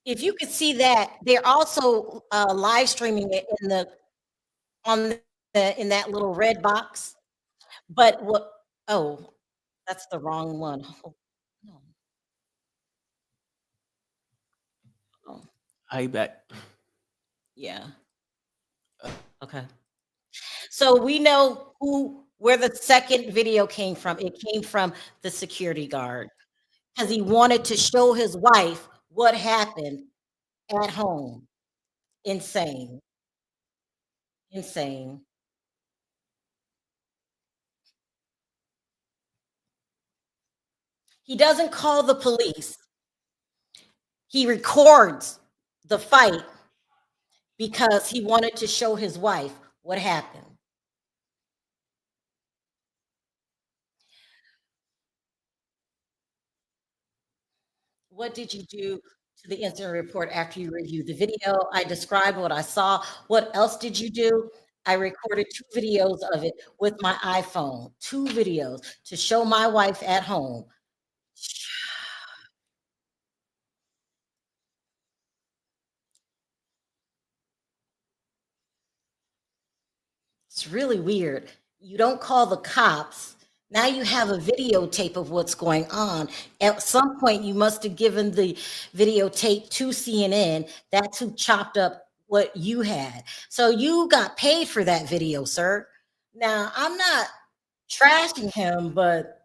Speaker 2: if you could see that, they're also live streaming it in that little red box. But what? Oh, that's the wrong one. Oh, no. Oh,
Speaker 4: I bet.
Speaker 2: yeah. Okay. So we know where the second video came from. It came from the security guard because he wanted to show his wife what happened at home. Insane. Insane. He doesn't call the police. He records the fight because he wanted to show his wife what happened. What did you do to the incident report after you reviewed the video? I described what I saw. What else did you do? I recorded 2 videos of it with my iPhone, 2 videos to show my wife at home. It's really weird. You don't call the cops. Now you have a videotape of what's going on. At some point, you must have given the videotape to CNN. That's who chopped up what you had. So you got paid for that video, sir. Now, I'm not trashing him, but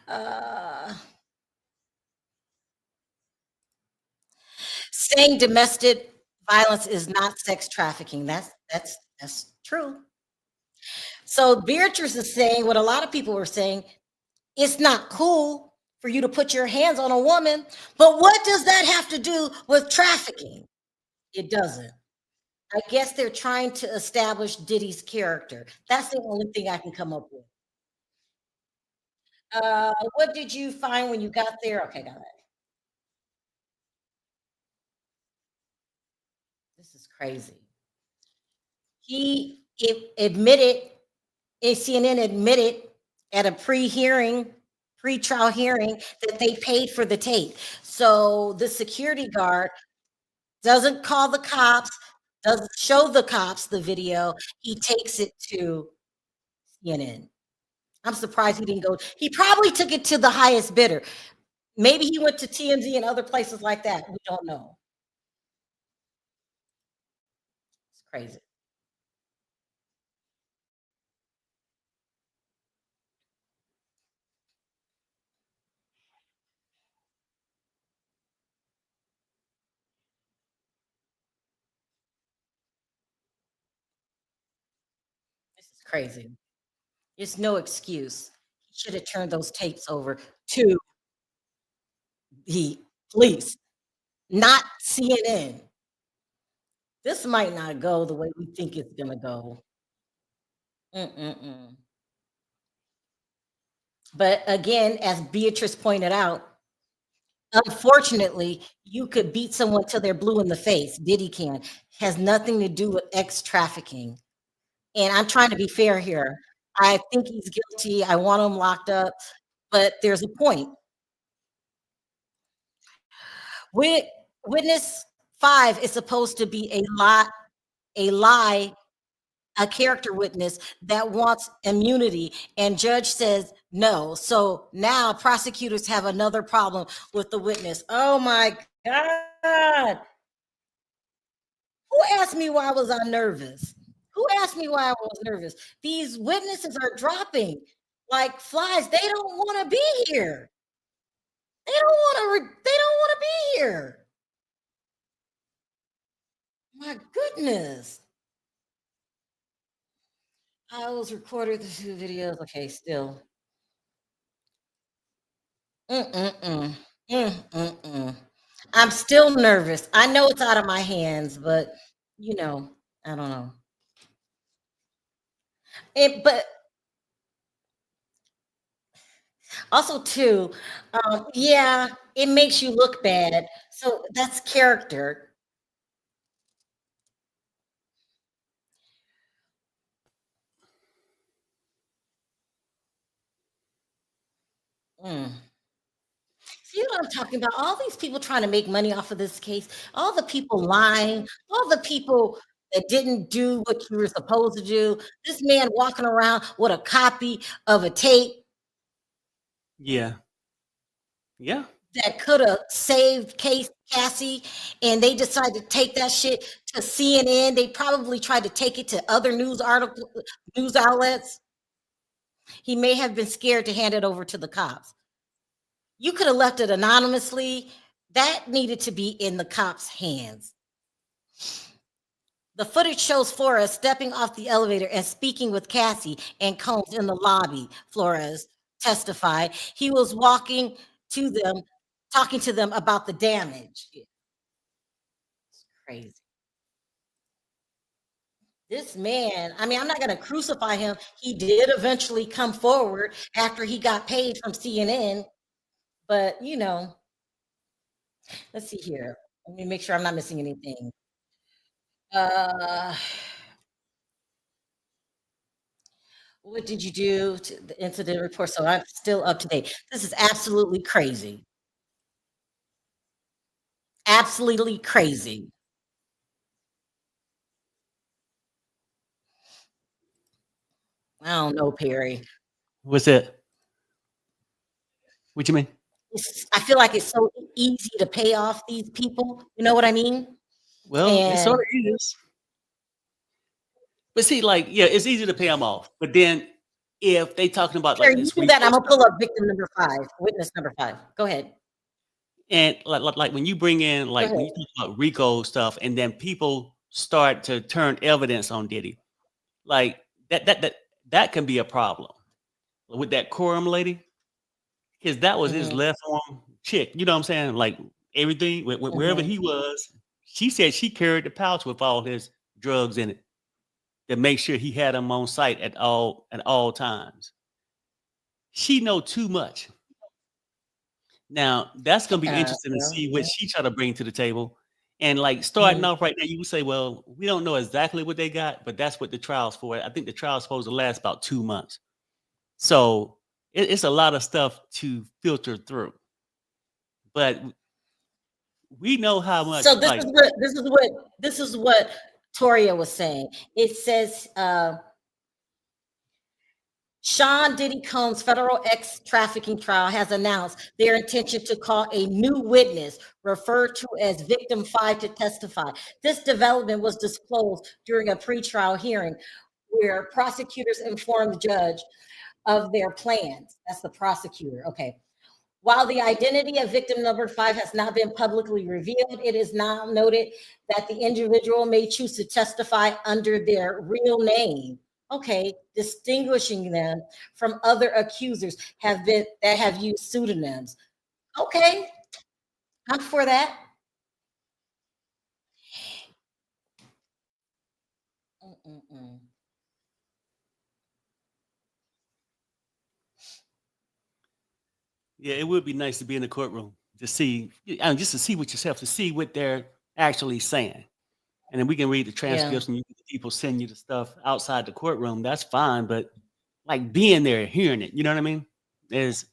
Speaker 2: uh, saying domestic violence is not sex trafficking. That's true. So Beatrice is saying what a lot of people were saying. It's not cool for you to put your hands on a woman, but what does that have to do with trafficking? It doesn't. I guess they're trying to establish Diddy's character. That's the only thing I can come up with. What did you find when you got there? Okay, got it. This is crazy. He admitted, CNN admitted at a pre-trial hearing that they paid for the tape. So the security guard doesn't call the cops, doesn't show the cops the video. He takes it to CNN. I'm surprised he didn't go. He probably took it to the highest bidder. Maybe he went to TMZ and other places like that. We don't know. It's crazy. This is crazy. It's no excuse. He should have turned those tapes over to the police, not CNN. This might not go the way we think it's gonna go. Mm-mm-mm. But again, as Beatrice pointed out, unfortunately, you could beat someone till they're blue in the face. Diddy can. Has nothing to do with ex trafficking. And I'm trying to be fair here. I think he's guilty. I want him locked up, but there's a point. Witness 5 is supposed to be a lie, a character witness that wants immunity, and judge says no. So now prosecutors have another problem with the witness. Oh my God. Who asked me why was I nervous? Who asked me why I was nervous? These witnesses are dropping like flies. They don't want to be here. They don't want to be here. My goodness. I was recorded the 2 videos. Okay, still. I'm still nervous. I know it's out of my hands, but you know, I don't know. But also too, yeah, it makes you look bad. So that's character. See what I'm talking about? All these people trying to make money off of this case, all the people lying, all the people that didn't do what you were supposed to do. This man walking around with a copy of a tape.
Speaker 4: Yeah. Yeah.
Speaker 2: That could have saved Cassie, and they decided to take that shit to CNN. They probably tried to take it to other news outlets. He may have been scared to hand it over to the cops. You could have left it anonymously. That needed to be in the cops' hands. The footage shows Flores stepping off the elevator and speaking with Cassie and Combs in the lobby. Flores testified. He was walking to them, talking to them about the damage. It's crazy. This man, I mean, I'm not going to crucify him. He did eventually come forward after he got paid from CNN. But, you know, let's see here. Let me make sure I'm not missing anything. What did you do to the incident report? So I'm still up to date. This is absolutely crazy. Absolutely crazy. I don't know, Perry.
Speaker 4: What's that? What you mean?
Speaker 2: I feel like it's so easy to pay off these people. You know what I mean?
Speaker 4: Well, it sort of is. But see, like, yeah, it's easy to pay them off. But then if they talking about like
Speaker 2: Perry, you do that. I'm gonna pull up victim number 5, witness number 5. Go ahead.
Speaker 4: And like when you bring in like when you talk about RICO stuff, and then people start to turn evidence on Diddy, like that can be a problem with that quorum lady, because that was his left arm chick. You know what I'm saying? Like everything wherever he was, she said she carried the pouch with all his drugs in it to make sure he had them on site at all times. She know too much. Now that's gonna be interesting to see what she try to bring to the table. And like starting off right now, you would say, well, we don't know exactly what they got, but that's what the trial's for. I think the trial's supposed to last about 2 months. So it's a lot of stuff to filter through. But we know how much.
Speaker 2: So this is what Toria was saying. It says Sean Diddy Combs' federal ex-trafficking trial has announced their intention to call a new witness, referred to as Victim 5, to testify. This development was disclosed during a pretrial hearing where prosecutors informed the judge of their plans. That's the prosecutor. Okay. While the identity of victim number 5 has not been publicly revealed, it is now noted that the individual may choose to testify under their real name. Okay, distinguishing them from other accusers that have used pseudonyms. Okay, I'm for that.
Speaker 4: Yeah, it would be nice to be in the courtroom to see, just to see with yourself, to see what they're actually saying. And then we can read the transcripts and people send you the stuff outside the courtroom. That's fine. But like being there, hearing it. You know what I mean? There's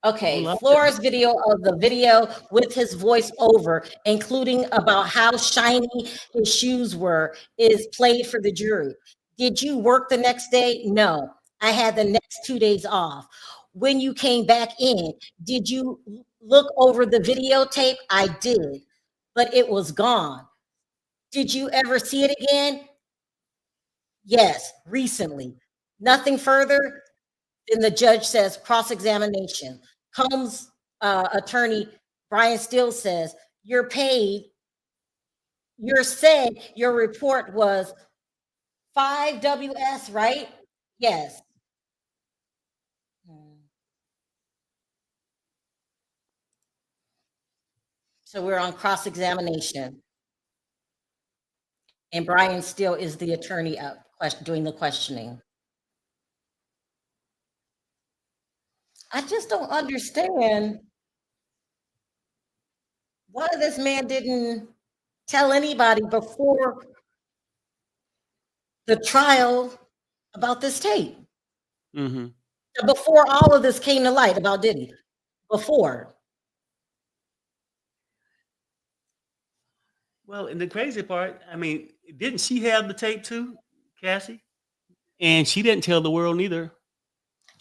Speaker 2: Okay, Flores video of the video with his voice over, including about how shiny his shoes were, is played for the jury. Did you work the next day? No, I had the next 2 days off. When you came back in, did you look over the videotape? I did, but it was gone. Did you ever see it again? Yes, recently. Nothing further. Then the judge says cross-examination. Combs attorney Brian Steele says, you're paid. You're saying your report was 5 WS, right? Yes. So we're on cross-examination. And Brian Steele is the attorney doing the questioning. I just don't understand why this man didn't tell anybody before the trial about this tape.
Speaker 4: Mm-hmm.
Speaker 2: Before all of this came to light about Diddy. Before.
Speaker 4: Well, and the crazy part, I mean, didn't she have the tape too, Cassie? And she didn't tell the world neither.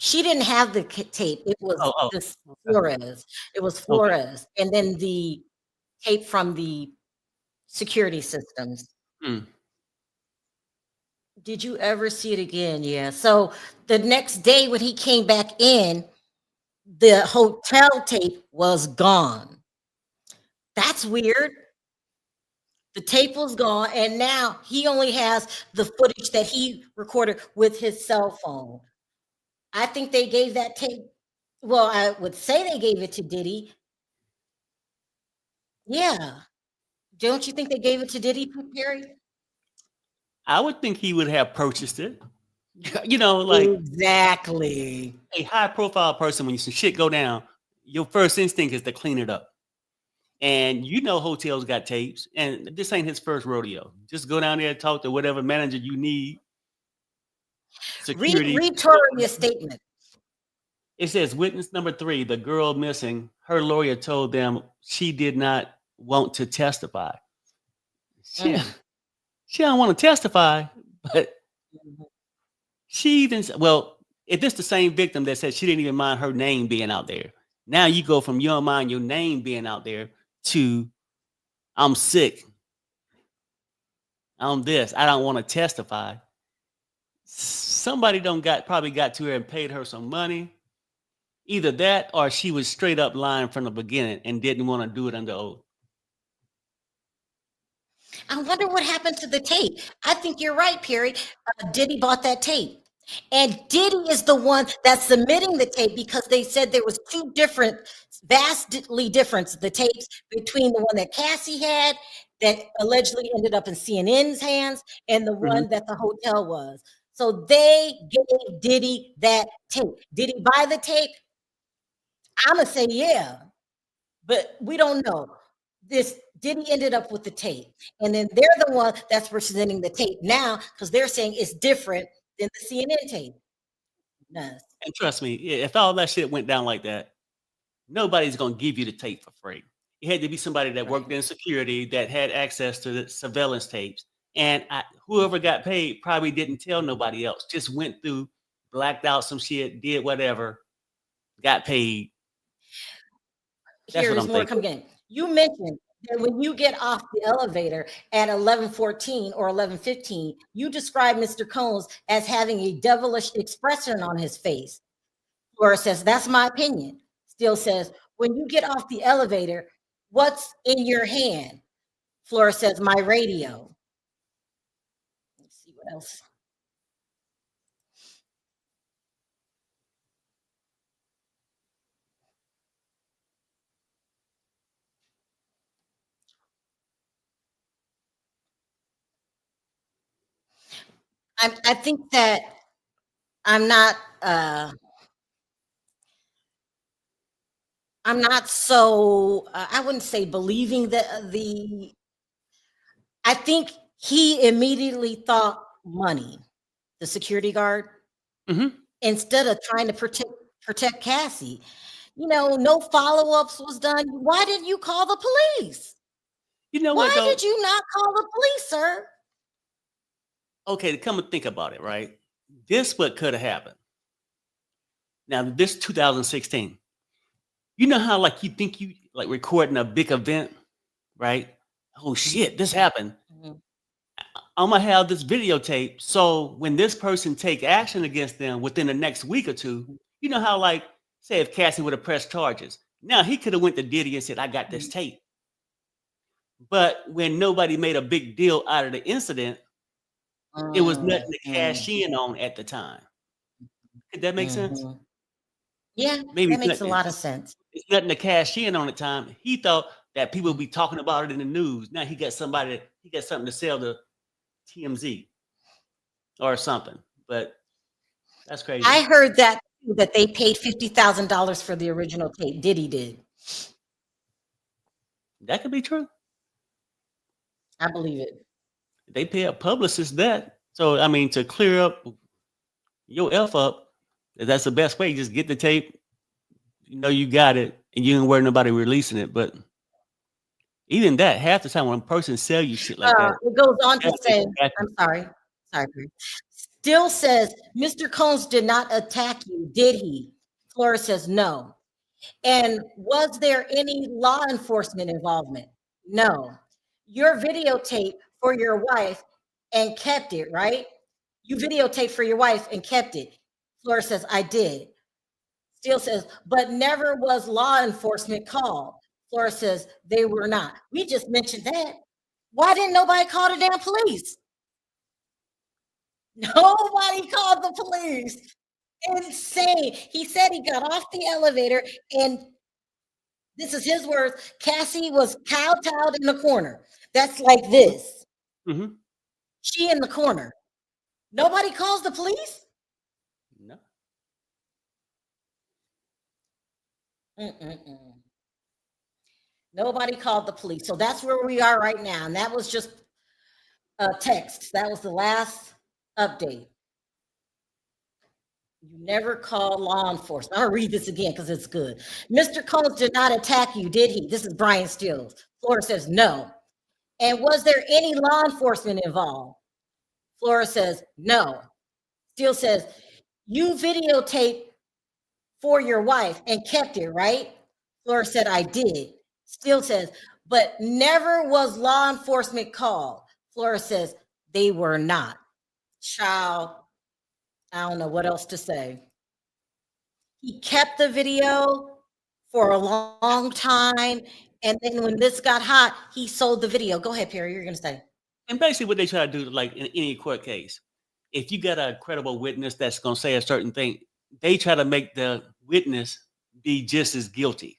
Speaker 2: She didn't have the tape. It was this Flores. It was Flores. Okay. And then the tape from the security systems. Did you ever see it again? Yeah. So the next day when he came back in, the hotel tape was gone. That's weird. The tape was gone, and now he only has the footage that he recorded with his cell phone. I think they gave that tape. Well, I would say they gave it to Diddy. Yeah. Don't you think they gave it to Diddy, Perry?
Speaker 4: I would think he would have purchased it. You know, like
Speaker 2: exactly
Speaker 4: a high-profile person. When some shit go down, your first instinct is to clean it up. And you know, hotels got tapes, and this ain't his first rodeo. Just go down there and talk to whatever manager you need. Security.
Speaker 2: Read Toria's statement.
Speaker 4: It says, witness number 3, the girl missing, her lawyer told them she did not want to testify. She don't want to testify, but she even, well, if it's the same victim that said she didn't even mind her name being out there, now you go from you don't mind your name being out there to I'm sick. I'm this. I don't want to testify. Somebody probably got to her and paid her some money. Either that or she was straight up lying from the beginning and didn't want to do it under oath.
Speaker 2: I wonder what happened to the tape. I think you're right, Perry. Diddy bought that tape. And Diddy is the one that's submitting the tape because they said there was two different, vastly different, the tapes between the one that Cassie had that allegedly ended up in CNN's hands and the one that the hotel was. So they gave Diddy that tape. Did he buy the tape? I'm going to say yeah, but we don't know. This Diddy ended up with the tape. And then they're the one that's presenting the tape now because they're saying it's different than the CNN tape. Nice.
Speaker 4: And trust me, if all that shit went down like that, nobody's going to give you the tape for free. It had to be somebody that worked in security that had access to the surveillance tapes. And whoever got paid probably didn't tell nobody else, just went through, blacked out some shit, did whatever, got paid.
Speaker 2: Here's more coming in. You mentioned that when you get off the elevator at 11:14 or 11:15, you describe Mr. Combs as having a devilish expression on his face. Laura says, that's my opinion. Steele says, when you get off the elevator, what's in your hand? Flora says, my radio. Let's see what else. I think that I'm not so I wouldn't say believing the I think he immediately thought money, the security guard. instead of trying to protect Cassie. You know, no follow-ups was done. Why didn't you call the police?
Speaker 4: You know
Speaker 2: Why
Speaker 4: what, though?
Speaker 2: did you not call the police, sir?
Speaker 4: Okay, to come and think about it, right? This what could have happened. Now, this 2016. You know how like you think you like recording a big event, right? Oh shit, this happened. I'm gonna have this videotape. So when this person take action against them within the next week or two, you know how like say if Cassie would have pressed charges. Now he could have went to Diddy and said, I got this tape. But when nobody made a big deal out of the incident, it was nothing to cash in on at the time. Did that make sense?
Speaker 2: Yeah,
Speaker 4: Maybe
Speaker 2: that makes a lot of sense.
Speaker 4: it's nothing to cash in on at the time. He thought that people would be talking about it in the news. Now he got something to sell to TMZ or something. But that's crazy.
Speaker 2: I heard that they paid $50,000 for the original tape. Diddy did.
Speaker 4: That could be true.
Speaker 2: I believe it.
Speaker 4: They pay a publicist that. So I mean, to clear up your F up, that's the best way. Just get the tape. You know you got it, and you ain't worry nobody releasing it. But even that, half the time when a person sell you shit like that,
Speaker 2: It goes on to
Speaker 4: that's
Speaker 2: say,
Speaker 4: exactly-
Speaker 2: I'm sorry. Still says, Mr. Combs did not attack you, did he? Flores says no. And was there any law enforcement involvement? No. Your videotape for your wife and kept it, right? You videotaped for your wife and kept it. Flores says, I did. Still says, but never was law enforcement called. Flores says, they were not. We just mentioned that. Why didn't nobody call the damn police? Nobody called the police. Insane. He said he got off the elevator and this is his words. Cassie was kowtowed in the corner. That's like this. She in the corner. Nobody calls the police?
Speaker 4: No.
Speaker 2: Nobody called the police. So that's where we are right now. And that was just a text. That was the last update. You never called law enforcement. I'll read this again because it's good. Mr. Combs did not attack you, did he? This is Brian Stills. Flores says no. And was there any law enforcement involved? Flores says no. Still says, you videotaped for your wife and kept it, right? Flores said, I did. Still says, but never was law enforcement called. Flores says, they were not. Child, I don't know what else to say. He kept the video for a long time. And then when this got hot, he sold the video. Go ahead, Perry, you're going to say.
Speaker 4: And basically what they try to do, like in any court case, if you got a credible witness that's going to say a certain thing, they try to make the witness be just as guilty.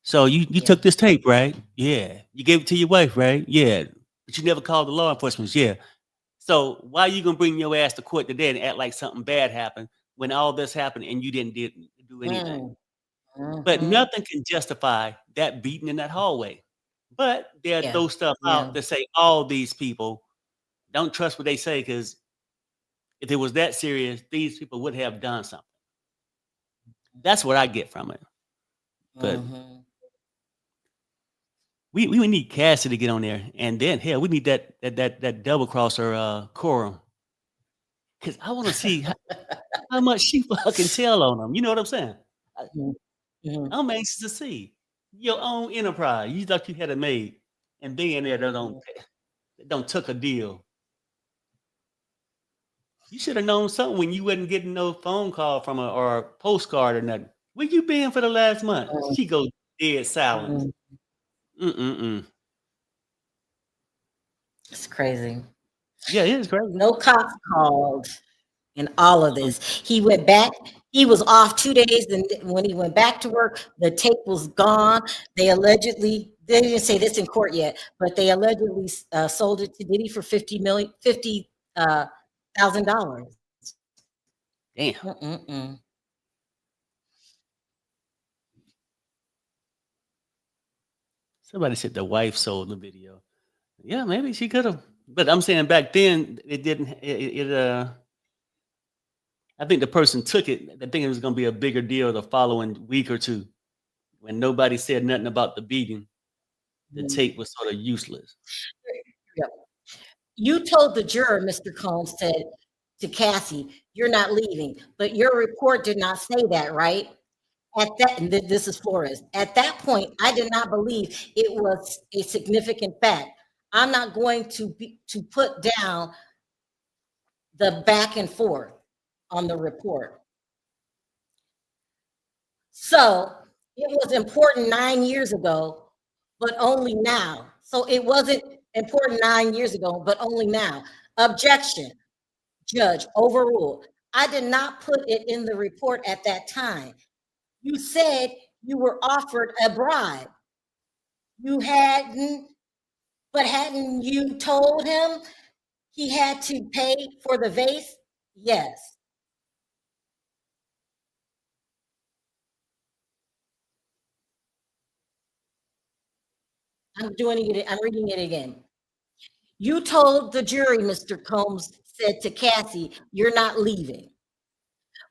Speaker 4: So you took this tape, right? Yeah. You gave it to your wife, right? Yeah. But you never called the law enforcement. Yeah. So why are you going to bring your ass to court today and act like something bad happened when all this happened and you didn't do anything? But nothing can justify that beating in that hallway. But they'll throw stuff out to say all these people don't trust what they say, because if it was that serious, these people would have done something. That's what I get from it. But we need Cassie to get on there, and then hell, we need that double crosser quorum, because I want to see how much she fucking tell on them. You know what I'm saying? I'm anxious to see your own enterprise. You thought you had it made, and being there don't took a deal. You should have known something when you wasn't getting no phone call from her or a postcard or nothing. Where you been for the last month? She goes dead silent.
Speaker 2: It's crazy.
Speaker 4: Yeah, it is crazy.
Speaker 2: No cops called in all of this. He went back. He was off 2 days, and when he went back to work, the tape was gone. They didn't say this in court yet, but they allegedly sold it to Diddy for $50,000.
Speaker 4: Damn. Somebody said the wife sold the video. Yeah, maybe she could have. But I'm saying back then it didn't. I think the person took it. I think it was going to be a bigger deal the following week or two when nobody said nothing about the beating. The tape was sort of useless.
Speaker 2: Yep. You told the juror, Mr. Combs said to Cassie, "You're not leaving," but your report did not say that, right? At that, and this is Flores. At that point, I did not believe it was a significant fact. I'm not going to put down the back and forth on the report. So it was important 9 years ago, but only now. So it wasn't important 9 years ago, but only now. Objection. Judge, overruled. I did not put it in the report at that time. You said you were offered a bribe. You hadn't, but hadn't you told him he had to pay for the vase? Yes. I'm reading it again. You told the jury, Mr. Combs said to Cassie, "You're not leaving."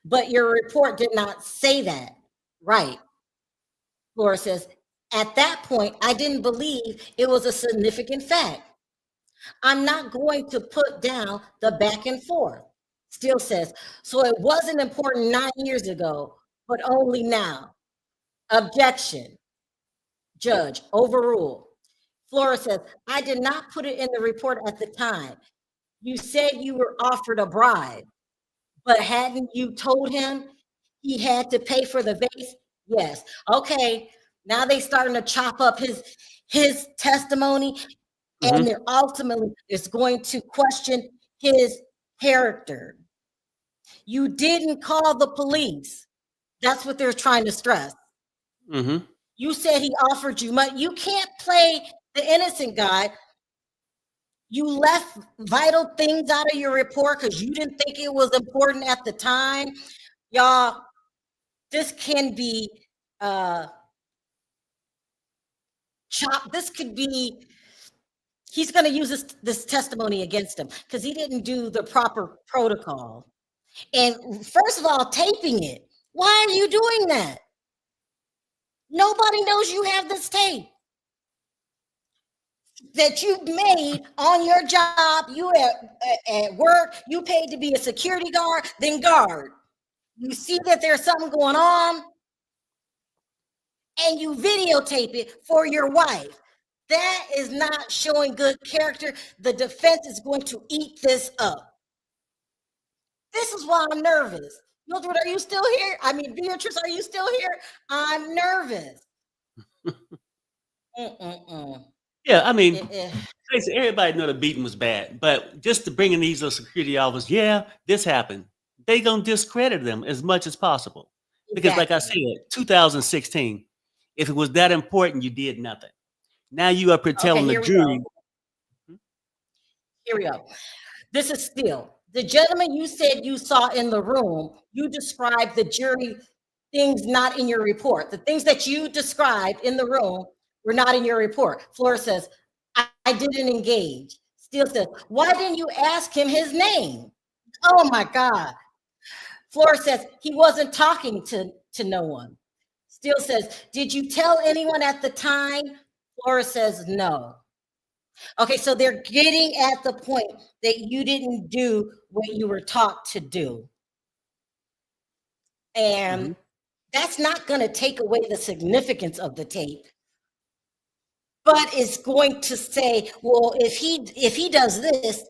Speaker 2: But your report did not say that. Right. Flora says, at that point, I didn't believe it was a significant fact. I'm not going to put down the back and forth. Still says, so it wasn't important 9 years ago, but only now. Objection. Judge, overruled. Flora says, I did not put it in the report at the time. You said you were offered a bribe, but hadn't you told him he had to pay for the vase? Yes. Okay. Now they starting to chop up his testimony, and they're ultimately is going to question his character. You didn't call the police. That's what they're trying to stress. You said he offered you money. You can't play the innocent guy. You left vital things out of your report because you didn't think it was important at the time. Y'all, this can be chopped. This could be, he's going to use this testimony against him because he didn't do the proper protocol. And first of all, taping it. Why are you doing that? Nobody knows you have this tape that you made on your job. You at work, you paid to be a security guard, then guard. You see that there's something going on, and you videotape it for your wife. That is not showing good character. The defense is going to eat this up. This is why I'm nervous. Mildred, are you still here? I mean, Beatrice, are you still here? I'm nervous.
Speaker 4: Yeah, I mean, everybody know the beating was bad, but just to bring in these little security officers, yeah, this happened. They gonna discredit them as much as possible because, like I said, 2016, if it was that important, you did nothing. Now you up here telling the jury.
Speaker 2: Here we go. This is still the gentleman you said you saw in the room. You described the jury things not in your report. The things that you described in the room were not in your report. Flora says, I didn't engage. Steele says, why didn't you ask him his name? Oh my God. Flora says, he wasn't talking to no one. Steele says, did you tell anyone at the time? Flora says, no. Okay, so they're getting at the point that you didn't do what you were taught to do. And that's not going to take away the significance of the tape. But it's going to say, well, if he does this,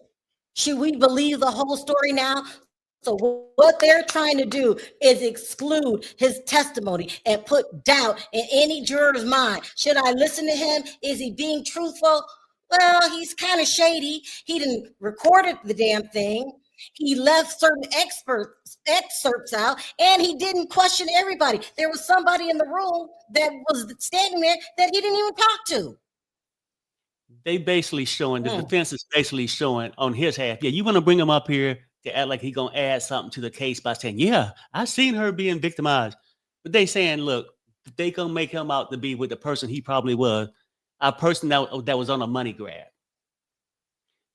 Speaker 2: should we believe the whole story now? So what they're trying to do is exclude his testimony and put doubt in any juror's mind. Should I listen to him? Is he being truthful? Well, he's kind of shady. He didn't record the damn thing. He left certain excerpts out, and he didn't question everybody. There was somebody in the room that was standing there that he didn't even talk to.
Speaker 4: They basically showing, the defense is basically showing on his half. Yeah, you want to bring him up here to act like he's going to add something to the case by saying, yeah, I seen her being victimized. But they saying, look, they going to make him out to be with the person he probably was, a person that was on a money grab.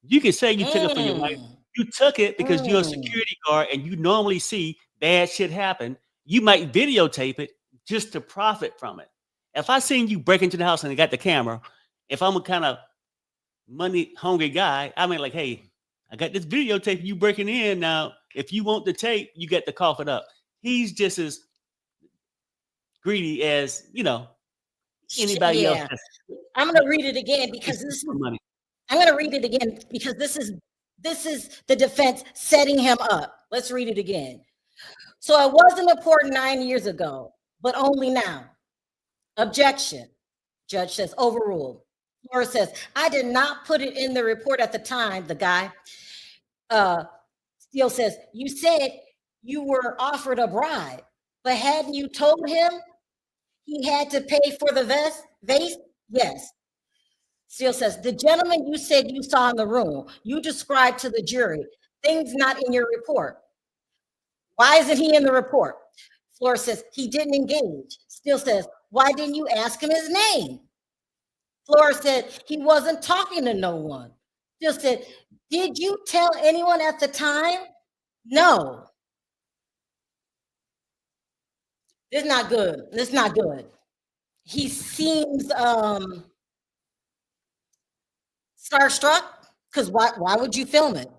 Speaker 4: You can say you took it for your wife, you took it because you're a security guard and you normally see bad shit happen. You might videotape it just to profit from it. If I seen you break into the house and I got the camera, if I'm a kind of money hungry guy, I mean, like, hey, I got this videotape you breaking in. Now, if you want the tape, you get to cough it up. He's just as greedy as, anybody else.
Speaker 2: Yeah. I'm going to read it again because this is
Speaker 4: money.
Speaker 2: I'm going to read it again because this is the defense setting him up. Let's read it again. So it wasn't important 9 years ago, but only now. Objection. Judge says overruled. Flora says, I did not put it in the report at the time. The guy Steele says, you said you were offered a bribe, but hadn't you told him he had to pay for the vase? Yes. Steele says, the gentleman you said you saw in the room, you described to the jury, things not in your report. Why isn't he in the report? Flora says, he didn't engage. Steele says, why didn't you ask him his name? Flora said, he wasn't talking to no one. Steele said, did you tell anyone at the time? No. This is not good. This is not good. He seems starstruck, because why would you film it?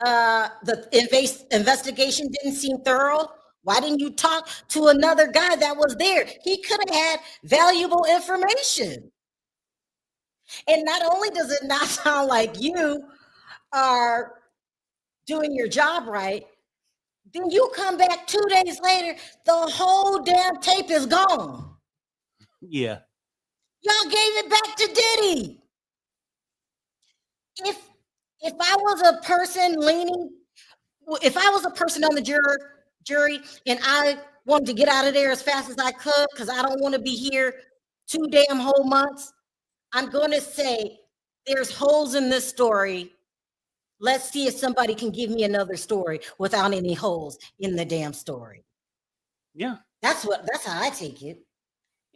Speaker 2: The investigation didn't seem thorough. Why didn't you talk to another guy that was there? He could have had valuable information. And not only does it not sound like you are doing your job right, then you come back 2 days later, the whole damn tape is gone.
Speaker 4: Yeah.
Speaker 2: Y'all gave it back to Diddy. If I was a person if I was a person on the jury and I wanted to get out of there as fast as I could because I don't want to be here 2 damn whole months, I'm going to say there's holes in this story. Let's see if somebody can give me another story without any holes in the damn story.
Speaker 4: Yeah.
Speaker 2: That's how I take it.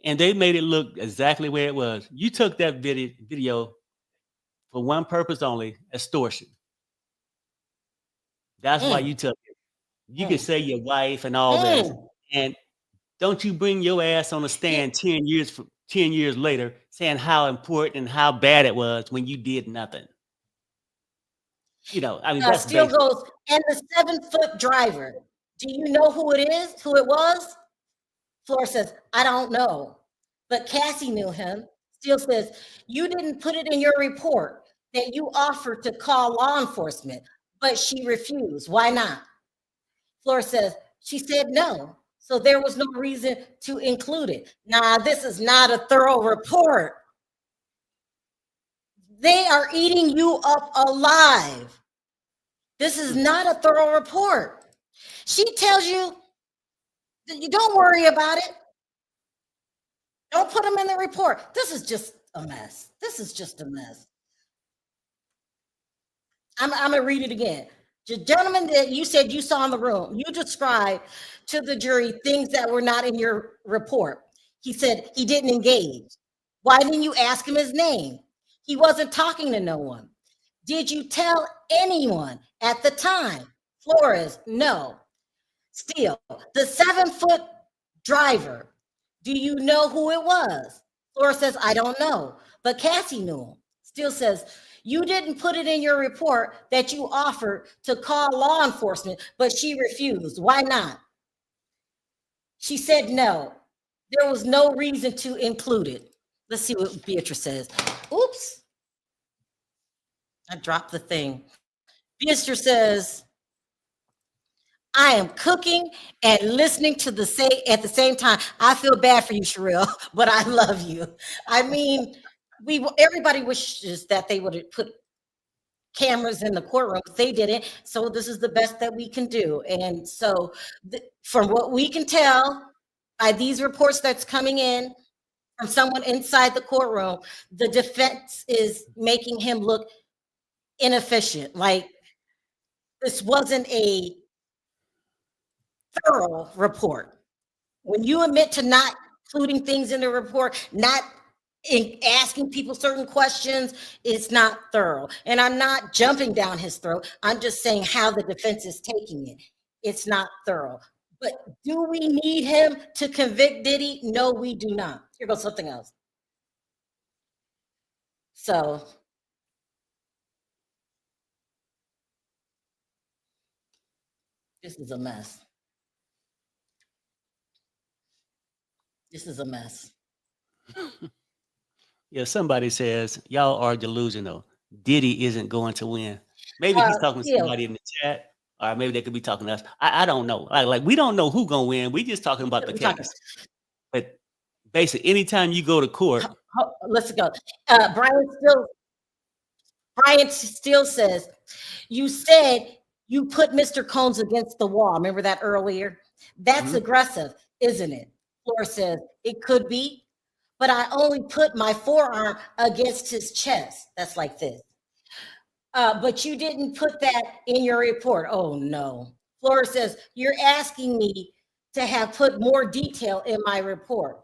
Speaker 4: And they made it look exactly where it was. You took that video for one purpose only, extortion. That's why you took it. You can say your wife and all this. And don't you bring your ass on the stand 10 years later saying how important and how bad it was when you did nothing. That's
Speaker 2: Steele goes, and the 7-foot driver, do you know who it was? Flora says, I don't know, but Cassie knew him. Steele says, you didn't put it in your report that you offered to call law enforcement, but she refused. Why not? Flora says, she said no, so there was no reason to include it. Nah, this is not a thorough report. They are eating you up alive. This is not a thorough report. She tells you, you don't worry about it. Don't put them in the report. This is just a mess. This is just a mess. I'm going to read it again. The gentleman that you said you saw in the room, you described to the jury things that were not in your report. He said he didn't engage. Why didn't you ask him his name? He wasn't talking to no one. Did you tell anyone at the time? Flores, no. Steele, the 7-foot driver, do you know who it was? Flores says, I don't know, but Cassie knew him. Steele says, you didn't put it in your report that you offered to call law enforcement, but she refused. Why not? She said no. There was no reason to include it. Let's see what Beatrice says. Oops. I dropped the thing. Beatrice says, I am cooking and listening at the same time. I feel bad for you, Sherelle, but I love you. I mean, everybody wishes that they would have put cameras in the courtroom. They didn't. So this is the best that we can do. And so from what we can tell by these reports that's coming in from someone inside the courtroom, the defense is making him look inefficient. Like this wasn't a thorough report. When you admit to not including things in the report, not in asking people certain questions is not thorough. And I'm not jumping down his throat. I'm just saying how the defense is taking it. It's not thorough. But do we need him to convict Diddy? No, we do not. Here goes something else. So this is a mess. This is a mess.
Speaker 4: Yeah, somebody says y'all are delusional. Diddy isn't going to win. Maybe he's talking to
Speaker 2: Still,
Speaker 4: somebody in the chat, or maybe they could be talking to us. I don't know. Like we don't know who gonna win. We just talking about the
Speaker 2: we're talking.
Speaker 4: case. But basically, anytime you go to court,
Speaker 2: Let's go. Brian still says, you said you put Mr. Combs against the wall. Remember that earlier? That's aggressive, isn't it? Flora says, it could be, but I only put my forearm against his chest. That's like this. But you didn't put that in your report. Oh, no. Flora says, you're asking me to have put more detail in my report.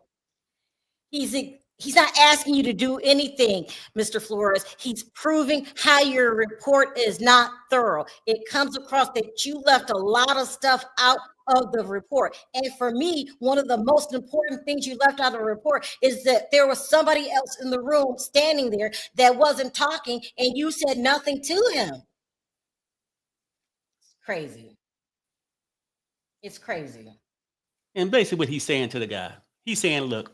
Speaker 2: He's not asking you to do anything, Mr. Flores. He's proving how your report is not thorough. It comes across that you left a lot of stuff out of the report. And for me, one of the most important things you left out of the report is that there was somebody else in the room standing there that wasn't talking, and you said nothing to him. It's crazy. It's crazy.
Speaker 4: and basically what he's saying to the guy, he's saying, look,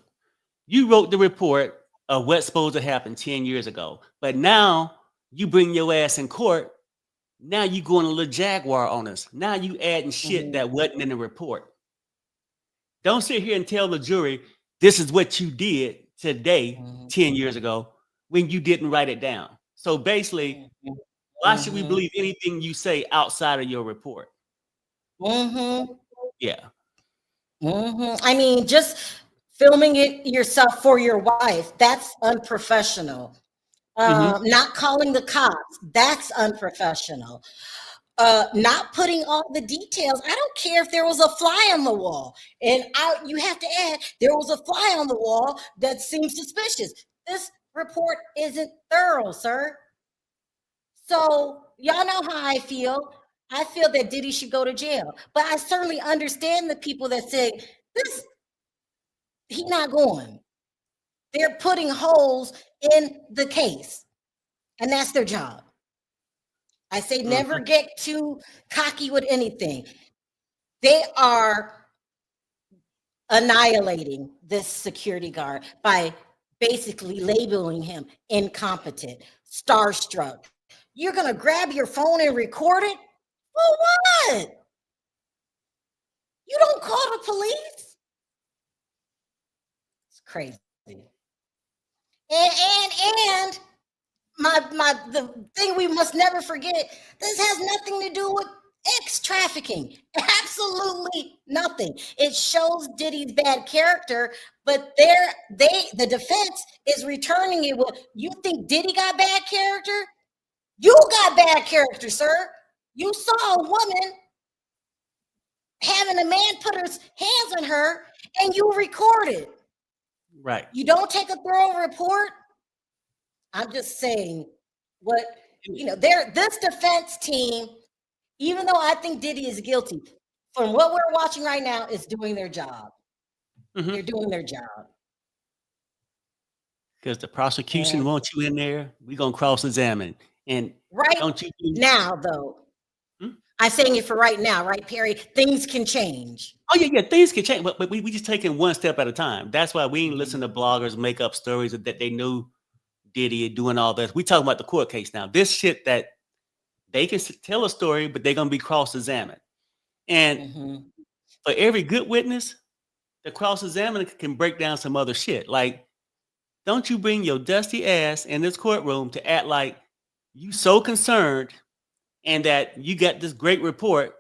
Speaker 4: you wrote the report of what's supposed to happen 10 years ago, but now you bring your ass in court. Now you going a little Jaguar on us. Now you adding shit that wasn't in the report. Don't sit here and tell the jury this is what you did today, 10 years ago, when you didn't write it down. So basically, why should we believe anything you say outside of your report? Yeah.
Speaker 2: I mean, just filming it yourself for your wife, that's unprofessional. Not calling the cops, that's unprofessional. Not putting all the details. I don't care if there was a fly on the wall. And you have to add, there was a fly on the wall that seems suspicious. This report isn't thorough, sir. So y'all know how I feel. I feel that Diddy should go to jail. But I certainly understand the people that say, he's not going. They're putting holes in the case. And that's their job. I say never get too cocky with anything. They are annihilating this security guard by basically labeling him incompetent, starstruck. You're going to grab your phone and record it? For what? You don't call the police? It's crazy. And the thing we must never forget, this has nothing to do with trafficking. Absolutely nothing. It shows Diddy's bad character, but the defense is returning it with, you think Diddy got bad character? You got bad character, sir. You saw a woman having a man put his hands on her and you recorded.
Speaker 4: Right.
Speaker 2: You don't take a thorough report. I'm just saying this defense team, even though I think Diddy is guilty, from what we're watching right now, is doing their job. They're doing their job.
Speaker 4: Because the prosecution wants you in there, we're going to cross-examine. And
Speaker 2: right
Speaker 4: don't you
Speaker 2: now, though, I'm saying it for right now, right, Perry? Things can change.
Speaker 4: Oh, yeah, things can change, but we just taking one step at a time. That's why we ain't listen to bloggers make up stories that they knew Diddy doing all this. We talking about the court case now. This shit that they can tell a story, but they're going to be cross-examined. And for every good witness, the cross-examiner can break down some other shit. Like, don't you bring your dusty ass in this courtroom to act like you so concerned and that you got this great report,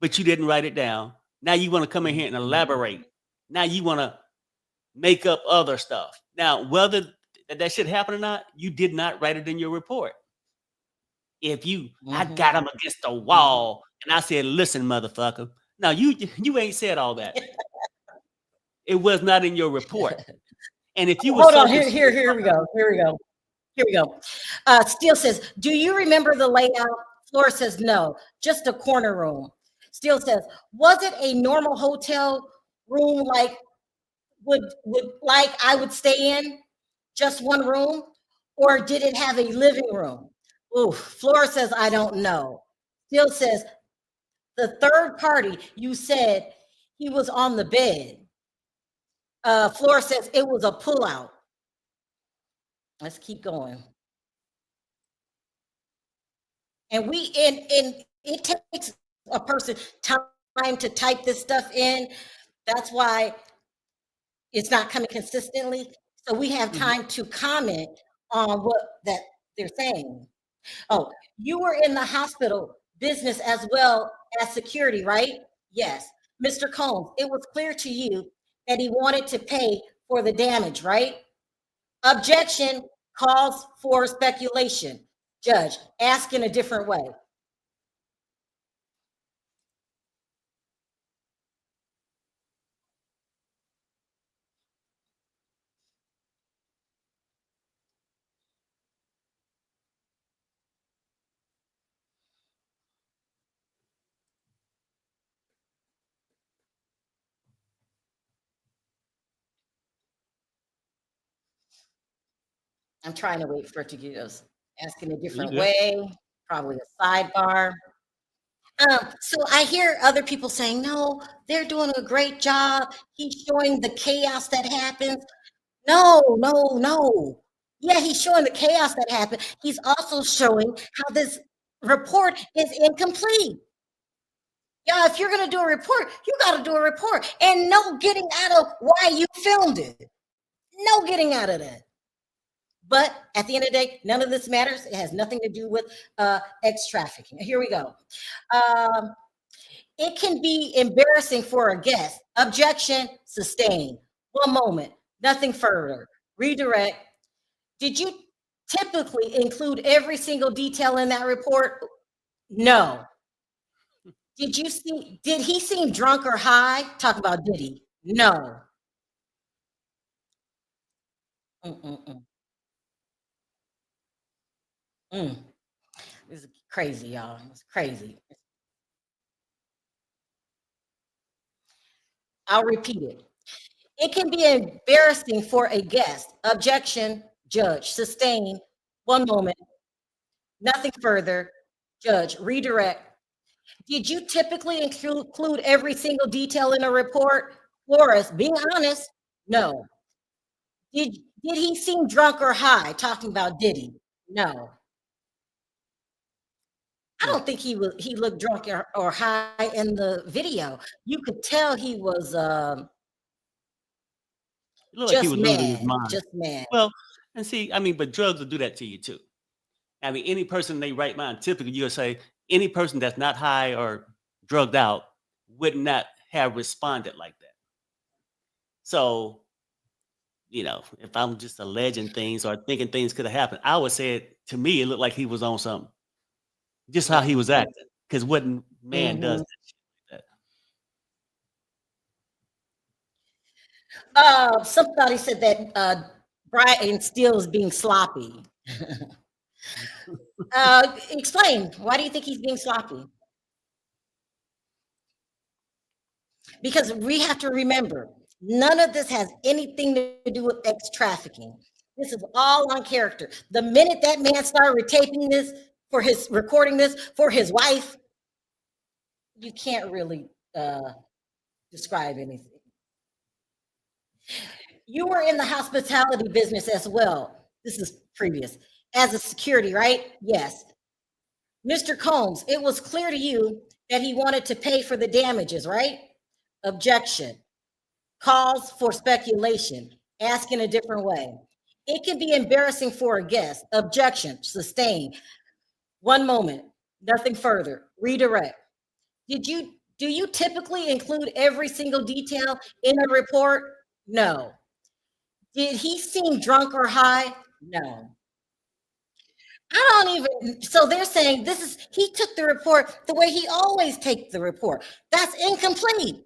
Speaker 4: but you didn't write it down. Now you want to come in here and elaborate. Now you want to make up other stuff. Now, whether that shit happened or not, you did not write it in your report. If I got him against the wall and I said, listen, motherfucker. No, you ain't said all that. It was not in your report. And if you were
Speaker 2: Hold
Speaker 4: so
Speaker 2: on, here
Speaker 4: concerned,
Speaker 2: we go. Here we go. Steele says, do you remember the layout? Flora says, no, just a corner room. Steele says, was it a normal hotel room like would like I would stay in? Just one room? Or did it have a living room? Ooh, Flora says, I don't know. Steele says, the third party, you said he was on the bed. Flora says it was a pullout. Let's keep going. And it takes a person time to type this stuff in. That's why it's not coming consistently. So we have time to comment on what that they're saying. Oh, you were in the hospital business as well as security, right? Yes. Mr. Combs, it was clear to you that he wanted to pay for the damage, right? Objection calls for speculation. Judge, ask in a different way. I'm trying to wait for it to get us asking a different way, probably a sidebar. So I hear other people saying, no, they're doing a great job. He's showing the chaos that happens. No, no, no. Yeah, he's showing the chaos that happened. He's also showing how this report is incomplete. Yeah, if you're going to do a report, you got to do a report. And no getting out of why you filmed it. No getting out of that. But at the end of the day, none of this matters. It has nothing to do with ex trafficking. Here we go. It can be embarrassing for a guest. Objection, sustained. One moment, nothing further. Redirect. Did you typically include every single detail in that report? No. Did he seem drunk or high? Talk about Diddy. No. This is crazy, y'all. It's crazy. I'll repeat it. It can be embarrassing for a guest. Objection, judge. Sustain. One moment. Nothing further. Judge, redirect. Did you typically include every single detail in a report? Flores, being honest, no. Did he seem drunk or high? Talking about Diddy? No. I don't think he looked drunk or high in the video. You could tell he was
Speaker 4: it looked like he was losing his
Speaker 2: mad,
Speaker 4: mind.
Speaker 2: just mad.
Speaker 4: Well, and see, I mean, but drugs will do that to you too. I mean, any person in their right mind, typically you'll say any person that's not high or drugged out would not have responded like that. So, you know, if I'm just alleging things or thinking things could have happened, I would say to me, it looked like he was on something. Just how he was acting. Because what man does that shit like that?
Speaker 2: Somebody said that Brian Steele is being sloppy. Explain. Why do you think he's being sloppy? Because we have to remember, none of this has anything to do with ex trafficking. This is all on character. The minute that man started retaping this recording this for his wife, you can't really describe anything. You were in the hospitality business as well. This is previous. As a security, right? Yes. Mr. Combs, it was clear to you that he wanted to pay for the damages, right? Objection. Calls for speculation. Ask in a different way. It can be embarrassing for a guest. Objection. Sustain. One moment. Nothing further. Redirect. Do you typically include every single detail in a report? No. Did he seem drunk or high? No. I don't even, so they're saying he took the report the way he always takes the report. That's incomplete.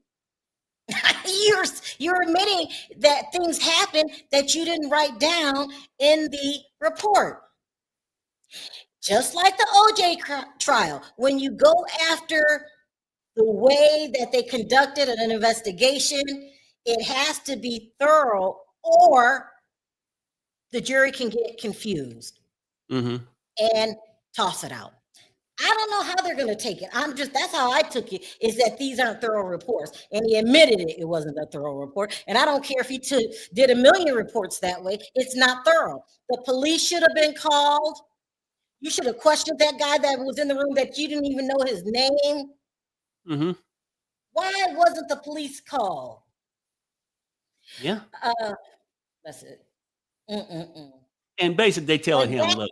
Speaker 2: You're admitting that things happened that you didn't write down in the report. Just like the OJ trial, when you go after the way that they conducted an investigation, it has to be thorough, or the jury can get confused and toss it out. I don't know how they're going to take it. That's how I took it, is that these aren't thorough reports. And he admitted it wasn't a thorough report. And I don't care if he did a million reports that way. It's not thorough. The police should have been called. You should have questioned that guy that was in the room that you didn't even know his name. Why wasn't the police called?
Speaker 4: Yeah.
Speaker 2: That's it.
Speaker 4: And basically, they telling him, look.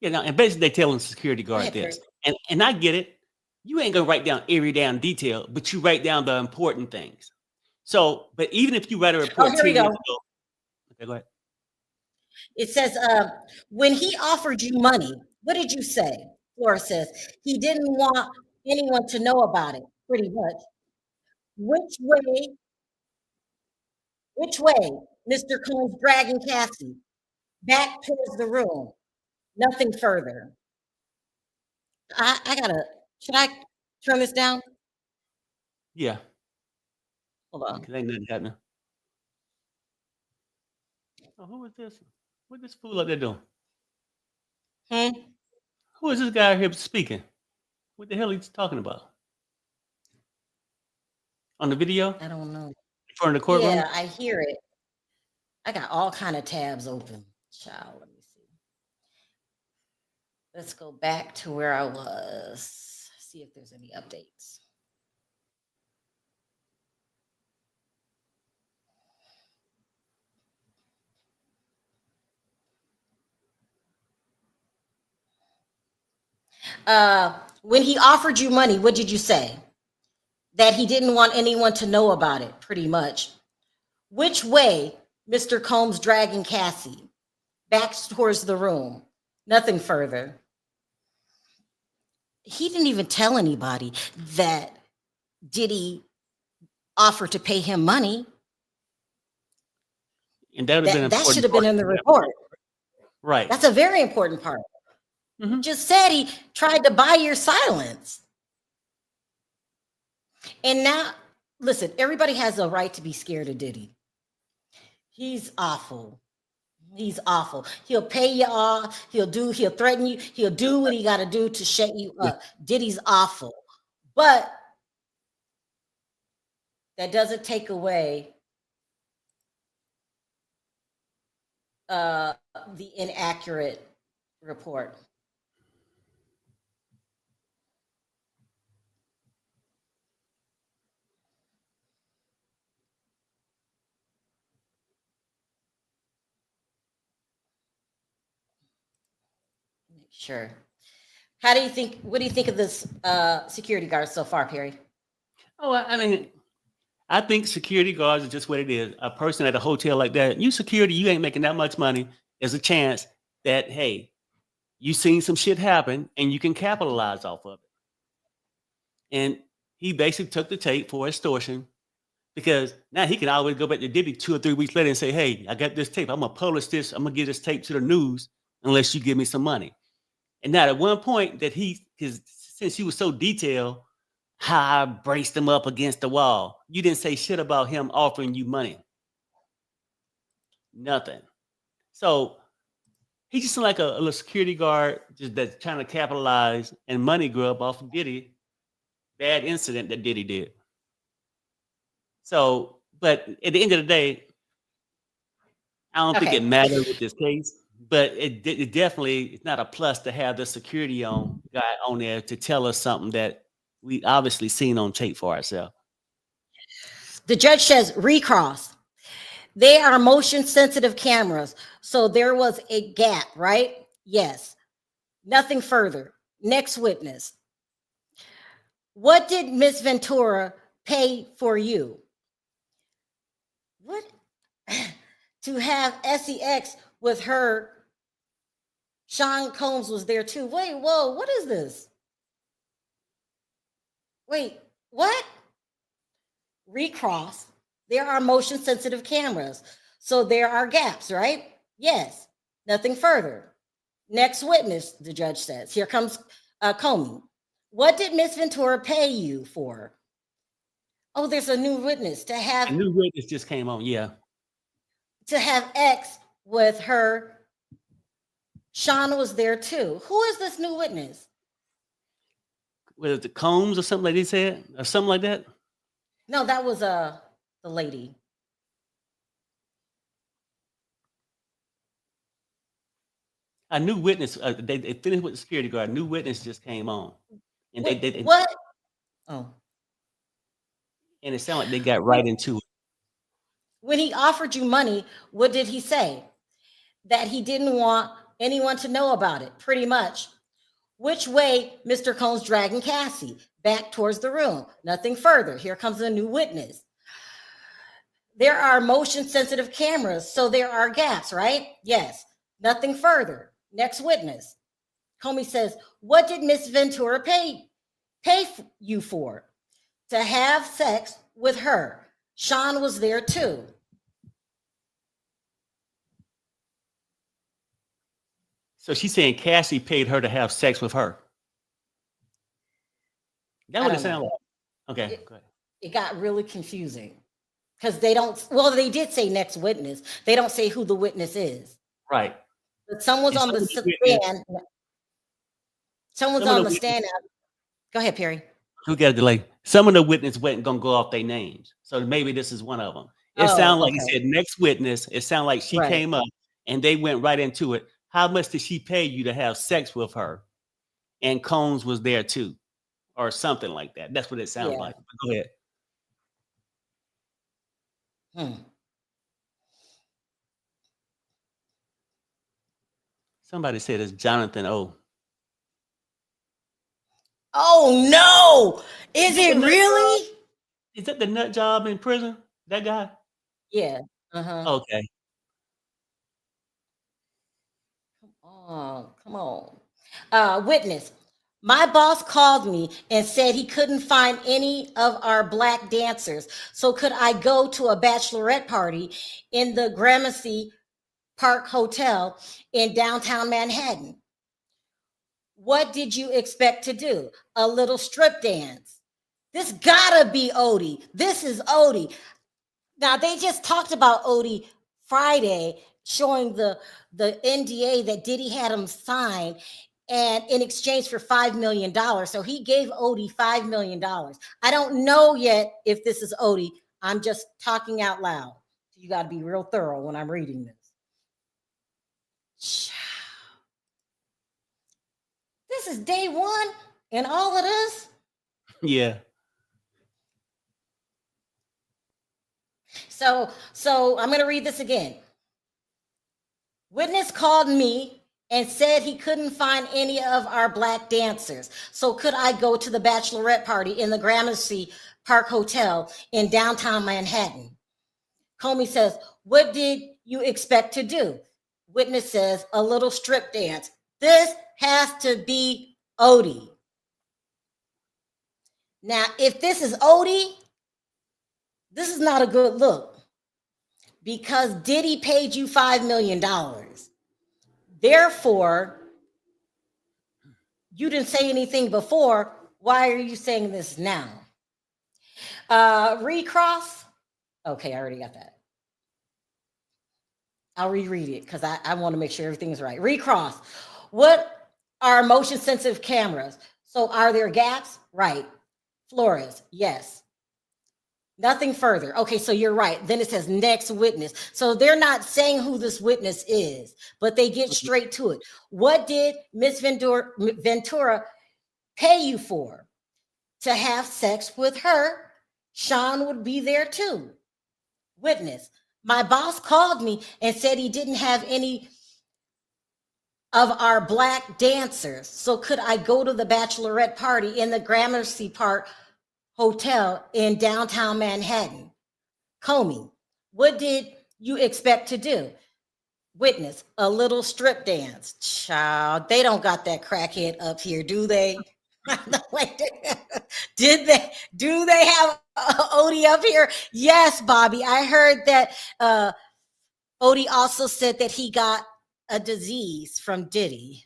Speaker 4: You know, and basically, they telling the security guard this. And I get it. You ain't gonna write down every damn detail, but you write down the important things. So, but even if you write a report 10 years ago. Okay, go ahead.
Speaker 2: It says, when he offered you money, what did you say? Flora says, he didn't want anyone to know about it, pretty much. Which way, Mr. Combs dragging Cassie back towards the room? Nothing further. Should I turn this down?
Speaker 4: Yeah.
Speaker 2: Hold on.
Speaker 4: Because ain't nothing happening. Oh, who is this? What this fool up there doing? Who is this guy here speaking? What the hell he's talking about? On the video?
Speaker 2: I don't know.
Speaker 4: In front of the courtroom?
Speaker 2: Yeah, I hear it. I got all kind of tabs open. Child, let me see. Let's go back to where I was. See if there's any updates. When he offered you money, what did you say? That he didn't want anyone to know about it, pretty much. Which way, Mr. Combs dragging Cassie? Back towards the room. Nothing further. He didn't even tell anybody that Diddy offered to pay him money.
Speaker 4: And that
Speaker 2: should have been in the report.
Speaker 4: Right.
Speaker 2: That's a very important part. You just said he tried to buy your silence. And now, listen, everybody has a right to be scared of Diddy. He's awful. He's awful. He'll pay you off. He'll threaten you. He'll do what he got to do to shut you up. Diddy's awful. But that doesn't take away the inaccurate report. Sure. What do you think of this security guard so far, Perry?
Speaker 4: Oh, I mean, I think security guards are just what it is. A person at a hotel like that, you security, you ain't making that much money. There's a chance that, hey, you seen some shit happen and you can capitalize off of it. And he basically took the tape for extortion, because now he can always go back to Diddy 2 or 3 weeks later and say, hey, I got this tape. I'm going to publish this. I'm going to give this tape to the news unless you give me some money. And now at one point that since he was so detailed, how I braced him up against the wall, you didn't say shit about him offering you money. Nothing. So he's just like a little security guard just that's trying to capitalize and money grub off of Diddy. Bad incident that Diddy did. So, but at the end of the day, I don't think it matters with this case. But it definitely, it's not a plus to have the security guy on there to tell us something that we obviously seen on tape for ourselves.
Speaker 2: The judge says recross. They are motion sensitive cameras. So there was a gap, right? Yes. Nothing further. Next witness. What did Miss Ventura pay for you? What? To have SEX with her. Sean Combs was there too. Wait, whoa, what is this? Wait, What? Recross. There are motion sensitive cameras. So there are gaps, right? Yes. Nothing further. Next witness, the judge says. Here comes Comey. What did Miss Ventura pay you for? Oh, there's a new witness to
Speaker 4: A
Speaker 2: have
Speaker 4: new witness just came on. Yeah.
Speaker 2: X with her. Sean was there too. Who is this new witness?
Speaker 4: Was it the Combs or something like they said? Or something like that?
Speaker 2: No, that was the lady.
Speaker 4: A new witness. They finished with the security guard. A new witness just came on. And
Speaker 2: What? Oh.
Speaker 4: And it sounded like they got right into it.
Speaker 2: When he offered you money, what did he say? That he didn't want anyone to know about it, pretty much. Which way Mr. Combs dragging Cassie? Back towards the room. Nothing further. Here comes a new witness. There are motion sensitive cameras, so there are gaps, right? Yes. Nothing further. Next witness. Comey says, what did Miss Ventura pay you for? To have sex with her. Sean was there too.
Speaker 4: So she's saying Cassie paid her to have sex with her. That would it sound like. Okay, go ahead.
Speaker 2: It got really confusing because they don't, well, they did say next witness. They don't say who the witness is.
Speaker 4: Right.
Speaker 2: But someone's on the stand. Someone's on the stand now. Go ahead, Perry.
Speaker 4: We got a delay. Some of the witnesses wasn't gonna go off their names, so maybe this is one of them. It sounded like he said next witness. It sounded like she came up and they went right into it. How much did she pay you to have sex with her? And Combs was there too, or something like that. That's what it sounded like. Go ahead. Somebody said it's Jonathan O.
Speaker 2: Oh no! Is it really?
Speaker 4: Is that the nut job in prison? That guy?
Speaker 2: Yeah.
Speaker 4: Okay.
Speaker 2: Oh, come on. Witness. My boss called me and said he couldn't find any of our black dancers. So could I go to a bachelorette party in the Gramercy Park Hotel in downtown Manhattan? What did you expect to do? A little strip dance. This gotta be Odie. This is Odie. Now they just talked about Odie Friday, showing the NDA that Diddy had him sign, and in exchange for $5 million. So he gave Odie $5 million. I don't know yet if this is Odie. I'm just talking out loud. You got to be real thorough when I'm reading this. This is day one and all of this.
Speaker 4: Yeah.
Speaker 2: So I'm going to read this again. Witness called me and said he couldn't find any of our black dancers. So could I go to the bachelorette party in the Gramercy Park Hotel in downtown Manhattan? Comey says, what did you expect to do? Witness says, a little strip dance. This has to be Odie. Now, if this is Odie, this is not a good look because Diddy paid you $5 million. Therefore, you didn't say anything before. Why are you saying this now? Recross. Okay, I already got that. I'll reread it because I want to make sure everything's right. Recross. What are motion sensitive cameras? So are there gaps? Right. Flores. Yes. Nothing further. Okay, so you're right. Then it says next witness. So they're not saying who this witness is, but they get straight to it. What did Miss Ventura pay you for? To have sex with her. Sean would be there too. Witness. My boss called me and said he didn't have any of our black dancers. So could I go to the bachelorette party in the Gramercy Park Hotel in downtown Manhattan? Comey, what did you expect to do? Witness, a little strip dance. Child, they don't got that crackhead up here, do they? Do they have Odie up here? Yes, Bobby. I heard that Odie also said that he got a disease from Diddy.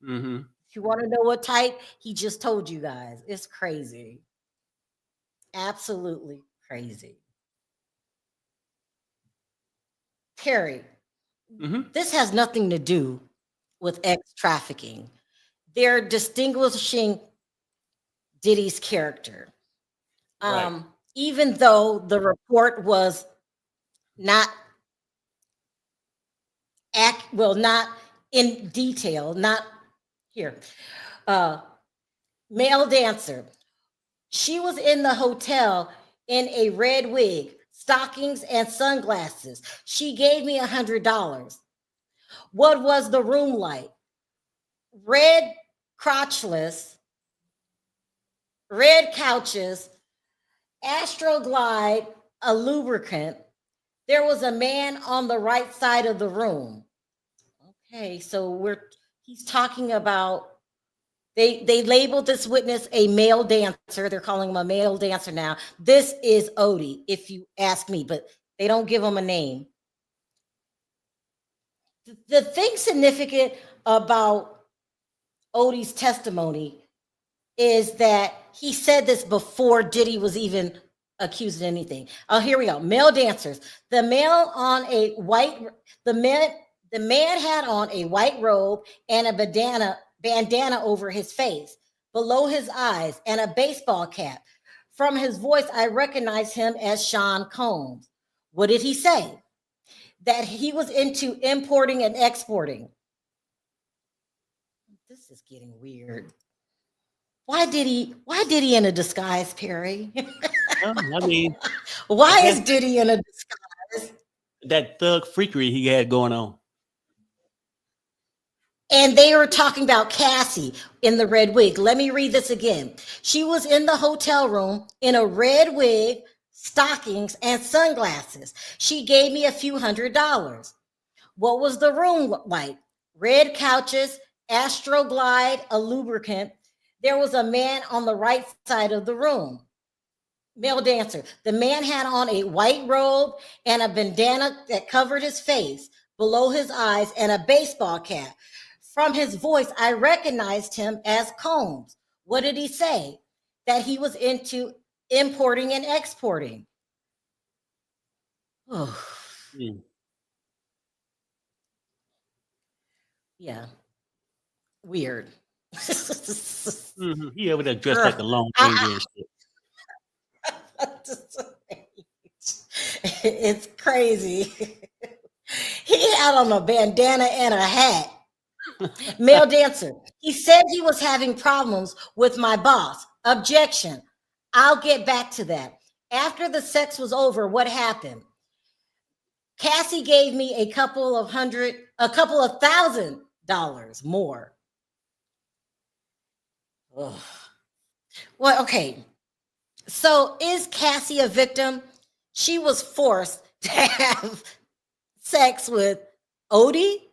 Speaker 4: Mm-hmm.
Speaker 2: If you want to know what type, he just told you guys. It's crazy. Absolutely crazy. Terry, this has nothing to do with ex trafficking. They're distinguishing Diddy's character.
Speaker 4: Right.
Speaker 2: Even though the report was not not in detail, not here. Male dancer. She was in the hotel in a red wig, stockings, and sunglasses. She gave me $100. What was the room like? Red crotchless, red couches, Astroglide, a lubricant. There was a man on the right side of the room. Okay, so he's talking about they labeled this witness a male dancer. They're calling him a male dancer now. This is Odie, if you ask me, but they don't give him a name. The thing significant about Odie's testimony is that he said this before Diddy was even accused of anything. Oh, here we go. Male dancers. The man had on a white robe and a bandana over his face, below his eyes, and a baseball cap. From his voice, I recognized him as Sean Combs. What did he say? That he was into importing and exporting. This is getting weird. Why Diddy in a disguise, Perry?
Speaker 4: I mean,
Speaker 2: why is Diddy in a disguise?
Speaker 4: That thug freakery he had going on.
Speaker 2: And they were talking about Cassie in the red wig. Let me read this again. She was in the hotel room in a red wig, stockings, and sunglasses. She gave me a few $100s. What was the room like? Red couches, Astroglide, a lubricant. There was a man on the right side of the room. Male dancer. The man had on a white robe and a bandana that covered his face, below his eyes, and a baseball cap. From his voice, I recognized him as Combs. What did he say? That he was into importing and exporting. Oh. Yeah. Weird.
Speaker 4: He over there dressed like a Lone Ranger and shit.
Speaker 2: It's crazy. He had on a bandana and a hat. Male dancer. He said he was having problems with my boss. Objection. I'll get back to that. After the sex was over, what happened? Cassie gave me a couple of $1,000 more. Ugh. Well, okay. So is Cassie a victim? She was forced to have sex with Odie?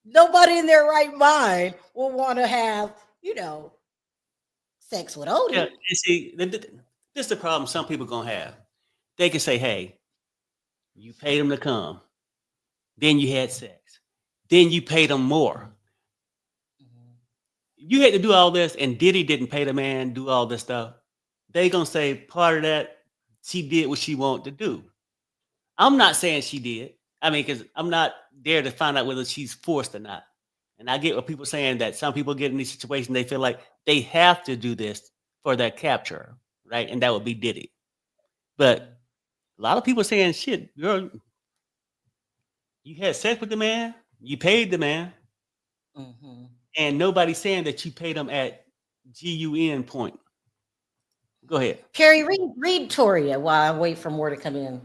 Speaker 2: Nobody in their right mind will want to have, sex with Odie.
Speaker 4: Yeah, and see, this is the problem some people gonna have. They can say, hey, you paid them to come, then you had sex, then you paid them more. You had to do all this, and Diddy didn't pay the man, do all this stuff. They gonna say part of that, she did what she wanted to do. I'm not saying she did. I mean, because I'm not there to find out whether she's forced or not. And I get what people saying that some people get in these situations, they feel like they have to do this for their capture, right? And that would be Diddy. But a lot of people saying, shit, girl, you had sex with the man, you paid the man, and nobody's saying that you paid him at GUN point. Go ahead.
Speaker 2: Perry, read Toria while I wait for more to come in.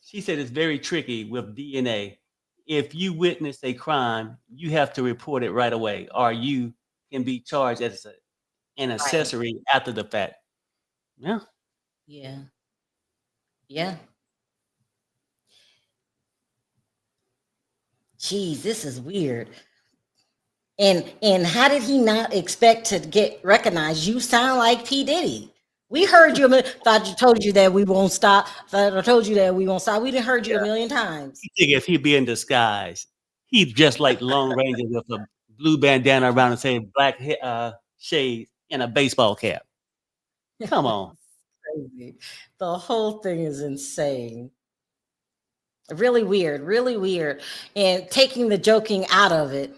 Speaker 4: She said it's very tricky with DNA. If you witness a crime, you have to report it right away, or you can be charged as an accessory after the fact. Yeah.
Speaker 2: Yeah. Yeah. Geez, this is weird. And how did he not expect to get recognized? You sound like P. Diddy. We heard you. Thought you told you that we won't stop. Thought I told you that we won't stop. We didn't heard you a million times.
Speaker 4: You think if he be in disguise, he's just like Lone Ranger with a blue bandana around and saying black shades and a baseball cap. Come on.
Speaker 2: Crazy. The whole thing is insane. Really weird, really weird. And taking the joking out of it,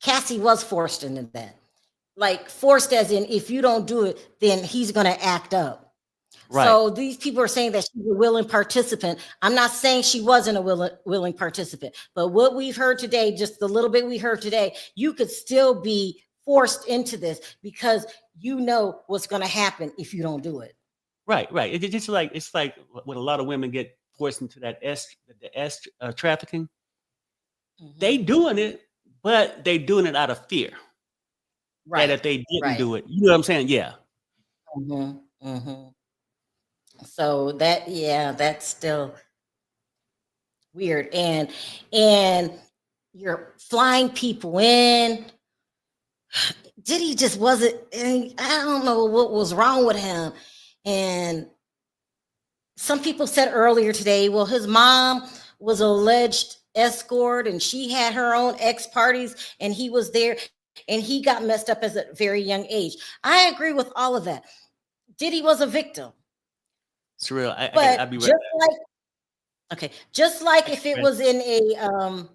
Speaker 2: Cassie was forced into that. Like forced as in if you don't do it, then he's gonna act up.
Speaker 4: Right.
Speaker 2: So these people are saying that she's a willing participant. I'm not saying she wasn't a willing participant, but what we've heard today, just the little bit we heard today, you could still be forced into this because you know what's going to happen if you don't do it.
Speaker 4: Right. It's just like when a lot of women get forced into that trafficking. They doing it, but they doing it out of fear.
Speaker 2: Right.
Speaker 4: That if they didn't do it, you know what I'm saying? Yeah.
Speaker 2: So that's still weird. And you're flying people in. Diddy just wasn't, I don't know what was wrong with him. And some people said earlier today, well, his mom was alleged escort and she had her own ex parties and he was there and he got messed up at a very young age. I agree with all of that. Diddy was a victim.
Speaker 4: It's real.
Speaker 2: But
Speaker 4: I'll be
Speaker 2: just
Speaker 4: right
Speaker 2: back. Just like if it was in a,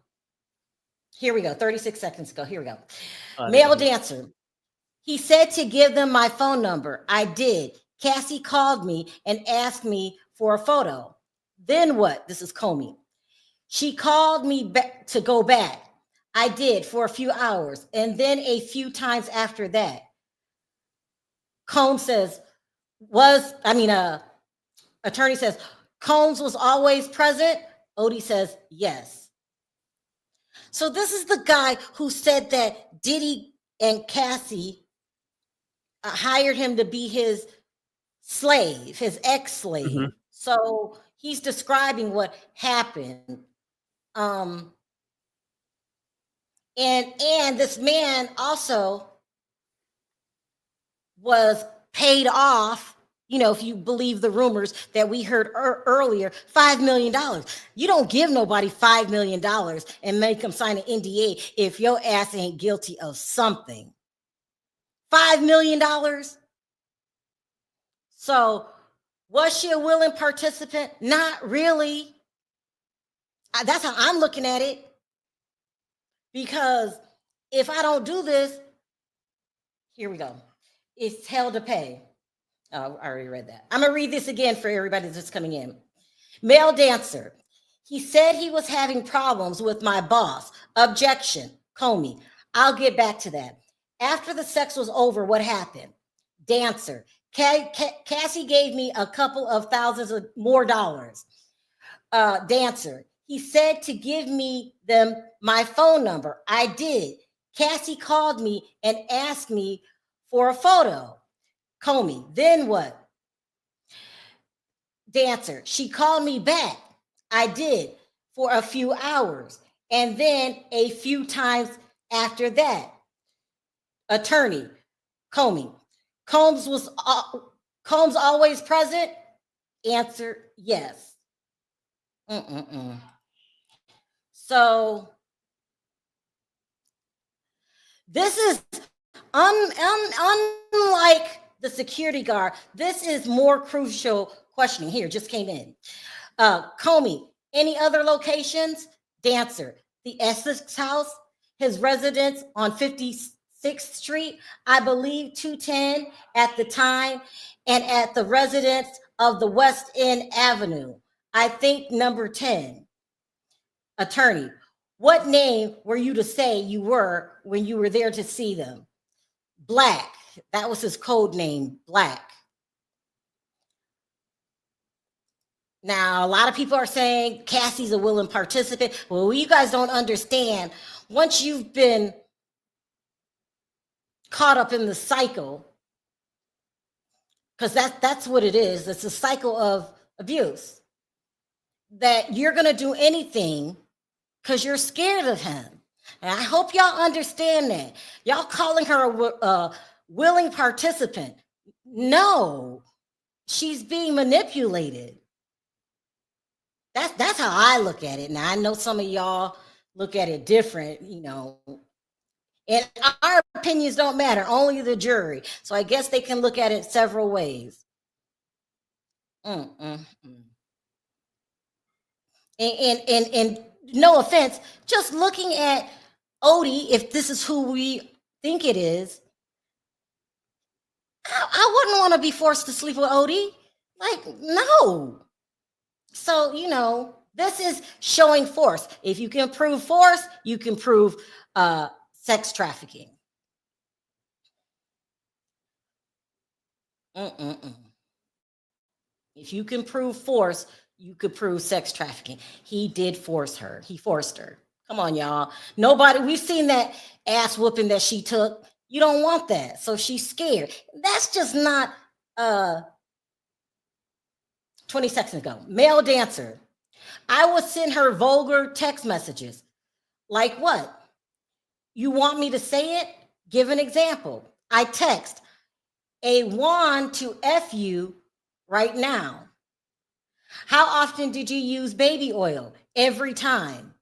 Speaker 2: here we go, 36 seconds ago, here we go. Male dancer. He said to give them my phone number. I did. Cassie called me and asked me for a photo. Then what? This is Comey. She called me back to go back. I did for a few hours. And then a few times after that. Combs says, attorney says, Combs was always present. Odie says, yes. So this is the guy who said that Diddy and Cassie hired him to be his slave, his ex-slave. So he's describing what happened. And this man also was paid off, if you believe the rumors that we heard earlier, $5 million. You don't give nobody $5 million and make them sign an NDA if your ass ain't guilty of something. $5 million. So was she a willing participant? Not really. That's how I'm looking at it. Because if I don't do this, here we go. It's hell to pay. Oh, I already read that. I'm going to read this again for everybody that's coming in. Male dancer. He said he was having problems with my boss. Objection. Comey. I'll get back to that. After the sex was over, what happened? Dancer. Cassie gave me a couple of thousands of more dollars. Dancer. He said to give me them my phone number. I did. Cassie called me and asked me for a photo. Comey. Then what? Dancer. She called me back. I did for a few hours. And then a few times after that. Attorney. Comey. Combs always present? Answer, yes. So this is unlike the security guard. This is more crucial questioning. Here, just came in. Comey, any other locations? Dancer, the Essex House, his residence on 56th Street, I believe 210 at the time, and at the residence of the West End Avenue, I think number 10. Attorney, what name were you to say you were when you were there to see them? Black. That was his code name, Black. Now, a lot of people are saying Cassie's a willing participant. Well, you guys don't understand. Once you've been caught up in the cycle, because that's what it is. It's a cycle of abuse. That you're going to do anything because you're scared of him. And I hope y'all understand that. Y'all calling her a willing participant. No, she's being manipulated. That's how I look at it. Now I know some of y'all look at it different, you know. And our opinions don't matter, only the jury. So I guess they can look at it several ways. And no offense, just looking at Odie, if this is who we think it is, I wouldn't want to be forced to sleep with Odie. Like, no. So, you know, this is showing force. If you can prove force, you can prove sex trafficking. If you can prove force, you could prove sex trafficking. He did force her. He forced her. Come on, y'all. Nobody, we've seen that ass whooping that she took. You don't want that. So she's scared. That's just not 20 seconds ago. Male dancer. I would send her vulgar text messages. Like what? You want me to say it? Give an example. I text, a wand to F you right now. How often did you use baby oil? Every time.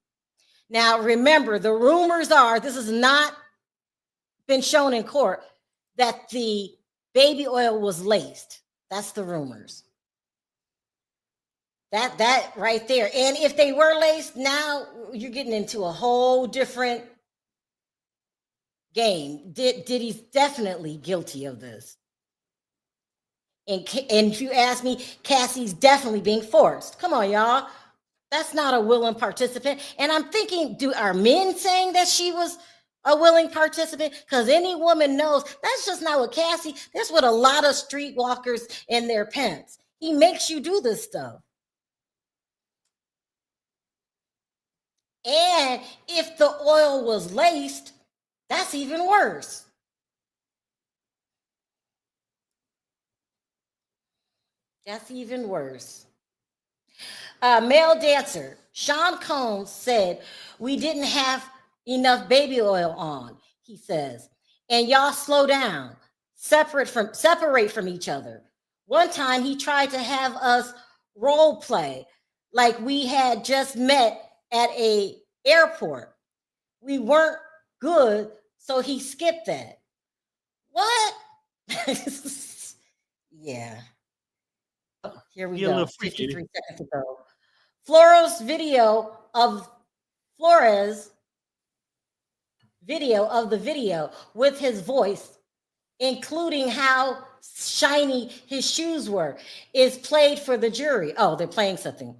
Speaker 2: Now, remember, the rumors are, this has not been shown in court, that the baby oil was laced. That's the rumors. That right there. And if they were laced, now you're getting into a whole different game. Diddy's definitely guilty of this. And if you ask me, Cassie's definitely being forced. Come on, y'all. That's not a willing participant. And I'm thinking, are men saying that she was a willing participant? Because any woman knows that's just not what Cassie, that's what a lot of streetwalkers and their pimps. He makes you do this stuff. And if the oil was laced, that's even worse. That's even worse. Male dancer, Sean Combs said, we didn't have enough baby oil on, he says. And y'all slow down, separate from each other. One time he tried to have us role play like we had just met at a airport. We weren't good, so he skipped that. What? Yeah. Here we go. 53 seconds ago. Flores video of the video with his voice, including how shiny his shoes were, is played for the jury. Oh, they're playing something.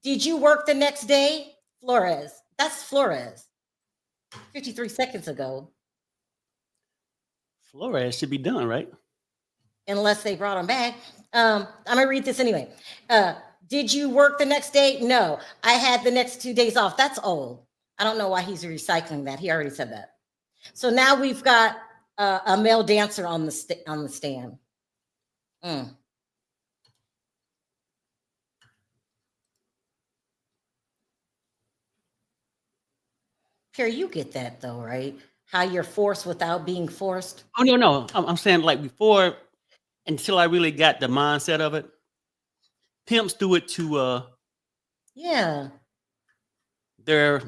Speaker 2: Did you work the next day? Flores. That's Flores. 53 seconds ago.
Speaker 4: Flores should be done, right?
Speaker 2: Unless they brought him back. I'm gonna read this anyway. Did you work the next day? No, I had the next 2 days off. That's old. I don't know why he's recycling that. He already said that. So now we've got a male dancer on the stand. Pierre, you get that though, right? How you're forced without being forced.
Speaker 4: Oh no. I'm saying like before, until I really got the mindset of it. Pimps do it to their,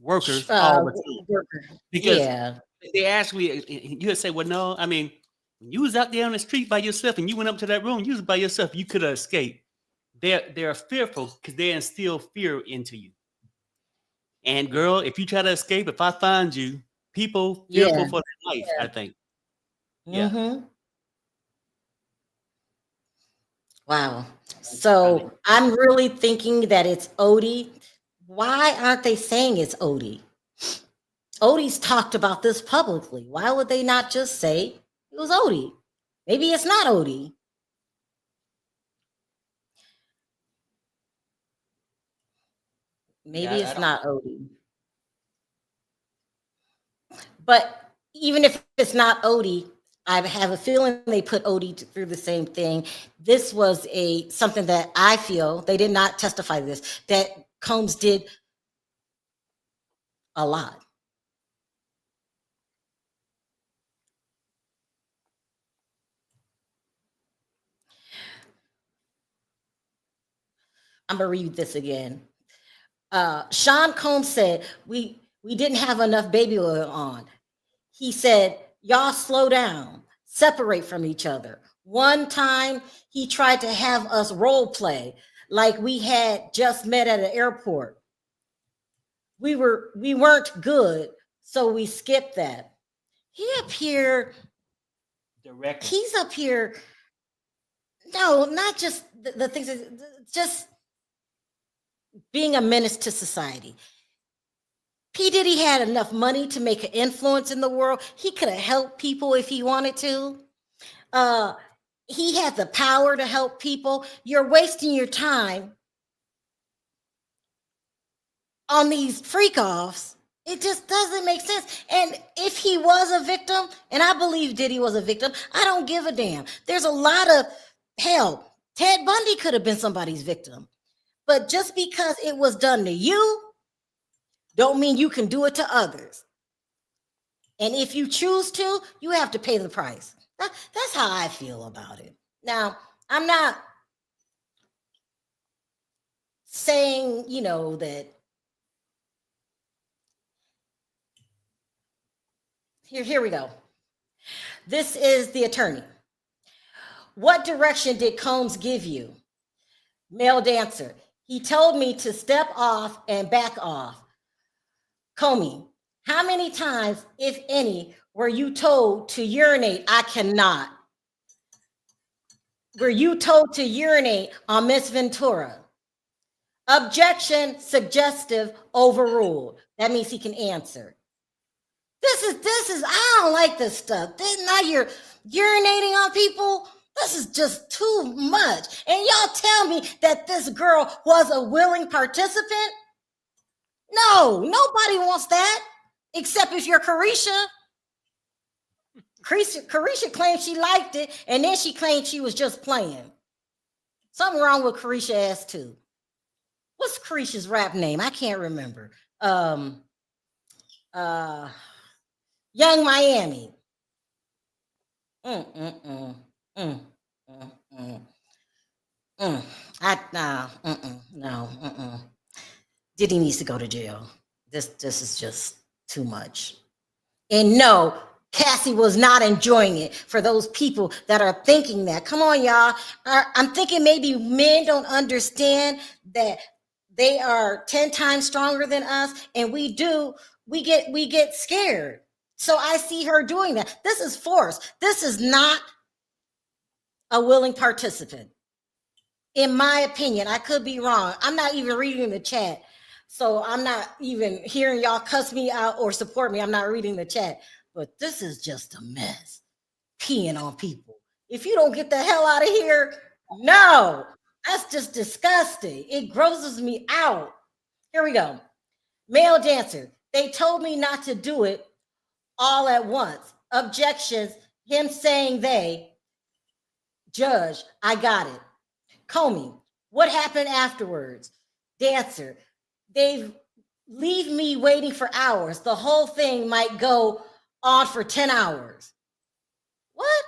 Speaker 4: workers all the time. Because they actually, you would say, well, no, I mean, when you was out there on the street by yourself and you went up to that room, you was by yourself, you could have escaped. They're fearful because they instill fear into you. And girl, if you try to escape, if I find you, people fearful for their life, I think.
Speaker 2: Wow. So I'm really thinking that it's Odie. Why aren't they saying it's Odie? Odie's talked about this publicly. Why would they not just say it was Odie? Maybe it's not Odie. Maybe it's not Odie. But even if it's not Odie, I have a feeling they put Odie through the same thing. This was something that I feel, they did not testify to this, that Combs did a lot. I'm gonna read this again. Sean Combs said we didn't have enough baby oil on. He said, y'all slow down, separate from each other. One time he tried to have us role play like we had just met at an airport. We weren't good, so we skipped that. He's up here. No, not just the things, just being a menace to society. P. Diddy had enough money to make an influence in the world. He could have helped people if he wanted to. He had the power to help people. You're wasting your time on these freak offs. It just doesn't make sense. And if he was a victim, and I believe Diddy was a victim, I don't give a damn. There's a lot of hell. Ted Bundy could have been somebody's victim. But just because it was done to you, don't mean you can do it to others. And if you choose to, you have to pay the price. That's how I feel about it. Now, I'm not saying, that here we go. This is the attorney. What direction did Combs give you? Male dancer. He told me to step off and back off. Comey, how many times, if any, were you told to urinate? I cannot. Were you told to urinate on Miss Ventura? Objection, suggestive, overruled. That means he can answer. This is, I don't like this stuff. Now you're urinating on people. This is just too much. And y'all tell me that this girl was a willing participant? No, nobody wants that, except if you're Carisha. Carisha claimed she liked it, and then she claimed she was just playing. Something wrong with Carisha ass too. What's Carisha's rap name? I can't remember. Young Miami. No. Diddy needs to go to jail. This is just too much. And no, Cassie was not enjoying it. For those people that are thinking that, come on, y'all. I'm thinking maybe men don't understand that they are 10 times stronger than us, and we get scared. So I see her doing that. This is force. This is not a willing participant. In my opinion, I could be wrong. I'm not even reading the chat. So I'm not even hearing y'all cuss me out or support me. I'm not reading the chat. But this is just a mess. Peeing on people. If you don't get the hell out of here, no. That's just disgusting. It grosses me out. Here we go. Male dancer. They told me not to do it all at once. Objections. Him saying they. Judge, I got it. Comey, what happened afterwards? Dancer, they leave me waiting for hours. The whole thing might go on for 10 hours. What?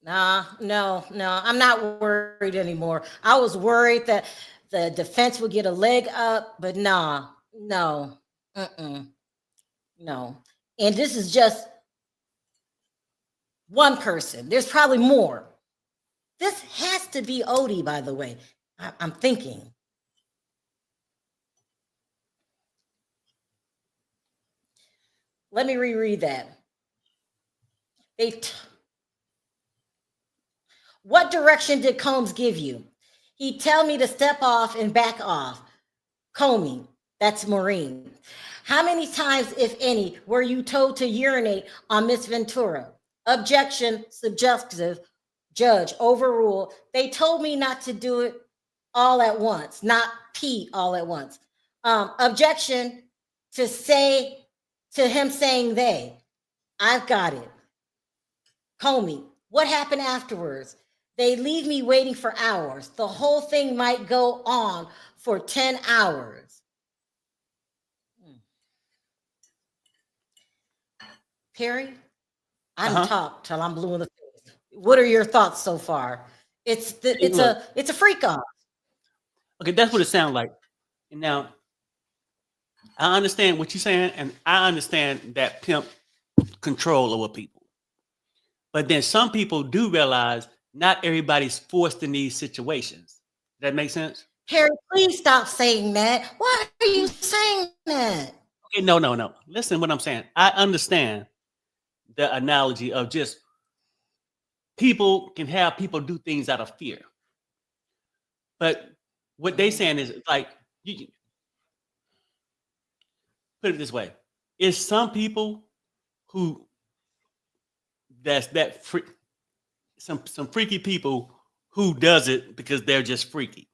Speaker 2: No, I'm not worried anymore. I was worried that the defense would get a leg up, but no. No. And this is just one person. There's probably more. This has to be Odie, by the way. I'm thinking. Let me reread that. What direction did Combs give you? He'd tell me to step off and back off. Comey, that's Maureen. How many times, if any, were you told to urinate on Miss Ventura? Objection, suggestive, judge, overrule. They told me not to do it all at once, not pee all at once. Objection to him saying they. I've got it. Comey, what happened afterwards? They leave me waiting for hours. The whole thing might go on for 10 hours. Perry, I don't talk till I'm blue in the face. What are your thoughts so far? It's
Speaker 4: Hey, look,
Speaker 2: a freak off.
Speaker 4: okay, that's what it sounds like. And now I understand what you're saying, and I understand that pimp control over people. But then some people do realize not everybody's forced in these situations. Does that make sense?
Speaker 2: Harry, please stop saying that. Why are you saying that?
Speaker 4: Okay, no. Listen to what I'm saying. I understand the analogy of just people can have people do things out of fear. But what they saying is like, you put it this way: it's some people who some freaky people who does it because they're just freaky.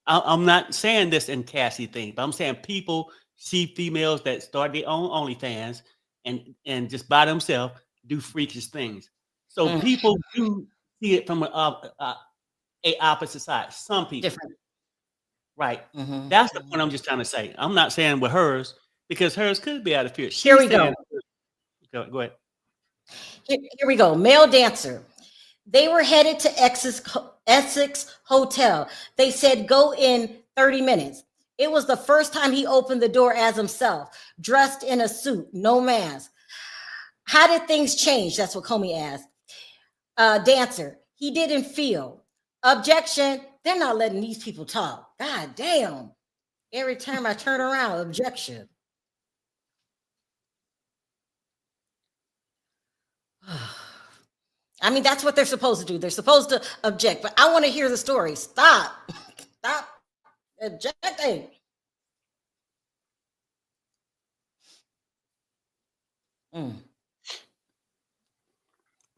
Speaker 4: I'm not saying this in Cassie thing, but I'm saying people see females that start their own OnlyFans and just by themselves do freakish things. So people do see it from a opposite side. Some people,
Speaker 2: Different.
Speaker 4: right? That's the point I'm just trying to say. I'm not saying with hers because hers could be out of fear.
Speaker 2: Here we
Speaker 4: She's saying,
Speaker 2: go.
Speaker 4: go ahead.
Speaker 2: Here we go. Male dancer. They were headed to Essex Hotel. They said go in 30 minutes. It was the first time he opened the door as himself, dressed in a suit, no mask. How did things change? That's what Comey asked. Dancer. He didn't feel. Objection. They're not letting these people talk. God damn. Every time I turn around, objection. I mean, that's what they're supposed to do. They're supposed to object, but I want to hear the story. Stop. Stop objecting.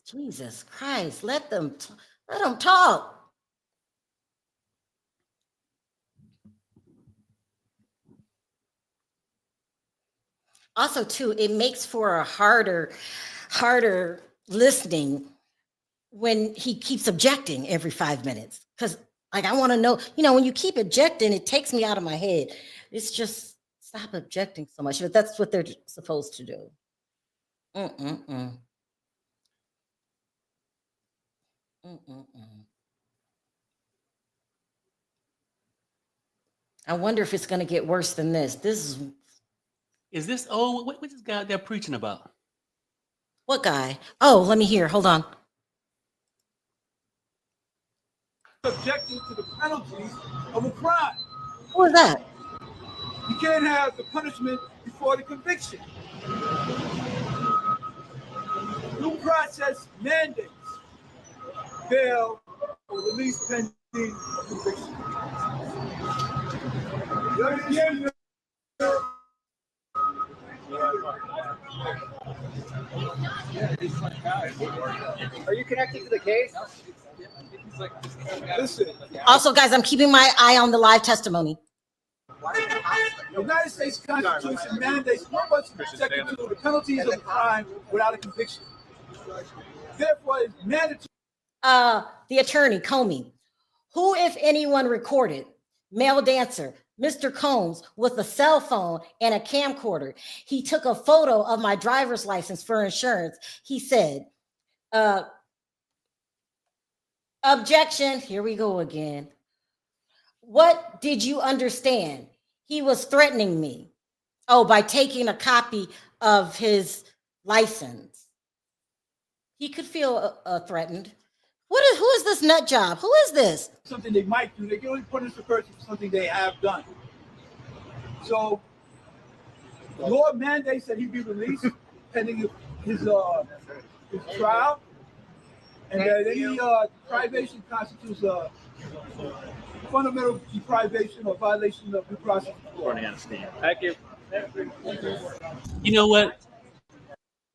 Speaker 2: Jesus Christ, let them talk. Also, too, it makes for a harder listening when he keeps objecting every 5 minutes. Because like I want to know, when you keep objecting, it takes me out of my head. It's just stop objecting so much. But that's what they're supposed to do. I wonder if it's going to get worse than this.
Speaker 4: Is this what's this guy they're preaching about?
Speaker 2: What guy? Oh, let me hear. Hold on.
Speaker 19: Objecting to the penalties of a crime.
Speaker 2: Who is that?
Speaker 19: You can't have the punishment before the conviction. Due process mandates bail or release pending conviction.
Speaker 13: Are you connected to the case?
Speaker 19: Listen.
Speaker 2: Also, guys, I'm keeping my eye on the live testimony.
Speaker 19: The United States Constitution mandates no one subjected to the penalties of a crime without a conviction. Therefore, it's mandatory.
Speaker 2: The attorney, Comey. Who, if anyone, recorded male dancer Mr. Combs with a cell phone and a camcorder? He took a photo of my driver's license for insurance. He said, objection. Here we go again. What did you understand? He was threatening me. Oh, by taking a copy of his license. He could feel threatened. Who is this nut job? Who is this?
Speaker 19: Something they might do. They can only punish the person for something they have done. So the law mandates that he be released pending his trial, and that any deprivation constitutes a fundamental deprivation or violation of due process.
Speaker 10: Thank you.
Speaker 4: You know what?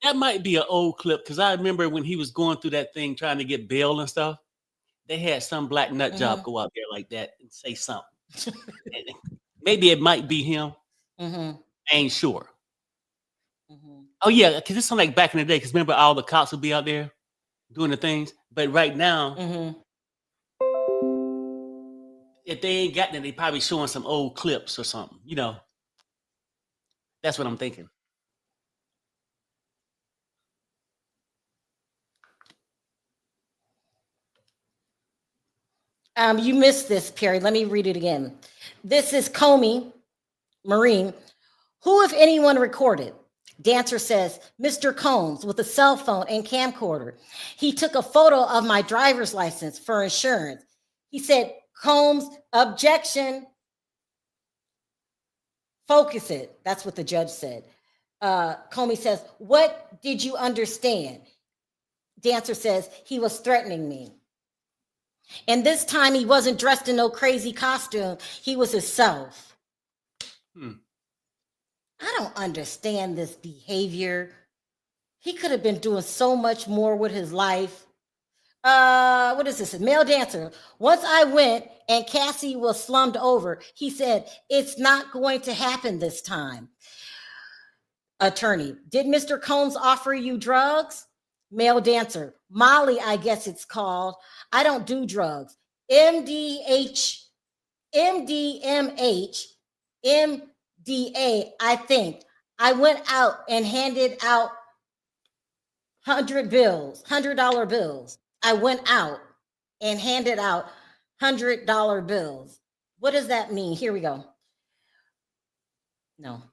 Speaker 4: That might be an old clip because I remember when he was going through that thing trying to get bail and stuff. They had some black nut job go out there like that and say something. Maybe it might be him. I ain't sure. Oh yeah, because it's something like back in the day. Because remember, all the cops would be out there doing the things. But right now, if they ain't got that, they probably showing some old clips or something. That's what I'm thinking.
Speaker 2: You missed this, Perry. Let me read it again. This is Comey, Marine. Who, if anyone, recorded? Dancer says, Mr. Combs with a cell phone and camcorder. He took a photo of my driver's license for insurance. He said, Combs, objection. Focus it. That's what the judge said. Comey says, what did you understand? Dancer says, he was threatening me. And this time he wasn't dressed in no crazy costume. He was himself. I don't understand this behavior. He could have been doing so much more with his life. What is this? A male dancer. Once I went and Cassie was slummed over, he said, it's not going to happen this time. Attorney, did Mr. Combs offer you drugs? Male dancer, Molly, I guess it's called. I don't do drugs. MDMA, I think. I went out and handed out $100 bills. I went out and handed out $100 bills. What does that mean? Here we go. No.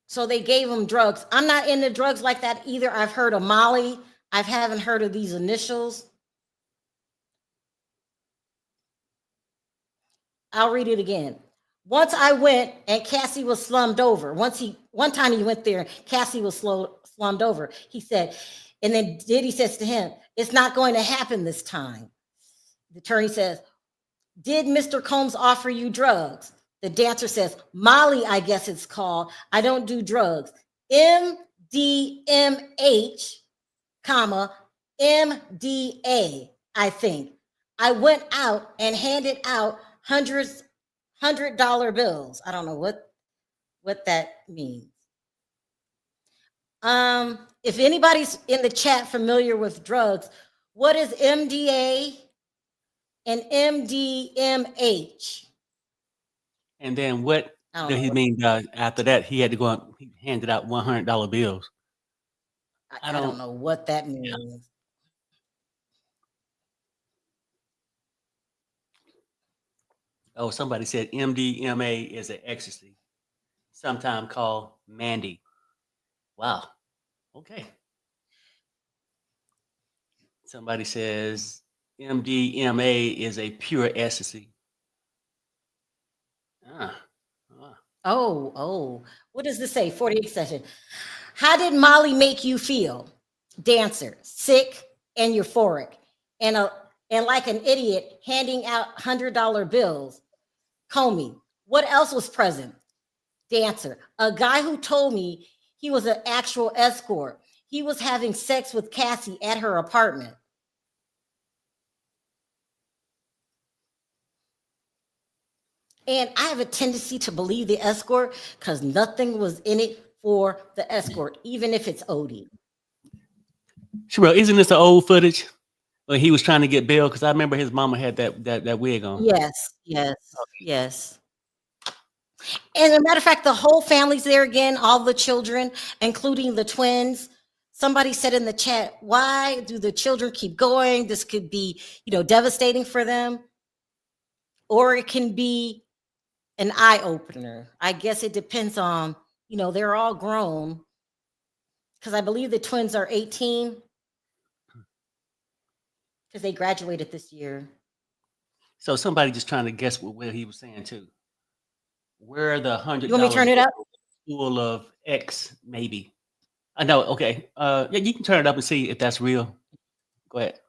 Speaker 2: So they gave him drugs. I'm not into drugs like that either. I've heard of Molly. I haven't heard of these initials. I'll read it again. Once I went and Cassie was slummed over. One time he went there, Cassie was slummed over. He said, and then Diddy says to him, it's not going to happen this time. The attorney says, did Mr. Combs offer you drugs? The dancer says, Molly, I guess it's called. I don't do drugs. MDMH, comma, MDA, I think. I went out and handed out $100 bills. I don't know what that means. If anybody's in the chat familiar with drugs, what is MDA and MDMH?
Speaker 4: And then what did he mean after that? He had to go and he handed out $100 bills.
Speaker 2: I don't know what that means.
Speaker 4: Yeah. Oh, somebody said MDMA is an ecstasy, sometimes called Mandy. Wow. Okay. Somebody says MDMA is a pure ecstasy.
Speaker 2: Oh, what does this say? 48 session. How did Molly make you feel? Dancer, sick and euphoric, and like an idiot handing out $100 bills. Comey, what else was present? Dancer, a guy who told me he was an actual escort. He was having sex with Cassie at her apartment. And I have a tendency to believe the escort because nothing was in it for the escort, even if it's Odie.
Speaker 4: Sherelle, isn't this the old footage when he was trying to get bail? Because I remember his mama had that wig on.
Speaker 2: Yes. And as a matter of fact, the whole family's there again, all the children, including the twins. Somebody said in the chat, why do the children keep going? This could be, devastating for them. Or it can be an eye opener. I guess it depends on, they're all grown. Because I believe the twins are 18. Because they graduated this year.
Speaker 4: So somebody just trying to guess what he was saying too. Where are the $100?
Speaker 2: You want me to turn it up?
Speaker 4: Full of X, maybe. I know. Okay. Yeah, you can turn it up and see if that's real. Go ahead.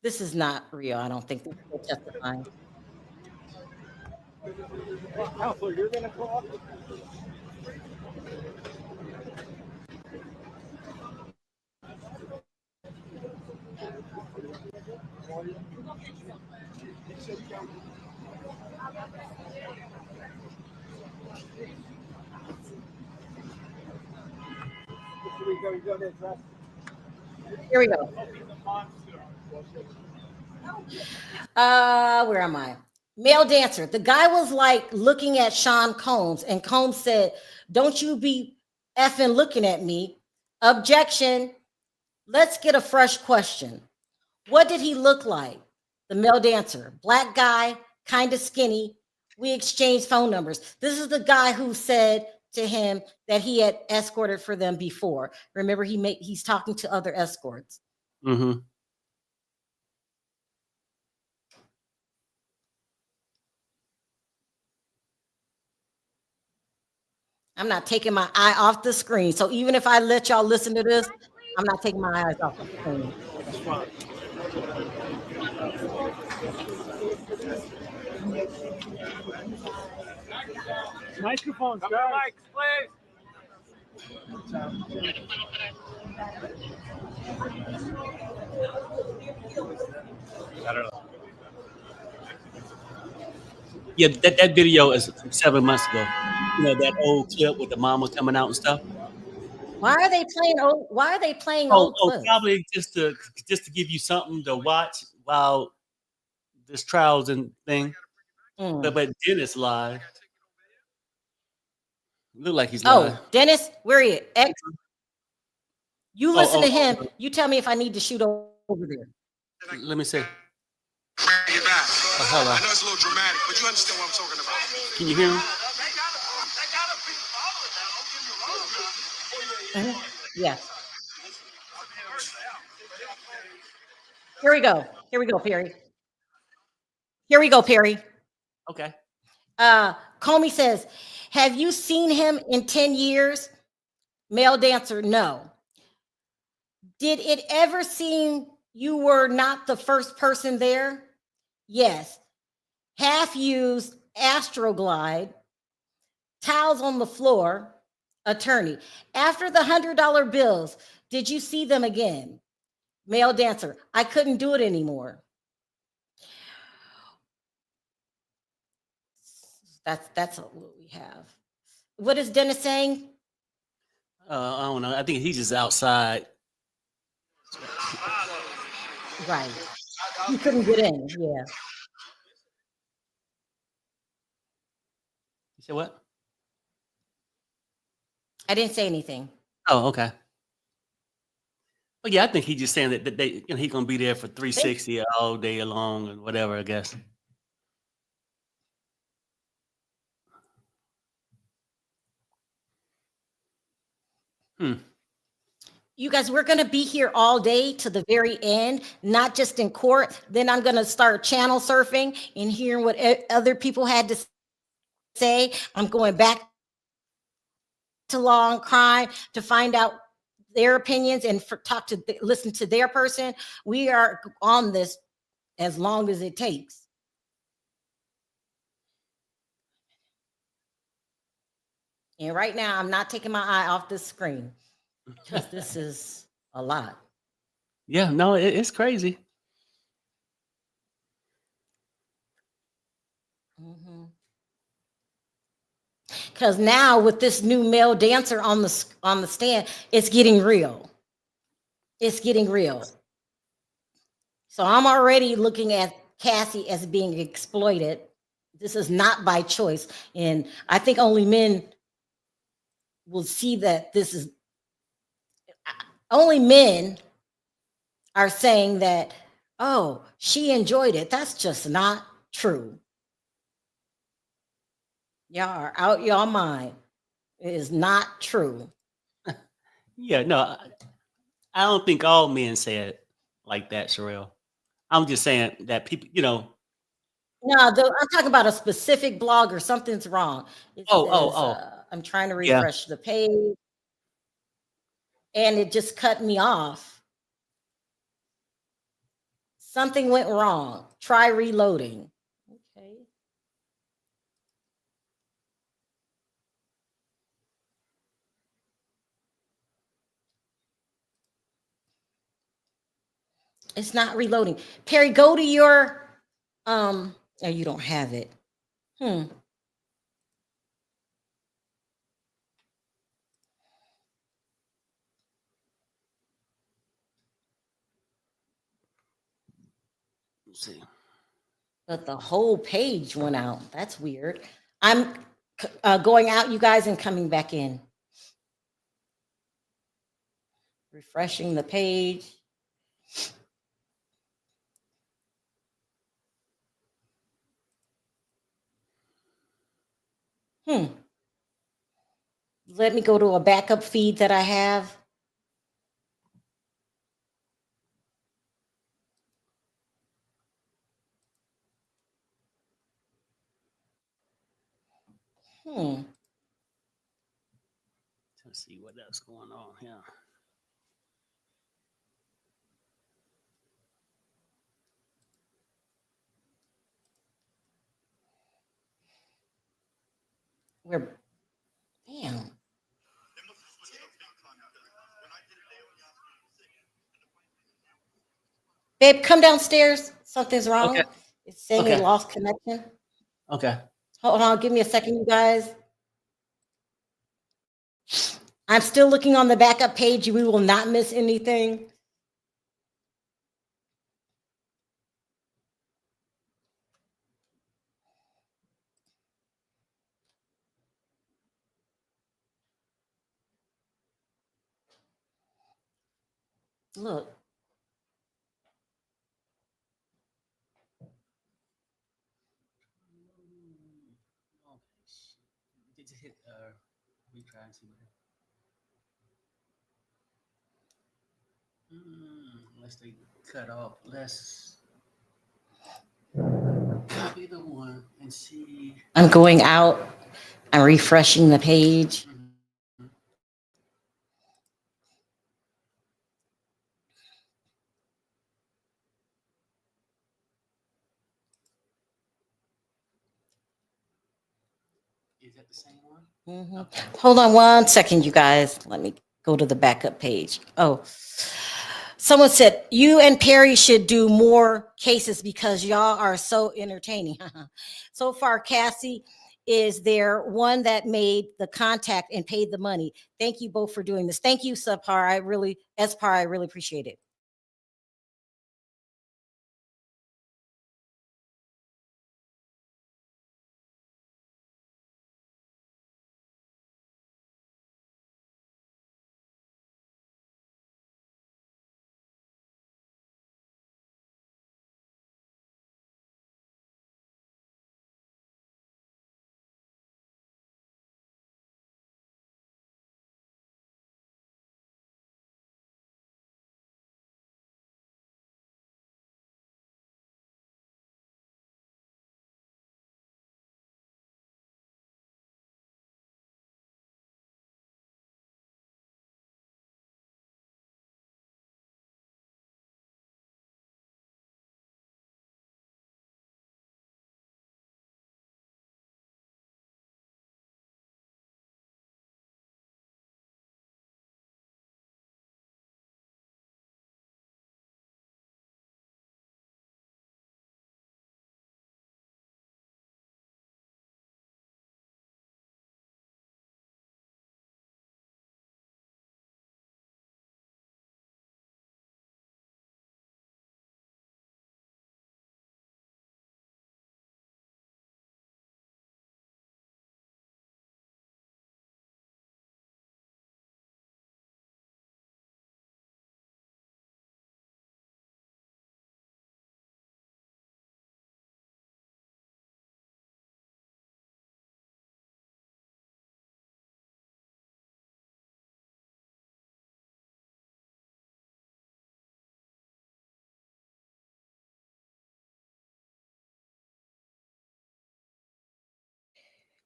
Speaker 2: This is not real. I don't think they're testifying.
Speaker 11: Counselor, you're gonna call?
Speaker 2: Here we go. Where am I? Male dancer. The guy was like looking at Sean Combs, and Combs said, "Don't you be effing looking at me." Objection. Let's get a fresh question. What did he look like? The male dancer, black guy, kind of skinny. We exchanged phone numbers. This is the guy who said to him that he had escorted for them before. Remember, he's talking to other escorts.
Speaker 4: Mm-hmm.
Speaker 2: I'm not taking my eye off the screen. So even if I let y'all listen to this, I'm not taking my eyes off the screen.
Speaker 19: Microphones, guys.
Speaker 4: I don't know. Yeah, that video is from 7 months ago. You know, that old clip with the mama coming out and stuff.
Speaker 2: Why are they playing old? Why are they playing old clips?
Speaker 4: Probably just to give you something to watch while this trials and thing. But Dennis live. Look like he's live.
Speaker 2: Oh, Dennis, where are you? You listen to him. You tell me if I need to shoot over there.
Speaker 4: Let me see.
Speaker 8: Hello. I know it's a little dramatic, but you understand what I'm talking about.
Speaker 4: Can you hear him?
Speaker 2: Yes. Here we go. Here we go, Perry. Here we go, Perry.
Speaker 4: Okay.
Speaker 2: Comey says, have you seen him in 10 years? Male dancer, no. Did it ever seem you were not the first person there? Yes. Half used Astroglide, towels on the floor. Attorney, after the $100 bills, did you see them again? Male dancer, I couldn't do it anymore. That's what we have. What is Dennis saying?
Speaker 4: I don't know. I think he's just outside.
Speaker 2: Right. He couldn't get in. Yeah.
Speaker 4: You said what?
Speaker 2: I didn't say anything.
Speaker 4: Oh, okay. Well, yeah, I think he's just saying that they, he's gonna be there for 360 all day long and whatever, I guess.
Speaker 2: You guys, we're going to be here all day to the very end, not just in court. Then I'm going to start channel surfing and hearing what other people had to say. I'm going back to law and crime to find out their opinions and listen to their person. We are on this as long as it takes. And right now, I'm not taking my eye off the screen because this is a lot.
Speaker 4: Yeah, no, it's crazy.
Speaker 2: Because now with this new male dancer on the stand, it's getting real. It's getting real. So I'm already looking at Cassie as being exploited. This is not by choice. And I think only men will see that this is, only men are saying that, oh, she enjoyed it. That's just not true. Y'all are out your mind. It is not true.
Speaker 4: Yeah, no, I don't think all men say it like that, Sherelle. I'm just saying that people,
Speaker 2: No, I'm talking about a specific blogger. Something's wrong. It says, I'm trying to refresh the page. And it just cut me off. Something went wrong. Try reloading. Okay. It's not reloading. Perry, go to your, oh, you don't have it.
Speaker 4: Let's see.
Speaker 2: But the whole page went out. That's weird. I'm going out, you guys, and coming back in. Refreshing the page. Let me go to a backup feed that I have.
Speaker 4: Let's see what else going on here.
Speaker 2: Damn. Babe, come downstairs. Something's wrong.
Speaker 4: Okay.
Speaker 2: It's saying it
Speaker 4: Okay.
Speaker 2: lost connection.
Speaker 4: Okay.
Speaker 2: Hold on, give me a second, you guys. I'm still looking on the backup page. We will not miss anything. Look.
Speaker 4: Just hit retry and see what unless they cut off. Let's copy the one and see.
Speaker 2: I'm going out. I'm refreshing the page.
Speaker 4: Is that the same one?
Speaker 2: Okay. Hold on one second, you guys. Let me go to the backup page. Oh, someone said you and Perry should do more cases because y'all are so entertaining. So far, Cassie is there one that made the contact and paid the money. Thank you both for doing this. Thank you, Subpar. I really appreciate it.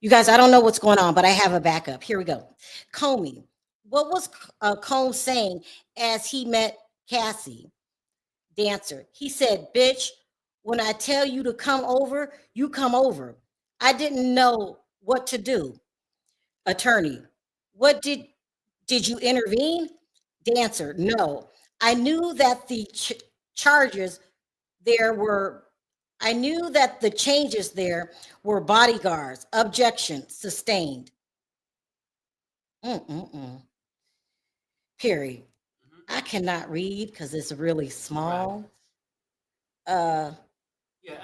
Speaker 2: You guys, I don't know what's going on, but I have a backup. Here we go. Comey. What was Combs saying as he met Cassie? Dancer. He said, bitch, when I tell you to come over, you come over. I didn't know what to do. Attorney. What did you intervene? Dancer. No. I knew that the charges there were I knew that the changes there were bodyguards. Objection sustained. Period. I cannot read because it's really small.
Speaker 4: Yeah,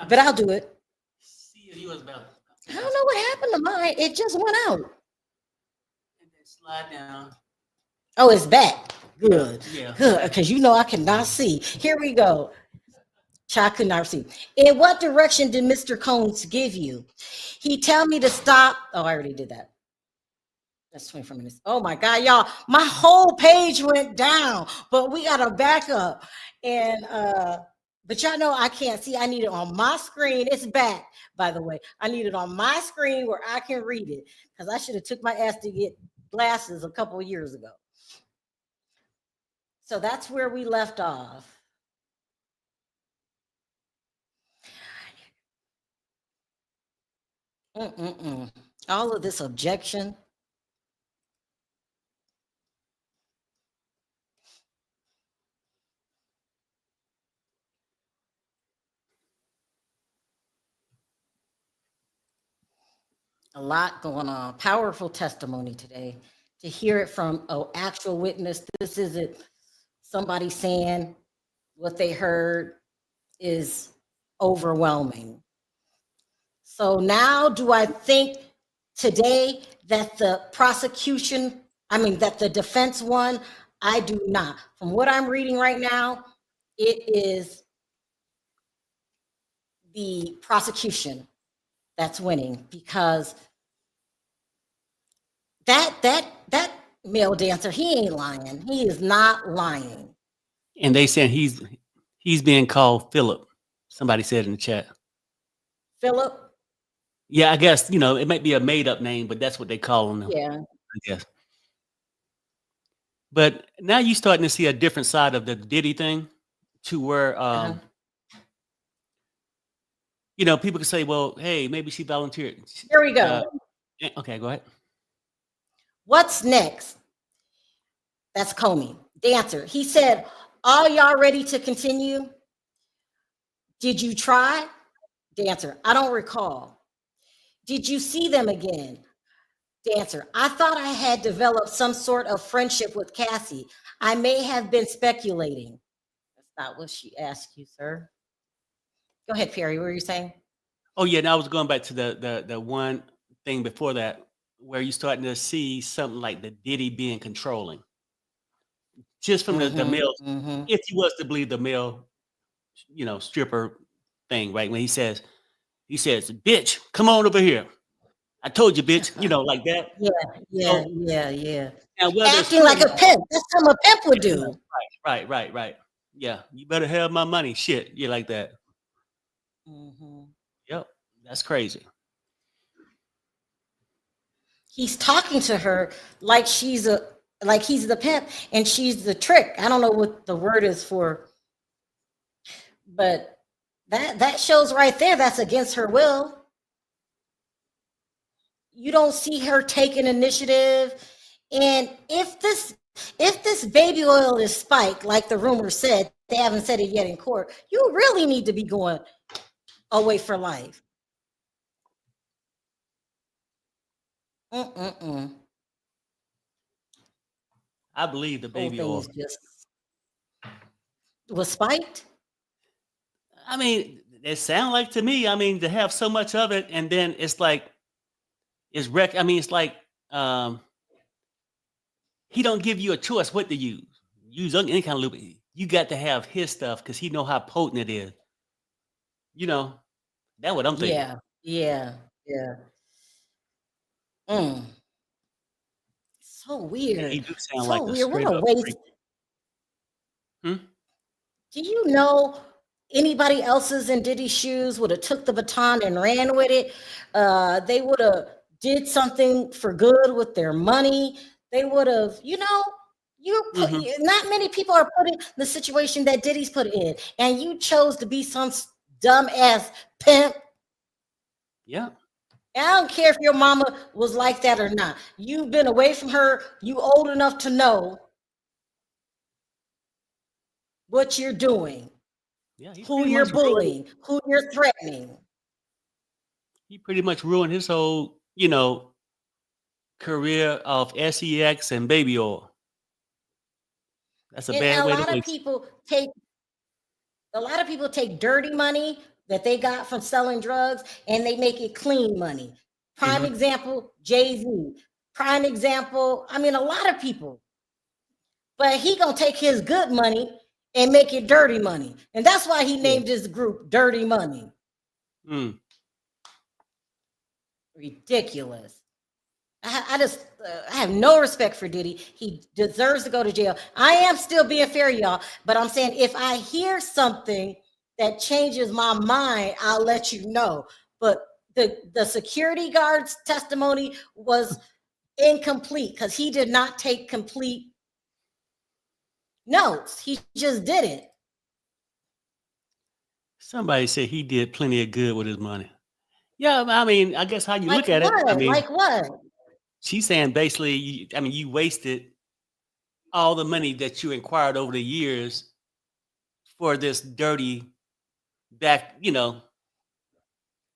Speaker 2: But I'll do it.
Speaker 4: See you as well.
Speaker 2: I don't know what happened to mine. It just went out.
Speaker 4: And then slide down.
Speaker 2: Oh, it's back. Good.
Speaker 4: Yeah.
Speaker 2: Good. Because you know I cannot see. Here we go. Child could not see. In what direction did Mr. Combs give you? He tell me to stop. Oh, I already did that. That's 24 minutes. Oh my God, y'all. My whole page went down, but we got to back up. And but y'all know I can't see. I need it on my screen. It's back, by the way. I need it on my screen where I can read it. Because I should have took my ass to get glasses a couple of years ago. So that's where we left off. All of this objection. A lot going on. Powerful testimony today. To hear it from an actual witness, this isn't somebody saying what they heard, is overwhelming. So now do I think today that the prosecution, that the defense won? I do not. From what I'm reading right now, it is the prosecution that's winning, because that male dancer, he ain't lying. He is not lying.
Speaker 4: And they saying he's being called Philip. Somebody said in the chat.
Speaker 2: Philip?
Speaker 4: Yeah, I guess, it might be a made up name, but that's what they call him.
Speaker 2: Yeah.
Speaker 4: I guess. But now you're starting to see a different side of the Diddy thing, to where people can say, well, hey, maybe she volunteered.
Speaker 2: Here we go.
Speaker 4: Okay, go ahead.
Speaker 2: What's next? That's Comey. Dancer. He said, "Are y'all ready to continue? Did you try?" Dancer. "I don't recall." "Did you see them again?" Dancer. "I thought I had developed some sort of friendship with Cassie. I may have been speculating." That's not what she asked you, sir. Go ahead, Perry. What were you saying?
Speaker 4: Oh yeah, now I was going back to the one thing before that, where you're starting to see something like the Diddy being controlling, just from the male. If he was to believe the male, stripper thing, right? When he says, "Bitch, come on over here. I told you, bitch," like that.
Speaker 2: Yeah.
Speaker 4: Now, whether
Speaker 2: Acting like a pimp. That's something a pimp would do.
Speaker 4: Right. Yeah, you better have my money. Shit, you like that. Yep, that's crazy.
Speaker 2: He's talking to her like he's the pimp and she's the trick. I don't know what the word is for, but that shows right there that's against her will. You don't see her taking initiative. And if this baby oil is spiked, like the rumor said, they haven't said it yet in court, you really need to be going away for life.
Speaker 4: I believe the baby oil
Speaker 2: was spiked.
Speaker 4: I mean, it sounds like to me, to have so much of it, and then it's like, it's like, he don't give you a choice what to use. Use any kind of lubricant. You got to have his stuff because he know how potent it is. That's what I'm thinking.
Speaker 2: Yeah. So weird.
Speaker 4: He do sound
Speaker 2: so
Speaker 4: like a
Speaker 2: weird. What
Speaker 4: straight
Speaker 2: a
Speaker 4: up
Speaker 2: waste.
Speaker 4: freak.
Speaker 2: Do you know anybody else's in Diddy's shoes would have took the baton and ran with it? They would have did something for good with their money. They would have, not many people are put in the situation that Diddy's put in, and you chose to be some dumb ass pimp.
Speaker 4: Yeah.
Speaker 2: I don't care if your mama was like that or not. You've been away from her. You old enough to know what you're doing.
Speaker 4: Yeah,
Speaker 2: who you're bullying, who you're threatening.
Speaker 4: He pretty much ruined his whole, career of SEX and baby oil. That's a bad way to waste.
Speaker 2: A lot of people take dirty money that they got from selling drugs and they make it clean money. Prime example, Jay-Z. Prime example, a lot of people. but he gonna take his good money and make it dirty money. And that's why he named his group Dirty Money. Ridiculous. I have no respect for Diddy. He deserves to go to jail. I am still being fair, y'all, but I'm saying if I hear something that changes my mind, I'll let you know. But the security guard's testimony was incomplete because he did not take complete notes. He just did it.
Speaker 4: Somebody said he did plenty of good with his money. Yeah, I mean, I guess how you look at it. I mean,
Speaker 2: like what?
Speaker 4: She's saying basically, you wasted all the money that you acquired over the years for this dirty back,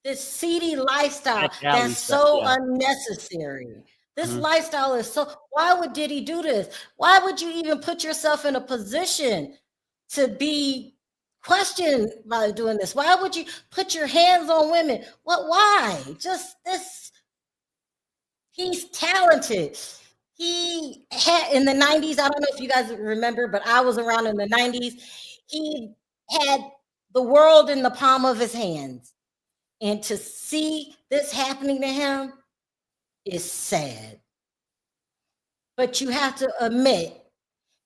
Speaker 2: this seedy lifestyle
Speaker 4: back alley
Speaker 2: that's
Speaker 4: stuff.
Speaker 2: so
Speaker 4: Yeah.
Speaker 2: unnecessary. This lifestyle is so, why would Diddy do this? Why would you even put yourself in a position to be questioned by doing this? Why would you put your hands on women? Why? Just this, he's talented. He had in the 90s, I don't know if you guys remember, but I was around in the 90s. He had the world in the palm of his hands. And to see this happening to him is sad. But you have to admit,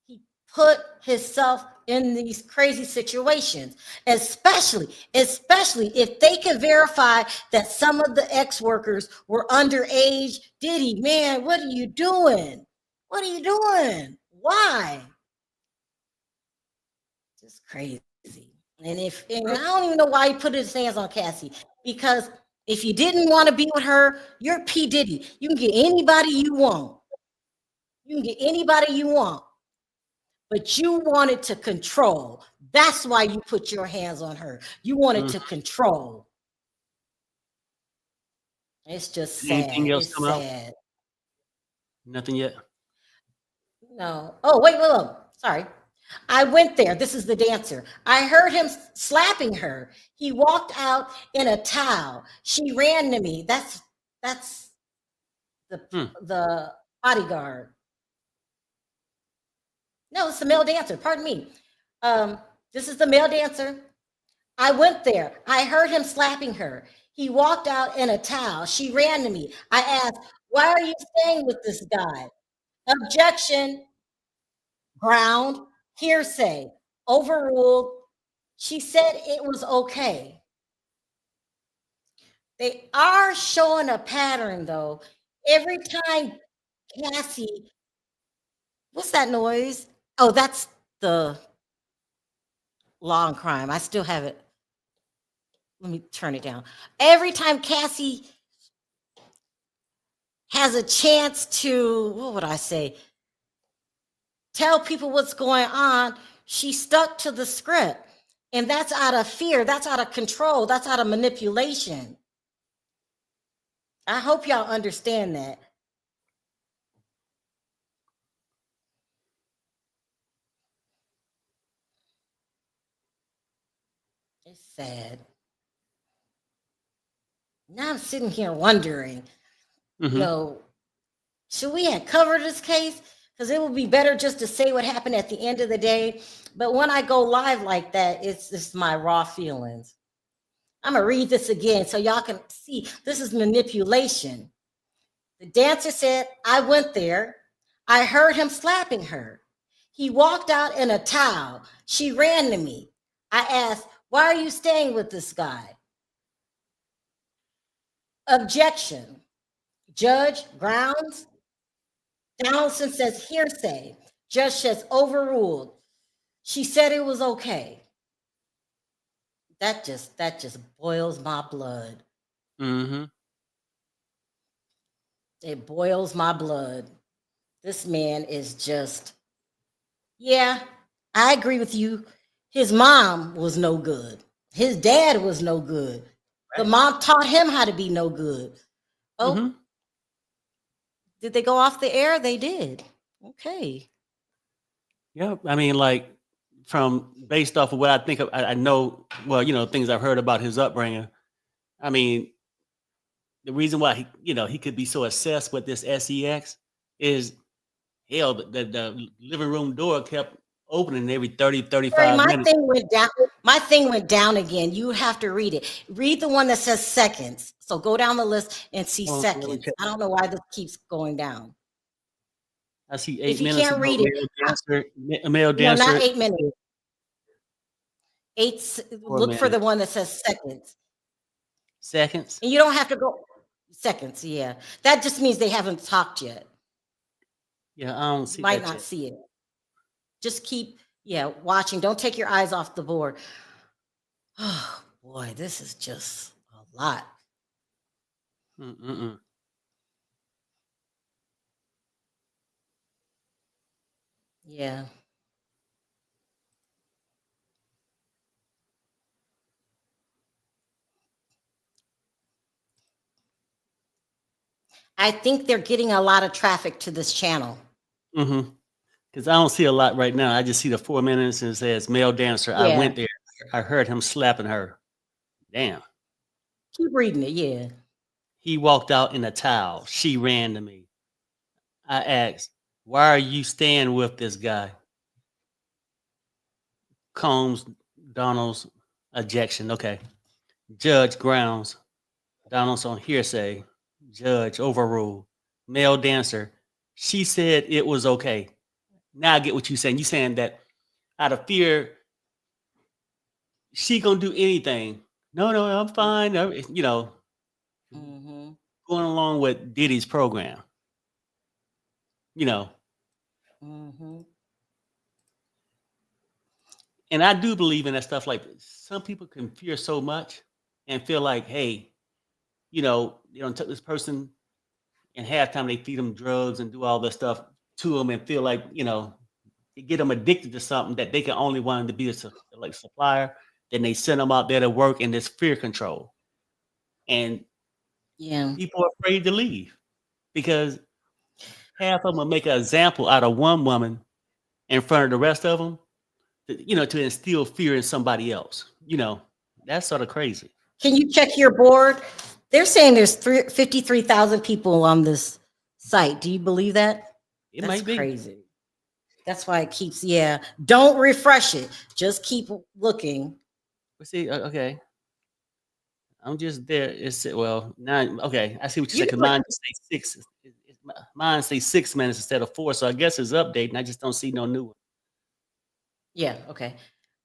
Speaker 2: he put himself in these crazy situations, especially if they can verify that some of the ex-workers were underage. Diddy, man, what are you doing? What are you doing? Why? Just crazy. And I don't even know why he put his hands on Cassie, because if you didn't want to be with her, you're P. Diddy. You can get anybody you want. But you wanted to control. That's why you put your hands on her. You wanted to control. It's just sad.
Speaker 4: Anything else
Speaker 2: it's
Speaker 4: come
Speaker 2: sad.
Speaker 4: out? Nothing yet?
Speaker 2: No. Oh, wait. Sorry. I went there. This is the dancer. I heard him slapping her. He walked out in a towel. She ran to me. That's the bodyguard. No, it's the male dancer. Pardon me. This is the male dancer. I went there. I heard him slapping her. He walked out in a towel. She ran to me. I asked, "Why are you staying with this guy?" Objection. Ground. Hearsay. Overruled. She said it was okay. They are showing a pattern, though. Every time Cassie, what's that noise? Oh, that's the Law and Crime. I still have it. Let me turn it down. Every time Cassie has a chance to, what would I say, tell people what's going on, she stuck to the script. And that's out of fear. That's out of control. That's out of manipulation. I hope y'all understand that. It's sad. Now I'm sitting here wondering, should we have covered this case? Because it would be better just to say what happened at the end of the day. But when I go live like that, it's just my raw feelings. I'm going to read this again so y'all can see this is manipulation. The dancer said, I went there. I heard him slapping her. He walked out in a towel. She ran to me. I asked, why are you staying with this guy? Objection. Judge Grounds. Donaldson says hearsay. Judge says overruled. She said it was okay. That just boils my blood. It boils my blood. This man is just, yeah, I agree with you. His mom was no good. His dad was no good. The mom taught him how to be no good. Oh, did they go off the air? They did. Okay.
Speaker 4: Yeah, I mean, like, from based off of what I think of, I know, well, things I've heard about his upbringing. I mean, the reason why he could be so obsessed with this sex is hell, the living room door kept opening every 30,
Speaker 2: Sorry,
Speaker 4: 35
Speaker 2: my
Speaker 4: minutes.
Speaker 2: thing went down. My thing went down again. You have to read it. Read the one that says seconds. So go down the list and see
Speaker 4: Hold on, let me
Speaker 2: seconds.
Speaker 4: check.
Speaker 2: I don't know why this keeps going down.
Speaker 4: I see
Speaker 2: If
Speaker 4: 8
Speaker 2: you
Speaker 4: minutes
Speaker 2: can't
Speaker 4: ago,
Speaker 2: read it,
Speaker 4: male
Speaker 2: no, not
Speaker 4: dancer.
Speaker 2: 8 minutes. Look for the
Speaker 4: minutes.
Speaker 2: one that says seconds.
Speaker 4: Seconds.
Speaker 2: And you don't have to go seconds. Yeah. That just means they haven't talked yet.
Speaker 4: Yeah, I don't see
Speaker 2: You might
Speaker 4: that
Speaker 2: not
Speaker 4: yet.
Speaker 2: see it. Just keep, watching. Don't take your eyes off the board. Oh boy, this is just a lot.
Speaker 4: Mm-mm-mm.
Speaker 2: Yeah. I think they're getting a lot of traffic to this channel.
Speaker 4: Mm-hmm. Because I don't see a lot right now. I just see the 4 minutes and it says male dancer. I
Speaker 2: Yeah.
Speaker 4: went there. I heard him slapping her. Damn.
Speaker 2: Keep reading it. Yeah.
Speaker 4: He walked out in a towel. She ran to me. I asked, why are you staying with this guy? Combs, Donald's objection. Okay. Judge grounds. Donald's on hearsay. Judge overruled. Male dancer. She said it was okay. Now I get what you're saying. You're saying that out of fear, she gonna do anything. No, I'm fine.
Speaker 2: Mm-hmm.
Speaker 4: Going along with Diddy's program.
Speaker 2: Mm-hmm.
Speaker 4: And I do believe in that stuff. Like some people can fear so much and feel like, hey, they don't take this person and halftime they feed them drugs and do all this stuff to them and feel like, they get them addicted to something that they can only want to be a supplier. Then they send them out there to work in this fear control. And people are afraid to leave because half of them will make an example out of one woman in front of the rest of them, to instill fear in somebody else. That's sort of crazy.
Speaker 2: Can you check your board? They're saying there's 53,000 people on this site. Do you believe that?
Speaker 4: It
Speaker 2: That's
Speaker 4: might be
Speaker 2: crazy. That's why it keeps, don't refresh it. Just keep looking.
Speaker 4: See, okay. I'm just there. Okay. I see what you're saying.
Speaker 2: You
Speaker 4: Because mine just say 6. Mine say 6 minutes instead of 4. So I guess it's updating. I just don't see no new one.
Speaker 2: Yeah. Okay.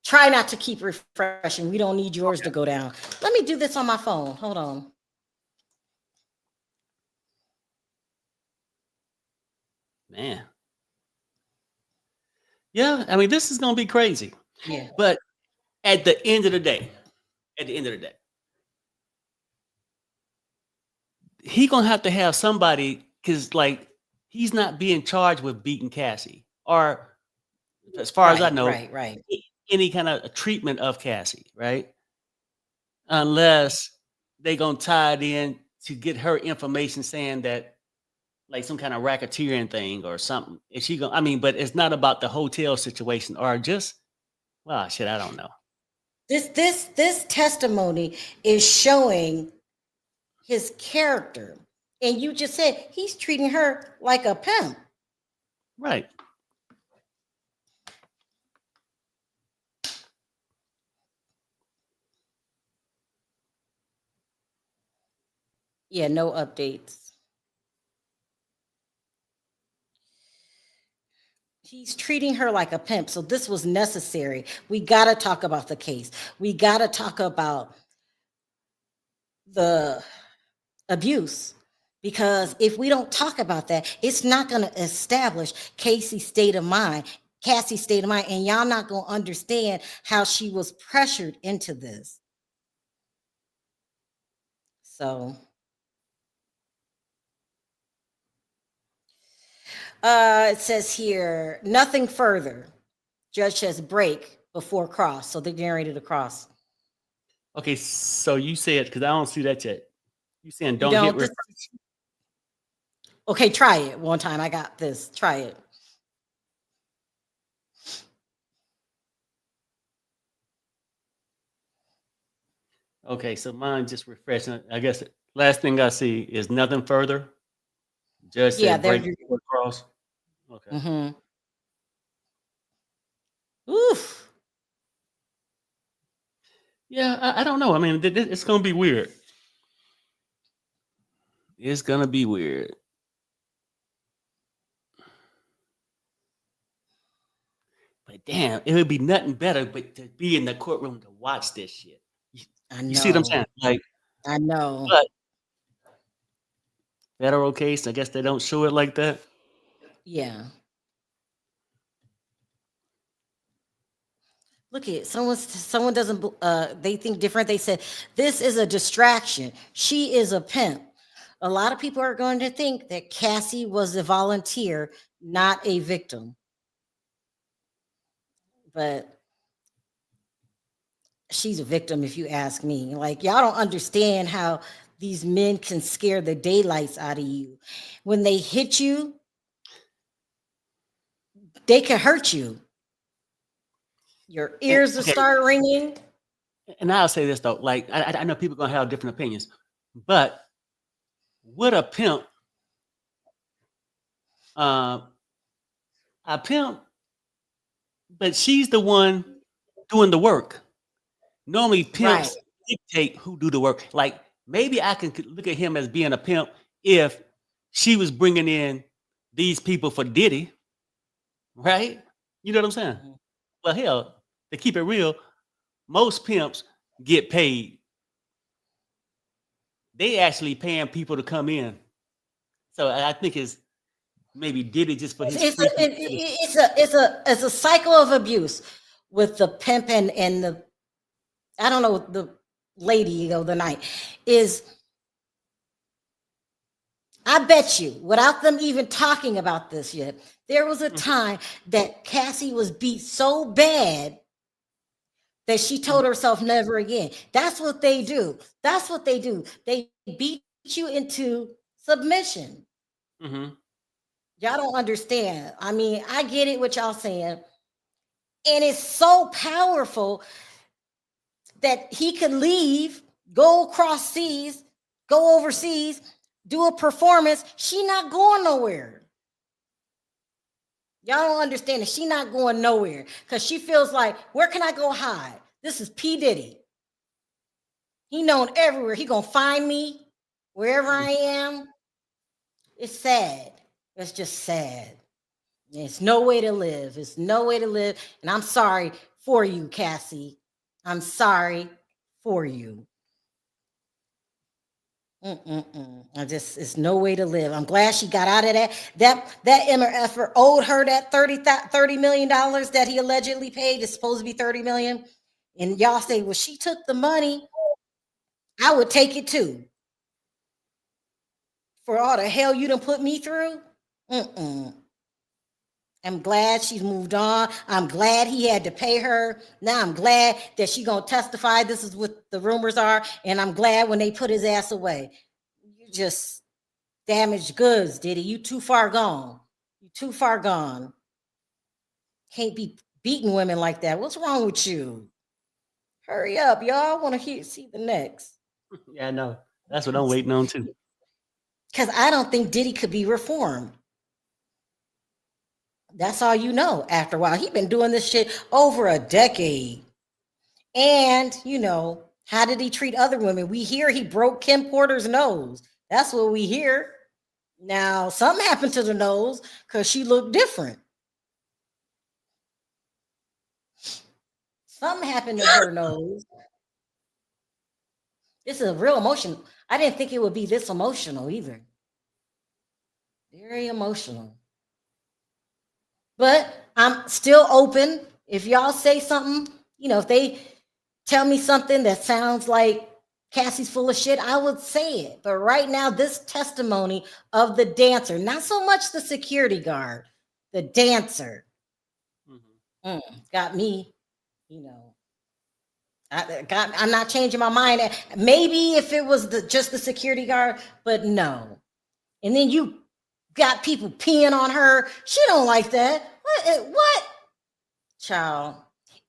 Speaker 2: Try not to keep refreshing. We don't need yours to go down. Let me do this on my phone. Hold on.
Speaker 4: Man. Yeah. I mean, this is going to be crazy.
Speaker 2: Yeah.
Speaker 4: But at the end of the day, he going to have somebody, because he's not being charged with beating Cassie, or as far as I know,
Speaker 2: right.
Speaker 4: any kind of treatment of Cassie, right? Unless they going to tie it in to get her information saying that some kind of racketeering thing or something. Is she going but it's not about the hotel situation or just, I don't know.
Speaker 2: This testimony is showing his character. And you just said he's treating her like a pimp.
Speaker 4: Right.
Speaker 2: Yeah, no updates. He's treating her like a pimp. So this was necessary. We got to talk about the case. We got to talk about the abuse. Because if we don't talk about that, it's not going to establish Cassie's state of mind, and y'all not going to understand how she was pressured into this. So, it says here, nothing further. Judge says break before cross. So they're getting ready to cross.
Speaker 4: Okay, so you said, because I don't see that yet. You saying don't hit refresh.
Speaker 2: Okay, try it one time. I got this. Try it.
Speaker 4: Okay, so mine just refreshing. I guess last thing I see is nothing further. Judge said break before cross. Okay.
Speaker 2: Mm-hmm. Oof.
Speaker 4: Yeah, I don't know. I mean, it's gonna be weird. It's gonna be weird. But damn, it would be nothing better but to be in the courtroom to watch this shit.
Speaker 2: I
Speaker 4: You see what I'm
Speaker 2: know.
Speaker 4: saying? Like,
Speaker 2: I know.
Speaker 4: but federal case, I guess they don't show it like that.
Speaker 2: Yeah. Look at someone doesn't they think different. They said this is a distraction. She is a pimp. A lot of people are going to think that Cassie was a volunteer, not a victim. But she's a victim if you ask me. Like, y'all don't understand how these men can scare the daylights out of you. When they hit you, they can hurt you. Your ears will
Speaker 4: Okay,
Speaker 2: start ringing.
Speaker 4: and I'll say this though, like I know people gonna have different opinions, but would a pimp, uh, a pimp, but she's the one doing the work. Normally,
Speaker 2: Right.
Speaker 4: pimps dictate who do the work. Like maybe I can look at him as being a pimp if she was bringing in these people for Diddy, right? You know what I'm saying? Well, hell, to keep it real, most pimps get paid. They actually paying people to come in. So I think it's maybe Diddy just for his freaky.
Speaker 2: It's a cycle of abuse with the pimp and the, I don't know, the lady of the night is, I bet you, without them even talking about this yet, there was a time that Cassie was beat so bad that she told herself never again. That's what they do. That's what they do. They beat you into submission.
Speaker 4: Mm-hmm.
Speaker 2: Y'all don't understand. I mean, I get it what y'all saying. And it's so powerful that he could leave, go across seas, go overseas, do a performance. She not going nowhere. Y'all don't understand that she not going nowhere because she feels like, where can I go hide? This is P. Diddy. He known everywhere. He gonna find me wherever I am. It's sad. It's just sad. It's no way to live. It's no way to live. And I'm sorry for you, Cassie. I'm sorry for you. It's no way to live. I'm glad she got out of that. That MRF owed her that $30 million that he allegedly paid. It's supposed to be 30 million. And y'all say, well, she took the money. I would take it too. For all the hell you done put me through. I'm glad she's moved on. I'm glad he had to pay her. Now I'm glad that she gonna testify. This is what the rumors are. And I'm glad when they put his ass away. You just damaged goods, Diddy. You too far gone. You too far gone. Can't be beating women like that. What's wrong with you? Hurry up, y'all. I want to see the next.
Speaker 4: Yeah, I know. That's what I'm waiting on too.
Speaker 2: Because I don't think Diddy could be reformed. That's all you know after a while. He's been doing this shit over a decade. And, you know, how did he treat other women? We hear he broke Kim Porter's nose. That's what we hear. Now, something happened to the nose because she looked different. Something happened to her nose. This is a real emotion. I didn't think it would be this emotional either. Very emotional. But I'm still open. If y'all say something, you know, if they tell me something that sounds like Cassie's full of shit, I would say it. But right now, this testimony of the dancer, not so much the security guard, the dancer, got me, you know. I'm not changing my mind. Maybe if it was just the security guard, but no. And then you got people peeing on her. She don't like that. What? Child.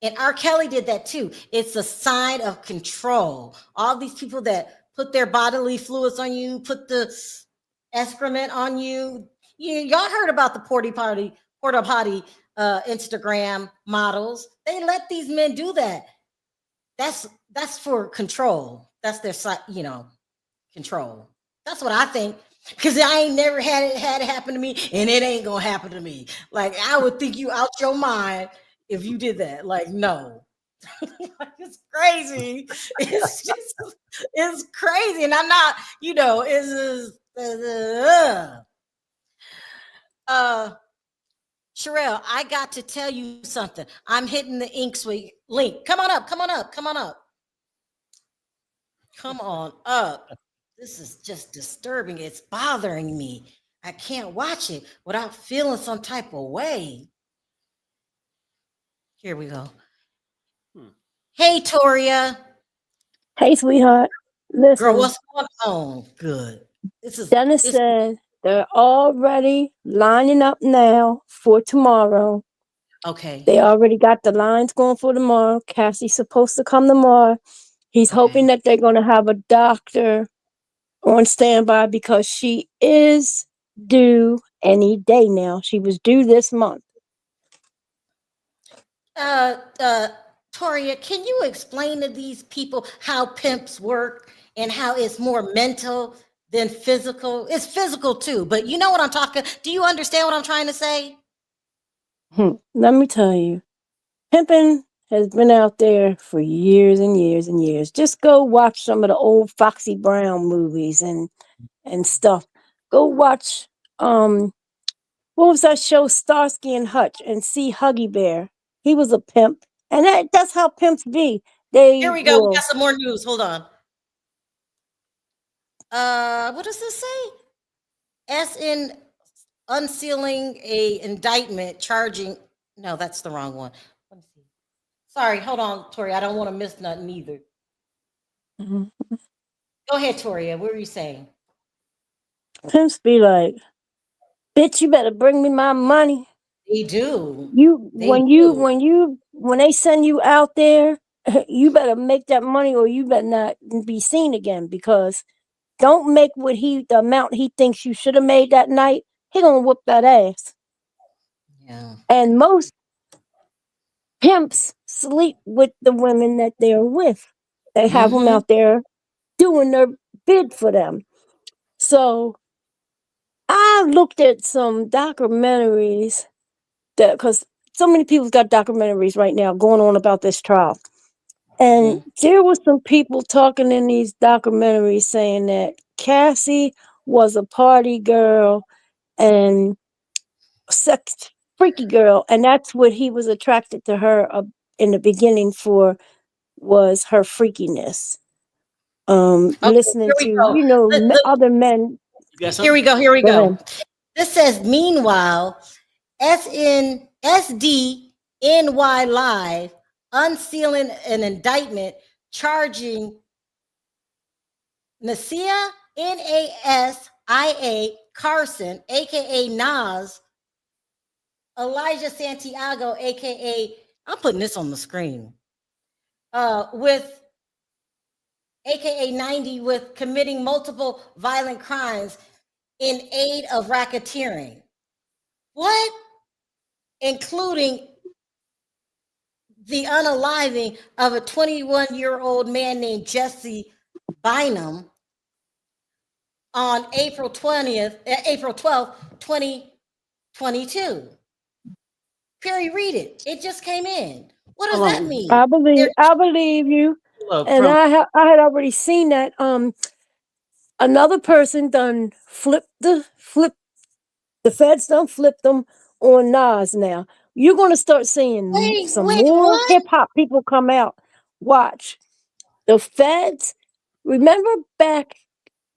Speaker 2: And R. Kelly did that too. It's a sign of control. All these people that put their bodily fluids on you, put the excrement on you, Y'all heard about the porta potty Instagram models. They let these men do that. That's for control. That's their control. That's what I think. Because I ain't never had it happen to me, and it ain't gonna happen to me. Like, I would think you out your mind if you did that. Like, no. It's crazy. It's crazy. And I'm not, it's Sherelle, I got to tell you something. I'm hitting the Ink Suite link. Come on up. Come on up. This is just disturbing. It's bothering me. I can't watch it without feeling some type of way. Here we go. Hey, Toria.
Speaker 6: Hey, sweetheart. Listen.
Speaker 2: Girl, what's going on? Good.
Speaker 6: Dennis said they're already lining up now for tomorrow.
Speaker 2: Okay.
Speaker 6: They already got the lines going for tomorrow. Cassie's supposed to come tomorrow. He's hoping that they're going to have a doctor on standby because she is due any day now. She was due this month.
Speaker 2: Toria, can you explain to these people how pimps work and how it's more mental than physical? It's physical too, but you know what I'm talking. Do you understand what I'm trying to say?
Speaker 6: Let me tell you, pimping has been out there for years and years and years. Just go watch some of the old Foxy Brown movies and stuff. Go watch what was that show, Starsky and Hutch, and see Huggy Bear. He was a pimp, and that's how pimps be.
Speaker 2: Here we go. We got some more news. Hold on. What does this say? As in unsealing a indictment charging. No, that's the wrong one. Let me see. Sorry, hold on, Tori. I don't want to miss nothing either. Go ahead, Toria. What were you saying?
Speaker 6: Pimps be like, bitch, you better bring me my money.
Speaker 2: They do.
Speaker 6: When they send you out there, you better make that money or you better not be seen again, because don't make the amount he thinks you should have made that night. He gonna whoop that ass.
Speaker 2: Yeah.
Speaker 6: And most pimps sleep with the women that they're with. They have them out there doing their bid for them. So I looked at some documentaries because so many people's got documentaries right now going on about this trial. And there was some people talking in these documentaries saying that Cassie was a party girl and sex freaky girl, and that's what he was attracted to her in the beginning for, was her freakiness. Listening to other men.
Speaker 2: Here we go. This says, meanwhile, SDNY Live unsealing an indictment charging Nasia Nasia Carson, aka Nas, Elijah Santiago, aka, I'm putting this on the screen, with aka 90, with committing multiple violent crimes in aid of racketeering. What? Including the unaliving of a 21-year-old man named Jesse Bynum on April 12th, 2022. Perry, read it. It just came in. What does that mean?
Speaker 6: I believe you. And I had already seen that. Another person done the feds done flipped them on Nas now. You're gonna start seeing some more hip hop people come out. Watch. The feds, remember back,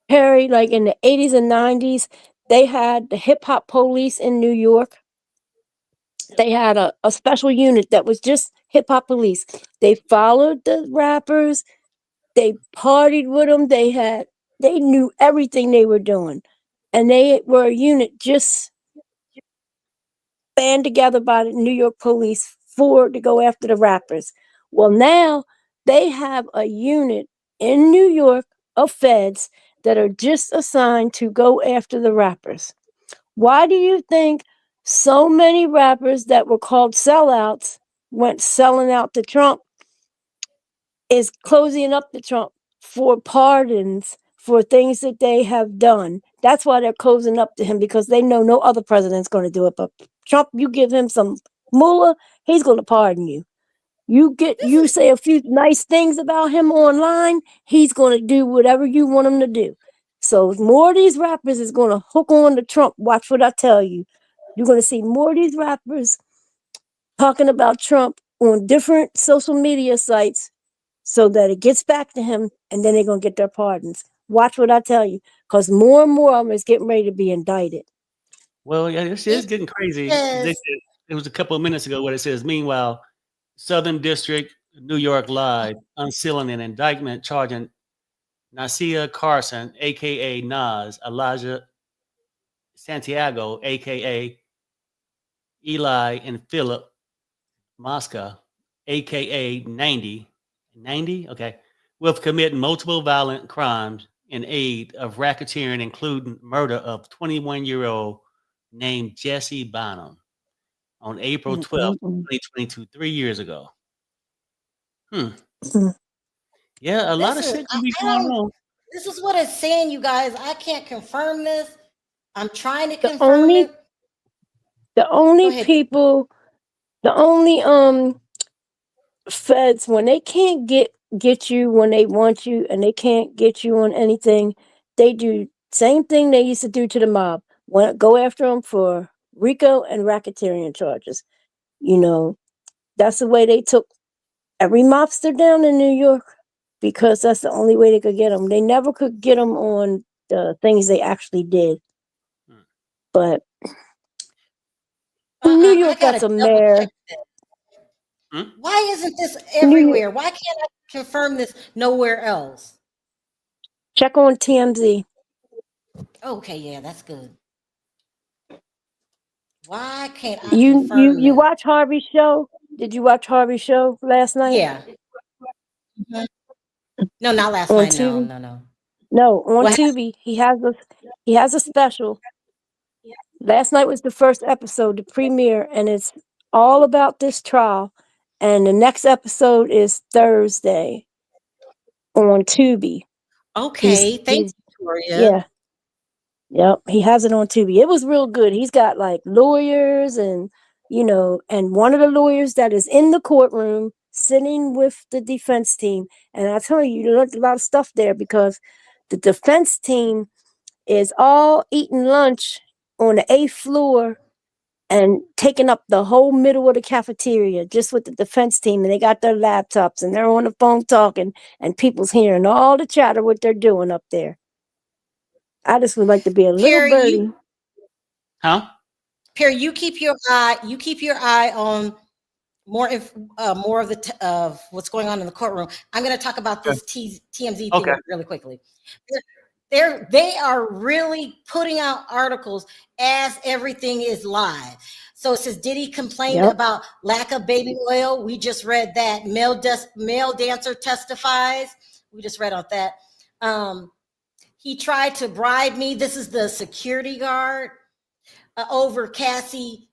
Speaker 6: Perry, like in the 80s and 90s, they had the hip hop police in New York. They had a special unit that was just hip hop police. They followed the rappers. They partied with them. They knew everything they were doing. And they were a unit just band together by the New York police to go after the rappers. Well, now they have a unit in New York of feds that are just assigned to go after the rappers. Why do you think so many rappers that were called sellouts went selling out to Trump is closing up to Trump for pardons for things that they have done? That's why they're closing up to him, because they know no other president's going to do it. But Trump, you give him some moolah, he's going to pardon you. You say a few nice things about him online, he's going to do whatever you want him to do. So more of these rappers is going to hook on to Trump. Watch what I tell you. You're going to see more of these rappers talking about Trump on different social media sites so that it gets back to him, and then they're going to get their pardons. Watch what I tell you, because more and more of them is getting ready to be indicted.
Speaker 4: Well, yeah, this is getting crazy. It was a couple of minutes ago what it says. Meanwhile, Southern District, New York Live, unsealing an indictment charging Nasia Carson, a.k.a. Nas, Elijah Santiago, a.k.a. Eli, and Philip Mosca, a.k.a. 90, okay, with committing multiple violent crimes in aid of racketeering, including murder of 21-year-old named Jesse Bonham on April 12th, 2022, 3 years ago. Yeah, a lot of shit can be going on.
Speaker 2: This is what it's saying, you guys. I can't confirm this. I'm trying to confirm it.
Speaker 6: The only people, the only feds, when they can't get you when they want you, and they can't get you on anything, they do same thing they used to do to the mob. Go after them for RICO and racketeering charges. You know, that's the way they took every mobster down in New York, because that's the only way they could get them. They never could get them on the things they actually did. But New York got some mayor.
Speaker 2: Why isn't this everywhere? Why can't I confirm this nowhere else?
Speaker 6: Check on TMZ.
Speaker 2: Okay, yeah, that's good. Why can't I
Speaker 6: You
Speaker 2: confirm this?
Speaker 6: watch Harvey's show? Did you watch Harvey's show last night?
Speaker 2: Yeah. Mhm. No, not last
Speaker 6: On
Speaker 2: night. No,
Speaker 6: Tubi?
Speaker 2: no.
Speaker 6: No, on
Speaker 2: What
Speaker 6: Tubi. He has a special. Last night was the first episode, the premiere, and it's all about this trial. And the next episode is Thursday on Tubi.
Speaker 2: Okay, thank you, Victoria.
Speaker 6: Yeah. Yep, he has it on Tubi. It was real good. He's got like lawyers and and one of the lawyers that is in the courtroom sitting with the defense team. And I tell you, you learned a lot of stuff there, because the defense team is all eating lunch on the 8th floor and taking up the whole middle of the cafeteria just with the defense team. And they got their laptops and they're on the phone talking, and people's hearing all the chatter what they're doing up there. I just would like to be a little
Speaker 2: Perry,
Speaker 6: birdie.
Speaker 2: Perry, you keep your eye on more of of what's going on in the courtroom. I'm going to talk about this TMZ thing really quickly. They are really putting out articles as everything is live. So it says Diddy complained about lack of baby oil. We just read that. Male dancer testifies. We just read on that. He tried to bribe me. This is the security guard over Cassie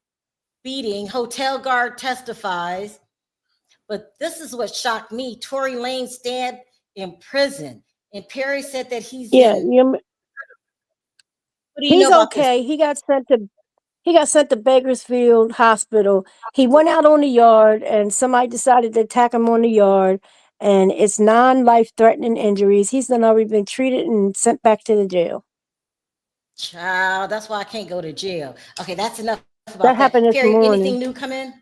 Speaker 2: beating. Hotel guard testifies. But this is what shocked me. Tory Lanez stabbed in prison. And Perry said that he's what do you know
Speaker 6: He's
Speaker 2: about
Speaker 6: okay. He got sent to Bakersfield Hospital. He went out on the yard, and somebody decided to attack him on the yard, and it's non-life threatening injuries. He's then already been treated and sent back to the jail.
Speaker 2: Child, that's why I can't go to jail. Okay, that's enough about
Speaker 6: That happened this
Speaker 2: Perry,
Speaker 6: morning.
Speaker 2: anything new come in?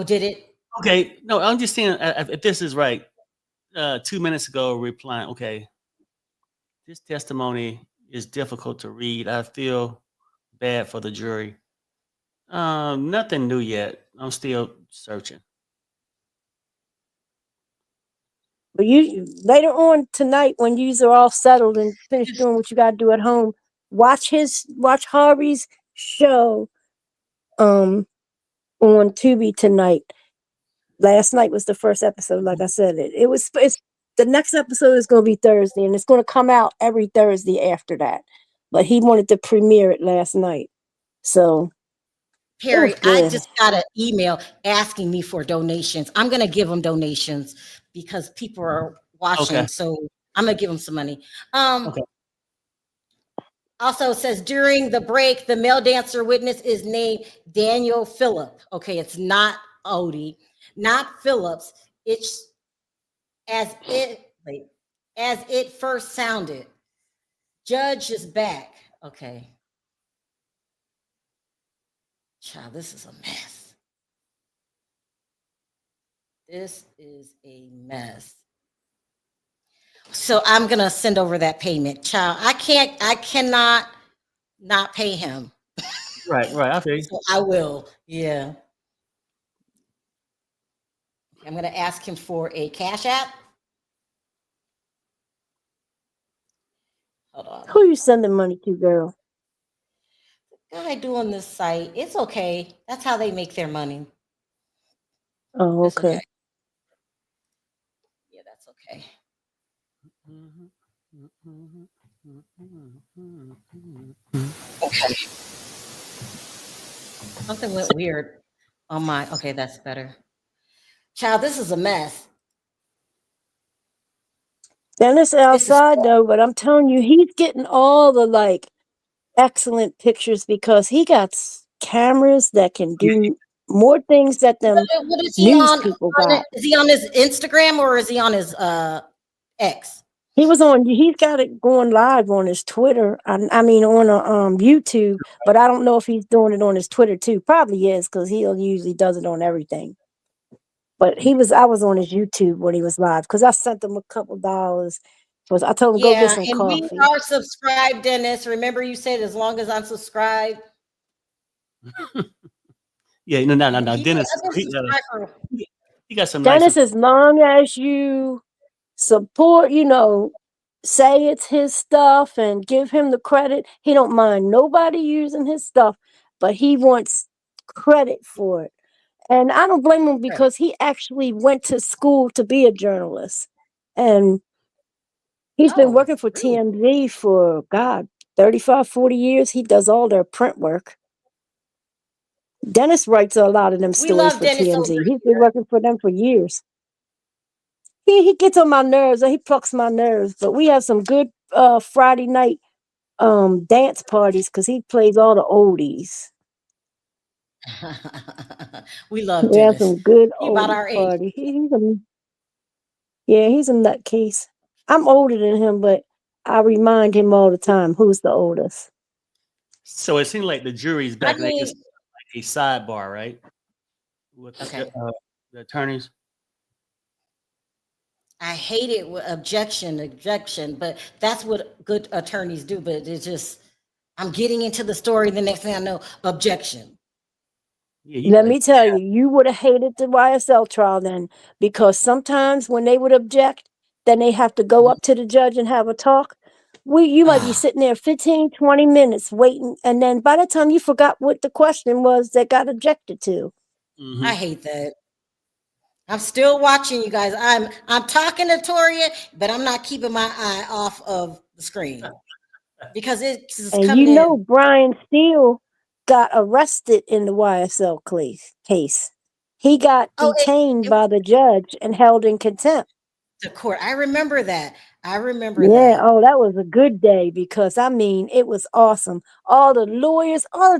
Speaker 2: Did it?
Speaker 4: Okay, no, I'm just saying if this is right. 2 minutes ago, replying. Okay, this testimony is difficult to read. I feel bad for the jury. Nothing new yet. I'm still searching.
Speaker 6: But you later on tonight, when you are all settled and finished doing what you got to do at home, watch Harvey's show on Tubi tonight. Last night was the first episode. Like I said, it's the next episode is going to be Thursday, and it's going to come out every Thursday after that. but he wanted to premiere it last night. So it
Speaker 2: Perry,
Speaker 6: was
Speaker 2: I
Speaker 6: good.
Speaker 2: just got an email asking me for donations. I'm going to give them donations because people are watching.
Speaker 4: Okay.
Speaker 2: So I'm going to give them some money. Um,
Speaker 4: Okay.
Speaker 2: Also says during the break, the male dancer witness is named Daniel Phillip. Okay, it's not Odie, not Phillips. It's as it first sounded. Judge is back. Okay. Child, this is a mess. This is a mess. So I'm gonna send over that payment. Child, I cannot not pay him.
Speaker 4: Right. I feel you.
Speaker 2: So I will. Yeah. I'm gonna ask him for a cash app. Hold on.
Speaker 6: Who you sending money to, girl?
Speaker 2: Guy doing this site. It's okay. That's how they make their money.
Speaker 6: Oh,
Speaker 2: That's
Speaker 6: okay.
Speaker 2: okay. Yeah, that's okay. Okay. Something went weird on my. Okay, that's better. Child, this is a mess.
Speaker 6: Dennis
Speaker 2: This is
Speaker 6: outside though, but I'm telling you, he's getting all the like excellent pictures because he got cameras that can do more things that them
Speaker 2: what is he
Speaker 6: news
Speaker 2: on?
Speaker 6: people got.
Speaker 2: Is he on his Instagram or is he on his X?
Speaker 6: He's got it going live on his Twitter. I mean on YouTube, but I don't know if he's doing it on his Twitter too. Probably is because he usually does it on everything. But I was on his YouTube when he was live because I sent him a couple dollars. Because I told him go get
Speaker 2: Yeah,
Speaker 6: some
Speaker 2: and we
Speaker 6: coffee.
Speaker 2: are subscribed, Dennis. Remember, you said as long as I'm subscribed.
Speaker 4: Yeah. No.
Speaker 2: I've
Speaker 4: Dennis,
Speaker 2: been subscribed for.
Speaker 4: he got some nice.
Speaker 6: Dennis, as long as you support, say it's his stuff and give him the credit, he don't mind nobody using his stuff, but he wants credit for it. And I don't blame him because he actually went to school to be a journalist. And he's been working for TMZ for, God, 35, 40 years. He does all their print work. Dennis writes a lot of them
Speaker 2: We
Speaker 6: stories
Speaker 2: love
Speaker 6: for
Speaker 2: Dennis over
Speaker 6: TMZ. He's been
Speaker 2: here.
Speaker 6: working for them for years. He gets on my nerves. He plucks my nerves. But we have some good Friday night dance parties because he plays all the oldies.
Speaker 2: We love
Speaker 6: We have
Speaker 2: Dennis.
Speaker 6: some good
Speaker 2: He about
Speaker 6: oldies
Speaker 2: our age.
Speaker 6: party. He's a nutcase. I'm older than him, but I remind him all the time who's the oldest.
Speaker 4: So it seemed like the jury's back and they just like a sidebar, right? With the attorneys.
Speaker 2: I hate it with objection, but that's what good attorneys do. But it's just, I'm getting into the story. The next thing I know, objection.
Speaker 6: Let me tell you, you would have hated the YSL trial then, because sometimes when they would object, then they have to go up to the judge and have a talk. You might be sitting there 15, 20 minutes waiting, and then by the time you forgot what the question was that got objected to.
Speaker 2: I hate that. I'm still watching you guys. I'm talking to Toria, but I'm not keeping my eye off of the screen because it's
Speaker 6: And
Speaker 2: coming in.
Speaker 6: Brian Steele got arrested in the YSL case. He got detained by the judge and held in contempt.
Speaker 2: The court. I remember that.
Speaker 6: Yeah, oh, that was a good day because it was awesome. All the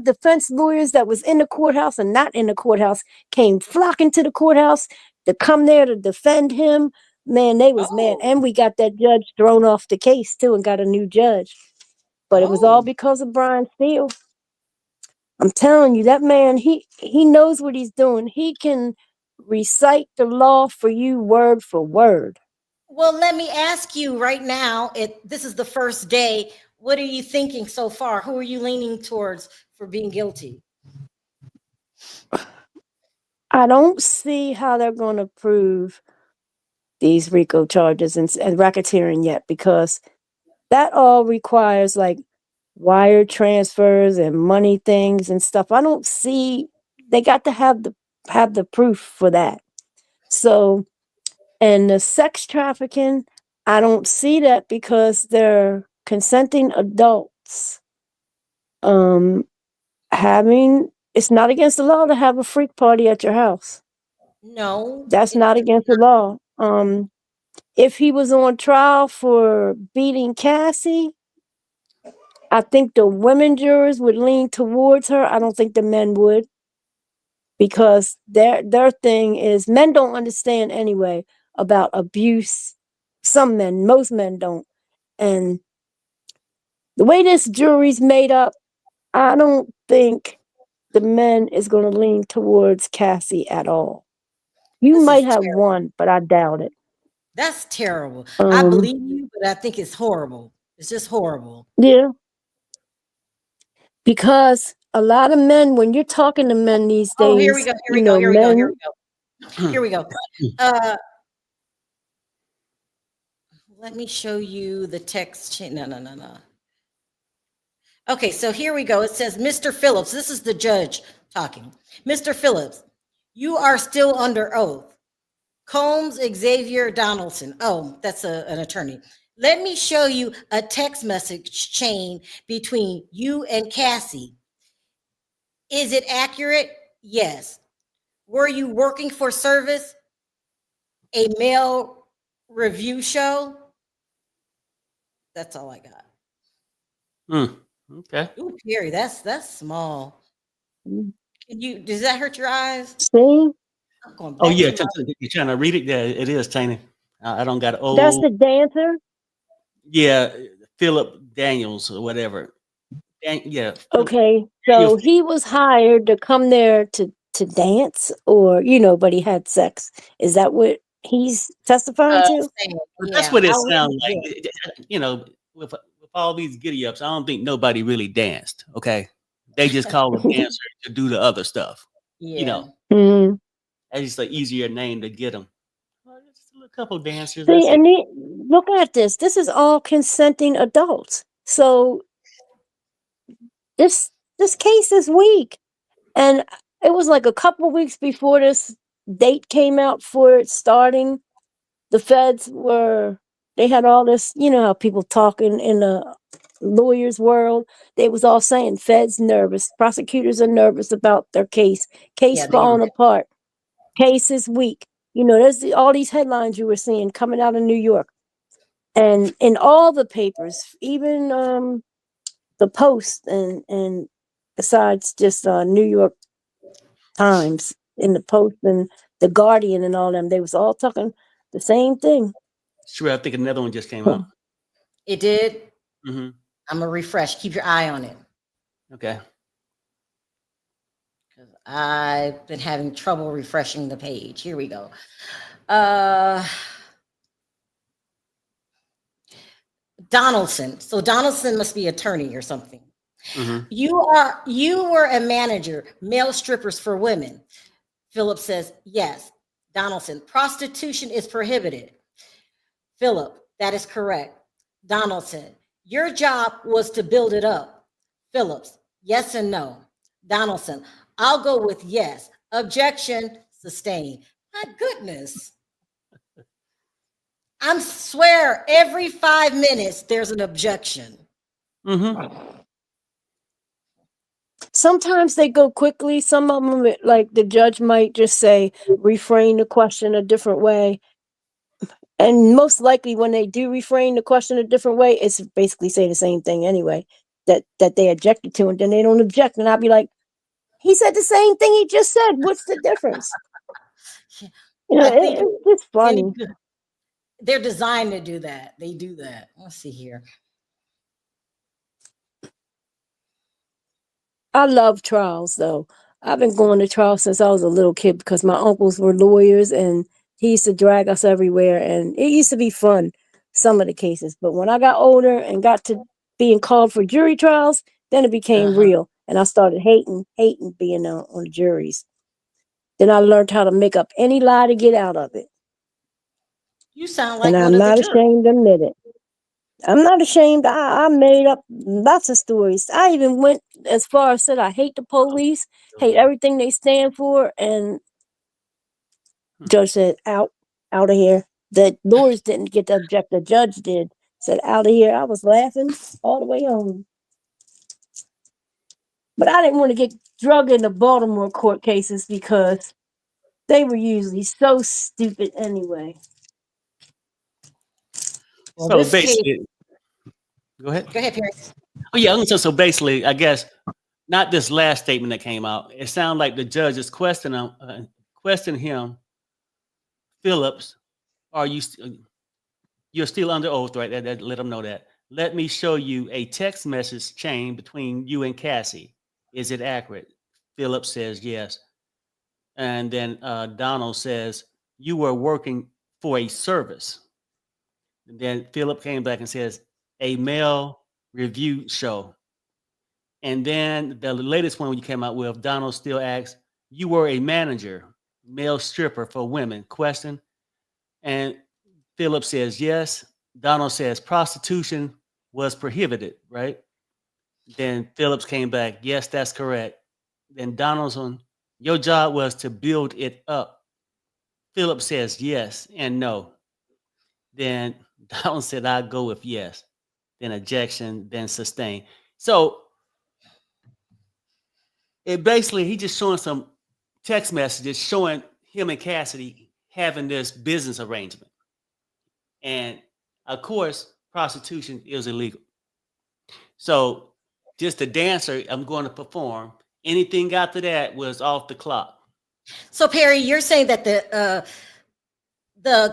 Speaker 6: defense lawyers that was in the courthouse and not in the courthouse came flocking to the courthouse to come there to defend him. Man, they was mad. And we got that judge thrown off the case too and got a new judge. But it was all because of Brian Steele. I'm telling you, that man, he knows what he's doing. He can recite the law for you word for word.
Speaker 2: Well, let me ask you right now. This is the first day. What are you thinking so far? Who are you leaning towards for being guilty?
Speaker 6: I don't see how they're going to prove these RICO charges and racketeering yet, because that all requires like wire transfers and money things and stuff. I don't see, they got to have the proof for that. So, and the sex trafficking, I don't see that because they're consenting adults. adults it's not against the law to have a freak party at your house.
Speaker 2: No,
Speaker 6: That's not against the law. If he was on trial for beating Cassie, I think the women jurors would lean towards her. I don't think the men would, because their thing is, men don't understand anyway about abuse. Some men, most men don't. And the way this jury's made up, I don't think the men is going to lean towards Cassie at all. You
Speaker 2: This
Speaker 6: might
Speaker 2: is
Speaker 6: have
Speaker 2: terrible.
Speaker 6: one, but I doubt it.
Speaker 2: That's terrible. I believe you, but I think it's horrible. It's just horrible.
Speaker 6: Yeah. Because a lot of men, when you're talking to men these
Speaker 2: Oh, here we
Speaker 6: days,
Speaker 2: go. Here we go. Here we go. Here we go. Here we go. Let me show you the text chain. No. Okay, so here we go. It says, Mr. Phillips, this is the judge talking. Mr. Phillips, you are still under oath. Combs Xavier Donaldson. Oh, that's an attorney. Let me show you a text message chain between you and Cassie. Is it accurate? Yes. Were you working for Service, a male review show? That's all I got.
Speaker 4: Okay.
Speaker 2: Ooh, Perry, that's small. Does that hurt your eyes?
Speaker 6: See?
Speaker 4: Oh yeah, you're trying to read it. Yeah, it is tiny. I don't got
Speaker 6: That's the dancer.
Speaker 4: Yeah, Philip Daniels or whatever. Yeah.
Speaker 6: Okay, so he was hired to come there to dance, or but he had sex. Is that what he's testifying to?
Speaker 4: That's what it sounds like. With all these giddy ups, I don't think nobody really danced. Okay, they just call a dancer to do the other stuff.
Speaker 6: Mhm.
Speaker 4: That's just an easier name to get them. Just a couple dancers.
Speaker 6: See,
Speaker 4: That's it.
Speaker 6: and look at this. This is all consenting adults. So this case is weak, and it was like a couple weeks before this date came out for it starting. The feds they had all this, how people talking in the lawyers world. They was all saying feds nervous, prosecutors are nervous about their case falling apart, case is weak. There's all these headlines you were seeing coming out of New York, and in all the papers, even the Post, and besides just New York Times, in the Post and the Guardian and all them, they was all talking the same thing.
Speaker 4: Sure, I think another one just came out.
Speaker 2: It did.
Speaker 4: Mm-hmm.
Speaker 2: I'm gonna refresh. Keep your eye on it.
Speaker 4: Okay.
Speaker 2: Because I've been having trouble refreshing the page. Here we go. Donaldson. So Donaldson must be attorney or something.
Speaker 4: Mm-hmm.
Speaker 2: You were a manager, male strippers for women. Philip says, yes. Donaldson, prostitution is prohibited. Philip, that is correct. Donaldson, your job was to build it up. Phillips, yes and no. Donaldson, I'll go with yes. Objection, sustained. My goodness. I swear every 5 minutes there's an objection.
Speaker 4: Mm-hmm.
Speaker 6: Sometimes they go quickly. Some of them, like the judge might just say, reframe the question a different way. And most likely when they do reframe the question a different way, it's basically say the same thing anyway, that they objected to, and then they don't object. And I'll be like, he said the same thing he just said. What's the difference?
Speaker 2: I think
Speaker 6: it's just funny.
Speaker 2: They're designed to do that. They do that. Let's see here.
Speaker 6: I love trials, though. I've been going to trials since I was a little kid because my uncles were lawyers and he used to drag us everywhere. And it used to be fun, some of the cases. But when I got older and got to being called for jury trials, then it became real. And I started hating being on the juries. Then I learned how to make up any lie to get out of it.
Speaker 2: You sound like
Speaker 6: And
Speaker 2: one
Speaker 6: I'm
Speaker 2: of the
Speaker 6: not
Speaker 2: jurors.
Speaker 6: ashamed to admit it. I'm not ashamed. I made up lots of stories. I even went as far as said I hate the police, hate everything they stand for, and judge said out of here. The lawyers didn't get to object. The judge did. Said out of here. I was laughing all the way home. But I didn't want to get drug into Baltimore court cases because they were usually so stupid anyway.
Speaker 2: Well,
Speaker 4: So
Speaker 2: this case.
Speaker 4: basically, go ahead.
Speaker 2: Go ahead, Perry.
Speaker 4: Oh yeah, so basically, I guess not this last statement that came out. It sounded like the judge is questioning him, Phillips. Are you? You're still under oath, right? Let him know that. Let me show you a text message chain between you and Cassie. Is it accurate? Phillips says yes. And then Donald says, you were working for a service. And then Philip came back and says, a male review show. And then the latest one you came out with, Donald still asks, you were a manager, male stripper for women, question. And Philip says yes. Donald says prostitution was prohibited, right? Then Phillips came back, yes, that's correct. Then Donaldson, your job was to build it up. Phillips says yes and no. Then Donald said, I'll go with yes. Then ejection, then sustain. So it basically, he just showing some text messages showing him and Cassidy having this business arrangement. And of course, prostitution is illegal. So just the dancer I'm going to perform. Anything after that was off the clock.
Speaker 2: So Perry, you're saying that the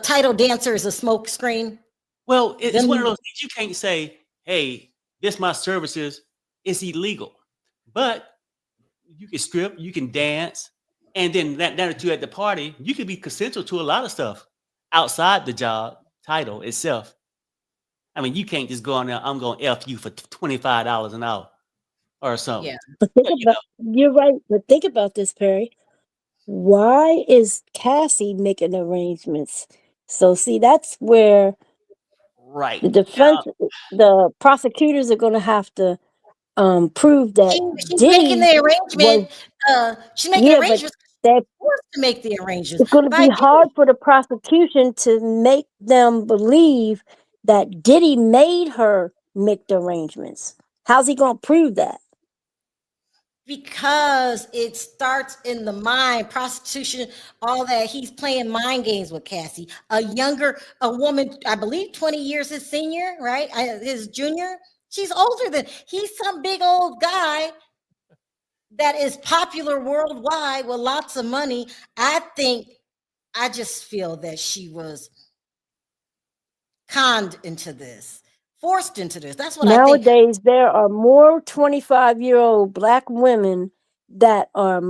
Speaker 2: title dancer is a smoke screen?
Speaker 4: Well, it's one of those things you can't say, hey, this my services, it's illegal. But you can strip, you can dance, and then now that you're at the party, you can be consensual to a lot of stuff outside the job title itself. I mean, you can't just go on there, I'm going to F you for $25 an hour or something.
Speaker 2: Yeah.
Speaker 6: But you're right. But think about this, Perry. Why is Cassie making arrangements? So see, that's where
Speaker 4: right.
Speaker 6: the defense, the prosecutors are going to have to prove that
Speaker 2: She's
Speaker 6: Diddy
Speaker 2: making the arrangement. She's making arrangements.
Speaker 6: They're
Speaker 2: forced to make the arrangements.
Speaker 6: it's going to be hard for the prosecution to make them believe that Diddy made her make the arrangements. How's he going to prove that?
Speaker 2: Because it starts in the mind, prostitution, all that. He's playing mind games with Cassie, a woman, I believe 20 years his senior, right? His junior. She's older than, he's some big old guy that is popular worldwide with lots of money. I just feel that she was conned into this, forced into this. That's what I think.
Speaker 6: Nowadays, there are more 25-year-old black women that are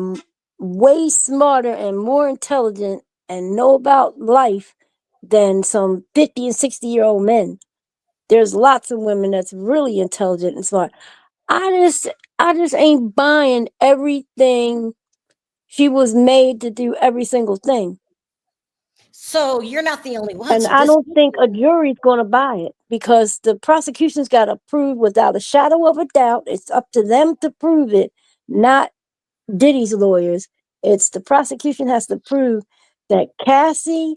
Speaker 6: way smarter and more intelligent and know about life than some 50 and 60-year-old men. There's lots of women that's really intelligent and smart. I just ain't buying everything. She was made to do every single thing.
Speaker 2: So you're not the only one.
Speaker 6: And
Speaker 2: So
Speaker 6: I don't think a jury's going to buy it because the prosecution's got to prove without a shadow of a doubt. It's up to them to prove it, not Diddy's lawyers. It's the prosecution has to prove that Cassie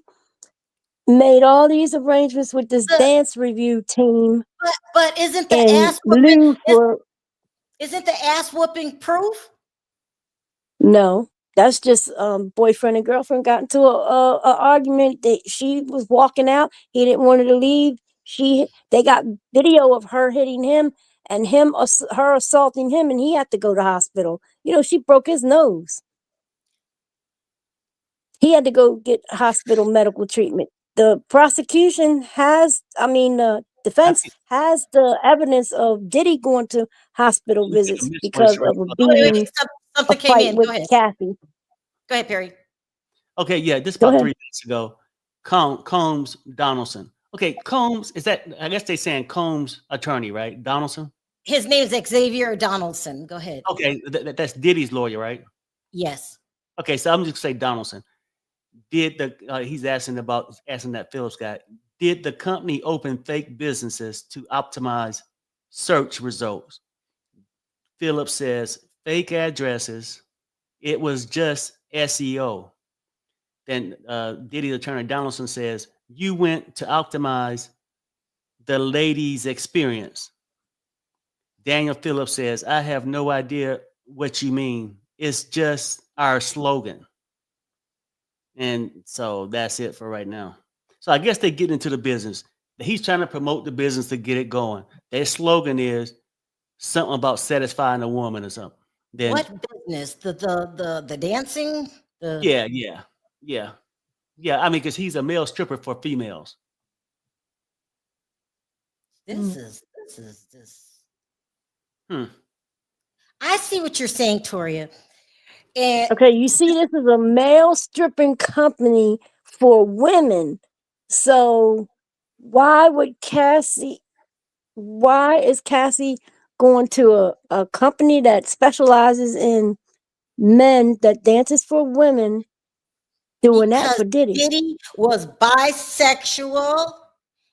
Speaker 6: made all these arrangements with this dance review team.
Speaker 2: But isn't the ass whooping isn't the ass whooping proof?
Speaker 6: No, that's just boyfriend and girlfriend got into a argument. She was walking out. He didn't want her to leave. They got video of her hitting him and her assaulting him, and he had to go to hospital. You know, she broke his nose. He had to go get hospital medical treatment. The prosecution the defense has the evidence of Diddy going to hospital visits because of a beating, a fight with Kathy.
Speaker 2: Go ahead, Perry.
Speaker 4: Okay, yeah, this about 3 minutes ago. Combs Donaldson. Okay, Combs, is that, I guess they're saying Combs attorney, right? Donaldson?
Speaker 2: His name is Xavier Donaldson. Go ahead.
Speaker 4: Okay, that's Diddy's lawyer, right?
Speaker 2: Yes.
Speaker 4: Okay, so I'm just gonna say Donaldson. He's asking that Phillips guy, did the company open fake businesses to optimize search results? Phillips says fake addresses. It was just SEO. Then Diddy attorney Donaldson says, you went to optimize the lady's experience. Daniel Phillips says, I have no idea what you mean. It's just our slogan. And so that's it for right now. So I guess they get into the business. He's trying to promote the business to get it going. Their slogan is something about satisfying a woman or something. Then
Speaker 2: What business? The dancing?
Speaker 4: yeah. I mean, because he's a male stripper for females.
Speaker 2: This.
Speaker 4: Hmm.
Speaker 2: I see what you're saying, Toria. And
Speaker 6: Okay, you see, this is a male stripping company for women. So why is Cassie going to a company that specializes in men that dances for women doing that
Speaker 2: because
Speaker 6: for Diddy?
Speaker 2: Diddy was bisexual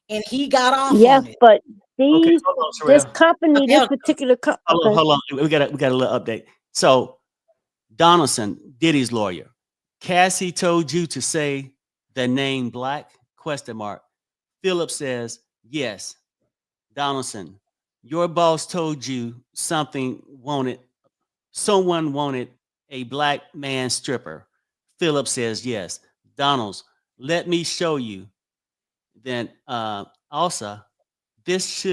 Speaker 2: and he got off
Speaker 6: Yes,
Speaker 2: on it.
Speaker 6: but
Speaker 4: Okay,
Speaker 6: these
Speaker 4: hold on,
Speaker 6: this
Speaker 4: Sherelle.
Speaker 6: company,
Speaker 2: Okay,
Speaker 6: this particular okay.
Speaker 4: Hold on. We got a little update. So Donaldson, Diddy's lawyer. Cassie told you to say the name Black? Question mark. Philip says yes. Donaldson, your boss told you someone wanted a black man stripper. Philip says yes. Donalds, let me show you. Then also, this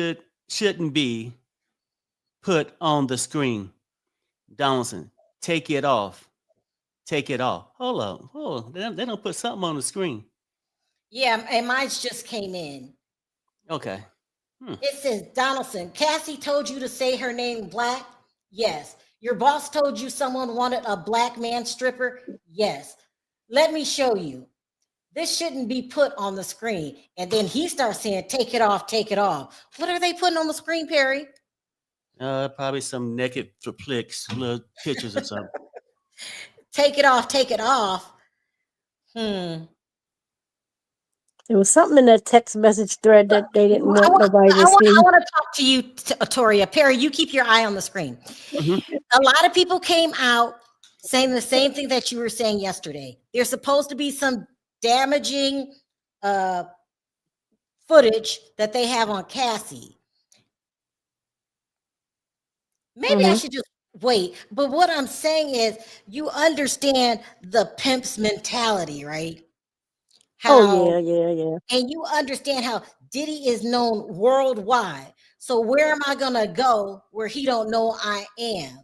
Speaker 4: shouldn't be put on the screen. Donaldson, take it off. Take it off. Hold on. They don't put something on the screen.
Speaker 2: Yeah, and mine just came in.
Speaker 4: Okay.
Speaker 2: It says Donaldson, Cassie told you to say her name Black? Yes. Your boss told you someone wanted a black man stripper? Yes. Let me show you. This shouldn't be put on the screen. And then he starts saying, take it off, take it off. What are they putting on the screen, Perry?
Speaker 4: Probably some naked flicks, little pictures or something.
Speaker 2: Take it off, take it off.
Speaker 6: There was something in that text message thread that they didn't want nobody to see.
Speaker 2: I want to talk to you, Toria. Perry, you keep your eye on the screen. A lot of people came out saying the same thing that you were saying yesterday. There's supposed to be some damaging footage that they have on Cassie. Maybe I should just wait. But what I'm saying is, you understand the pimp's mentality, right?
Speaker 6: Oh yeah.
Speaker 2: And you understand how Diddy is known worldwide. So where am I gonna go where he don't know I am?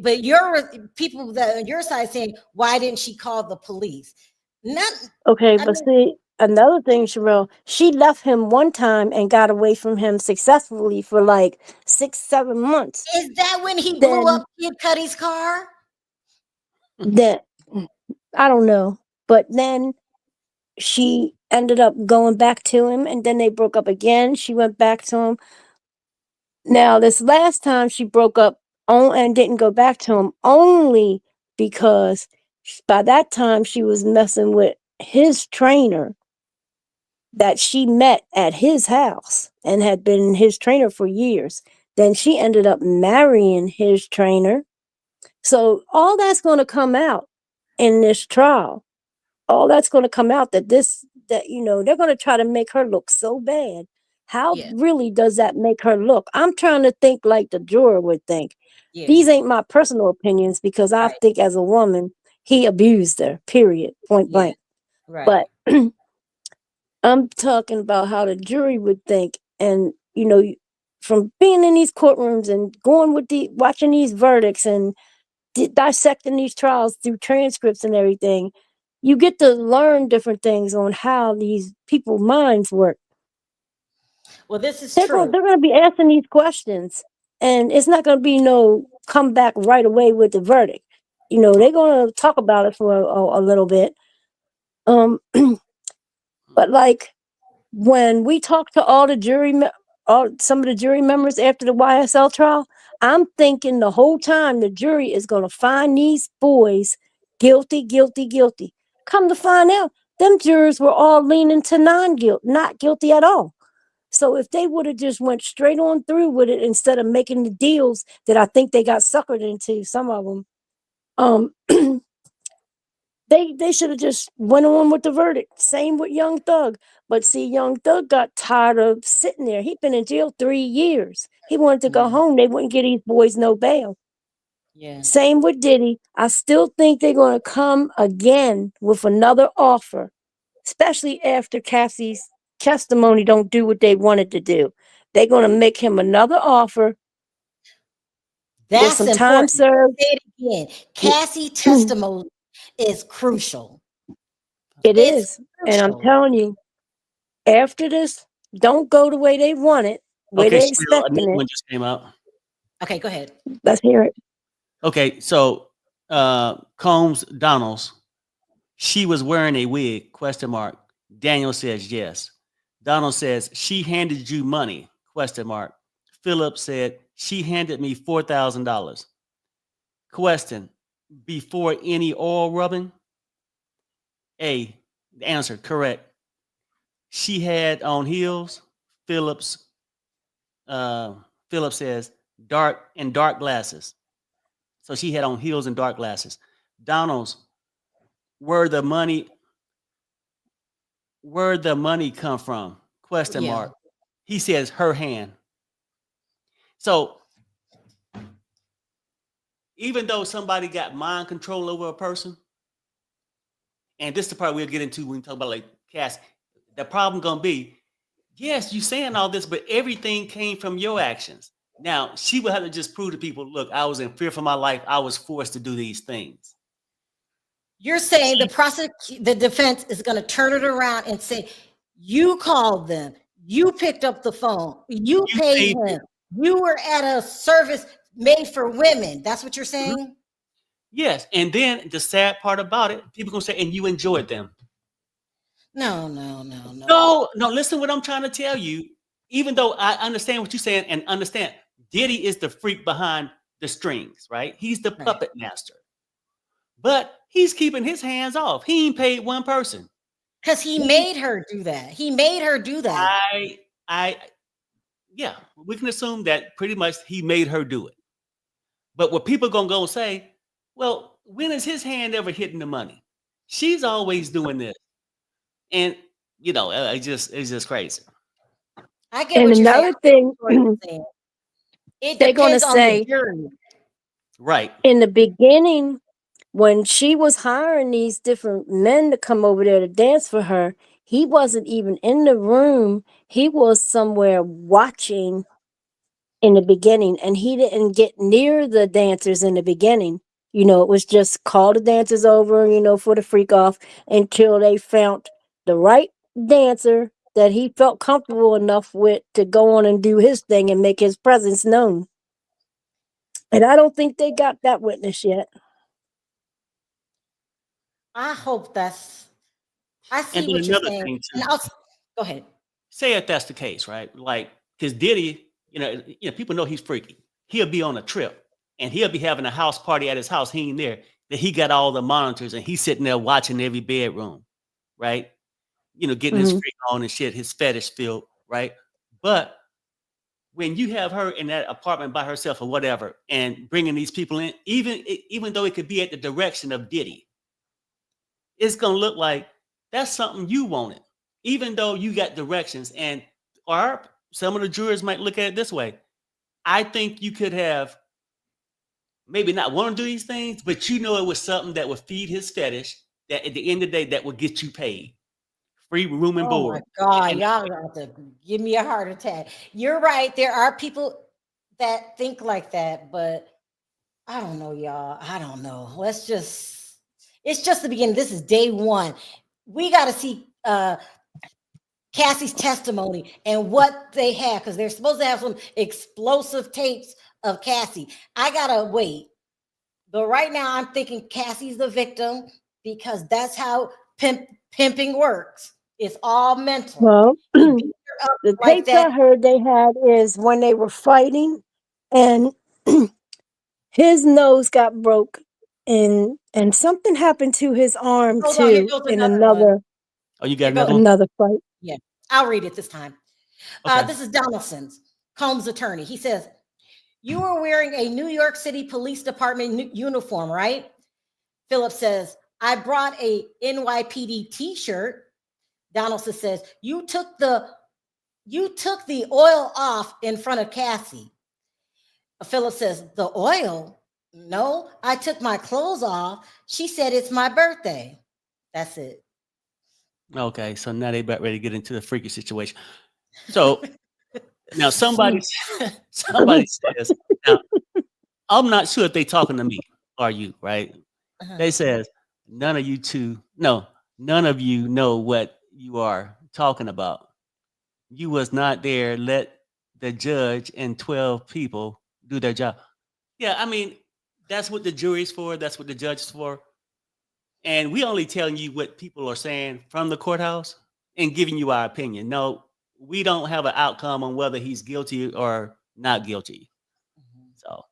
Speaker 2: But your people that on your side saying, why didn't she call the police?
Speaker 6: Okay, but see, another thing, Sherelle, she left him one time and got away from him successfully for like 6-7 months.
Speaker 2: Is that when he blew up Kid Cudi's car?
Speaker 6: Then I don't know, but then she ended up going back to him, and then they broke up again. She went back to him. Now, this last time she broke up and didn't go back to him only because by that time she was messing with his trainer that she met at his house and had been his trainer for years. Then she ended up marrying his trainer. So all that's going to come out in this trial. All that's going to come out that they're going to try to make her look so bad. How really does that make her look? I'm trying to think like the juror would think. These ain't my personal opinions because I think as a woman, he abused her, period, point blank. But I'm talking about how the jury would think. And, from being in these courtrooms and going watching these verdicts and dissecting these trials through transcripts and everything, you get to learn different things on how these people's minds work.
Speaker 2: Well, this is
Speaker 6: They're going to be asking these questions, and it's not going to be no come back right away with the verdict. They're going to talk about it for a little bit. But like when we talk to all the some of the jury members after the YSL trial, I'm thinking the whole time the jury is going to find these boys guilty. Come to find out, them jurors were all leaning to not guilty at all. So if they would have just went straight on through with it instead of making the deals that I think they got suckered into, some of them, they should have just went on with the verdict. Same with Young Thug. But see, Young Thug got tired of sitting there. He'd been in jail 3 years. He wanted to go home. They wouldn't get these boys no bail.
Speaker 2: Yeah.
Speaker 6: Same with Diddy. I still think they're going to come again with another offer, especially after Cassie's testimony don't do what they wanted to do. They're going to make him another offer with
Speaker 2: That's
Speaker 6: some time
Speaker 2: important.
Speaker 6: served.
Speaker 2: Say it again. Cassie testimony is crucial.
Speaker 6: It
Speaker 2: It's
Speaker 6: is. And I'm
Speaker 2: crucial.
Speaker 6: telling you, after this, don't go the way they want it, where
Speaker 4: Okay,
Speaker 6: they
Speaker 4: Cheryl,
Speaker 6: expecting
Speaker 4: another
Speaker 6: it.
Speaker 4: one just came out.
Speaker 2: Okay, go ahead.
Speaker 6: Let's hear it.
Speaker 4: Okay, so Combs Donalds, she was wearing a wig, question mark. Daniel says yes. Donald says, she handed you money, question mark. Philip said, she handed me $4,000. Question, before any oil rubbing? A, the answer, correct. She had on heels. Philip says, dark glasses. So she had on heels and dark glasses. Donald's, where the money come from? Question
Speaker 2: Yeah.
Speaker 4: mark. He says her hand. So even though somebody got mind control over a person, and this is the part we'll get into when we talk about like Cass, the problem gonna be, yes, you saying all this, but everything came from your actions. Now she will have to just prove to people, look, I was in fear for my life. I was forced to do these things.
Speaker 2: You're saying the defense is going to turn it around and say, you called them, you picked up the phone, you paid him, you were at a service made for women. That's what you're saying?
Speaker 4: Yes, and then the sad part about it, people gonna say, and you enjoyed them.
Speaker 2: No.
Speaker 4: No, listen what I'm trying to tell you. Even though I understand what you're saying and understand, Diddy is the freak behind the strings, right? He's the puppet master. But he's keeping his hands off. He ain't paid one person.
Speaker 2: Because he made her do that. He made her do that.
Speaker 4: Yeah, we can assume that pretty much he made her do it. But what people gonna go say, well, when is his hand ever hitting the money? She's always doing this. And you know, it's just crazy.
Speaker 2: I get
Speaker 6: And
Speaker 2: what you're saying.
Speaker 6: another thing,
Speaker 2: It
Speaker 6: they're going to
Speaker 2: depends on the
Speaker 6: say,
Speaker 2: jury.
Speaker 4: Right.
Speaker 6: in the beginning, when she was hiring these different men to come over there to dance for her, he wasn't even in the room. He was somewhere watching in the beginning, and he didn't get near the dancers in the beginning. You know, it was just call the dancers over, you know, for the freak off until they found the right dancer that he felt comfortable enough with to go on and do his thing and make his presence known. And I don't think they got that witness yet.
Speaker 2: I hope I see
Speaker 4: And then
Speaker 2: what you're
Speaker 4: another
Speaker 2: saying.
Speaker 4: thing
Speaker 2: And
Speaker 4: too.
Speaker 2: go ahead.
Speaker 4: Say if that's the case, right? Like, because Diddy, people know he's freaky. He'll be on a trip and he'll be having a house party at his house. He ain't there. That he got all the monitors and he's sitting there watching every bedroom, right? Getting his freak on and shit, his fetish filled, right? But when you have her in that apartment by herself or whatever, and bringing these people in, even though it could be at the direction of Diddy, it's gonna look like that's something you wanted, even though you got directions. Or some of the jurors might look at it this way. I think you could have maybe not want to do these things, but it was something that would feed his fetish. That at the end of the day, that would get you paid, free room and
Speaker 2: Oh my
Speaker 4: board.
Speaker 2: God, y'all got to give me a heart attack. You're right. There are people that think like that, but I don't know, y'all. I don't know. It's just the beginning. This is day one. We got to see Cassie's testimony and what they have, because they're supposed to have some explosive tapes of Cassie. I got to wait. But right now I'm thinking Cassie's the victim because that's how pimping works. It's all mental.
Speaker 6: Well,
Speaker 2: He beat her up
Speaker 6: the
Speaker 2: like
Speaker 6: tapes I
Speaker 2: that.
Speaker 6: heard they had is when they were fighting and his nose got broke and something happened to his arm
Speaker 2: Hold on, here
Speaker 6: too
Speaker 2: goes
Speaker 6: in
Speaker 2: another one.
Speaker 4: Oh, you got
Speaker 2: Here goes
Speaker 4: another one?
Speaker 6: another fight.
Speaker 2: Yeah, I'll read it this time.
Speaker 4: Okay.
Speaker 2: This is Donaldson's, Combs' attorney. He says, you were wearing a New York City Police Department uniform, right? Philip says, I brought a NYPD t-shirt. Donaldson says, you took the oil off in front of Cassie. Philip says, the oil? No, I took my clothes off. She said it's my birthday. That's it.
Speaker 4: Okay, so now they about ready to get into the freaky situation. So now somebody somebody says, now I'm not sure if they talking to me or you, right?
Speaker 2: Uh-huh.
Speaker 4: They says none of you two, no, none of you know what you are talking about. You was not there. Let the judge and 12 people do their job. Yeah, I mean, that's what the jury's for. That's what the judge is for. And we only telling you what people are saying from the courthouse and giving you our opinion. No, we don't have an outcome on whether he's guilty or not guilty. So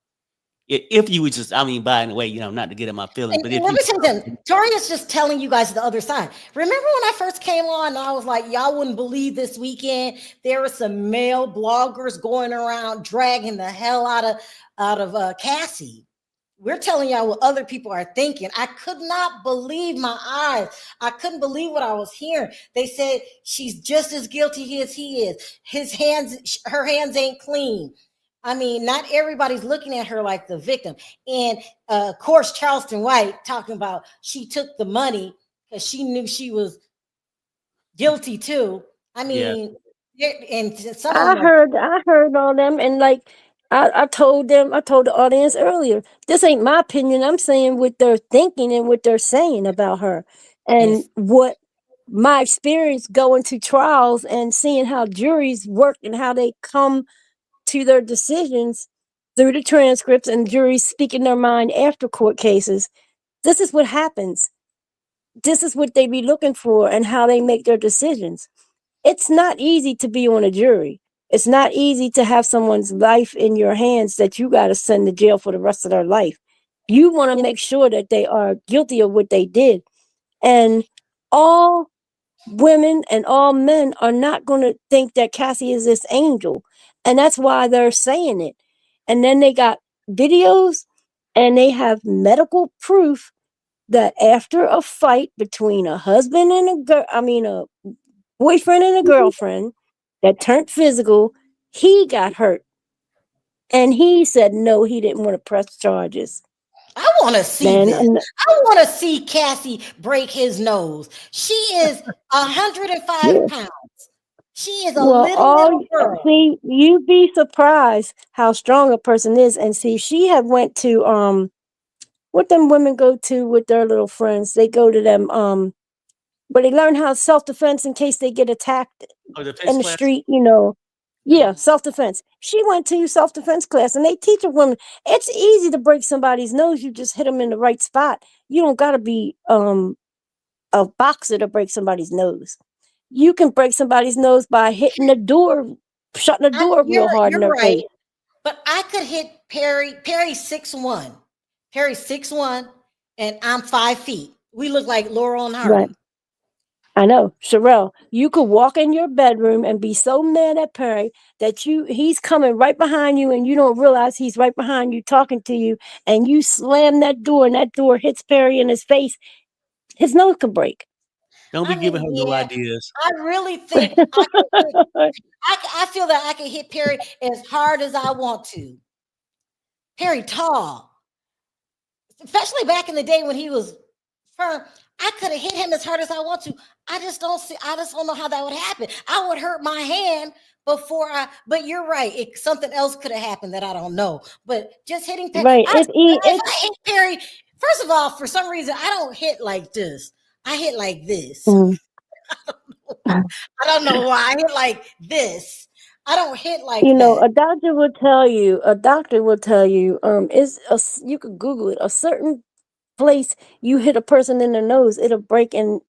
Speaker 4: if you would just, I mean, by the way, not to get in my feelings, but
Speaker 2: And
Speaker 4: if
Speaker 2: let
Speaker 4: you,
Speaker 2: me tell you something. Tori is just telling you guys the other side. Remember when I first came on and I was like, y'all wouldn't believe this weekend there were some male bloggers going around dragging the hell out of Cassie. We're telling y'all what other people are thinking. I could not believe my eyes. I couldn't believe what I was hearing. They said she's just as guilty as he is. Her hands ain't clean. I mean, not everybody's looking at her like the victim. And of course, Charleston White talking about she took the money because she knew she was guilty too. I
Speaker 4: yeah,
Speaker 2: mean, and some of
Speaker 6: I
Speaker 2: them are.
Speaker 6: heard I heard all them, and like I told them, I told the audience earlier, this ain't my opinion. I'm saying what they're thinking and what they're saying about her, and
Speaker 2: Yes.
Speaker 6: what my experience going to trials and seeing how juries work and how they come to their decisions through the transcripts and juries speaking their mind after court cases. This is what happens. This is what they be looking for and how they make their decisions. It's not easy to be on a jury. It's not easy to have someone's life in your hands that you got to send to jail for the rest of their life. You want to make sure that they are guilty of what they did. And all women and all men are not going to think that Cassie is this angel. And that's why they're saying it. And then they got videos and they have medical proof that after a fight between a husband and a girl, a boyfriend and a girlfriend that turned physical, he got hurt. And he said no, he didn't want to press charges.
Speaker 2: I want to see
Speaker 6: Man,
Speaker 2: this. I want to see Cassie break his nose. She is 105
Speaker 6: yeah.
Speaker 2: pounds. She is a
Speaker 6: Well,
Speaker 2: little girl.
Speaker 6: see, you'd be surprised how strong a person is. And see, she had went to what them women go to with their little friends. They go to them where they learn how self-defense in case they get attacked
Speaker 4: oh, defense
Speaker 6: in the
Speaker 4: class.
Speaker 6: street, Yeah, self-defense. She went to self-defense class and they teach a woman it's easy to break somebody's nose. You just hit them in the right spot. You don't gotta be a boxer to break somebody's nose. You can break somebody's nose by hitting the door, shutting the door real hard in
Speaker 2: You're
Speaker 6: their
Speaker 2: right,
Speaker 6: face.
Speaker 2: but I could hit Perry. Perry's 6'1". Perry's 6'1", and I'm 5 feet. We look like Laurel and
Speaker 6: Right.
Speaker 2: Hardy.
Speaker 6: I know, Sherelle, you could walk in your bedroom and be so mad at Perry that he's coming right behind you and you don't realize he's right behind you talking to you, and you slam that door and that door hits Perry in his face. His nose could break.
Speaker 4: Don't be
Speaker 2: I
Speaker 4: giving
Speaker 2: mean,
Speaker 4: her no
Speaker 2: yeah,
Speaker 4: ideas.
Speaker 2: I really think I could hit. I feel that I can hit Perry as hard as I want to. Perry tall, especially back in the day when he was firm. I could have hit him as hard as I want to. I just don't see. I just don't know how that would happen. I would hurt my hand before I. But you're right. Something else could have happened that I don't know. But just hitting Perry.
Speaker 6: Right.
Speaker 2: If I hit Perry, first of all, for some reason, I don't hit like this. I hit like this.
Speaker 6: Mm.
Speaker 2: I don't know why. I hit like this. I don't hit like that.
Speaker 6: A doctor will tell you, you could Google it, a certain place you hit a person in the nose, it'll break, and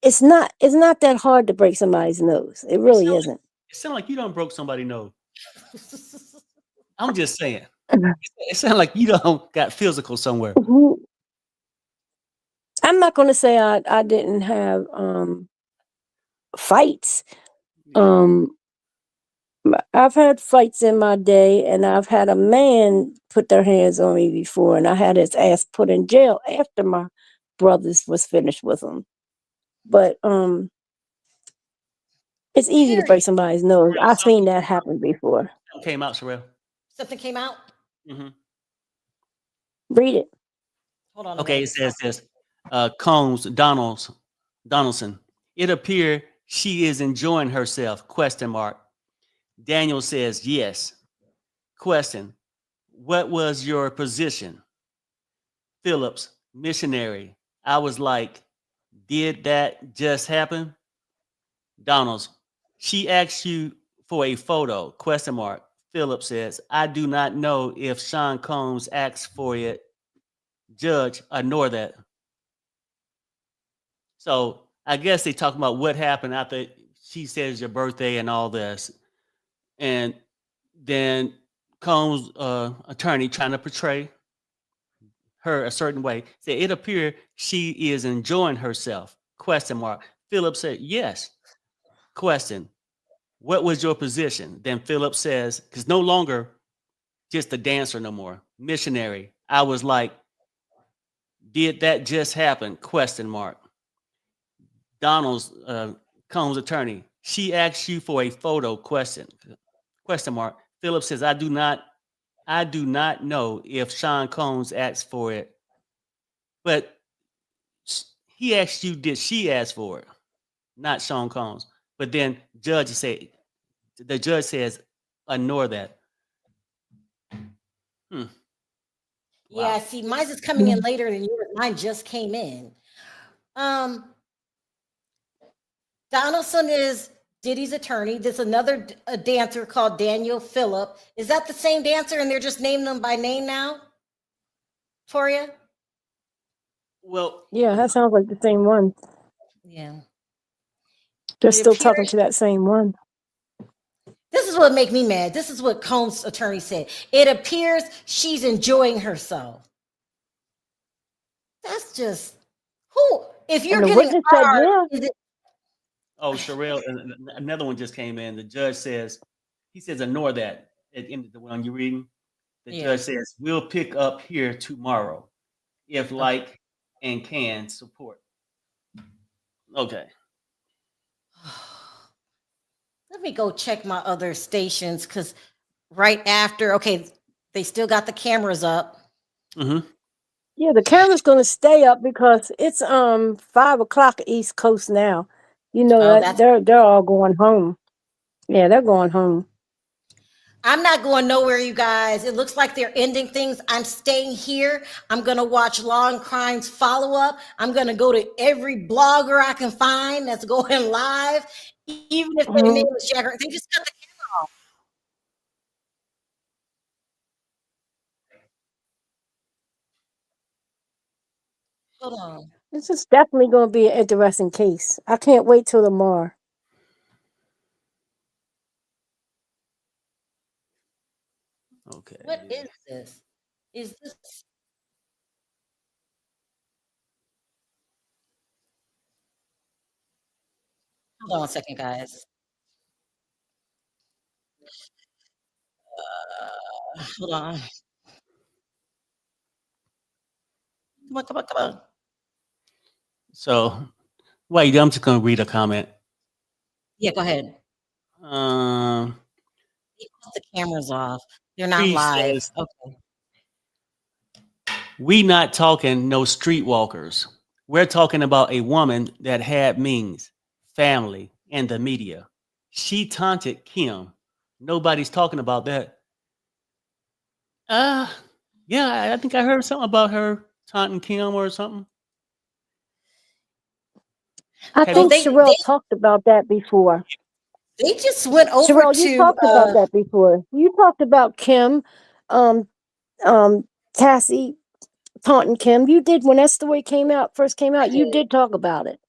Speaker 6: it's not that hard to break somebody's nose. It really isn't.
Speaker 4: It sounds like you don't broke somebody nose. I'm just saying. It sounds like you don't got physical somewhere.
Speaker 6: I'm not gonna say I didn't have fights. I've had fights in my day, and I've had a man put their hands on me before, and I had his ass put in jail after my brothers was finished with him. But it's easy to break somebody's nose. I've seen that happen before.
Speaker 4: Came out, Sherelle.
Speaker 2: Something came out.
Speaker 4: Mm-hmm.
Speaker 6: Read it.
Speaker 2: Hold on.
Speaker 4: Okay, it says this. Combs Donaldson. It appears she is enjoying herself. ? Daniel says yes. Question. What was your position? Phillips, missionary. I was like, did that just happen? Donalds, she asked you for a photo? ? Phillips says, I do not know if Sean Combs asked for it. Judge, ignore that. So I guess they talk about what happened after she says your birthday and all this. And then Combs' attorney trying to portray her a certain way. Said it appeared she is enjoying herself. ? Phillips said, yes. Question. What was your position? Then Phillips says, because no longer just a dancer no more. Missionary. I was like, did that just happen? ? Donald's Combs' attorney. She asked you for a photo? ? Phillips says, I do not know if Sean Combs asked for it, but he asked you, did she ask for it? Not Sean Combs. But then the judge says, ignore that.
Speaker 2: Yeah, see, mine is coming in later than yours. Mine just came in. Donaldson is Diddy's attorney. There's another dancer called Daniel Phillip. Is that the same dancer and they're just naming them by name now for you?
Speaker 4: Well,
Speaker 6: Yeah, that sounds like the same one.
Speaker 2: Yeah.
Speaker 6: They're
Speaker 2: It
Speaker 6: still talking
Speaker 2: appears-
Speaker 6: to that same one.
Speaker 2: This is what make me mad. This is what Combs' attorney said. It appears she's enjoying herself. That's just who. If you're
Speaker 6: And the
Speaker 2: getting
Speaker 6: witness said,
Speaker 2: hard,
Speaker 6: yeah.
Speaker 2: is it?
Speaker 4: Oh, Sherelle, and another one just came in. The judge says, he says, ignore that. In the one you're reading, the
Speaker 2: Yeah.
Speaker 4: judge says, we'll pick up here tomorrow if like and can support. Okay.
Speaker 2: Let me go check my other stations because right after, okay, they still got the cameras up.
Speaker 4: Mm-hmm.
Speaker 6: Yeah, the camera's gonna stay up because it's 5 o'clock East Coast now. You know
Speaker 2: Oh,
Speaker 6: that they're all going home. Yeah, they're going home.
Speaker 2: I'm not going nowhere, you guys. It looks like they're ending things. I'm staying here. I'm going to watch Law and Crimes follow up. I'm going to go to every blogger I can find that's going live, even if their name is Jagger. They just cut the camera off. Hold on.
Speaker 6: This is definitely going to be an interesting case. I can't wait till tomorrow.
Speaker 4: Okay.
Speaker 2: What is this? Is this? Hold on a second, guys. Hold on. Come on.
Speaker 4: So, wait, I'm just going to read a comment.
Speaker 2: Yeah, go ahead. They cut the cameras off. They're not
Speaker 4: Reed
Speaker 2: live.
Speaker 4: says,
Speaker 2: Okay.
Speaker 4: we not talking no streetwalkers. We're talking about a woman that had means, family, and the media. She taunted Kim. Nobody's talking about that. Yeah, I think I heard something about her taunting Kim or something.
Speaker 6: I think Sherelle talked about that before.
Speaker 2: They just went over
Speaker 6: Sherelle, you
Speaker 2: to
Speaker 6: talked about that before. You talked about Kim, Cassie taunting Kim. You did when that story first came out. You did talk about it.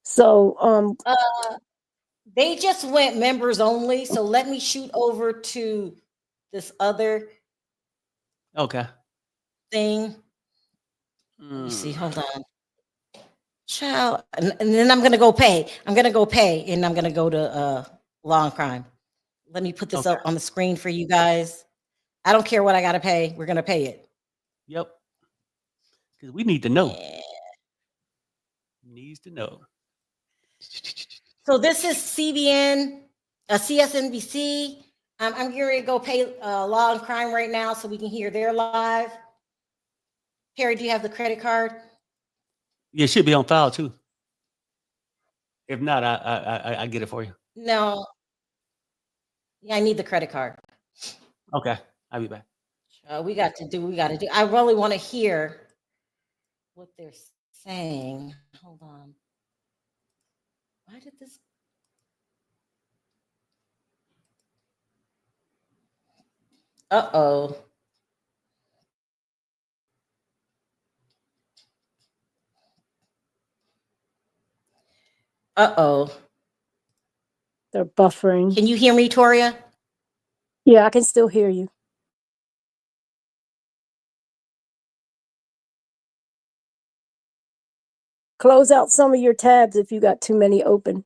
Speaker 6: So,
Speaker 2: they just went members only. So let me shoot over to this other
Speaker 4: Okay.
Speaker 2: thing. Let me see. Hold on. Child. And then I'm gonna go pay. And I'm gonna go to Law and Crime. Let me put this up on the screen for you guys. I don't care what I gotta pay. We're gonna pay it.
Speaker 4: Yep. Because we need to know. Needs to know.
Speaker 2: So this is CBN, CSNBC. I'm getting ready to go pay Law and Crime right now so we can hear their live. Perry, do you have the credit card?
Speaker 4: Yeah, it should be on file too. If not, I get it for you.
Speaker 2: No. Yeah, I need the credit card.
Speaker 4: Okay, I'll be back.
Speaker 2: We got to do. I really want to hear what they're saying. Hold on. Why did this? Uh-oh. Uh-oh.
Speaker 6: They're buffering.
Speaker 2: Can you hear me, Toria?
Speaker 6: Yeah, I can still hear you. Close out some of your tabs if you got too many open.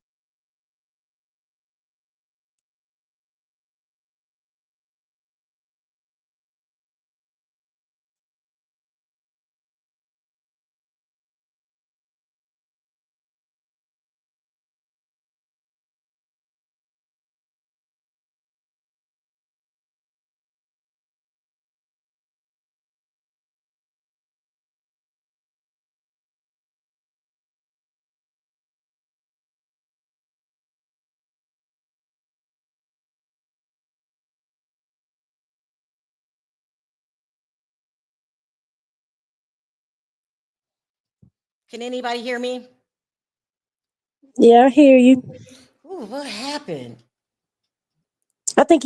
Speaker 2: Can anybody hear me?
Speaker 6: Yeah, I hear you.
Speaker 2: Ooh, what happened?
Speaker 6: I think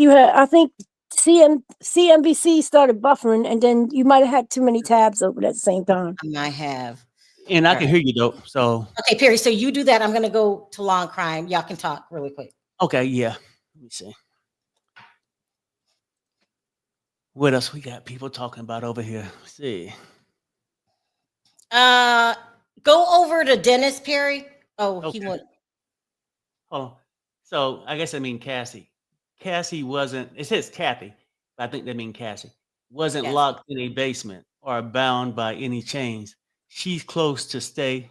Speaker 6: CNBC started buffering, and then you might have had too many tabs open at the same time.
Speaker 2: I might have.
Speaker 4: And I
Speaker 2: All
Speaker 4: can
Speaker 2: right.
Speaker 4: hear you though. So
Speaker 2: Okay, Perry, so you do that. I'm going to go to law and crime. Y'all can talk really quick.
Speaker 4: okay, yeah. Let me see. What else we got people talking about over here? Let's see.
Speaker 2: Go over to Dennis, Perry. Oh, he
Speaker 4: Okay.
Speaker 2: went.
Speaker 4: Hold on. So I guess I mean Cassie. Cassie wasn't, it says Kathy, but I think they mean Cassie. Wasn't
Speaker 2: Yes.
Speaker 4: locked in a basement or bound by any chains. She's close to stay.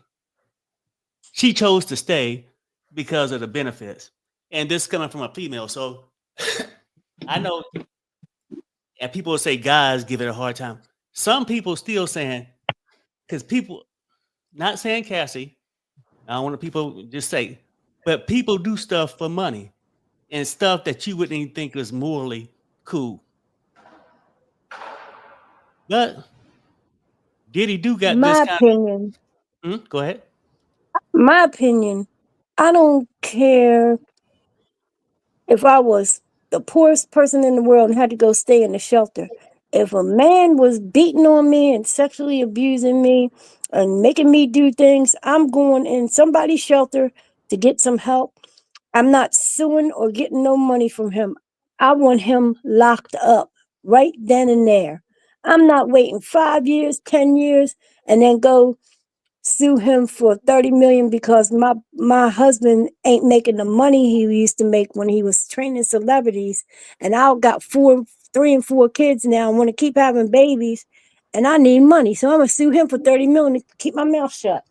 Speaker 4: She chose to stay because of the benefits. And this coming from a female. So I know, and people will say guys give it a hard time. Some people still saying, because people, not saying Cassie, I don't want people just say, but people do stuff for money and stuff that you wouldn't even think was morally cool. But Diddy do got this
Speaker 6: My
Speaker 4: kind
Speaker 6: opinion.
Speaker 4: of. Go ahead.
Speaker 6: My opinion. I don't care if I was the poorest person in the world and had to go stay in a shelter. If a man was beating on me and sexually abusing me and making me do things, I'm going in somebody's shelter to get some help. I'm not suing or getting no money from him. I want him locked up right then and there. I'm not waiting 5 years, 10 years, and then go sue him for 30 million because my husband ain't making the money he used to make when he was training celebrities, and I got 3 and 4 kids now and want to keep having babies, and I need money, so I'm gonna sue him for 30 million to keep my mouth shut.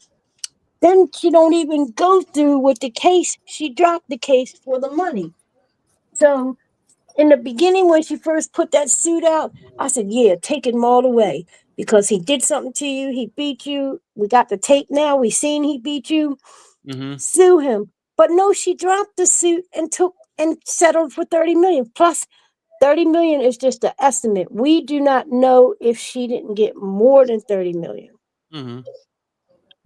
Speaker 6: Then she don't even go through with the case. She dropped the case for the money. So in the beginning, when she first put that suit out, I said, yeah, take him all the way because he did something to you. He beat you. We got the tape now. We seen he beat you.
Speaker 4: Mm-hmm.
Speaker 6: Sue him. But no, she dropped the suit and settled for 30 million. Plus 30 million is just an estimate. We do not know if she didn't get more than 30 million.
Speaker 4: Mm-hmm.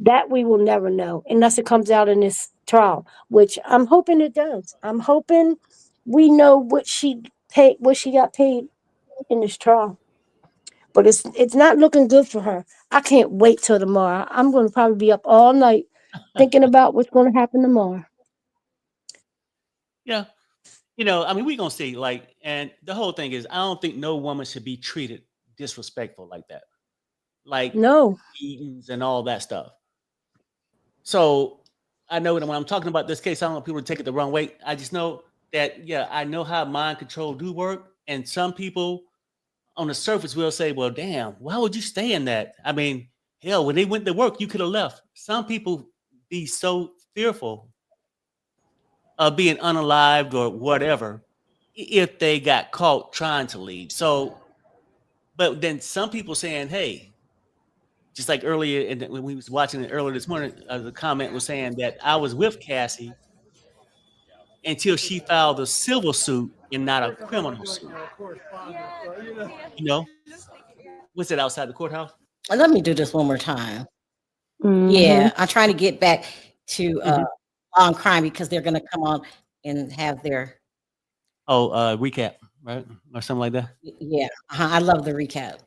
Speaker 6: That we will never know unless it comes out in this trial, which I'm hoping it does. I'm hoping we know what she got paid in this trial. But it's not looking good for her. I can't wait till tomorrow. I'm going to probably be up all night thinking about what's going to happen tomorrow.
Speaker 4: Yeah. You know, I mean, we're gonna see, like, and the whole thing is I don't think no woman should be treated disrespectful like that. Like
Speaker 6: No.
Speaker 4: beatings and all that stuff. So I know that when I'm talking about this case, I don't want people to take it the wrong way. I just know that, yeah, I know how mind control do work. And some people on the surface will say, well, damn, why would you stay in that? I mean, hell, when they went to work, you could have left. Some people be so fearful of being unalived or whatever if they got caught trying to leave. So, but then some people saying, hey, just like earlier, and when we was watching it earlier this morning, the comment was saying that I was with Cassie until she filed a civil suit and not a criminal suit. You know, was it outside the courthouse?
Speaker 2: Let me do this one more time.
Speaker 6: Mm-hmm.
Speaker 2: Yeah, I'm trying to get back to
Speaker 4: Mhm.
Speaker 2: on crime because they're gonna come on and have their
Speaker 4: Oh, recap, right, or something like that.
Speaker 2: yeah. I love the recap.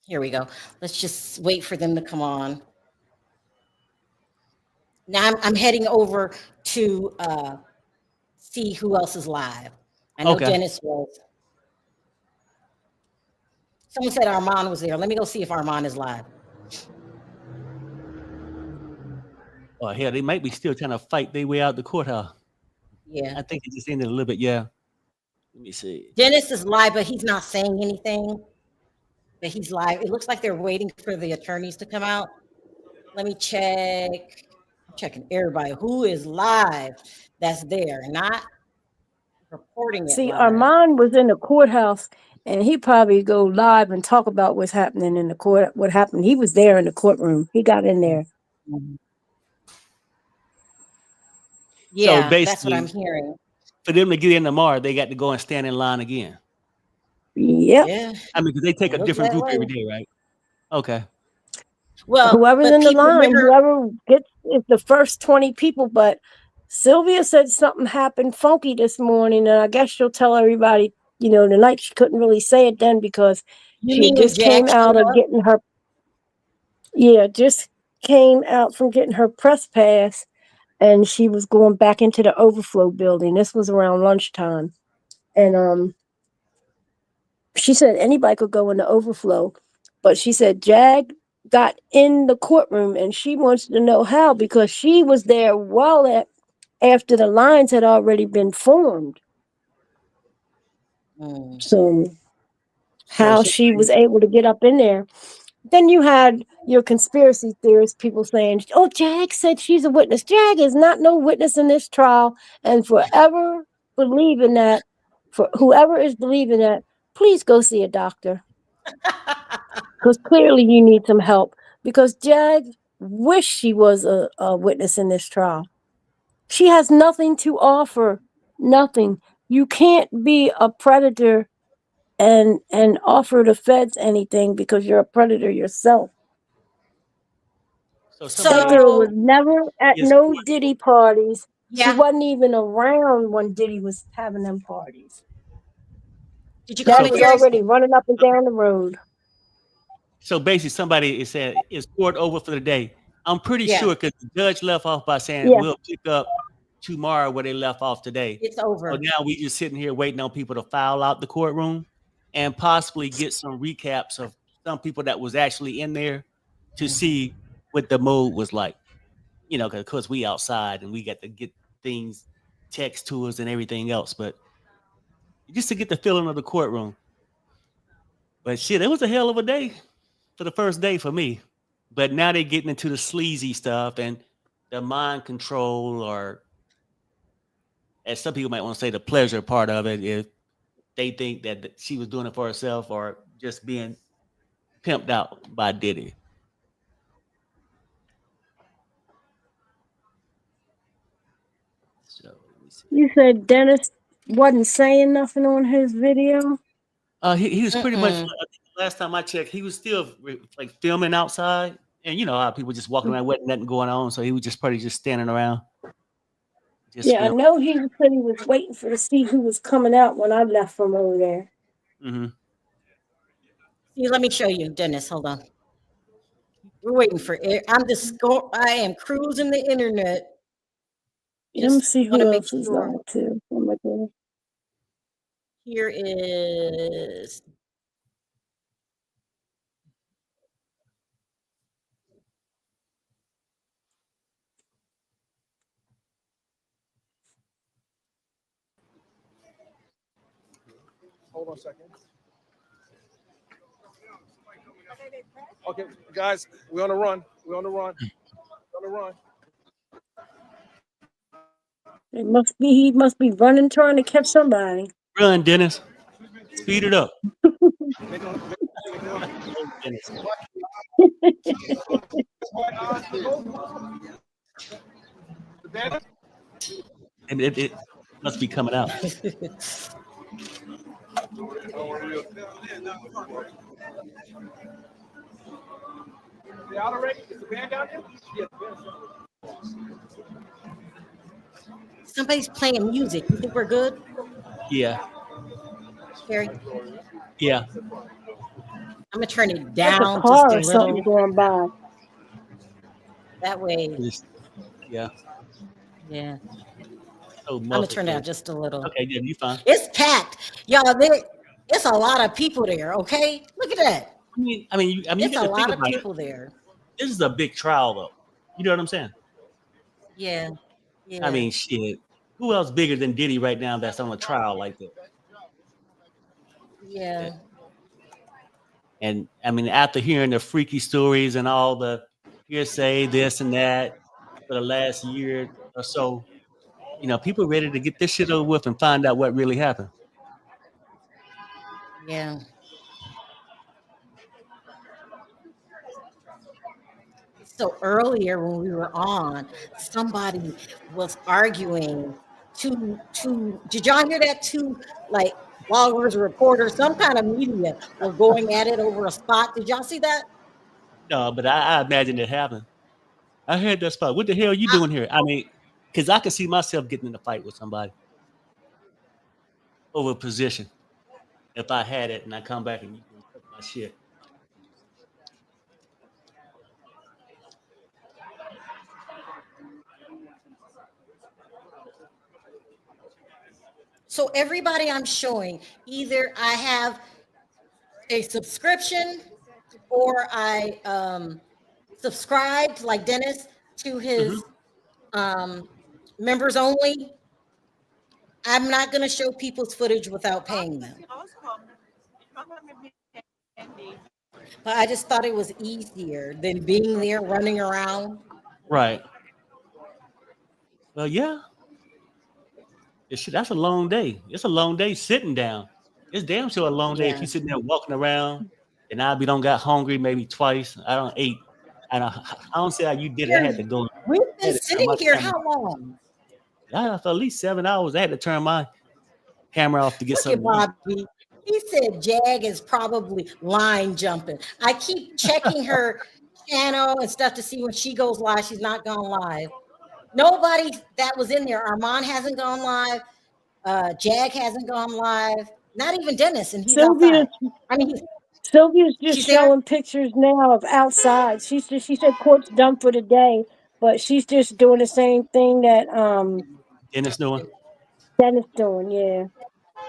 Speaker 2: Here we go. Let's just wait for them to come on. Now I'm heading over to see who else is live. I know
Speaker 4: Okay.
Speaker 2: Dennis was. Someone said Armand was there. Let me go see if Armand is live.
Speaker 4: Oh hell, they might be still trying to fight their way out the courthouse.
Speaker 2: Yeah.
Speaker 4: I think it just ended a little bit. Yeah. Let me see.
Speaker 2: Dennis is live, but he's not saying anything. But he's live. It looks like they're waiting for the attorneys to come out. Let me check. I'm checking everybody who is live that's there, not reporting it
Speaker 6: See,
Speaker 2: live.
Speaker 6: Armand was in the courthouse, and he probably go live and talk about what's happening in the court. What happened? He was there in the courtroom. He got in there.
Speaker 4: So
Speaker 2: Yeah, that's what I'm
Speaker 4: basically,
Speaker 2: hearing.
Speaker 4: for them to get in tomorrow, they got to go and stand in line again.
Speaker 6: Yep.
Speaker 2: Yeah.
Speaker 4: I mean, because they take a
Speaker 2: Look
Speaker 4: different
Speaker 2: that
Speaker 4: group
Speaker 2: way.
Speaker 4: every day, right? Okay.
Speaker 2: Well,
Speaker 6: Whoever's
Speaker 2: but
Speaker 6: in the
Speaker 2: people
Speaker 6: line,
Speaker 2: remember.
Speaker 6: whoever gets is the first 20 people. But Sylvia said something happened funky this morning, and I guess she'll tell everybody, tonight. She couldn't really say it then because
Speaker 2: You
Speaker 6: she had
Speaker 2: mean when
Speaker 6: just
Speaker 2: Jack
Speaker 6: came out
Speaker 2: showed
Speaker 6: of
Speaker 2: up?
Speaker 6: getting her, just came out from getting her press pass, and she was going back into the overflow building. This was around lunchtime. And she said anybody could go in the overflow, but she said Jag got in the courtroom and she wants to know how because she was there after the lines had already been formed. So how she was able to get up in there. Then you had your conspiracy theorists, people saying, "Oh, Jag said she's a witness." Jag is not no witness in this trial, and forever believing that, for whoever is believing that, please go see a doctor. Because clearly you need some help. Because Jag wished she was a witness in this trial. She has nothing to offer. Nothing. You can't be a predator and offer the feds anything because you're a predator yourself.
Speaker 4: So
Speaker 6: That
Speaker 4: somebody
Speaker 6: girl was never at
Speaker 4: is
Speaker 6: no Diddy parties. She
Speaker 2: Yeah.
Speaker 6: wasn't even around when Diddy was having them parties.
Speaker 2: Did you call
Speaker 6: Jag
Speaker 2: me,
Speaker 6: was
Speaker 2: Terry?
Speaker 6: already running up and down the road.
Speaker 4: So basically, somebody is saying, "Is court over for the day?" I'm pretty
Speaker 2: Yeah.
Speaker 4: sure because the judge left off by saying,
Speaker 6: Yeah.
Speaker 4: "We'll pick up tomorrow where they left off today."
Speaker 2: It's
Speaker 4: So
Speaker 2: over.
Speaker 4: now we just sitting here waiting on people to file out the courtroom and possibly get some recaps of some people that was actually in there to see what the mood was like. You know, because we outside and we got to get things text to us and everything else, but just to get the feeling of the courtroom. But shit, it was a hell of a day for the first day for me. But now they're getting into the sleazy stuff and the mind control, or as some people might want to say, the pleasure part of it, if they think that she was doing it for herself or just being pimped out by Diddy. So let me see.
Speaker 6: You said Dennis wasn't saying nothing on his video?
Speaker 4: He was pretty much,
Speaker 2: Mm-mm.
Speaker 4: I think last time I checked, he was still like filming outside. And you know how people just walking around with nothing going on. So he was just probably just standing around, just
Speaker 6: Yeah, I
Speaker 4: filming.
Speaker 6: know he said he was waiting to see who was coming out when I left from over there.
Speaker 4: Mm-hmm.
Speaker 2: See, let me show you, Dennis. Hold on. We're waiting for it. I am cruising the internet.
Speaker 6: Let me
Speaker 2: Just
Speaker 6: see
Speaker 2: want
Speaker 6: who
Speaker 2: to make
Speaker 6: else is
Speaker 2: sure.
Speaker 6: on too. Oh my God.
Speaker 2: Here is
Speaker 9: Hold on a second. Okay, guys, we're on the run. We're on the run. We're on the run.
Speaker 6: He must be running trying to catch somebody.
Speaker 4: Run, Dennis. Speed it up. And it must be coming out.
Speaker 2: Somebody's playing music. You think we're good,
Speaker 4: Yeah.
Speaker 2: Carrie?
Speaker 4: Yeah.
Speaker 2: I'm gonna turn it
Speaker 6: Like a
Speaker 2: down just
Speaker 6: car
Speaker 2: a
Speaker 6: or something
Speaker 2: little.
Speaker 6: going by.
Speaker 2: That way,
Speaker 4: Yeah.
Speaker 2: yeah.
Speaker 4: So
Speaker 2: I'm gonna
Speaker 4: muffled
Speaker 2: turn it
Speaker 4: there.
Speaker 2: down just a little.
Speaker 4: Okay, yeah, you fine.
Speaker 2: It's packed, y'all. It's a lot of people there. Okay, look at that.
Speaker 4: You
Speaker 2: It's
Speaker 4: got
Speaker 2: a
Speaker 4: to think
Speaker 2: lot of
Speaker 4: about it.
Speaker 2: people there.
Speaker 4: This is a big trial, though. You know what I'm saying?
Speaker 2: Yeah, yeah,
Speaker 4: Shit. Who else bigger than Diddy right now that's on a trial like that?
Speaker 2: yeah.
Speaker 4: And after hearing the freaky stories and all the hearsay, this and that, for the last year or so, people ready to get this shit over with and find out what really happened.
Speaker 2: Yeah. So earlier when we were on, somebody was arguing did y'all hear that? Two like bloggers, reporters, some kind of media were going at it over a spot. Did y'all see that?
Speaker 4: No, but I imagine it happened. I heard that spot. What the hell are you doing here? Because I can see myself getting in a fight with somebody over a position if I had it and I come back and you can took my shit.
Speaker 2: So everybody I'm showing, either I have a subscription or I subscribed, like Dennis, to his members only. I'm not going to show people's footage without paying them. But I just thought it was easier than being there running around.
Speaker 4: Right. Well, yeah. That's a long day. It's a long day sitting down. It's damn sure a long day if
Speaker 2: Yeah.
Speaker 4: you sitting there walking around and I don't got hungry maybe twice. I don't eat. And I don't see how you did it. I had to go.
Speaker 2: We've
Speaker 4: I
Speaker 2: been
Speaker 4: had to turn
Speaker 2: sitting
Speaker 4: my
Speaker 2: here
Speaker 4: camera.
Speaker 2: how long?
Speaker 4: Yeah, for at least 7 hours. I had to turn my camera off to get
Speaker 2: Look at
Speaker 4: something to eat.
Speaker 2: Bobby. He said Jag is probably line jumping. I keep checking her channel and stuff to see when she goes live. She's not gone live. Nobody that was in there. Armand hasn't gone live. Jag hasn't gone live. Not even Dennis, and he's outside.
Speaker 6: Sylvia's just
Speaker 2: She's there.
Speaker 6: showing pictures now of outside. She said court's done for the day, but she's just doing the same thing that
Speaker 4: Dennis doing.
Speaker 6: Dennis doing. Yeah,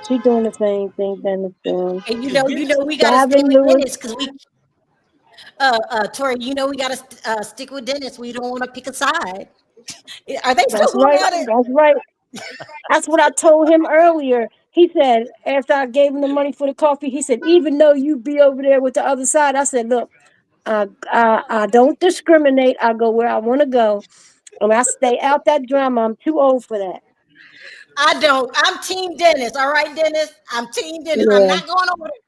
Speaker 6: she's doing the same thing Dennis doing.
Speaker 2: And you know, we gotta stay
Speaker 6: Gavin
Speaker 2: with
Speaker 6: Lewis.
Speaker 2: Dennis because we Tori, we gotta stick with Dennis. We don't want to pick a side. Are they still
Speaker 6: That's
Speaker 2: going
Speaker 6: right.
Speaker 2: at it?
Speaker 6: That's right. That's what I told him earlier. He said, after I gave him the money for the coffee, he said, even though you be over there with the other side, I said, look, I don't discriminate. I go where I want to go. And I stay out that drama. I'm too old for that.
Speaker 2: I don't. I'm Team Dennis. All right, Dennis. I'm Team Dennis. I'm
Speaker 6: Yeah.
Speaker 2: not going over there.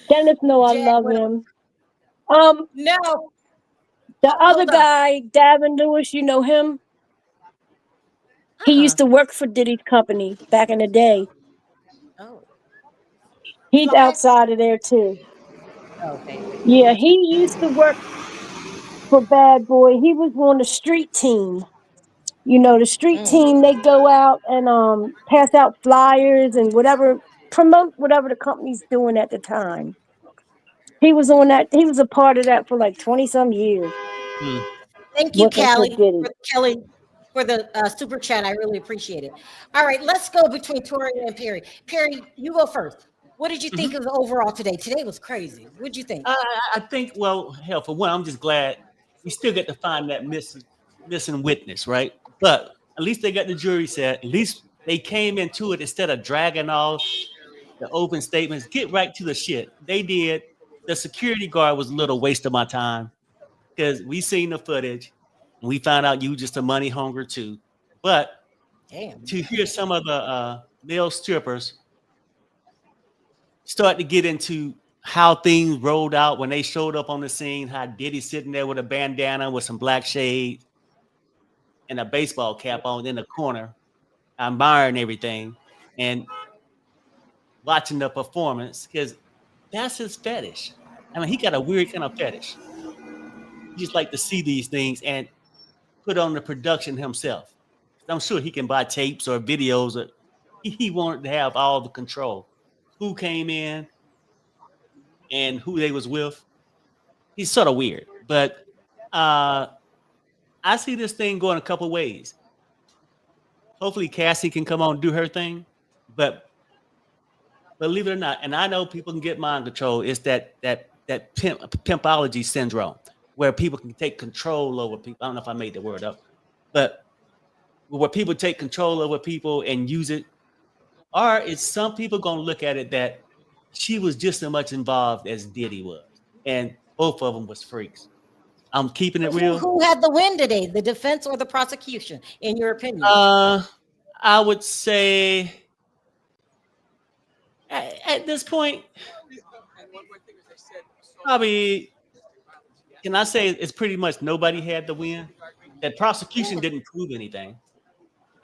Speaker 6: Dennis know I
Speaker 2: Jag,
Speaker 6: love
Speaker 2: what-
Speaker 6: him.
Speaker 2: No.
Speaker 6: The other
Speaker 2: Hold on.
Speaker 6: guy, Gavin Lewis, you know him? He used to work for Diddy's company back in the day.
Speaker 2: Oh.
Speaker 6: He's outside of there too.
Speaker 2: Okay.
Speaker 6: Yeah, he used to work for Bad Boy. He was on the street team. You know, the street team, they go out and pass out flyers and promote whatever the company's doing at the time. He was on that. He was a part of that for like 20 some years.
Speaker 2: Thank you,
Speaker 6: Working for Diddy.
Speaker 2: Kelly, for the super chat. I really appreciate it. All right, let's go between Tori and Perry. Perry, you go first. What did you think of the overall today? Today was crazy. What did you think?
Speaker 4: I think, well, hell, for one, I'm just glad we still get to find that missing witness, right? But at least they got the jury set. At least they came into it instead of dragging off the open statements. Get right to the shit. They did. The security guard was a little waste of my time because we seen the footage and we found out you were just a money hunger too. But
Speaker 2: Damn.
Speaker 4: to hear some of the male strippers start to get into how things rolled out when they showed up on the scene, how Diddy sitting there with a bandana with some black shades and a baseball cap on in the corner, admiring everything and watching the performance, because that's his fetish. I mean, he got a weird kind of fetish. He just like to see these things and put on the production himself. I'm sure he can buy tapes or videos. Or he wanted to have all the control. Who came in and who they was with. He's sort of weird, but I see this thing going a couple ways. Hopefully, Cassie can come on and do her thing, but believe it or not, and I know people can get mind control. It's that pimpology syndrome where people can take control over people. I don't know if I made the word up, but where people take control over people and use it, or is some people going to look at it that she was just as much involved as Diddy was, and both of them was freaks. I'm keeping it real.
Speaker 2: Who had the win today, the defense or the prosecution, in your opinion?
Speaker 4: I would say at this point, probably, can I say it's pretty much nobody had the win? That prosecution didn't prove anything.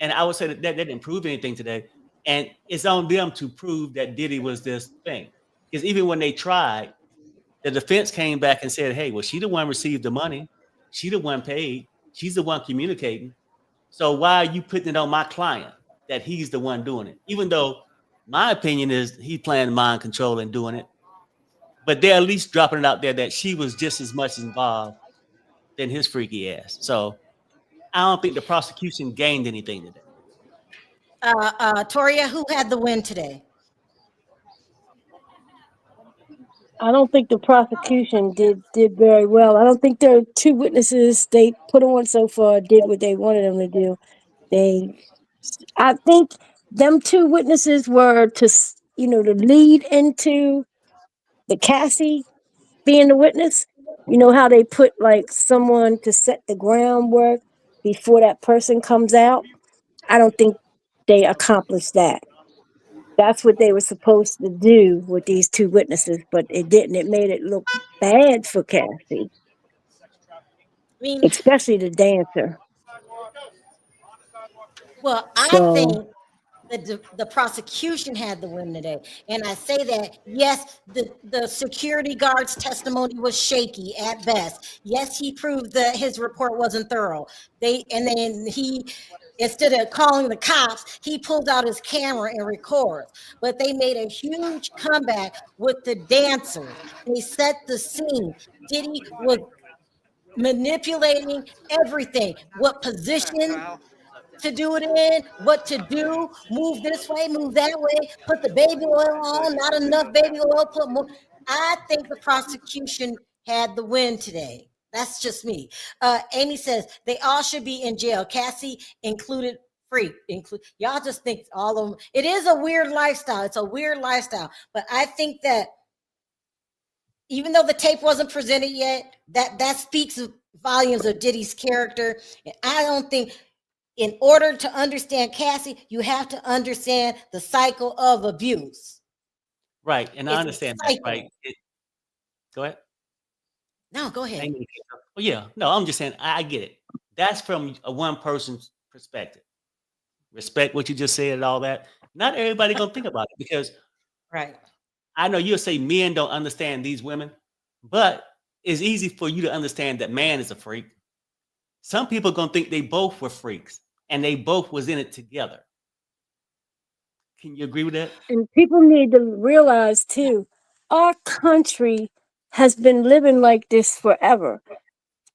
Speaker 4: And I would say that they didn't prove anything today. And it's on them to prove that Diddy was this thing. Because even when they tried, the defense came back and said, hey, well, she the one received the money. She the one paid. She's the one communicating. So why are you putting it on my client that he's the one doing it? Even though my opinion is he's playing mind control and doing it. But they're at least dropping it out there that she was just as much involved than his freaky ass. So I don't think the prosecution gained anything today.
Speaker 2: Toria, who had the win today?
Speaker 6: I don't think the prosecution did very well. I don't think the two witnesses they put on so far did what they wanted them to do. I think them two witnesses were to lead into the Cassie being the witness. You know how they put like someone to set the groundwork before that person comes out. I don't think they accomplished that. That's what they were supposed to do with these two witnesses, but it didn't. It made it look bad for Cassie, especially the dancer.
Speaker 2: Well, I think the prosecution had the win today. And I say that, yes, the security guard's testimony was shaky at best. Yes, he proved that his report wasn't thorough. Then he, instead of calling the cops, he pulled out his camera and records. But they made a huge comeback with the dancers. They set the scene. Diddy was manipulating everything. What position to do it in, what to do, move this way, move that way, put the baby oil on, not enough baby oil, put more. I think the prosecution had the win today. That's just me. Amy says they all should be in jail. Cassie included, free. Y'all just think all of them. It is a weird lifestyle. It's a weird lifestyle. But I think that even though the tape wasn't presented yet, that speaks volumes of Diddy's character. And I don't think, in order to understand Cassie, you have to understand the cycle of abuse.
Speaker 4: Right. And I understand that, right? Go ahead.
Speaker 2: No, go ahead.
Speaker 4: Oh, yeah. No, I'm just saying, I get it. That's from a one person's perspective. Respect what you just said and all that. Not everybody going to think about it because
Speaker 2: right.
Speaker 4: I know you'll say men don't understand these women, but it's easy for you to understand that man is a freak. Some people are going to think they both were freaks and they both was in it together. Can you agree with that?
Speaker 6: And people need to realize too, our country has been living like this forever.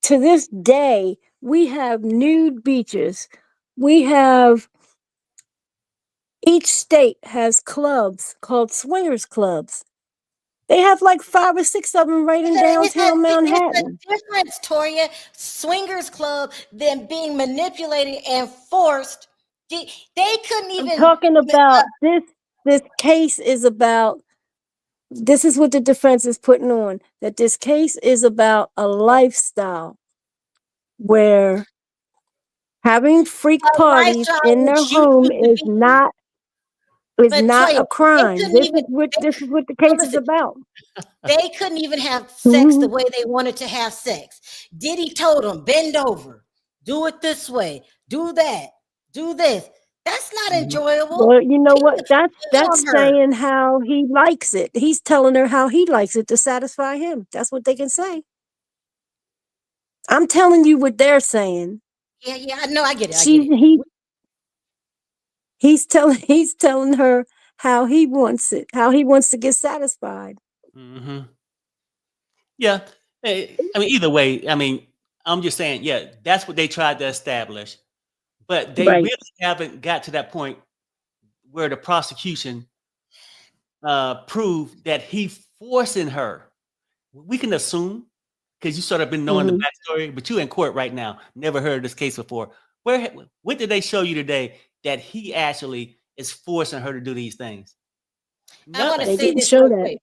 Speaker 6: To this day, we have nude beaches. Each state has clubs called swingers clubs. They have like 5 or 6 of them right in downtown Manhattan.
Speaker 2: It's a difference, Toria. Swingers club than being manipulated and forced. They couldn't even.
Speaker 6: I'm talking about this case is about. This is what the defense is putting on, that this case is about a lifestyle where having freak parties in their home is not It's
Speaker 2: But
Speaker 6: not
Speaker 2: Toya,
Speaker 6: a crime.
Speaker 2: couldn't even.
Speaker 6: This is what the
Speaker 2: Well,
Speaker 6: case is
Speaker 2: listen,
Speaker 6: about.
Speaker 2: they couldn't even have sex
Speaker 6: Mhm.
Speaker 2: the way they wanted to have sex. Diddy told them, bend over, do it this way, do that, do this. That's not enjoyable.
Speaker 6: Well, you know what?
Speaker 2: People
Speaker 6: That's
Speaker 2: on her.
Speaker 6: saying how he likes it. He's telling her how he likes it to satisfy him. That's what they can say. I'm telling you what they're saying.
Speaker 2: Yeah, I know, I get it.
Speaker 6: He's telling her how he wants it, how he wants to get satisfied.
Speaker 4: Mm-hmm. Yeah. I mean, either way, I mean, I'm just saying, yeah, that's what they tried to establish, but they
Speaker 6: Right.
Speaker 4: really haven't got to that point where the prosecution proved that he forcing her. We can assume because you sort of been knowing the backstory, but you in court right now, never heard of this case before. What did they show you today that he actually is forcing her to do these things?
Speaker 2: I want to
Speaker 6: They
Speaker 2: say
Speaker 6: didn't
Speaker 2: this
Speaker 6: show
Speaker 2: real
Speaker 6: that.
Speaker 2: quick.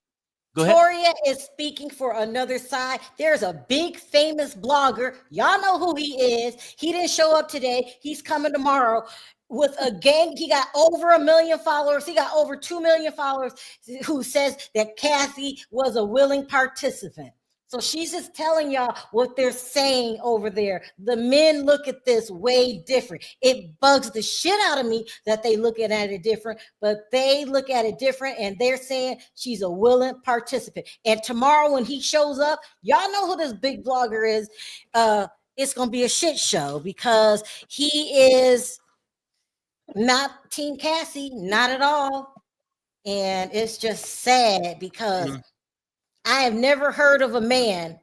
Speaker 4: Go ahead.
Speaker 2: Toria is speaking for another side. There's a big famous blogger. Y'all know who he is. He didn't show up today. He's coming tomorrow with a gang. He got over 1 million followers. He got over 2 million followers who says that Kathy was a willing participant. So she's just telling y'all what they're saying over there. The men look at this way different. It bugs the shit out of me that they look at it different, but they look at it different and they're saying she's a willing participant. And tomorrow when he shows up, y'all know who this big blogger is. It's going to be a shit show because he is not Team Cassie, not at all. And it's just sad because I have never heard of a man.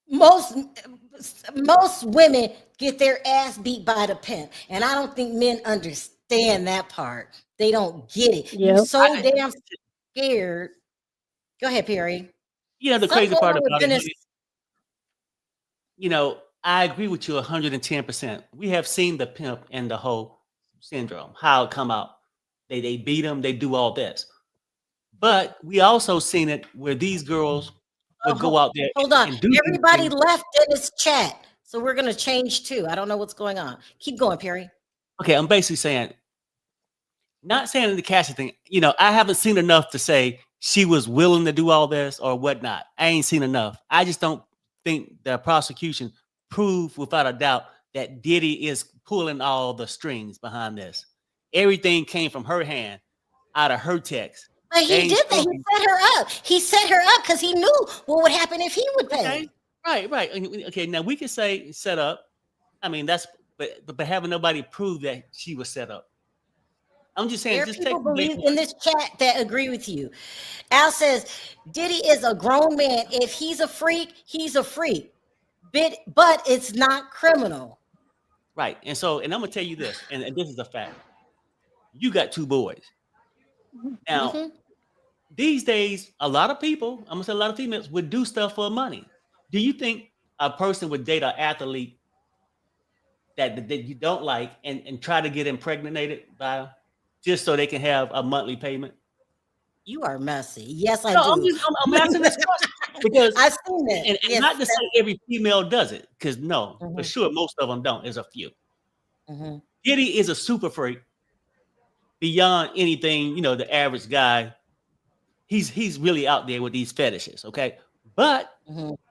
Speaker 2: Most women get their ass beat by the pimp, and I don't think men understand that part. They don't get it. You
Speaker 6: Yep.
Speaker 2: so damn scared. Go ahead, Perry.
Speaker 4: You know, the
Speaker 2: Something
Speaker 4: crazy
Speaker 2: going
Speaker 4: part
Speaker 2: on with
Speaker 4: about it,
Speaker 2: Dennis.
Speaker 4: honey, you know, I agree with you 110%. We have seen the pimp and the whole syndrome, how it come out. They beat him, they do all this. But we also seen it where these girls would go out there
Speaker 2: Hold on.
Speaker 4: and do these
Speaker 2: Everybody
Speaker 4: things.
Speaker 2: left Dennis chat, so we're gonna change too. I don't know what's going on. Keep going, Perry.
Speaker 4: Okay, I'm basically saying, not saying the Cassie thing, you know, I haven't seen enough to say she was willing to do all this or whatnot. I ain't seen enough. I just don't think the prosecution proved without a doubt that Diddy is pulling all the strings behind this. Everything came from her hand, out of her text.
Speaker 2: But
Speaker 4: They
Speaker 2: he
Speaker 4: ain't
Speaker 2: did that. He
Speaker 4: showing-
Speaker 2: set her up. He set her up because he knew what would happen if he would pay.
Speaker 4: Okay, right. Okay, now we can say set up. I mean, that's but having nobody prove that she was set up. I'm just saying,
Speaker 2: There are
Speaker 4: just
Speaker 2: people
Speaker 4: take the
Speaker 2: believe
Speaker 4: bait.
Speaker 2: in this chat that agree with you. Al says Diddy is a grown man. If he's a freak, he's a freak. But it's not criminal.
Speaker 4: Right. And so, and I'm gonna tell you this, and this is a fact. You got 2 boys. Now, these days, a lot of people, I'm gonna say a lot of females would do stuff for money. Do you think a person would date an athlete that you don't like and try to get impregnated by just so they can have a monthly payment?
Speaker 2: You are messy. Yes, I
Speaker 4: No,
Speaker 2: do.
Speaker 4: I'm asking this question because
Speaker 2: I've seen it.
Speaker 4: and
Speaker 2: Yes,
Speaker 4: not to say every female does it, because no, for
Speaker 2: Mhm.
Speaker 4: sure most of them don't. There's a few.
Speaker 2: Mhm.
Speaker 4: Diddy is a super freak beyond anything, you know, the average guy. He's really out there with these fetishes, okay? But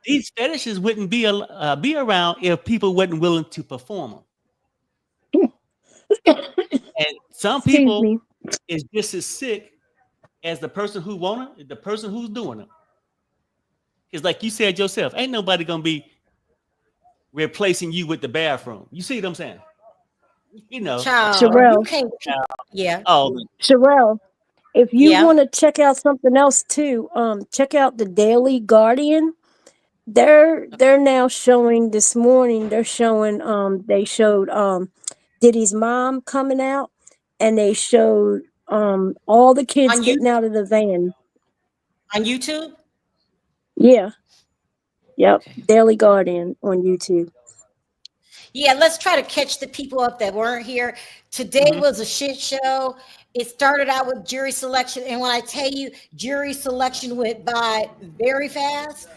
Speaker 4: these fetishes wouldn't be around if people wasn't willing to perform them. And some
Speaker 6: Excuse
Speaker 4: people
Speaker 6: me.
Speaker 4: is just as sick as the person who want it, the person who's doing it. Because like you said yourself, ain't nobody gonna be replacing you with the bathroom. You see what I'm saying? You know,
Speaker 2: Child, you
Speaker 6: Sherelle.
Speaker 2: can't. Yeah.
Speaker 4: oh,
Speaker 6: Sherelle, if you
Speaker 2: Yeah.
Speaker 6: want to check out something else too, check out the Daily Guardian. They're now showing this morning. They're showing they showed Diddy's mom coming out, and they showed all the kids
Speaker 2: On you
Speaker 6: getting out of the van.
Speaker 2: on YouTube?
Speaker 6: Yeah. Yep. Daily Guardian on YouTube.
Speaker 2: Yeah, let's try to catch the people up that weren't here. Today was a shit show. It started out with jury selection, and when I tell you jury selection went by very fast,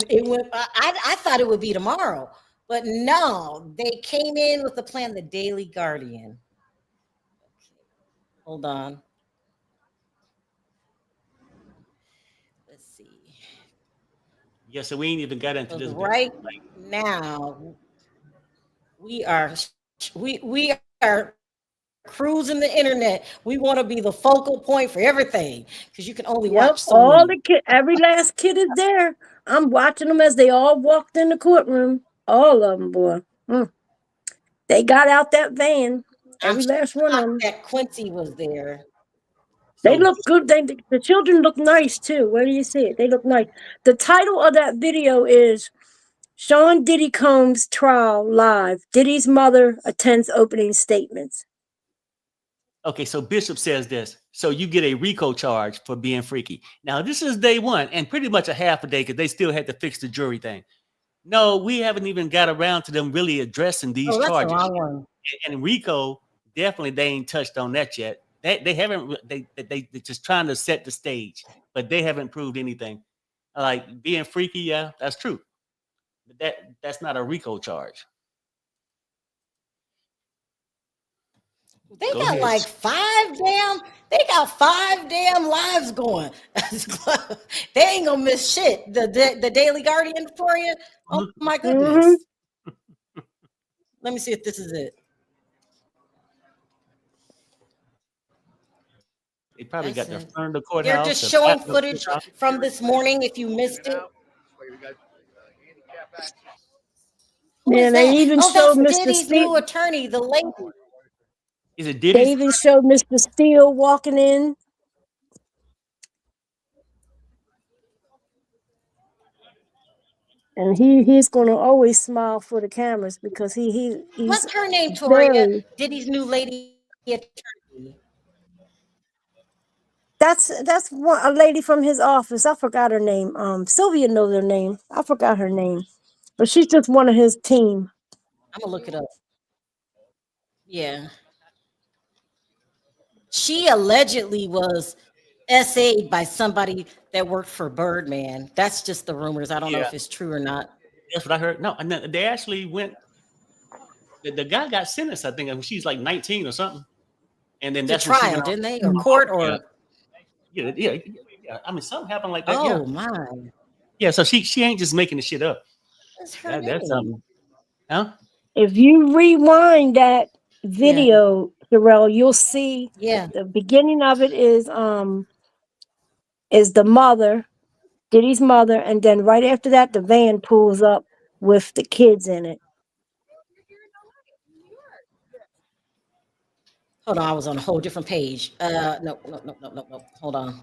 Speaker 2: it went. I thought it would be tomorrow, But no, they came in with the plan, the Daily Guardian. Okay. Hold on. Let's see.
Speaker 4: Yeah, so we ain't even got into this.
Speaker 2: Right now, we are cruising the internet. We want to be the focal point for everything because you can only
Speaker 6: Yep,
Speaker 2: watch so
Speaker 6: all
Speaker 2: many.
Speaker 6: the kid, every last kid is there. I'm watching them as they all walked in the courtroom. All of them, boy. They got out that van.
Speaker 2: I'm
Speaker 6: Every last one of
Speaker 2: shocked
Speaker 6: them.
Speaker 2: that Quincy was there.
Speaker 6: They
Speaker 4: So
Speaker 6: look good. The children look nice too. Where do you see it? They look nice. The title of that video is Sean Diddy Combs Trial Live. Diddy's mother attends opening statements.
Speaker 4: okay, so Bishop says this. So you get a RICO charge for being freaky. Now, this is day one and pretty much a half a day because they still had to fix the jury thing. No, we haven't even got around to them really addressing these
Speaker 2: Oh, that's the
Speaker 4: charges.
Speaker 2: wrong one.
Speaker 4: And RICO, definitely they ain't touched on that yet. They haven't, they're just trying to set the stage, but they haven't proved anything. Like being freaky, yeah, that's true. But that's not a RICO charge.
Speaker 2: They
Speaker 4: Go
Speaker 2: got
Speaker 4: ahead.
Speaker 2: like they got 5 damn lives going. They ain't gonna miss shit. The Daily Guardian for you. Oh my goodness. Let me see if this is it.
Speaker 4: They probably
Speaker 2: That's
Speaker 4: got the
Speaker 2: it.
Speaker 4: front of the
Speaker 2: They're
Speaker 4: courthouse.
Speaker 2: just
Speaker 4: the
Speaker 2: showing
Speaker 4: back of the
Speaker 2: footage
Speaker 4: courthouse.
Speaker 2: from this morning if you missed it. Who
Speaker 6: Yeah,
Speaker 2: is
Speaker 6: they
Speaker 2: that?
Speaker 6: even
Speaker 2: Oh, that's
Speaker 6: showed Mr.
Speaker 2: Diddy's new
Speaker 6: Steele.
Speaker 2: attorney, the lady.
Speaker 4: Is it
Speaker 6: They
Speaker 4: Diddy's?
Speaker 6: even showed Mr. Steele walking in. And he's gonna always smile for the cameras because he's
Speaker 2: What's her name, Toria?
Speaker 6: very.
Speaker 2: Diddy's new lady attorney.
Speaker 6: That's one, a lady from his office. I forgot her name. Sylvia knows her name. I forgot her name, but she's just one of his team.
Speaker 2: I'm gonna look it up. Yeah. She allegedly was SA'd by somebody that worked for Birdman. That's just the rumors. I don't know
Speaker 4: Yeah,
Speaker 2: if it's true or not.
Speaker 4: that's what I heard. No, and then they actually went. The guy got sentenced, I think, when she's like 19 or something, and then
Speaker 2: To
Speaker 4: that's when she
Speaker 2: trial,
Speaker 4: went on.
Speaker 2: didn't they? Or court
Speaker 4: Yeah,
Speaker 2: or
Speaker 4: yeah. I mean, something happened like that.
Speaker 2: oh
Speaker 4: Yeah,
Speaker 2: my.
Speaker 4: yeah. So she ain't just making the shit up.
Speaker 2: What's her
Speaker 4: That's
Speaker 2: name?
Speaker 4: something, huh?
Speaker 6: If you rewind that
Speaker 2: Yeah.
Speaker 6: video, Darrell, you'll see
Speaker 2: Yeah.
Speaker 6: the beginning of it is the mother, Diddy's mother, and then right after that, the van pulls up with the kids in it.
Speaker 2: Hold on, I was on a whole different page. No. Hold on.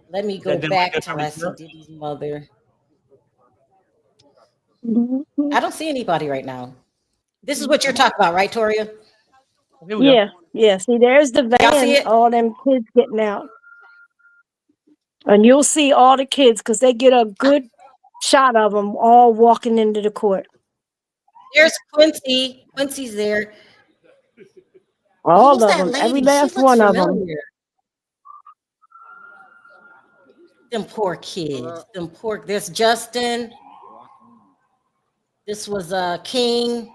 Speaker 2: Let me
Speaker 4: Is
Speaker 2: go
Speaker 4: that them right
Speaker 2: back
Speaker 4: there
Speaker 2: to
Speaker 4: from
Speaker 2: where I
Speaker 4: the
Speaker 2: see
Speaker 4: jump?
Speaker 2: Diddy's mother.
Speaker 6: Mhm.
Speaker 2: I don't see anybody right now. This is what you're talking about, right, Toria?
Speaker 4: Here we go.
Speaker 6: Yeah. See, there's the
Speaker 2: Y'all see
Speaker 6: van,
Speaker 2: it?
Speaker 6: all them kids getting out. And you'll see all the kids because they get a good shot of them all walking into the court.
Speaker 2: There's Quincy. Quincy's there.
Speaker 6: All
Speaker 2: Who's
Speaker 6: of
Speaker 2: that
Speaker 6: them, every
Speaker 2: lady? She
Speaker 6: last
Speaker 2: looks
Speaker 6: one of them.
Speaker 2: familiar. Them poor kids. Them poor. There's Justin. This was King.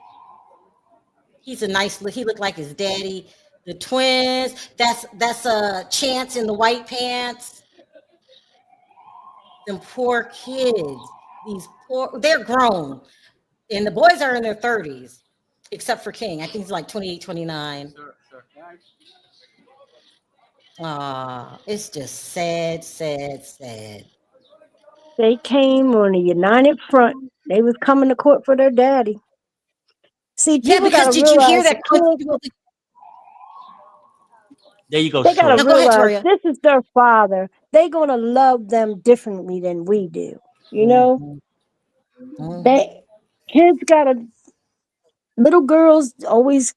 Speaker 2: He's a nice look. He looked like his daddy. The twins. That's Chance in the white pants. Them poor kids. These poor. They're grown, and the boys are in their 30s, except for King. I think he's like 28, 29. It's just sad.
Speaker 6: They came on a united front. They was coming to court for their daddy. See,
Speaker 2: Yeah,
Speaker 6: people
Speaker 2: because
Speaker 6: gotta
Speaker 2: did you hear
Speaker 6: realize the
Speaker 2: that Quincy
Speaker 6: kids.
Speaker 2: was
Speaker 4: There you go,
Speaker 6: They gotta
Speaker 2: No,
Speaker 4: Tori.
Speaker 2: go ahead,
Speaker 6: realize
Speaker 2: Toria.
Speaker 6: this is their father. They gonna love them differently than we do. You know, they kids gotta little girls always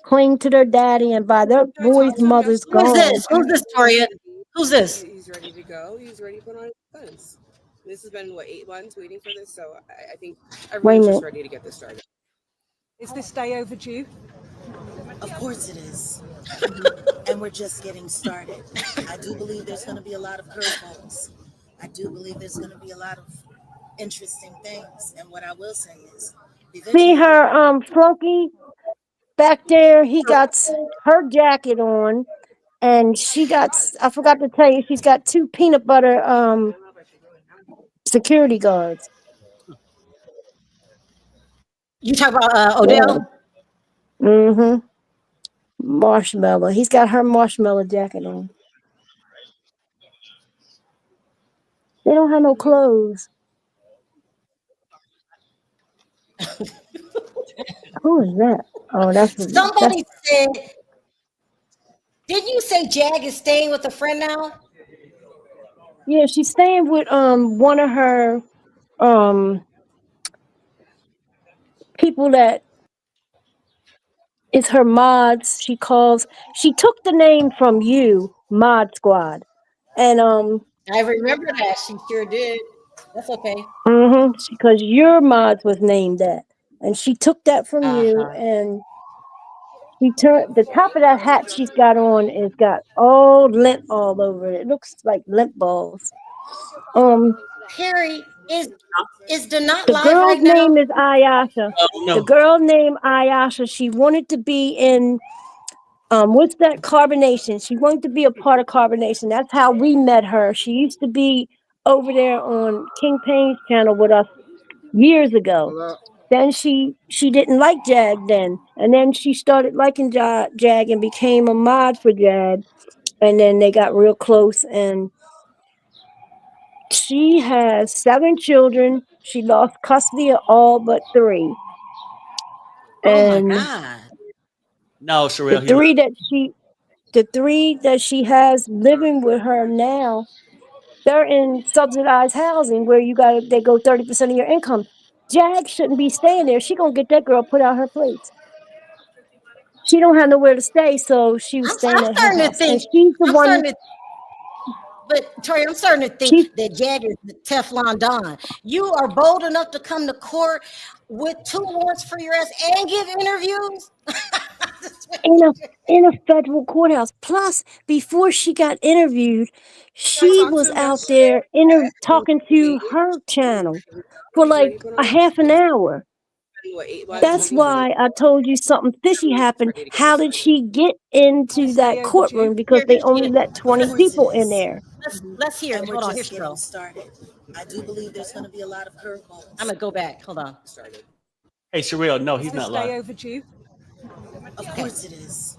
Speaker 6: cling to their daddy, and by their boys' mothers
Speaker 2: Who is
Speaker 6: gone.
Speaker 2: this? Who's this, Toria? Who's this?
Speaker 7: He's ready to go. He's ready to put on his defense. This has been, what, 8 months waiting for this? So I think
Speaker 6: Wait a
Speaker 7: everyone's just
Speaker 6: minute.
Speaker 7: ready to get this started. Is this day overdue?
Speaker 12: Of course it is. And we're just getting started. I do believe there's going to be a lot of curveballs. I do believe there's going to be a lot of interesting things. And what I will say is,
Speaker 6: See her flunky back there? He got her jacket on, and she got. I forgot to tell you, she's got 2 peanut butter security guards.
Speaker 2: You talk about Odell?
Speaker 6: Mm-hmm. Marshmallow. He's got her marshmallow jacket on. They don't have no clothes. Who is that? Oh, that's
Speaker 2: Somebody said, didn't you say Jag is staying with a friend now?
Speaker 6: yeah. She's staying with one of her people that is her mods. She took the name from you, Mod Squad, and
Speaker 2: I remember that. She sure did. That's okay.
Speaker 6: because your mods was named that, and she took that from you,
Speaker 2: Uh-huh.
Speaker 6: and she turned the top of that hat she's got on is got all lint all over it. It looks like lint balls.
Speaker 2: Harry, is the not
Speaker 6: The
Speaker 2: live
Speaker 6: girl's
Speaker 2: right now?
Speaker 6: name is Ayasha.
Speaker 4: Oh,
Speaker 6: The
Speaker 4: no.
Speaker 6: girl named Ayasha, she wanted to be in what's that, Carbonation. She wanted to be a part of Carbonation. That's how we met her. She used to be over there on King Payne's channel with us years ago. Then she didn't like Jag then, and then she started liking Jag and became a mod for Jag, and then they got real close. And she has 7 children. She lost custody of all but 3.
Speaker 2: Oh my
Speaker 6: And
Speaker 2: God.
Speaker 4: No,
Speaker 6: the
Speaker 4: Sherelle, he's not.
Speaker 6: 3 that she has living with her now, they're in subsidized housing where they go 30% of your income. Jag shouldn't be staying there. She gonna get that girl put out her place. She don't have nowhere to stay, so she was
Speaker 2: I'm
Speaker 6: staying at her
Speaker 2: starting to
Speaker 6: house. And
Speaker 2: think.
Speaker 6: she's the
Speaker 2: I'm
Speaker 6: one.
Speaker 2: starting to. But Tori, I'm starting to think
Speaker 6: She's
Speaker 2: that Jag is the Teflon Don. You are bold enough to come to court with 2 warrants for your ass and give interviews.
Speaker 6: in a federal courthouse. Plus, before she got interviewed, she was out there talking to her channel for like a half an hour. That's why I told you something fishy happened. How did she get into that courtroom? Because they only let 20 people in there.
Speaker 2: Let's hear
Speaker 12: And
Speaker 2: it.
Speaker 12: we're
Speaker 2: Hold on,
Speaker 12: just
Speaker 2: here's
Speaker 12: getting
Speaker 2: Stro.
Speaker 12: started. I do believe there's going to be a lot of curveballs.
Speaker 2: I'm gonna go back. Hold on.
Speaker 4: Hey, Sherelle, no,
Speaker 7: Is
Speaker 4: he's
Speaker 7: this
Speaker 4: not
Speaker 7: day
Speaker 4: live.
Speaker 7: overdue?
Speaker 12: Of course it is.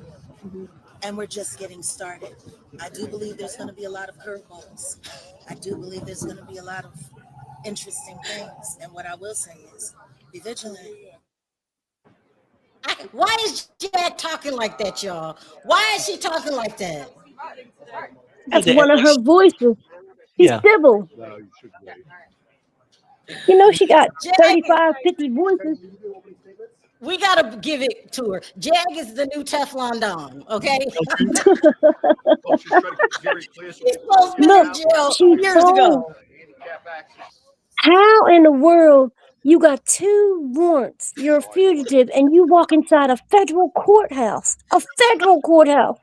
Speaker 12: And we're just getting started. I do believe there's going to be a lot of curveballs. I do believe there's going to be a lot of interesting things. And what I will say is, be vigilant.
Speaker 2: Why is Jag talking like that, y'all? Why is she talking like that?
Speaker 6: That's one of her voices. She's
Speaker 4: Yeah.
Speaker 6: civil. You know, she got
Speaker 2: Jag,
Speaker 6: 35, 50 voices.
Speaker 2: we gotta give it to her. Jag is the new Teflon Don, okay? He's supposed to be
Speaker 6: Look,
Speaker 2: in jail
Speaker 6: she's
Speaker 2: years
Speaker 6: fine.
Speaker 2: ago.
Speaker 6: How in the world you got 2 warrants? You're a fugitive and you walk inside a federal courthouse. A federal courthouse.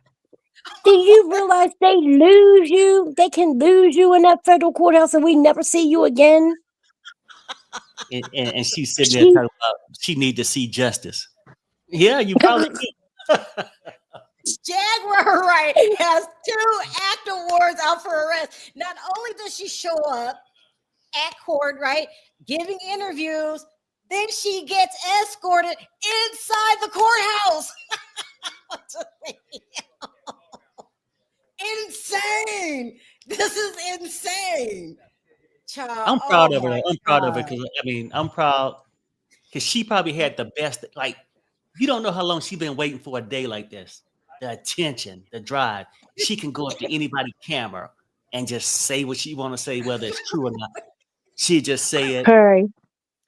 Speaker 6: Do you realize they lose you? They can lose you in that federal courthouse and we never see you again?
Speaker 4: And she's sitting there
Speaker 6: She
Speaker 4: talking about she need to see justice. Yeah, you probably do.
Speaker 2: Jaguar Wright has 2 active warrants out for arrest. Not only does she show up at court, right, giving interviews, then she gets escorted inside the courthouse. Insane. This is insane. Child,
Speaker 4: I'm
Speaker 2: oh
Speaker 4: proud of her.
Speaker 2: my
Speaker 4: I'm proud of her
Speaker 2: God.
Speaker 4: because I'm proud because she probably had the best. Like, you don't know how long she's been waiting for a day like this. The attention, the drive. She can go up to anybody's camera and just say what she want to say, whether it's true or not. She just say it,
Speaker 6: Perry,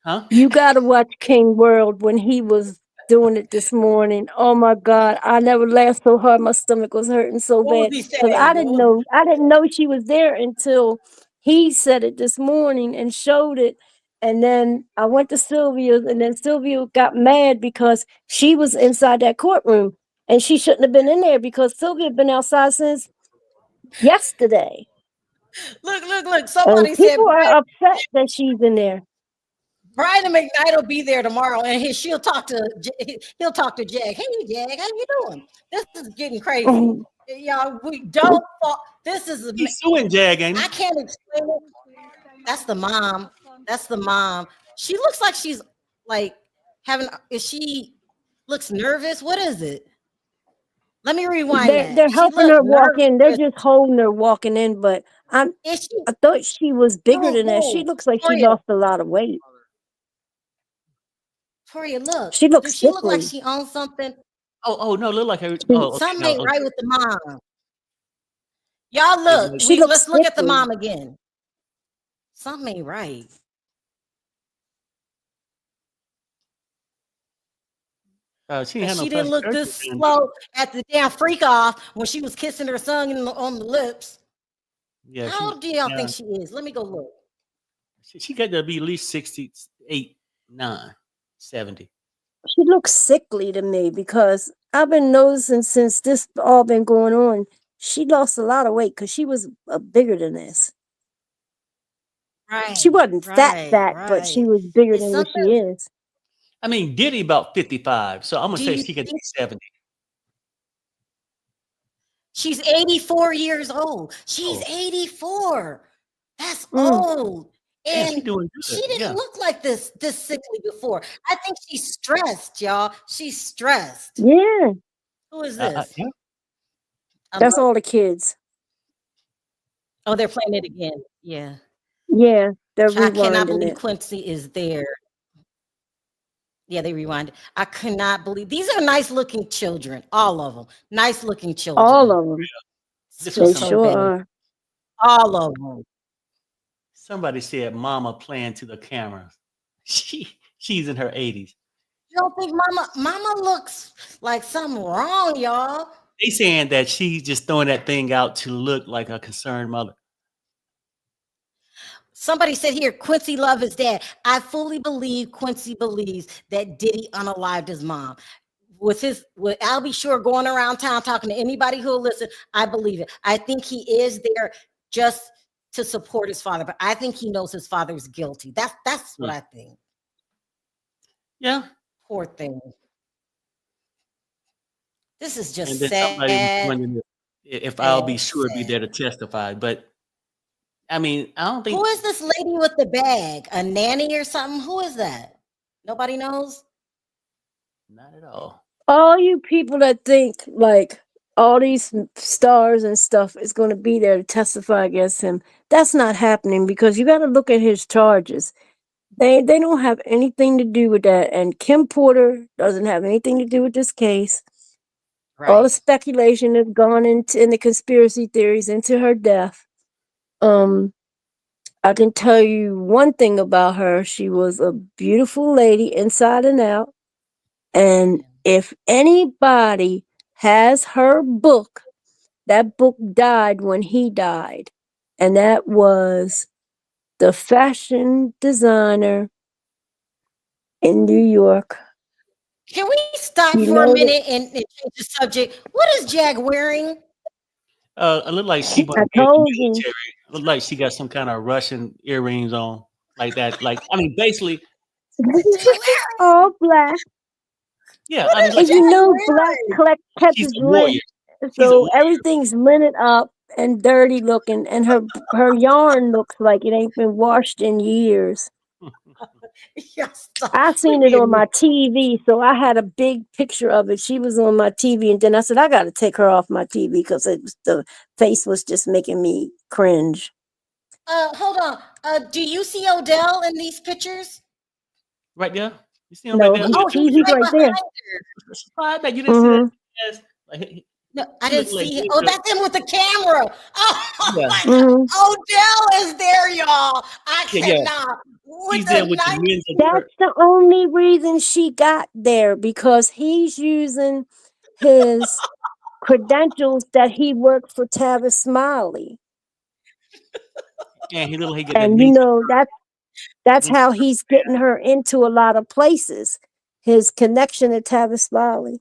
Speaker 4: huh?
Speaker 6: you gotta watch King World when he was doing it this morning. Oh my God, I never laughed so hard. My stomach was hurting so
Speaker 2: What was
Speaker 6: bad
Speaker 2: he
Speaker 6: because
Speaker 2: saying?
Speaker 6: I didn't know she was there until he said it this morning and showed it. And then I went to Sylvia's, and then Sylvia got mad because she was inside that courtroom and she shouldn't have been in there because Sylvia had been outside since yesterday.
Speaker 2: Look.
Speaker 6: And
Speaker 2: Somebody said,
Speaker 6: people are upset that she's in there.
Speaker 2: Brian McKnight will be there tomorrow, and he'll talk to Jag. Hey, Jag, how you doing? This is getting crazy, y'all. We don't. This is.
Speaker 4: He's suing Jag, ain't he?
Speaker 2: I can't explain it. That's the mom. That's the mom. She looks like she's like having. Is she looks nervous? What is it? Let me rewind that.
Speaker 6: They're
Speaker 2: She
Speaker 6: helping
Speaker 2: looked
Speaker 6: her walk in. They're
Speaker 2: nervous.
Speaker 6: just holding her walking in. But I thought she was bigger than that. She looks like she
Speaker 2: Toria.
Speaker 6: lost a lot of weight.
Speaker 2: Toria, look.
Speaker 6: She looks
Speaker 2: Does she look like
Speaker 6: sickly.
Speaker 2: she owns something?
Speaker 4: Oh no, look like her. Oh, okay,
Speaker 2: Something
Speaker 4: no,
Speaker 2: ain't
Speaker 4: okay.
Speaker 2: right with the mom. Y'all
Speaker 4: Yeah,
Speaker 2: look.
Speaker 6: She looks
Speaker 2: Let's look at the
Speaker 6: sickly.
Speaker 2: mom again. Something ain't right.
Speaker 4: She didn't have no
Speaker 2: She didn't
Speaker 4: plastic
Speaker 2: look
Speaker 4: surgery
Speaker 2: this
Speaker 4: done.
Speaker 2: slow at the damn freak off when she was kissing her son on the lips.
Speaker 4: Yeah,
Speaker 2: How old do y'all think she is? Let me go look.
Speaker 4: she got to be at least 68, 9, 70.
Speaker 6: She looks sickly to me because I've been noticing since this all been going on. She lost a lot of weight because she was bigger than this.
Speaker 2: Right.
Speaker 6: She wasn't fat, but she
Speaker 2: Right.
Speaker 6: was bigger
Speaker 2: It's
Speaker 6: than what she
Speaker 2: something.
Speaker 6: is.
Speaker 4: I mean, Diddy about 55, so I'm gonna
Speaker 2: Do
Speaker 4: say
Speaker 2: you
Speaker 4: she could be
Speaker 2: think
Speaker 4: 70.
Speaker 2: she's 84 years old? She's 84. That's old.
Speaker 4: Yeah, she
Speaker 2: And
Speaker 4: doing
Speaker 2: she
Speaker 4: good.
Speaker 2: didn't
Speaker 4: Yeah.
Speaker 2: look like this sickly before. I think she's stressed, y'all. She's stressed.
Speaker 6: Yeah,
Speaker 2: Who is this?
Speaker 4: Yeah.
Speaker 6: that's all the kids.
Speaker 2: Oh, they're playing it again. Yeah.
Speaker 6: Yeah, they're
Speaker 2: I cannot
Speaker 6: rewinding
Speaker 2: believe
Speaker 6: it.
Speaker 2: Quincy is there. Yeah, they rewinded. I could not believe these are nice looking children, all of them. Nice looking children.
Speaker 6: All of them.
Speaker 4: This
Speaker 6: They
Speaker 4: was
Speaker 2: So
Speaker 6: sure
Speaker 2: bad.
Speaker 6: are.
Speaker 2: All of them.
Speaker 4: Somebody said mama playing to the camera. She's in her 80s.
Speaker 2: You don't think mama looks like something wrong, y'all?
Speaker 4: They saying that she's just throwing that thing out to look like a concerned mother.
Speaker 2: Somebody said here, Quincy love his dad. I fully believe Quincy believes that Diddy unalived his mom. With Albie Shore going around town talking to anybody who'll listen, I believe it. I think he is there just to support his father, but I think he knows his father's guilty. That's what I think.
Speaker 4: Yeah.
Speaker 2: Poor thing. This is just
Speaker 4: And then somebody was
Speaker 2: sad.
Speaker 4: wondering if Albie Shore be there to testify. But I mean, I don't think.
Speaker 2: Who is this lady with the bag? A nanny or something? Who is that? Nobody knows?
Speaker 4: Not at all.
Speaker 6: All you people that think like all these stars and stuff is going to be there to testify against him, that's not happening because you got to look at his charges. They don't have anything to do with that, and Kim Porter doesn't have anything to do with this case. All the speculation has gone into in the conspiracy theories into her death. I can tell you one thing about her. She was a beautiful lady inside and out. And if anybody has her book, that book died when he died. And that was the fashion designer in New York.
Speaker 2: Can we stop
Speaker 6: You
Speaker 2: for a
Speaker 6: know that
Speaker 2: minute and change the subject? What is Jag wearing?
Speaker 4: It looked like she
Speaker 6: I
Speaker 4: might be in the
Speaker 6: told you.
Speaker 4: military. It looked like she got some kind of Russian earrings on, like that. Like, I mean, basically,
Speaker 6: all black.
Speaker 4: yeah. I mean, like
Speaker 6: And you know black
Speaker 4: she's
Speaker 6: catches
Speaker 4: a warrior.
Speaker 6: lint,
Speaker 4: She's a
Speaker 6: so
Speaker 4: warrior.
Speaker 6: everything's linted up and dirty looking, and her yarn looks like it ain't been washed in years. I seen it on my TV, so I had a big picture of it. She was on my TV, and then I said I got to take her off my TV because the face was just making me cringe.
Speaker 2: Hold on. Do you see Odell in these pictures?
Speaker 4: Right there. You see him
Speaker 6: No,
Speaker 4: right there?
Speaker 6: he's
Speaker 2: right
Speaker 6: right there.
Speaker 2: behind
Speaker 4: I bet you didn't see that.
Speaker 6: Mhm.
Speaker 4: Yes. Like,
Speaker 2: No, I
Speaker 4: he
Speaker 2: didn't
Speaker 4: looked like
Speaker 2: see
Speaker 4: he
Speaker 2: him.
Speaker 4: was
Speaker 2: Oh, that's him with the camera. Oh
Speaker 4: Yeah.
Speaker 2: my
Speaker 6: Mhm.
Speaker 2: God. Odell is there, y'all. I
Speaker 4: Yeah.
Speaker 2: cannot. With
Speaker 4: He's there
Speaker 2: the
Speaker 4: with the
Speaker 2: nice.
Speaker 4: men's
Speaker 6: That's the only reason she got there because he's using his credentials that he worked for Tavis Smiley.
Speaker 4: and he looked like he got that
Speaker 6: And you
Speaker 4: men's
Speaker 6: know that's how he's getting her into a lot of places. His connection to Tavis Smiley.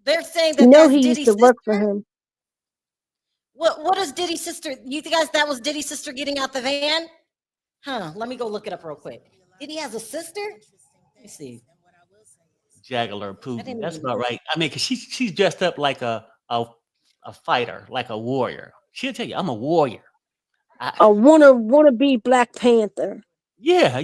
Speaker 2: They're saying
Speaker 6: You
Speaker 2: that
Speaker 6: know
Speaker 2: that's
Speaker 6: he used
Speaker 2: Diddy's
Speaker 6: to work
Speaker 2: sister.
Speaker 6: for him.
Speaker 2: What is Diddy's sister? You guys that was Diddy's sister getting out the van? Let me go look it up real quick. Diddy has a sister? Let me see.
Speaker 4: Juggler
Speaker 2: I
Speaker 4: Putin.
Speaker 2: didn't
Speaker 4: That's
Speaker 2: even
Speaker 4: about right. I mean, cause she's dressed up like a fighter, like a warrior. She'll tell you, I'm a warrior.
Speaker 6: I wanna be Black Panther.
Speaker 4: Yeah.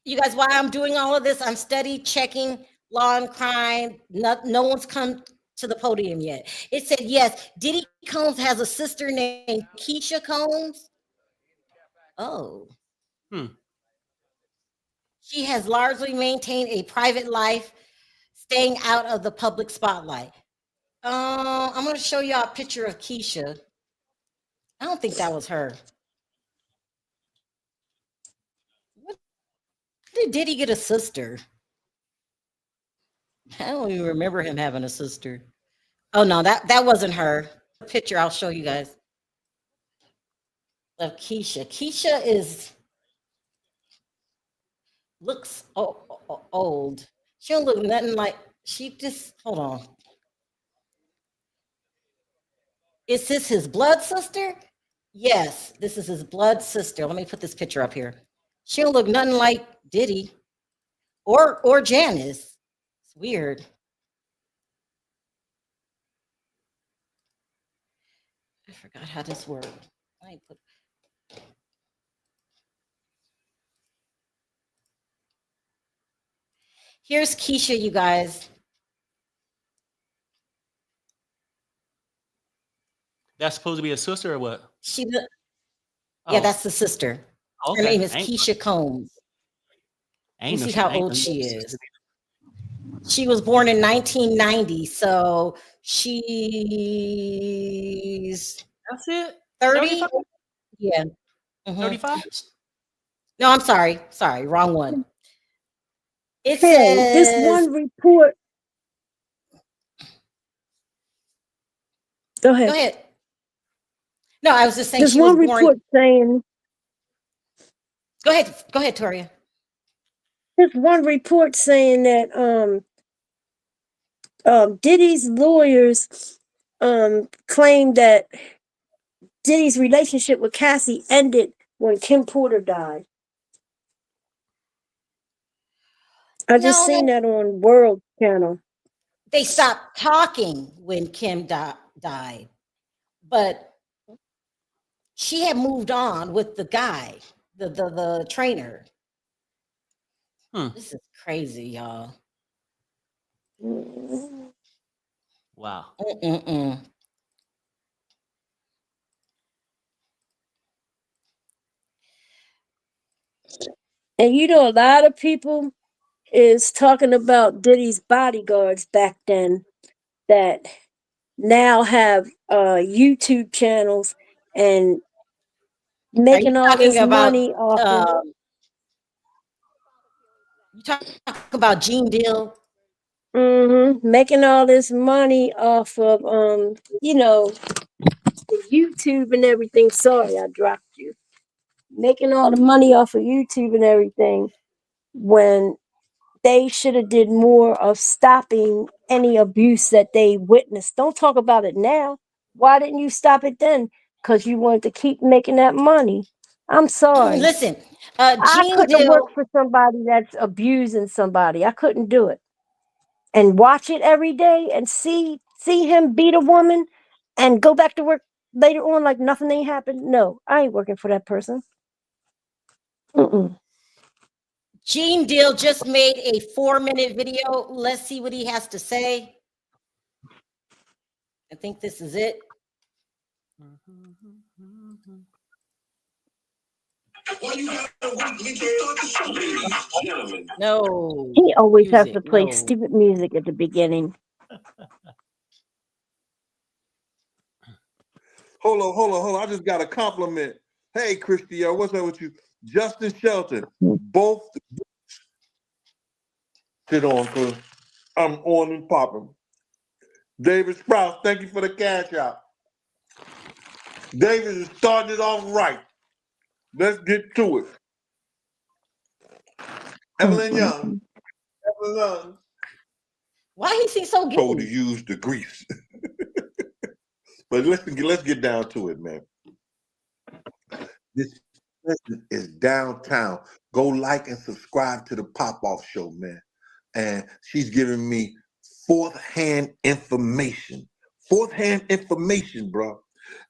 Speaker 2: You guys, while I'm doing all of this, I'm steady checking law and crime. No one's come to the podium yet. It said, yes, Diddy Combs has a sister named Keisha Combs. Oh. She has largely maintained a private life, staying out of the public spotlight. I'm going to show y'all a picture of Keisha. I don't think that was her. When did Diddy get a sister? I don't even remember him having a sister. Oh no, that wasn't her. Picture I'll show you guys of Keisha. Keisha looks old. She don't look nothing like. She just hold on. Is this his blood sister? Yes, this is his blood sister. Let me put this picture up here. She don't look nothing like Diddy or Janice. It's weird. I forgot how this worked. Here's Keisha, you guys.
Speaker 4: That's supposed to be a sister or what?
Speaker 2: Yeah, that's the sister. Her
Speaker 4: Okay.
Speaker 2: name is Keisha Combs. Let me see how old she is. She was born in 1990, so she's
Speaker 4: that's it.
Speaker 2: 30. Yeah.
Speaker 4: 35?
Speaker 2: No, I'm sorry. Wrong one. It
Speaker 6: Hey, this
Speaker 2: says
Speaker 6: one report. Go ahead.
Speaker 2: Go ahead. No, I was just saying
Speaker 6: There's
Speaker 2: she was
Speaker 6: one
Speaker 2: born.
Speaker 6: report saying.
Speaker 2: Go ahead, Toria.
Speaker 6: There's one report saying that Diddy's lawyers claimed that Diddy's relationship with Cassie ended when Kim Porter died. I just seen that on World Channel.
Speaker 2: They stopped talking when Kim died, but she had moved on with the guy, the trainer. This is crazy, y'all.
Speaker 4: Wow.
Speaker 6: And you know, a lot of people is talking about Diddy's bodyguards back then that now have YouTube channels and making all this money off of.
Speaker 2: You talk about Gene Deal.
Speaker 6: Making all this money off of YouTube and everything. Sorry, I dropped you. Making all the money off of YouTube and everything when they should have did more of stopping any abuse that they witnessed. Don't talk about it now. Why didn't you stop it then? Because you wanted to keep making that money. I'm sorry.
Speaker 2: Listen,
Speaker 6: I
Speaker 2: Gene
Speaker 6: couldn't
Speaker 2: Deal.
Speaker 6: work for somebody that's abusing somebody. I couldn't do it. And watch it every day and see him beat a woman and go back to work later on like nothing ain't happened. No, I ain't working for that person.
Speaker 2: Gene Deal just made a 4-minute video. Let's see what he has to say. I think this is it. No.
Speaker 6: He always has to play stupid music at the beginning.
Speaker 8: Hold on. I just got a compliment. Hey, Christian, what's up with you? Justin Shelton, both sit on because I'm on and popping. David Sprouse, thank you for the cash out. David is starting it off right. Let's get to it. Evelyn Young.
Speaker 2: Why is he so good?
Speaker 8: Told to use the grease. But let's get down to it, man.
Speaker 20: This person is downtown. Go like and subscribe to the Pop Off Show, man. And she's giving me fourth-hand information. Fourth-hand information, bro.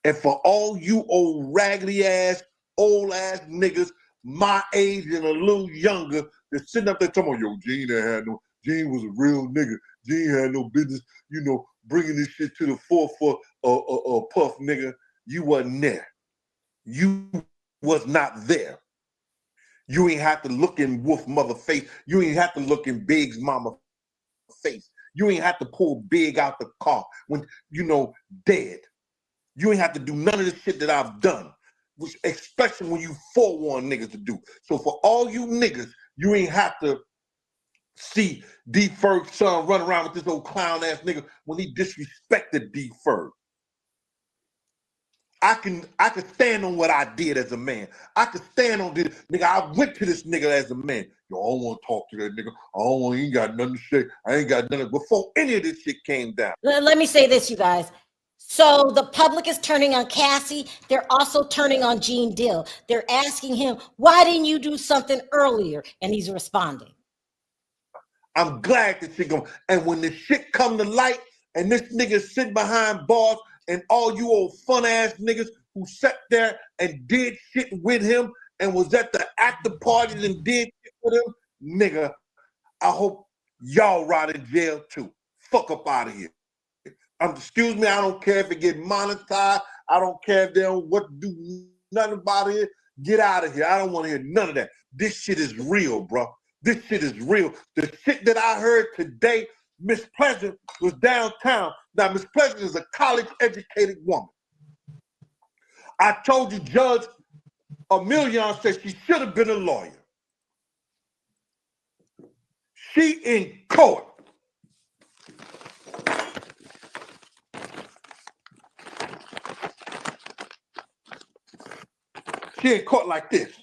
Speaker 20: And for all you old raggedy ass, old ass niggas my age and a little younger, they're sitting up there talking about, yo, Gene was a real nigga. Gene had no business, bringing this shit to the forefront Puff, nigga. You wasn't there. You was not there. You ain't have to look in Wolf mother face. You ain't have to look in Big's mama face. You ain't have to pull Big out the car when, dead. You ain't have to do none of the shit that I've done, especially when you forewarn niggas to do. So for all you niggas, you ain't have to see D. Ferg's son run around with this old clown ass nigga when he disrespected D. Ferg. I can stand on what I did as a man. I can stand on this nigga. I went to this nigga as a man. Yo, I don't want to talk to that nigga. He ain't got nothing to say. I ain't got nothing before any of this shit came down.
Speaker 2: Let me say this, you guys. So the public is turning on Cassie. They're also turning on Gene Dill. They're asking him, why didn't you do something earlier? And he's responding.
Speaker 20: I'm glad that shit go. And when the shit come to light and this nigga sit behind bars and all you old fun ass niggas who sat there and did shit with him and was at the after parties and did shit with him, nigga, I hope y'all rot in jail too. Fuck up out of here. Excuse me, I don't care if it get monetized. I don't care if they don't what to do nothing about it. Get out of here. I don't want to hear none of that. This shit is real, bro. This shit is real. The shit that I heard today, Miss Pleasant was downtown. Now, Miss Pleasant is a college-educated woman. I told you, Judge Emilion said she should have been a lawyer. She in court. She in court like this.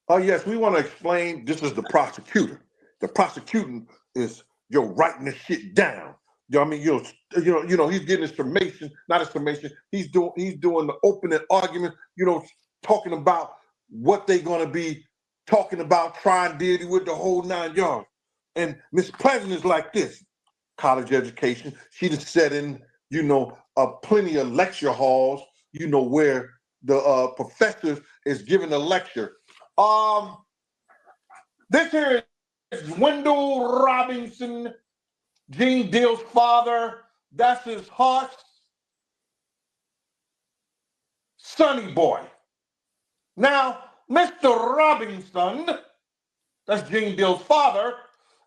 Speaker 20: Oh, yes, we want to explain this is the prosecutor. The prosecuting is, writing this shit down. You know what I mean? He's getting his summation, not a summation. He's doing the opening argument, talking about what they're going to be talking about, trying Diddy with the whole 9 yards. And Miss Pleasant is like this. College education. She just sat in, plenty of lecture halls, where the professor is giving a lecture. This here is Wendell Robinson, Gene Dill's father. That's his horse, Sonny Boy. Now, Mr. Robinson, that's Gene Dill's father,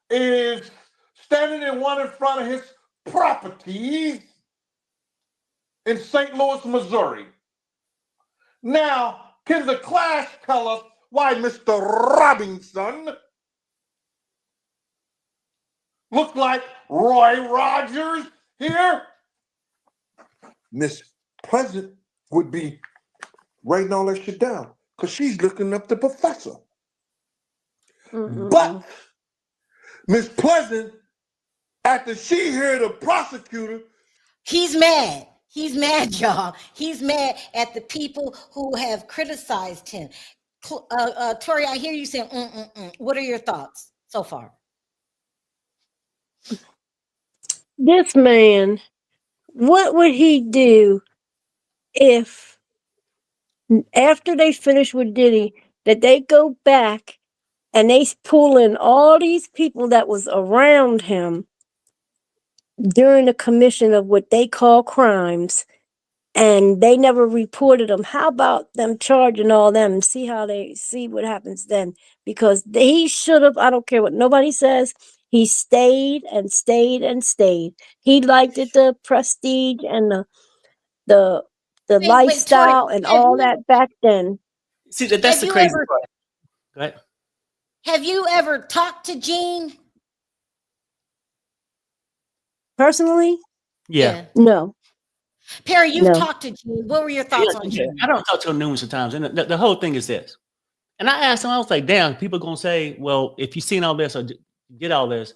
Speaker 20: is standing in front of his properties in St. Louis, Missouri. Now, can the class tell us why Mr. Robinson looks like Roy Rogers here? Miss Pleasant would be writing all that shit down because she's looking up the professor. But Miss Pleasant, after she heard the prosecutor,
Speaker 2: he's mad. He's mad, y'all. He's mad at the people who have criticized him. Tori, I hear you saying, What are your thoughts so far?
Speaker 6: This man, what would he do if after they finish with Diddy, that they go back and they pull in all these people that was around him during the commission of what they call crimes, and they never reported them? How about them charging all them and see what happens then? Because he should have, I don't care what nobody says, he stayed and stayed and stayed. He liked it, the prestige and the lifestyle
Speaker 2: Tori,
Speaker 6: and all that back then.
Speaker 4: See, that's the crazy part. Go ahead.
Speaker 2: Have you ever talked to Gene?
Speaker 6: Personally?
Speaker 4: Yeah.
Speaker 6: No.
Speaker 2: Perry, you've
Speaker 6: No.
Speaker 2: talked to Gene. What were your thoughts on Gene?
Speaker 4: I don't talk to him numerous times. And the whole thing is this. And I asked him, I was like, damn, people going to say, well, if you've seen all this or did all this,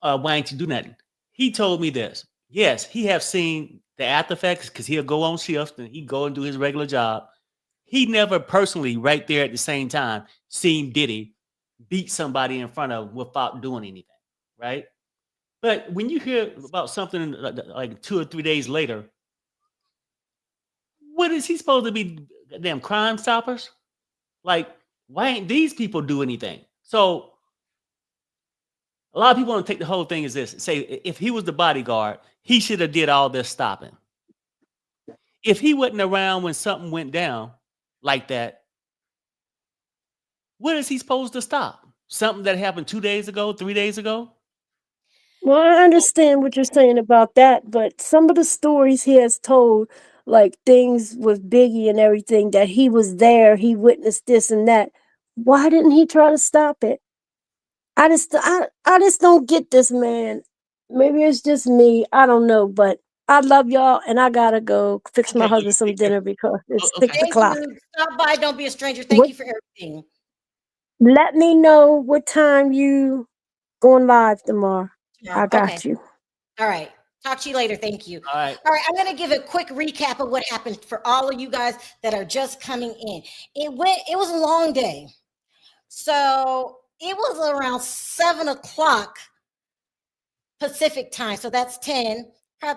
Speaker 4: why ain't you do nothing? He told me this. yes, he have seen the after effects because he'll go on shift and he go and do his regular job. He never personally, right there at the same time, seen Diddy beat somebody in front of him without doing anything, right? But when you hear about something like 2 or 3 days later, what is he supposed to be? Damn crime stoppers? Like, why ain't these people do anything? So a lot of people want to take the whole thing as this. Say, if he was the bodyguard, he should have did all this stopping. If he wasn't around when something went down like that, what is he supposed to stop? Something that happened 2 days ago, 3 days ago?
Speaker 6: Well, I understand what you're saying about that, but some of the stories he has told, like things with Biggie and everything, that he was there, he witnessed this and that. Why didn't he try to stop it? I just don't get this, man. Maybe it's just me. I don't know, but I love y'all, and I gotta go fix my
Speaker 4: Okay,
Speaker 6: husband some dinner because it's
Speaker 4: okay.
Speaker 6: 6 o'clock.
Speaker 2: Thank you. Stop by. Don't be a stranger. Thank
Speaker 6: What?
Speaker 2: you for everything.
Speaker 6: Let me know what time you going live tomorrow. I
Speaker 2: Okay.
Speaker 6: got you.
Speaker 2: All right. Talk to you later. Thank you.
Speaker 4: All right.
Speaker 2: All right. I'm going to give a quick recap of what happened for all of you guys that are just coming in. It was a long day. So it was around 7 o'clock Pacific time. So that's 10.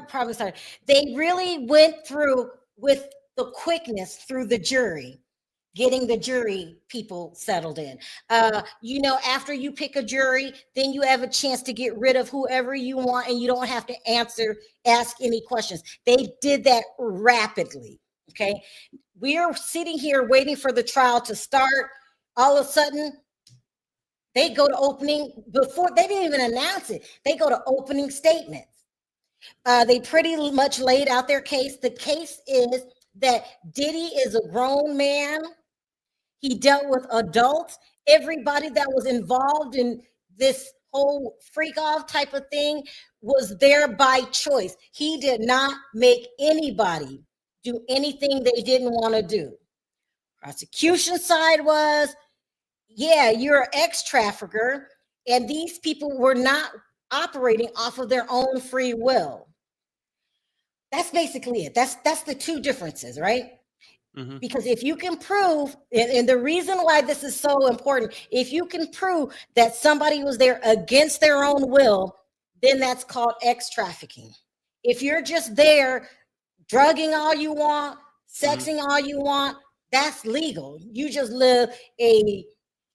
Speaker 2: Probably started. They really went through with the quickness through the jury, getting the jury people settled in. After you pick a jury, then you have a chance to get rid of whoever you want and you don't have to ask any questions. They did that rapidly. Okay. We are sitting here waiting for the trial to start. All of a sudden, they go to opening before they didn't even announce it. They go to opening statements. They pretty much laid out their case. The case is that Diddy is a grown man. He dealt with adults. Everybody that was involved in this whole freak off type of thing was there by choice. He did not make anybody do anything they didn't want to do. Prosecution side was, yeah, you're an ex-trafficker, and these people were not operating off of their own free will. That's basically it. That's the two differences, right?
Speaker 4: Mm-hmm.
Speaker 2: Because if you can prove, and the reason why this is so important, if you can prove that somebody was there against their own will, then that's called ex-trafficking. If you're just there drugging all you want, sexing all you want, that's legal. You just live a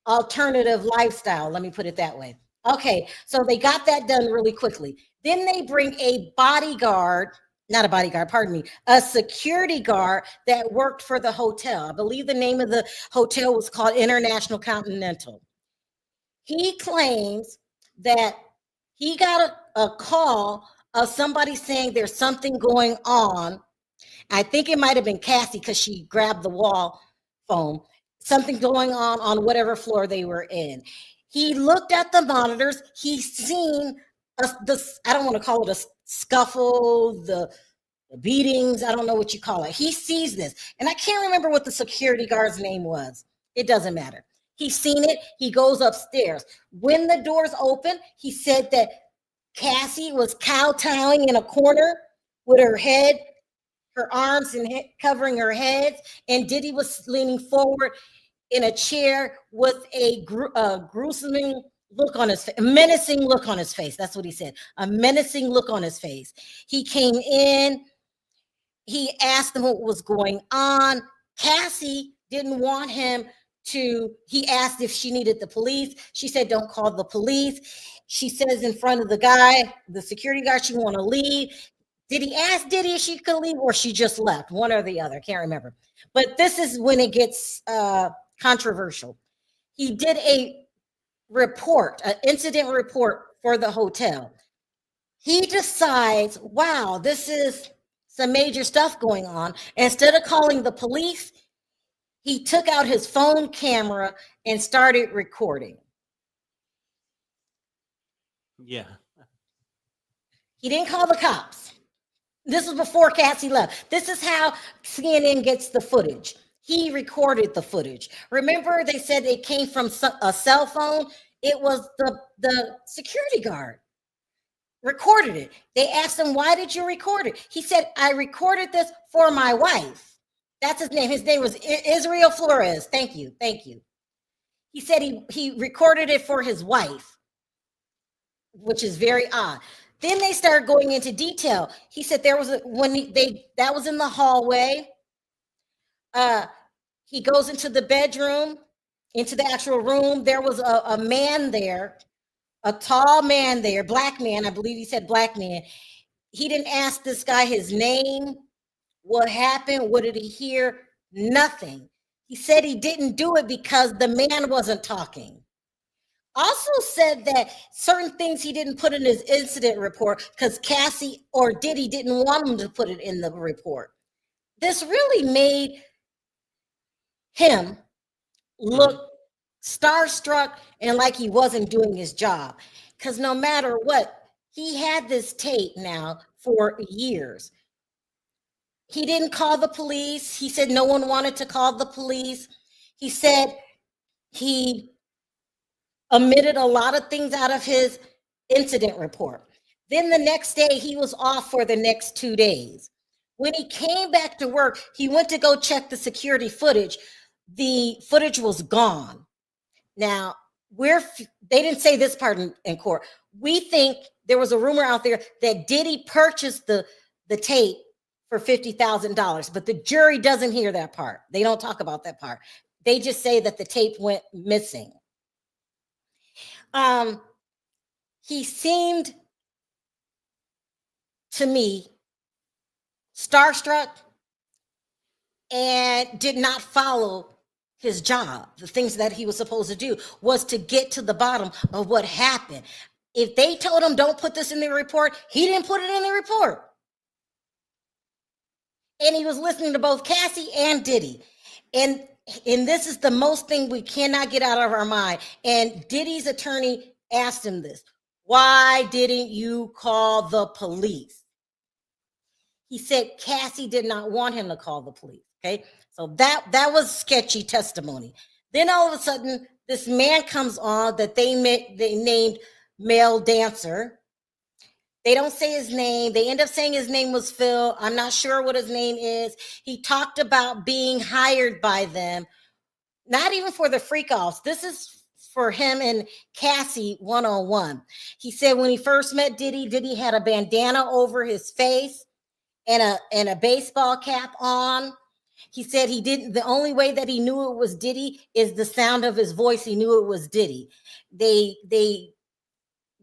Speaker 2: alternative lifestyle. Let me put it that way. Okay, so they got that done really quickly. Then they bring a bodyguard, not a bodyguard, pardon me, a security guard that worked for the hotel. I believe the name of the hotel was called International Continental. He claims that he got a call of somebody saying there's something going on. I think it might have been Cassie because she grabbed the wall phone. Something going on whatever floor they were in. He looked at the monitors. He's seen I don't want to call it a scuffle, the beatings. I don't know what you call it. He sees this. And I can't remember what the security guard's name was. It doesn't matter. He's seen it. He goes upstairs. When the doors open, he said that Cassie was kowtowing in a corner with her head, her arms and covering her head, and Diddy was leaning forward in a chair with a gruesome look on his face, a menacing look on his face. That's what he said, a menacing look on his face. He came in, he asked him what was going on. Cassie didn't want him to, he asked if she needed the police. She said, don't call the police. She says in front of the guy, the security guard, she want to leave. Did he ask Diddy if she could leave or she just left? One or the other, I can't remember. But this is when it gets controversial. He did a report, an incident report for the hotel. He decides, wow, this is some major stuff going on. Instead of calling the police, he took out his phone camera and started recording.
Speaker 4: Yeah.
Speaker 2: He didn't call the cops. This was before Cassie left. This is how CNN gets the footage. He recorded the footage. Remember, they said it came from a cell phone. It was the security guard. recorded it. They asked him, why did you record it? He said, I recorded this for my wife. That's his name. His name was Israel Flores. Thank you. Thank you. He said he recorded it for his wife, which is very odd. Then they started going into detail. He said there was that was in the hallway. He goes into the bedroom, into the actual room. There was a man there, a tall man there, black man. I believe he said black man. He didn't ask this guy his name, what happened, what did he hear, nothing. He said he didn't do it because the man wasn't talking. Also said that certain things he didn't put in his incident report because Cassie or Diddy didn't want him to put it in the report. This really made him look starstruck and like he wasn't doing his job. Because no matter what, he had this tape now for years. He didn't call the police. He said no one wanted to call the police. He said he omitted a lot of things out of his incident report. Then the next day, he was off for the next 2 days. When he came back to work, he went to go check the security footage. The footage was gone. Now, they didn't say this part in court. We think there was a rumor out there that Diddy purchased the tape for $50,000, but the jury doesn't hear that part. They don't talk about that part. They just say that the tape went missing. He seemed to me starstruck and did not follow his job. The things that he was supposed to do was to get to the bottom of what happened. If they told him don't put this in the report, he didn't put it in the report. And he was listening to both Cassie and Diddy. And this is the most thing we cannot get out of our mind. And Diddy's attorney asked him this. Why didn't you call the police? He said Cassie did not want him to call the police. Okay. So that was sketchy testimony. Then all of a sudden, this man comes on that they named male dancer. They don't say his name. They end up saying his name was Phil. I'm not sure what his name is. He talked about being hired by them, not even for the freak offs. This is for him and Cassie one-on-one. He said when he first met Diddy, Diddy had a bandana over his face and a baseball cap on. He said the only way that he knew it was Diddy is the sound of his voice. He knew it was Diddy. They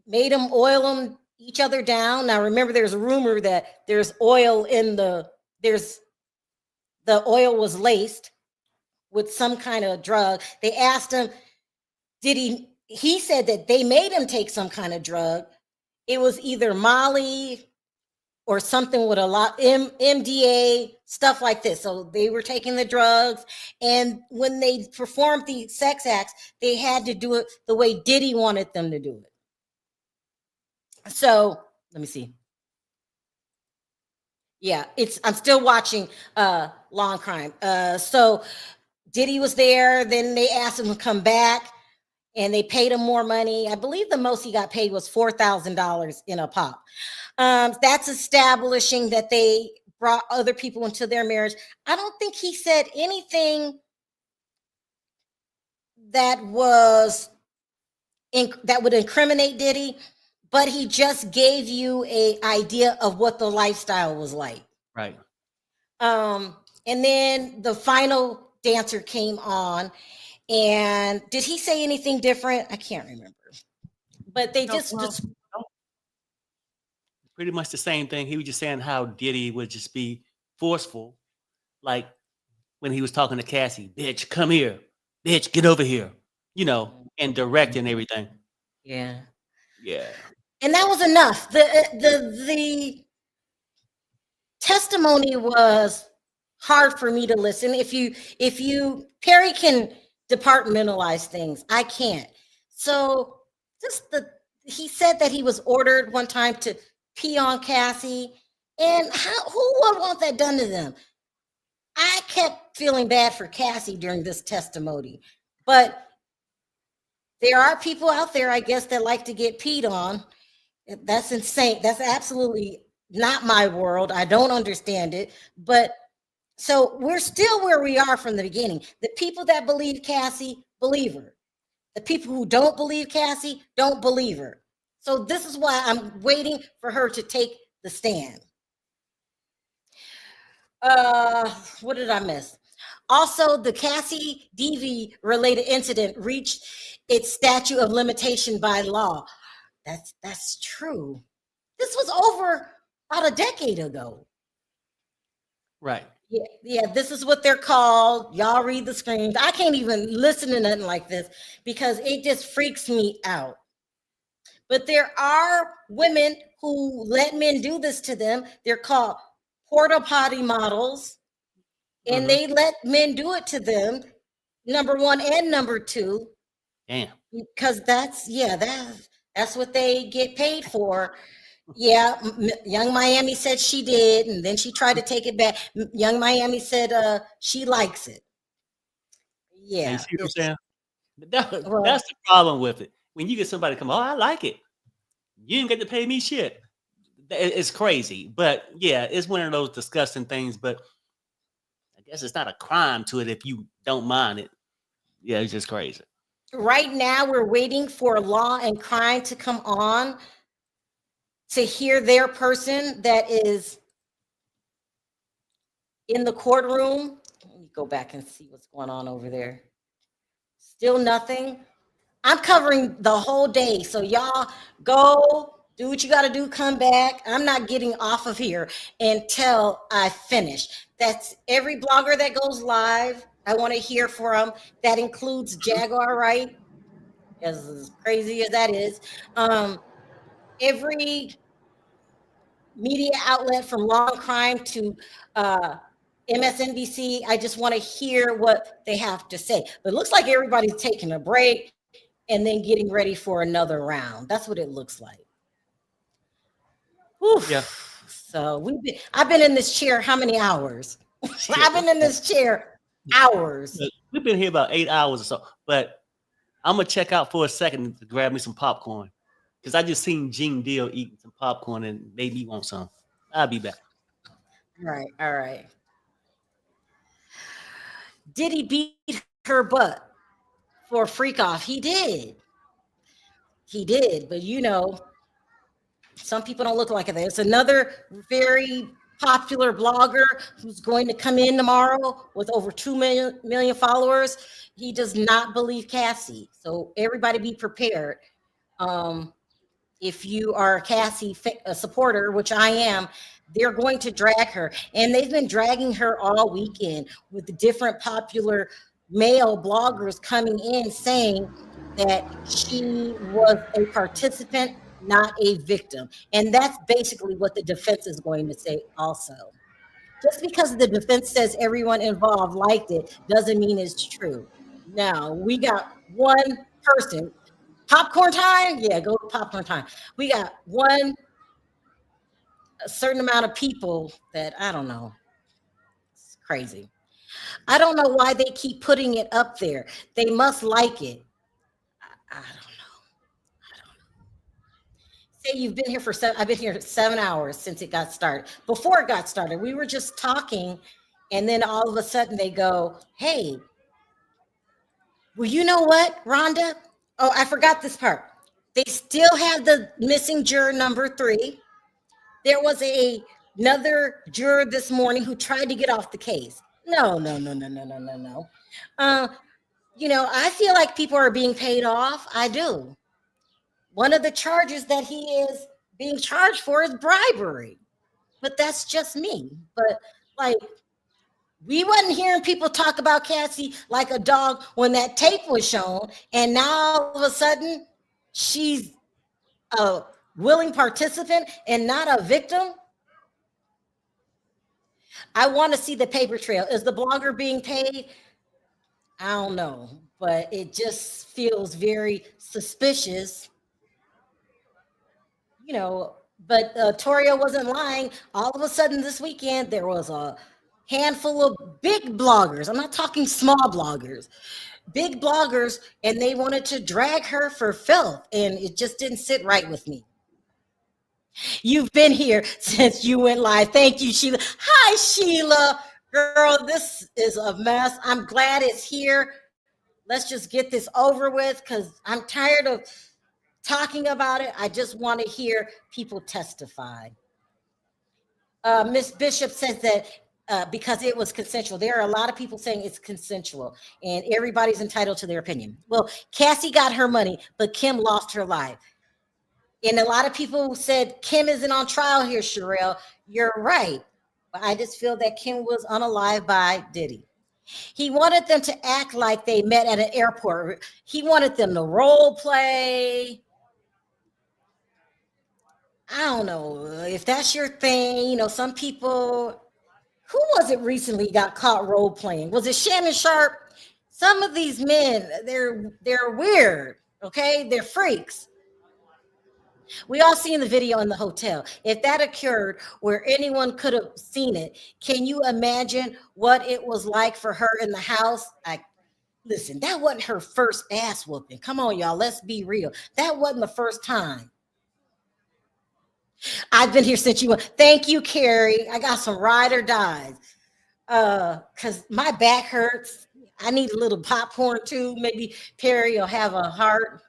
Speaker 2: made him oil each other down. Now remember, there's a rumor that there's oil the oil was laced with some kind of drug. They asked him, he said that they made him take some kind of drug. It was either Molly or something with a lot MDA, stuff like this. So they were taking the drugs, and when they performed the sex acts, they had to do it the way Diddy wanted them to do it. So let me see. Yeah, I'm still watching Law and Crime. So Diddy was there. Then they asked him to come back, and they paid him more money. I believe the most he got paid was $4,000 in a pop. That's establishing that they brought other people into their marriage. I don't think he said anything that would incriminate Diddy, but he just gave you an idea of what the lifestyle was like.
Speaker 4: Right.
Speaker 2: And then the final dancer came on, and did he say anything different? I can't remember. But they just
Speaker 4: pretty much the same thing. He was just saying how Diddy would just be forceful, like when he was talking to Cassie, bitch, come here, bitch, get over here, and direct and everything.
Speaker 2: Yeah.
Speaker 4: Yeah.
Speaker 2: And that was enough. The testimony was hard for me to listen. If you Perry can departmentalize things, I can't. So he said that he was ordered one time to pee on Cassie, and who would want that done to them? I kept feeling bad for Cassie during this testimony, but there are people out there, I guess, that like to get peed on. That's insane. That's absolutely not my world. I don't understand it. But so we're still where we are from the beginning. The people that believe Cassie believe her. The people who don't believe Cassie don't believe her. So this is why I'm waiting for her to take the stand. What did I miss? Also, the Cassie DV related incident reached its statute of limitation by law. That's true. This was over about a decade ago.
Speaker 4: Right.
Speaker 2: Yeah, this is what they're called. Y'all read the screens. I can't even listen to nothing like this because it just freaks me out. But there are women who let men do this to them. They're called porta potty models, and they let men do it to them, number one and number two.
Speaker 4: Damn.
Speaker 2: Because that's what they get paid for. Yeah, Young Miami said she did, and then she tried to take it back. Young Miami said she likes it.
Speaker 4: Yeah,
Speaker 2: Yeah,
Speaker 4: you see what I'm saying? That's the problem with it. When you get somebody to come, oh, I like it. You didn't get to pay me shit. It's crazy. But yeah, it's one of those disgusting things. But I guess it's not a crime to it if you don't mind it. Yeah, it's just crazy.
Speaker 2: Right now, we're waiting for Law and Crime to come on to hear their person that is in the courtroom. Let me go back and see what's going on over there. Still nothing. I'm covering the whole day. So y'all go do what you got to do. Come back. I'm not getting off of here until I finish. That's every blogger that goes live. I want to hear from. That includes Jaguar Wright, as crazy as that is. Every media outlet from Law and Crime to MSNBC. I just want to hear what they have to say. But it looks like everybody's taking a break and then getting ready for another round. That's what it looks like. Whew.
Speaker 4: Yeah.
Speaker 2: So I've been in this chair how many hours? I've been in this chair hours.
Speaker 4: We've been here about 8 hours or so. But I'm gonna check out for a second to grab me some popcorn. Because I just seen Gene Deal eating some popcorn and made me want some. I'll be back.
Speaker 2: All right. Diddy beat her butt for a freak off. He did. But some people don't look like it. There's another very popular blogger who's going to come in tomorrow with over 2 million followers. He does not believe Cassie. So everybody be prepared. If you are a Cassie supporter, which I am, they're going to drag her. And they've been dragging her all weekend with the different popular male bloggers coming in saying that she was a participant, not a victim. And that's basically what the defense is going to say also. Just because the defense says everyone involved liked it doesn't mean it's true. Now, we got one person. Popcorn time? Yeah, go to popcorn time. We got a certain amount of people that I don't know. It's crazy. I don't know why they keep putting it up there. They must like it. I don't know. Say you've been here I've been here 7 hours since it got started. Before it got started, we were just talking, and then all of a sudden they go, hey, well, you know what, Rhonda? Oh, I forgot this part. They still have the missing juror number 3. There was another juror this morning who tried to get off the case. No. I feel like people are being paid off. I do. One of the charges that he is being charged for is bribery. But that's just me. But we wasn't hearing people talk about Cassie like a dog when that tape was shown. And now all of a sudden she's a willing participant and not a victim. I want to see the paper trail. Is the blogger being paid? I don't know, but it just feels very suspicious. But Toria wasn't lying. All of a sudden this weekend, there was a handful of big bloggers. I'm not talking small bloggers, big bloggers, and they wanted to drag her for filth, and it just didn't sit right with me. You've been here since you went live. Thank you, Sheila. Hi, Sheila. Girl, this is a mess. I'm glad it's here. Let's just get this over with because I'm tired of talking about it. I just want to hear people testify. Miss Bishop says that because it was consensual. There are a lot of people saying it's consensual and everybody's entitled to their opinion. Well, Cassie got her money, but Kim lost her life. And a lot of people said Kim isn't on trial here, Sherelle. You're right. But I just feel that Kim was unalived by Diddy. He wanted them to act like they met at an airport. He wanted them to role play. I don't know if that's your thing. You know, some people, who was it recently got caught role playing? Was it Shannon Sharp? Some of these men, they're weird, okay? They're freaks. We all seen the video in the hotel. If that occurred where anyone could have seen it, can you imagine what it was like for her in the house? Listen, that wasn't her first ass whooping. Come on, y'all, let's be real. That wasn't the first time. I've been here since you went. Thank you, Carrie. I got some ride or dies. Because my back hurts. I need a little popcorn too. Maybe Perry will have a heart.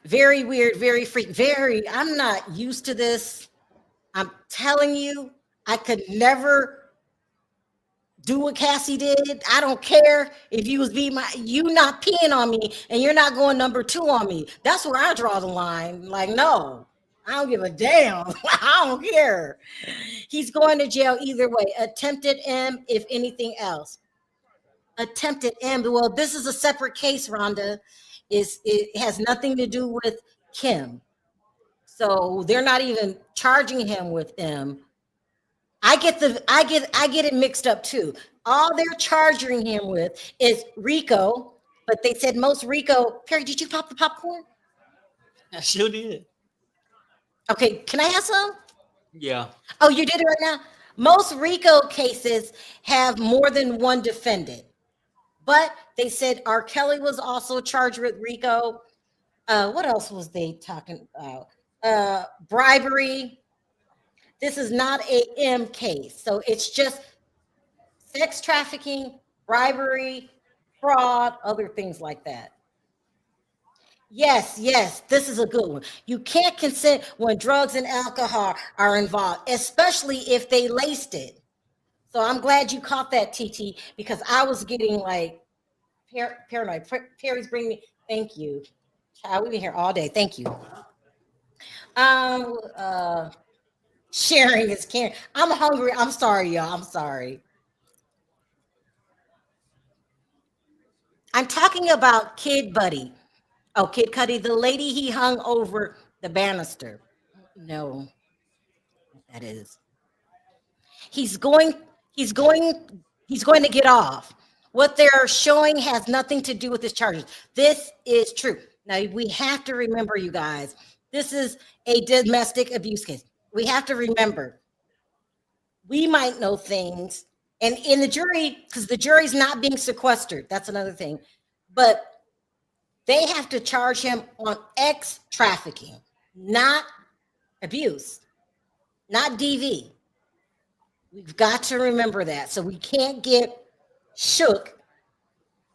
Speaker 2: Very weird, very freak, I'm not used to this. I'm telling you, I could never do what Cassie did. I don't care if you was you not peeing on me and you're not going number 2 on me. That's where I draw the line. Like, no, I don't give a damn. I don't care. He's going to jail either way. Attempted M, if anything else. Attempted M. Well, this is a separate case, Rhonda. It has nothing to do with Kim. So they're not even charging him with M. I get it mixed up too. All they're charging him with is RICO, but they said most RICO. Perry, did you pop the popcorn?
Speaker 4: I sure did.
Speaker 2: Okay, can I have some?
Speaker 4: Yeah.
Speaker 2: Oh, you did it right now? Most RICO cases have more than one defendant. But they said R. Kelly was also charged with RICO. What else was they talking about? Bribery. This is not a M case. So it's just sex trafficking, bribery, fraud, other things like that. Yes, this is a good one. You can't consent when drugs and alcohol are involved, especially if they laced it. So I'm glad you caught that, TT, because I was getting like paranoid. Perry's bringing me. Thank you. Child, we've been here all day. Thank you. Sharing is caring. I'm hungry. I'm sorry, y'all. I'm sorry. I'm talking about Kid Buddy. Oh, Kid Cudi, the lady he hung over the banister. No, that is. He's going to get off. What they're showing has nothing to do with his charges. This is true. Now we have to remember, you guys, this is a domestic abuse case. We have to remember, we might know things, and in the jury, because the jury's not being sequestered, that's another thing, but they have to charge him on X trafficking, not abuse, not DV. We've got to remember that. So we can't get shook,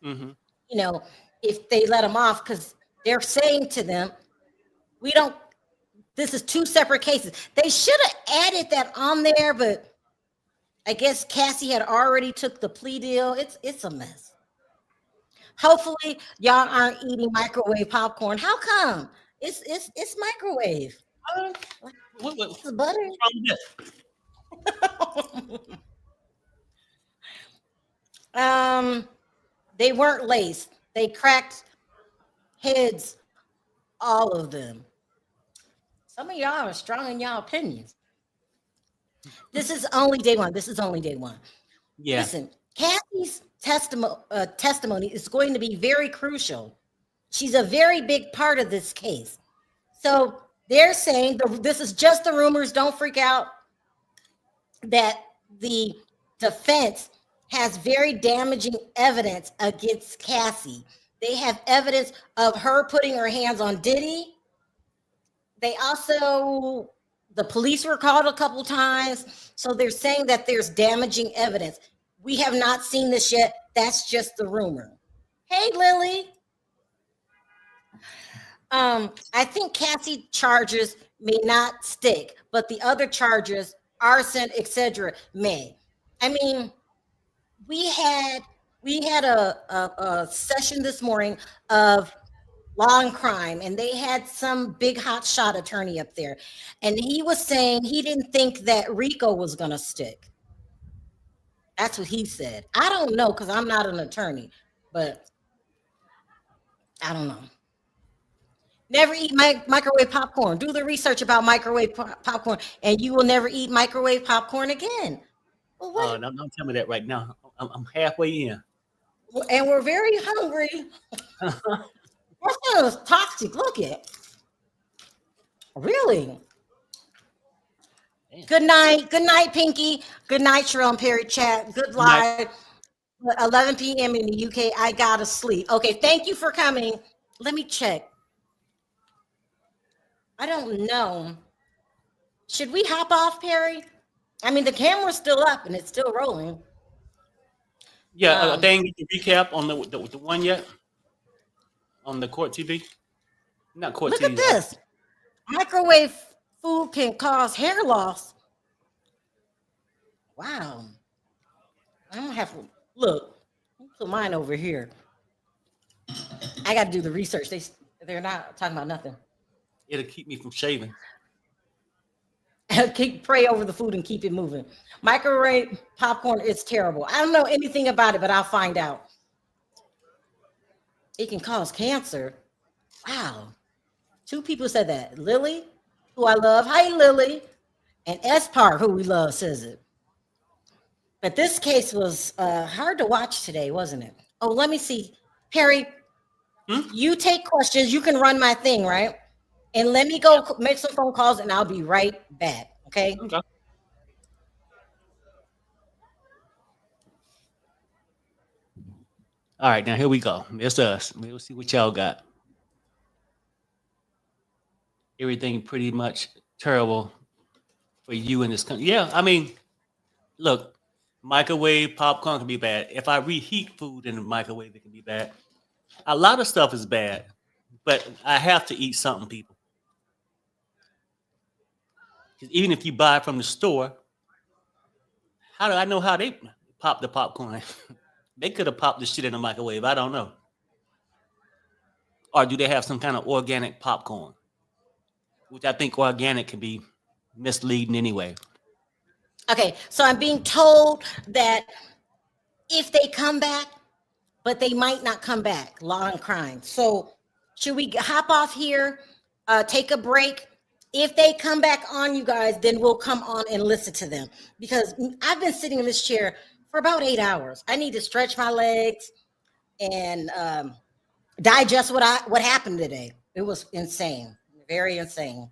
Speaker 2: you know, if they let him off, because they're saying to them, this is 2 separate cases. They should have added that on there, but I guess Cassie had already took the plea deal. It's a mess. Hopefully y'all aren't eating microwave popcorn. How come? It's microwave. It's butter. They weren't laced. They cracked heads, all of them. Some of y'all are strong in y'all opinions. This is only day one. Yeah. Listen, Cassie's testimony is going to be very crucial. She's a very big part of this case. So they're saying this is just the rumors. Don't freak out. That the defense has very damaging evidence against Cassie. They have evidence of her putting her hands on Diddy. They also, the police were called a couple times. So they're saying that there's damaging evidence. We have not seen this yet. That's just the rumor. Hey, Lily. I think Cassie charges may not stick, but the other charges, arson, etc., may. I mean, we had a session this morning of law and crime, and they had some big hot shot attorney up there, and he was saying he didn't think that RICO was going to stick. That's what he said. I don't know because I'm not an attorney, but I don't know. Never eat microwave popcorn. Do the research about microwave popcorn, and you will never eat microwave popcorn again. Well, what?
Speaker 4: Don't tell me that right now. I'm halfway in.
Speaker 2: And we're very hungry. That was toxic. Look at. Really? Damn. Good night. Good night, Pinky. Good night, Cheryl and Perry chat. Good live. 11 p.m. in the UK. I gotta sleep. Okay, thank you for coming. Let me check. I don't know. Should we hop off, Perry? I mean, the camera's still up and it's still rolling.
Speaker 4: Yeah, they ain't get the recap on the one yet on the court TV. Not court
Speaker 2: Look
Speaker 4: TV.
Speaker 2: Look at this. Microwave food can cause hair loss. Wow. I don't have to look. Put mine over here. I got to do the research. They're not talking about nothing.
Speaker 4: It'll keep me from shaving.
Speaker 2: Pray over the food and keep it moving. Microwave popcorn is terrible. I don't know anything about it, but I'll find out. It can cause cancer. Wow. 2 people said that. Lily, who I love. Hi, Lily. And Espar, who we love, says it. But this case was hard to watch today, wasn't it? Oh, let me see. Perry, you take questions. You can run my thing, right? And let me go make some phone calls, and I'll be right back, okay?
Speaker 4: Okay. All right, now here we go. It's us. We'll see what y'all got. Everything pretty much terrible for you in this country. Yeah, I mean, look, microwave popcorn can be bad. If I reheat food in the microwave, it can be bad. A lot of stuff is bad, but I have to eat something, people. Even if you buy it from the store, how do I know how they pop the popcorn? They could have popped the shit in the microwave. I don't know. Or do they have some kind of organic popcorn? Which I think organic can be misleading anyway.
Speaker 2: Okay, so I'm being told that if they come back, but they might not come back, law and crime. So should we hop off here, take a break? If they come back on, you guys, then we'll come on and listen to them. Because I've been sitting in this chair for about 8 hours. I need to stretch my legs and digest what happened today. It was insane, very insane.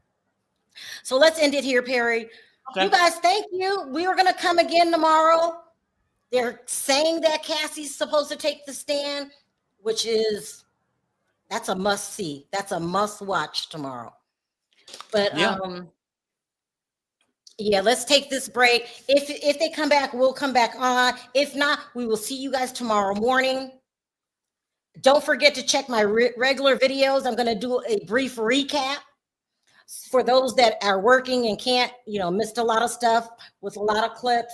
Speaker 2: So let's end it here, Perry. Okay. You guys, thank you. We were going to come again tomorrow. They're saying that Cassie's supposed to take the stand, which is, that's a must see. That's a must watch tomorrow. But yeah, let's take this break. If they come back, we'll come back on. If not, we will see you guys tomorrow morning. Don't forget to check my regular videos. I'm going to do a brief recap for those that are working and can't, missed a lot of stuff with a lot of clips.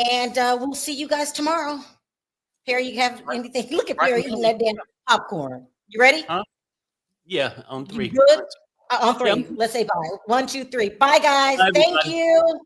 Speaker 2: And we'll see you guys tomorrow. Perry, you have anything? Look at Perry eating that damn popcorn. You ready?
Speaker 4: Huh? Yeah, on 3.
Speaker 2: You good? On 3. Let's say bye. 1, 2, 3. Bye, guys. Thank you.